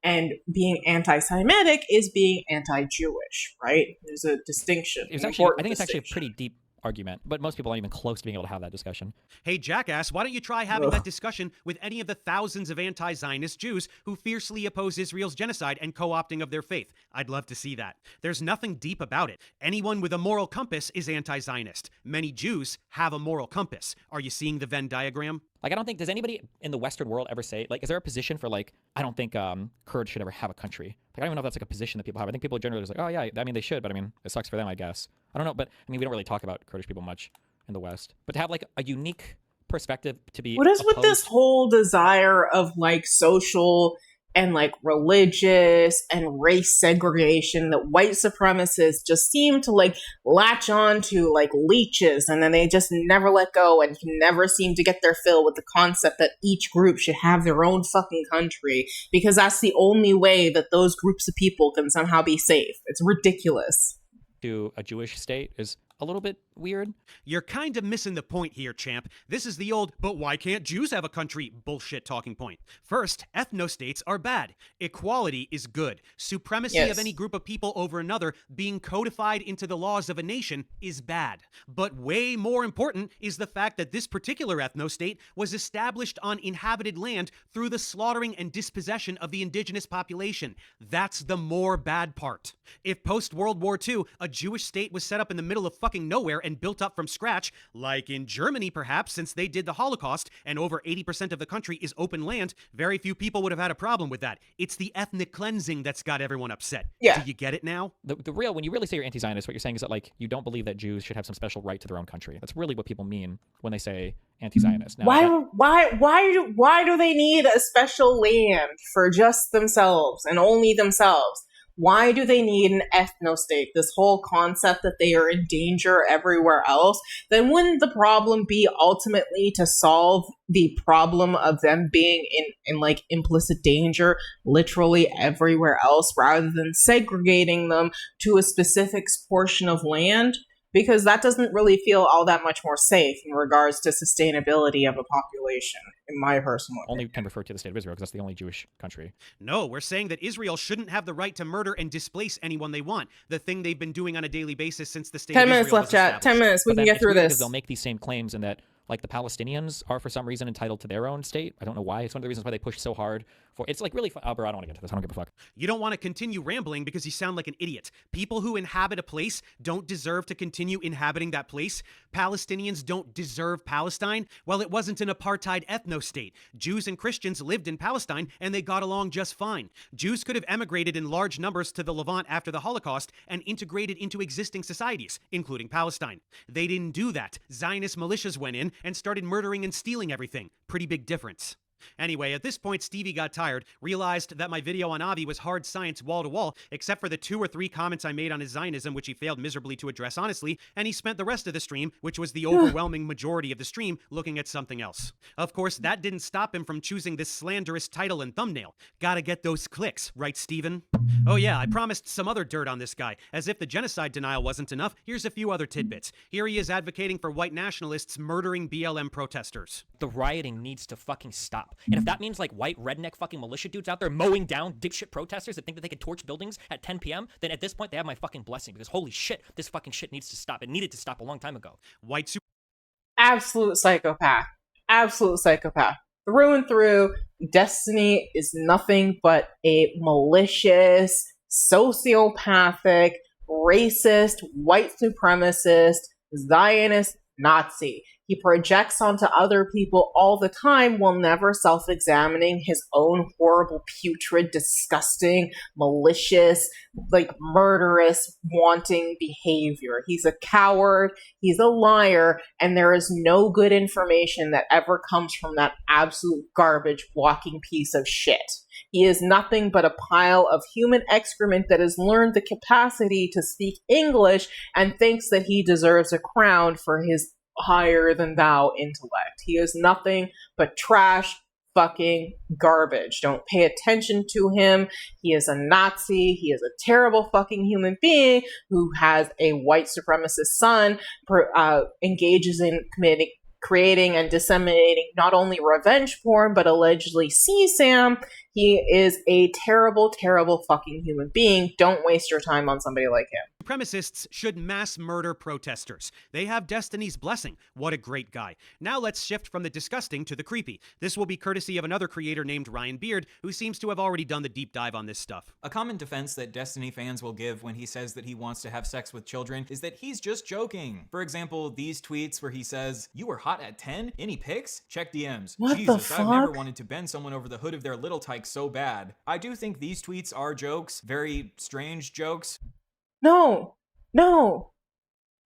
and being anti-Semitic is being anti-Jewish, right? There's a distinction.
I think it's actually a pretty deep argument, but most people aren't even close to being able to have that discussion.
Hey, jackass, why don't you try having that discussion with any of the thousands of anti-Zionist Jews who fiercely oppose Israel's genocide and co-opting of their faith? I'd love to see that. There's nothing deep about it. Anyone with a moral compass is anti-Zionist. Many Jews have a moral compass. Are you seeing the Venn diagram?
Like, I don't think, does anybody in the Western world ever say, like, is there a position for, like, I don't think Kurds should ever have a country? Like, I don't even know if that's, like, a position that people have. I think people are generally just like, oh, yeah, I mean, they should, but, I mean, it sucks for them, I guess. I don't know, but, I mean, we don't really talk about Kurdish people much in the West. But to have, like, a unique perspective to be
What is with this whole desire of, like, social and like religious and race segregation that white supremacists just seem to like latch on to like leeches, and then they just never let go and can never seem to get their fill with the concept that each group should have their own fucking country because that's the only way that those groups of people can somehow be safe. It's ridiculous.
To a Jewish state is
a little bit weird.
You're kind of missing the point here, champ. This is the old, but why can't Jews have a country bullshit talking point. First, ethnostates are bad. Equality is good. Supremacy of any group of people over another being codified into the laws of a nation is bad. But way more important is the fact that this particular ethnostate was established on inhabited land through the slaughtering and dispossession of the indigenous population. That's the more bad part. If post-World War II, a Jewish state was set up in the middle of fucking nowhere and built up from scratch, like in Germany perhaps, since they did the Holocaust and over 80% of the country is open land, very few people would have had a problem with that. It's the ethnic cleansing that's got everyone upset.
Yeah.
Do you get it now?
The real, when you really say you're anti-Zionist, what you're saying is that, like, you don't believe that Jews should have some special right to their own country. That's really what people mean when they say anti-Zionist. Now,
why do they need a special land for just themselves and only themselves? Why do they need an ethnostate? This whole concept that they are in danger everywhere else. Then wouldn't the problem be ultimately to solve the problem of them being in like implicit danger literally everywhere else, rather than segregating them to a specific portion of land? Because that doesn't really feel all that much more safe in regards to sustainability of a population, in my personal opinion.
Only can refer to the state of Israel because that's the only Jewish country.
No, we're saying that Israel shouldn't have the right to murder and displace anyone they want. The thing they've been doing on a daily basis since the state
10
of
minutes
Israel
left, chat.
was
10 minutes. We
But
can
then
get through
it's weird
this.
because they'll make these same claims in that, like, the Palestinians are for some reason entitled to their own state. I don't know why. It's one of the reasons why they push so hard for. It's like really. Bro, I don't want to get to this. I don't give a fuck.
You don't want to continue rambling because you sound like an idiot. People who inhabit a place don't deserve to continue inhabiting that place. Palestinians don't deserve Palestine. Well, it wasn't an apartheid ethno-state. Jews and Christians lived in Palestine and they got along just fine. Jews could have emigrated in large numbers to the Levant after the Holocaust and integrated into existing societies, including Palestine. They didn't do that. Zionist militias went in and started murdering and stealing everything. Pretty big difference. Anyway, at this point, Stevie got tired, realized that my video on Avi was hard science wall-to-wall, except for the 2 or 3 comments I made on his Zionism, which he failed miserably to address honestly, and he spent the rest of the stream, which was the overwhelming majority of the stream, looking at something else. Of course, that didn't stop him from choosing this slanderous title and thumbnail. Gotta get those clicks, right, Steven? Oh yeah, I promised some other dirt on this guy. As if the genocide denial wasn't enough, here's a few other tidbits. Here he is advocating for white nationalists murdering BLM protesters.
The rioting needs to fucking stop. And if that means like white redneck fucking militia dudes out there mowing down dipshit protesters that think that they can torch buildings at 10 p.m., then at this point they have my fucking blessing, because holy shit, this fucking shit needs to stop. It needed to stop a long time ago.
Absolute psychopath. Absolute psychopath. Through and through, Destiny is nothing but a malicious, sociopathic, racist, white supremacist, Zionist Nazi. He projects onto other people all the time while never self-examining his own horrible, putrid, disgusting, malicious, like murderous, wanting behavior. He's a coward, he's a liar, and there is no good information that ever comes from that absolute garbage walking piece of shit. He is nothing but a pile of human excrement that has learned the capacity to speak English and thinks that he deserves a crown for his higher than thou intellect. He is nothing but trash, fucking garbage. Don't pay attention to him. He is a Nazi. He is a terrible fucking human being who has a white supremacist son, engages in creating and disseminating not only revenge porn, but allegedly CSAM. He is a terrible, terrible fucking human being. Don't waste your time on somebody like him.
Supremacists should mass murder protesters. They have Destiny's blessing. What a great guy. Now let's shift from the disgusting to the creepy. This will be courtesy of another creator named Ryan Beard, who seems to have already done the deep dive on this stuff.
A common defense that Destiny fans will give when he says that he wants to have sex with children is that he's just joking. For example, these tweets where he says, "You were hot at 10? Any pics? Check DMs.
What
Jesus,
the fuck?
I've never wanted to bend someone over the hood of their little tyke so bad." I do think these tweets are jokes, very strange jokes.
No.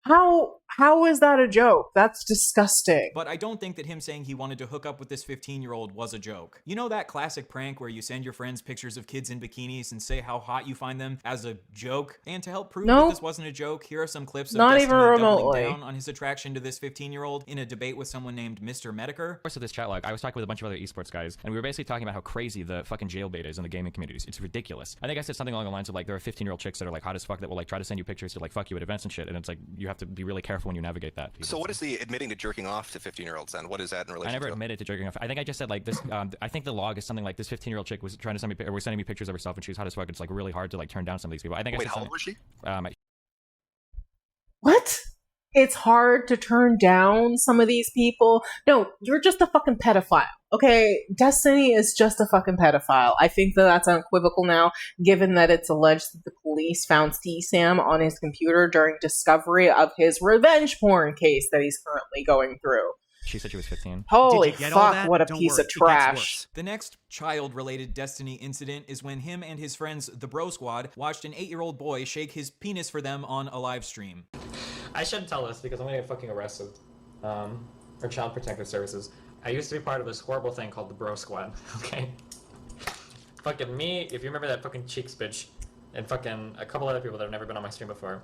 How How is that a joke? That's disgusting.
But I don't think that him saying he wanted to hook up with this 15-year-old was a joke. You know that classic prank where you send your friends pictures of kids in bikinis and say how hot you find them as a joke? And to help prove that this wasn't a joke, here are some clips of
Not
Destiny
even
doubling
remotely.
down on his attraction to this 15-year-old in a debate with someone named Mr. Medicare.
Of this chat log, I was talking with a bunch of other esports guys, and we were basically talking about how crazy the fucking jailbait is in the gaming communities. It's ridiculous. I think I said something along the lines of like, there are 15-year-old chicks that are like hot as fuck that will like try to send you pictures to like fuck you at events and shit, and it's like, you have to be really careful when you navigate that.
So what is the admitting to jerking off to 15-year-olds then? What is that in relation to?
I never admitted to jerking off. I think I just said like this, I think the log is something like this 15-year-old chick was trying to send me, or was sending me pictures of herself and she was hot as fuck. It's like really hard to like turn down some of these people. I think
Wait,
I said
how old was she?
What? It's hard to turn down some of these people. No, you're just a fucking pedophile. Okay, Destiny is just a fucking pedophile. I think that that's unequivocal now, given that it's alleged that the police found CSAM on his computer during discovery of his revenge porn case that he's currently going through.
She said she was 15.
Holy fuck, what a piece of trash.
The next child-related Destiny incident is when him and his friends, the Bro Squad, watched an 8-year-old boy shake his penis for them on a live stream.
I shouldn't tell this because I'm gonna get fucking arrested. For Child Protective Services. I used to be part of this horrible thing called the Bro Squad, okay? Fucking me, if you remember that fucking Cheeks bitch, and fucking a couple other people that have never been on my stream before,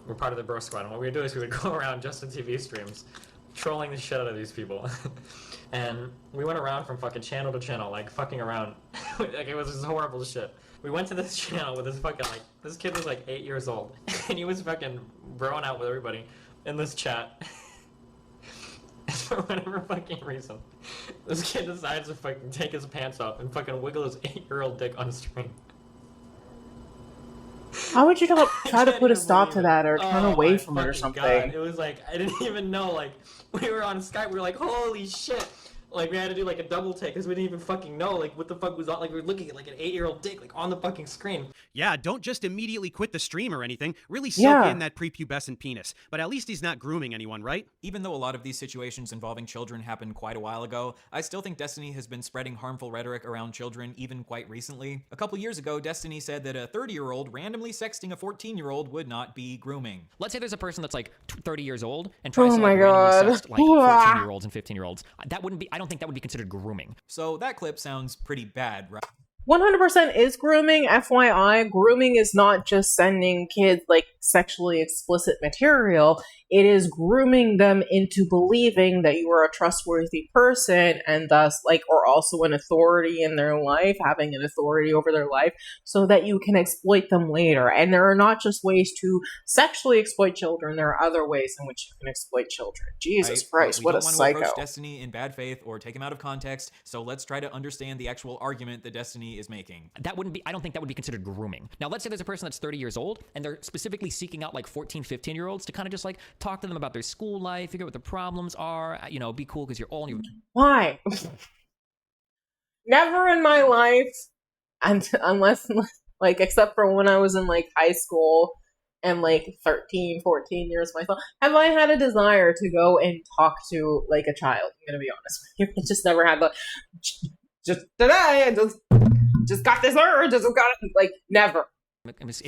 we're part of the Bro Squad, and what we would do is we would go around Justin TV streams, trolling the shit out of these people. And we went around from fucking channel to channel, like fucking around. Like it was just horrible shit. We went to this channel with this fucking like, this kid was like 8 years old, and he was fucking broing out with everybody in this chat. For whatever fucking reason, this kid decides to fucking take his pants off and fucking wiggle his 8-year-old dick on stream.
How would you not try to put a stop to that or turn away from it or something?
God. It was like, I didn't even know, like, we were on Skype, we were like, holy shit. Like, we had to do like a double take because we didn't even fucking know, like, what the fuck was on. Like, we were looking at like an 8-year-old dick, like, on the fucking screen.
Yeah, don't just immediately quit the stream or anything. Really soak in that prepubescent penis. But at least he's not grooming anyone, right?
Even though a lot of these situations involving children happened quite a while ago, I still think Destiny has been spreading harmful rhetoric around children even quite recently. A couple years ago, Destiny said that a 30-year-old randomly sexting a 14-year-old would not be grooming.
Let's say there's a person that's like 30 years old and tries to
my
randomly
God.
sext like 14-year-olds and 15-year-olds. That wouldn't be, I don't think that would be considered grooming.
So that clip sounds pretty bad, right?
100% is grooming. FYI, grooming is not just sending kids like sexually explicit material. It is grooming them into believing that you are a trustworthy person and thus like, or also an authority in their life, having an authority over their life so that you can exploit them later. And there are not just ways to sexually exploit children. There are other ways in which you can exploit children. Jesus Christ, what a psycho.
We don't want to approach Destiny in bad faith or take him out of context. So let's try to understand the actual argument that Destiny is making.
That wouldn't be, I don't think that would be considered grooming. Now, let's say there's a person that's 30 years old and they're specifically seeking out like 14, 15-year-olds to kind of just like talk to them about their school life, figure out what their problems are, you know, be cool because you're old.
Why? Never in my life, and unless like, except for when I was in like high school and like 13, 14 years myself, have I had a desire to go and talk to like a child. I'm gonna be honest with you. I just never had the, just today, I just got this urge, just got it, like, never.
Experience,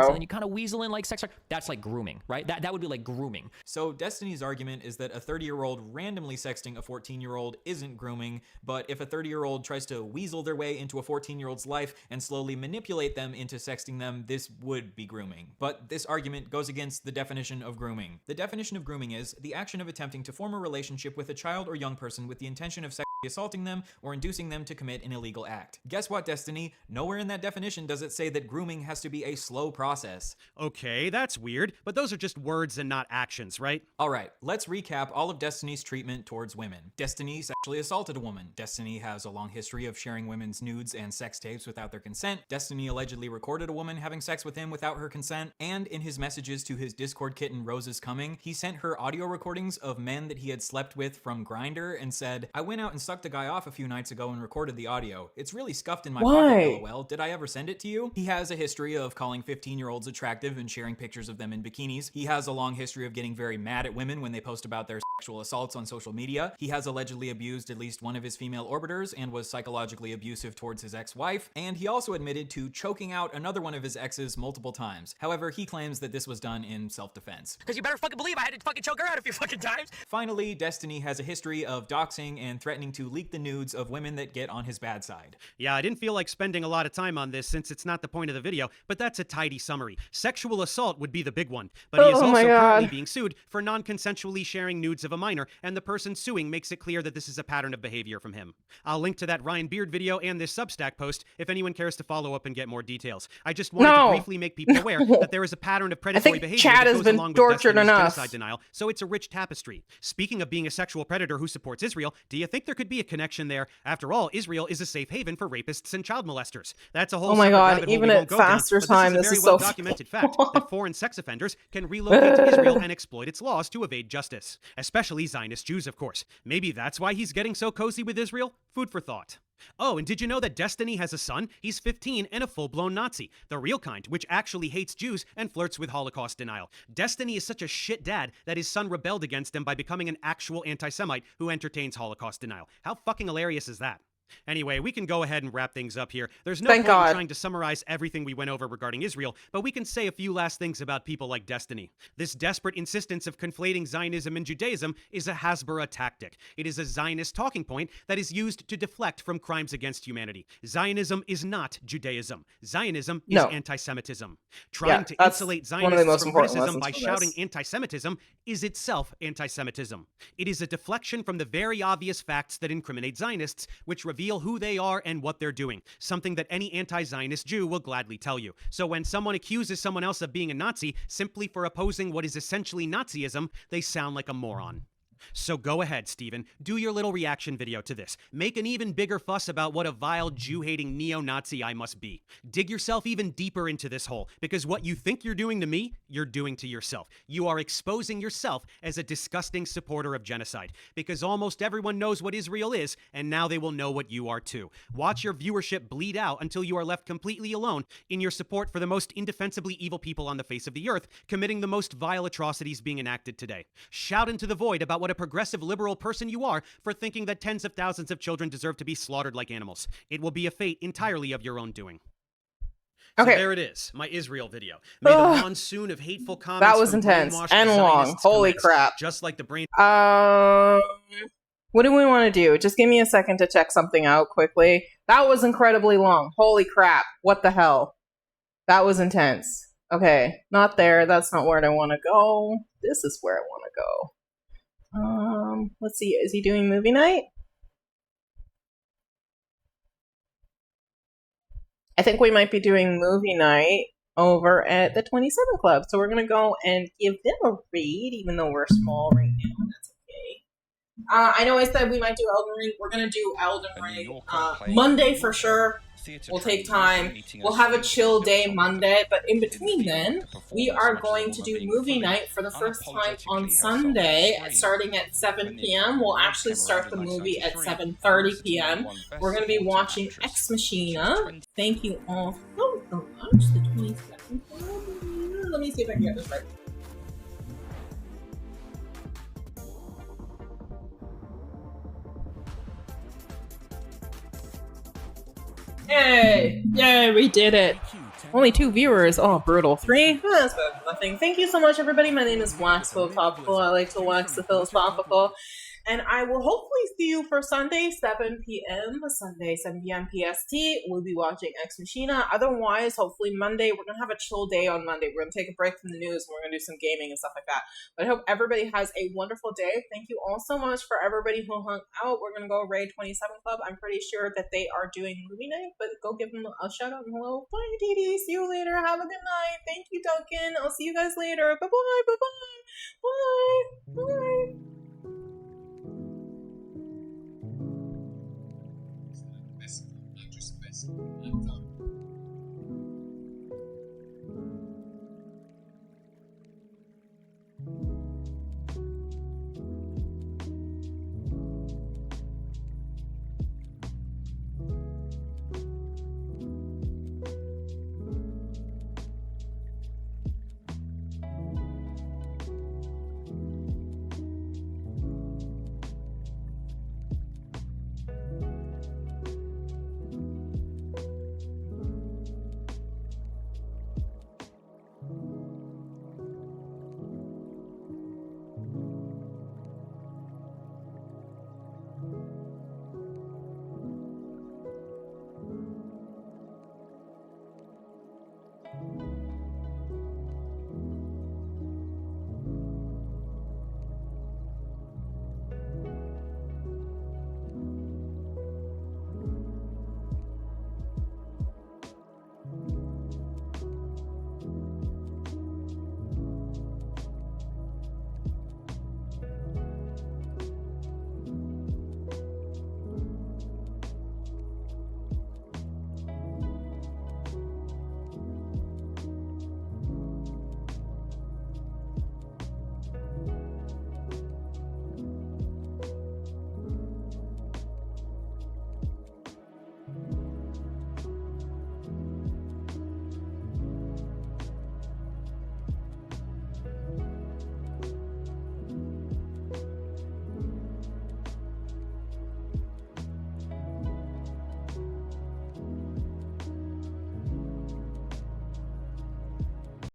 and then you kind of weasel in like sex. That's like grooming, right? That would be like grooming.
So Destiny's argument is that a 30-year-old randomly sexting a 14-year-old isn't grooming, but if a 30-year-old tries to weasel their way into a 14-year-old's life and slowly manipulate them into sexting them, this would be grooming. But this argument goes against the definition of grooming. The definition of grooming is the action of attempting to form a relationship with a child or young person with the intention of sexually assaulting them or inducing them to commit an illegal act. Guess what, Destiny? Nowhere in that definition does it say that grooming has to be a slow process.
Okay, that's weird, but those are just words and not actions, right?
Alright, let's recap all of Destiny's treatment towards women. Destiny sexually assaulted a woman. Destiny has a long history of sharing women's nudes and sex tapes without their consent. Destiny allegedly recorded a woman having sex with him without her consent. And in his messages to his Discord kitten Rose is Coming, he sent her audio recordings of men that he had slept with from Grindr and said, I went out and sucked a guy off a few nights ago and recorded the audio. It's really scuffed in my pocket, lol. Did I ever send it to you? He has a history of calling 15-year-olds attractive and sharing pictures of them in bikinis. He has a long history of getting very mad at women when they post about their sexual assaults on social media. He has allegedly abused at least one of his female orbiters and was psychologically abusive towards his ex-wife, and he also admitted to choking out another one of his exes multiple times. However, he claims that this was done in self-defense.
Because you better fucking believe I had to fucking choke her out a few fucking times.
Finally, Destiny has a history of doxing and threatening to leak the nudes of women that get on his bad side.
Yeah, I didn't feel like spending a lot of time on this since it's not the point of the video, but that's a tidy summary. Sexual assault would be the big one, but he is also currently being sued for non-consensually sharing nudes of a minor, and the person suing makes it clear that this is a pattern of behavior from him. I'll link to that Ryan Beard video and this Substack post if anyone cares to follow up and get more details. I just wanted to briefly make people aware that there is a pattern of predatory behavior
Chad
that
has
goes
been
along with
tortured
Destiny's
enough.
genocide denial, so it's a rich tapestry. Speaking of being a sexual predator who supports Israel, do you think there could be a connection there? After all, Israel is a safe haven for rapists and child molesters. That's a whole
Oh my
separate
God,
rabbit hole
even
we
at
won't go down,
faster
but
time,
this is a
this
very
is so
well-documented fact that foreign sex offenders can relocate to Israel and exploit its laws to evade justice. Especially Zionist Jews, of course. Maybe that's why he's getting so cozy with Israel? Food for thought. Oh, and did you know that Destiny has a son? He's 15 and a full-blown Nazi. The real kind, which actually hates Jews and flirts with Holocaust denial. Destiny is such a shit dad that his son rebelled against him by becoming an actual anti-Semite who entertains Holocaust denial. How fucking hilarious is that? Anyway, we can go ahead and wrap things up here. There's no point in trying to summarize everything we went over regarding Israel, but we can say a few last things about people like Destiny. This desperate insistence of conflating Zionism and Judaism is a Hasbara tactic. It is a Zionist talking point that is used to deflect from crimes against humanity. Zionism is not Judaism. Zionism is anti-Semitism. Trying to insulate Zionists from criticism by shouting anti-Semitism is itself anti-Semitism. It is a deflection from the very obvious facts that incriminate Zionists, which reveal who they are and what they're doing, something that any anti-Zionist Jew will gladly tell you. So when someone accuses someone else of being a Nazi simply for opposing what is essentially Nazism, they sound like a moron. So go ahead, Steven, do your little reaction video to this. Make an even bigger fuss about what a vile Jew-hating neo-Nazi I must be. Dig yourself even deeper into this hole, because what you think you're doing to me, you're doing to yourself. You are exposing yourself as a disgusting supporter of genocide, because almost everyone knows what Israel is, and now they will know what you are too. Watch your viewership bleed out until you are left completely alone in your support for the most indefensibly evil people on the face of the earth, committing the most vile atrocities being enacted today. Shout into the void about what a progressive liberal person you are for thinking that tens of thousands of children deserve to be slaughtered like animals. It will be a fate entirely of your own doing. So there it is, my Israel video. May the monsoon of hateful comments
that was intense and long. Holy crap.
Just like the brain.
What do we want to do? Just give me a second to check something out quickly. That was incredibly long. Holy crap. What the hell? That was intense. Okay, not there. That's not where I want to go. This is where I want to go. Let's see. Is he doing movie night? I think we might be doing movie night over at the 27 Club. So we're going to go and give them a read, even though we're small right now. That's okay. I know I said we might do Elden Ring. We're going to do Elden Ring Monday for sure. We'll take time. We'll have a chill day Monday, but in between then, we are going to do movie night for the first time on Sunday, starting at 7 p.m. We'll actually start the movie at 7:30 p.m. We're going to be watching Ex Machina. Thank you all so much. The 22nd Club. Let me see if I can get this right. Yay! Yay, we did it! Only 2 viewers. Oh, brutal. 3? That's better than nothing. Thank you so much, everybody. My name is Wax Philosophical. I like to wax the philosophical. And I will hopefully see you for Sunday, 7 p.m. Sunday, 7 p.m. PST. We'll be watching Ex Machina. Otherwise, hopefully Monday, we're going to have a chill day on Monday. We're going to take a break from the news and we're going to do some gaming and stuff like that. But I hope everybody has a wonderful day. Thank you all so much for everybody who hung out. We're going to go raid 27 Club. I'm pretty sure that they are doing movie night, but go give them a shout out and hello. Bye, Dee. See you later. Have a good night. Thank you, Duncan. I'll see you guys later. Bye-bye. Bye-bye. Bye. Bye. Best.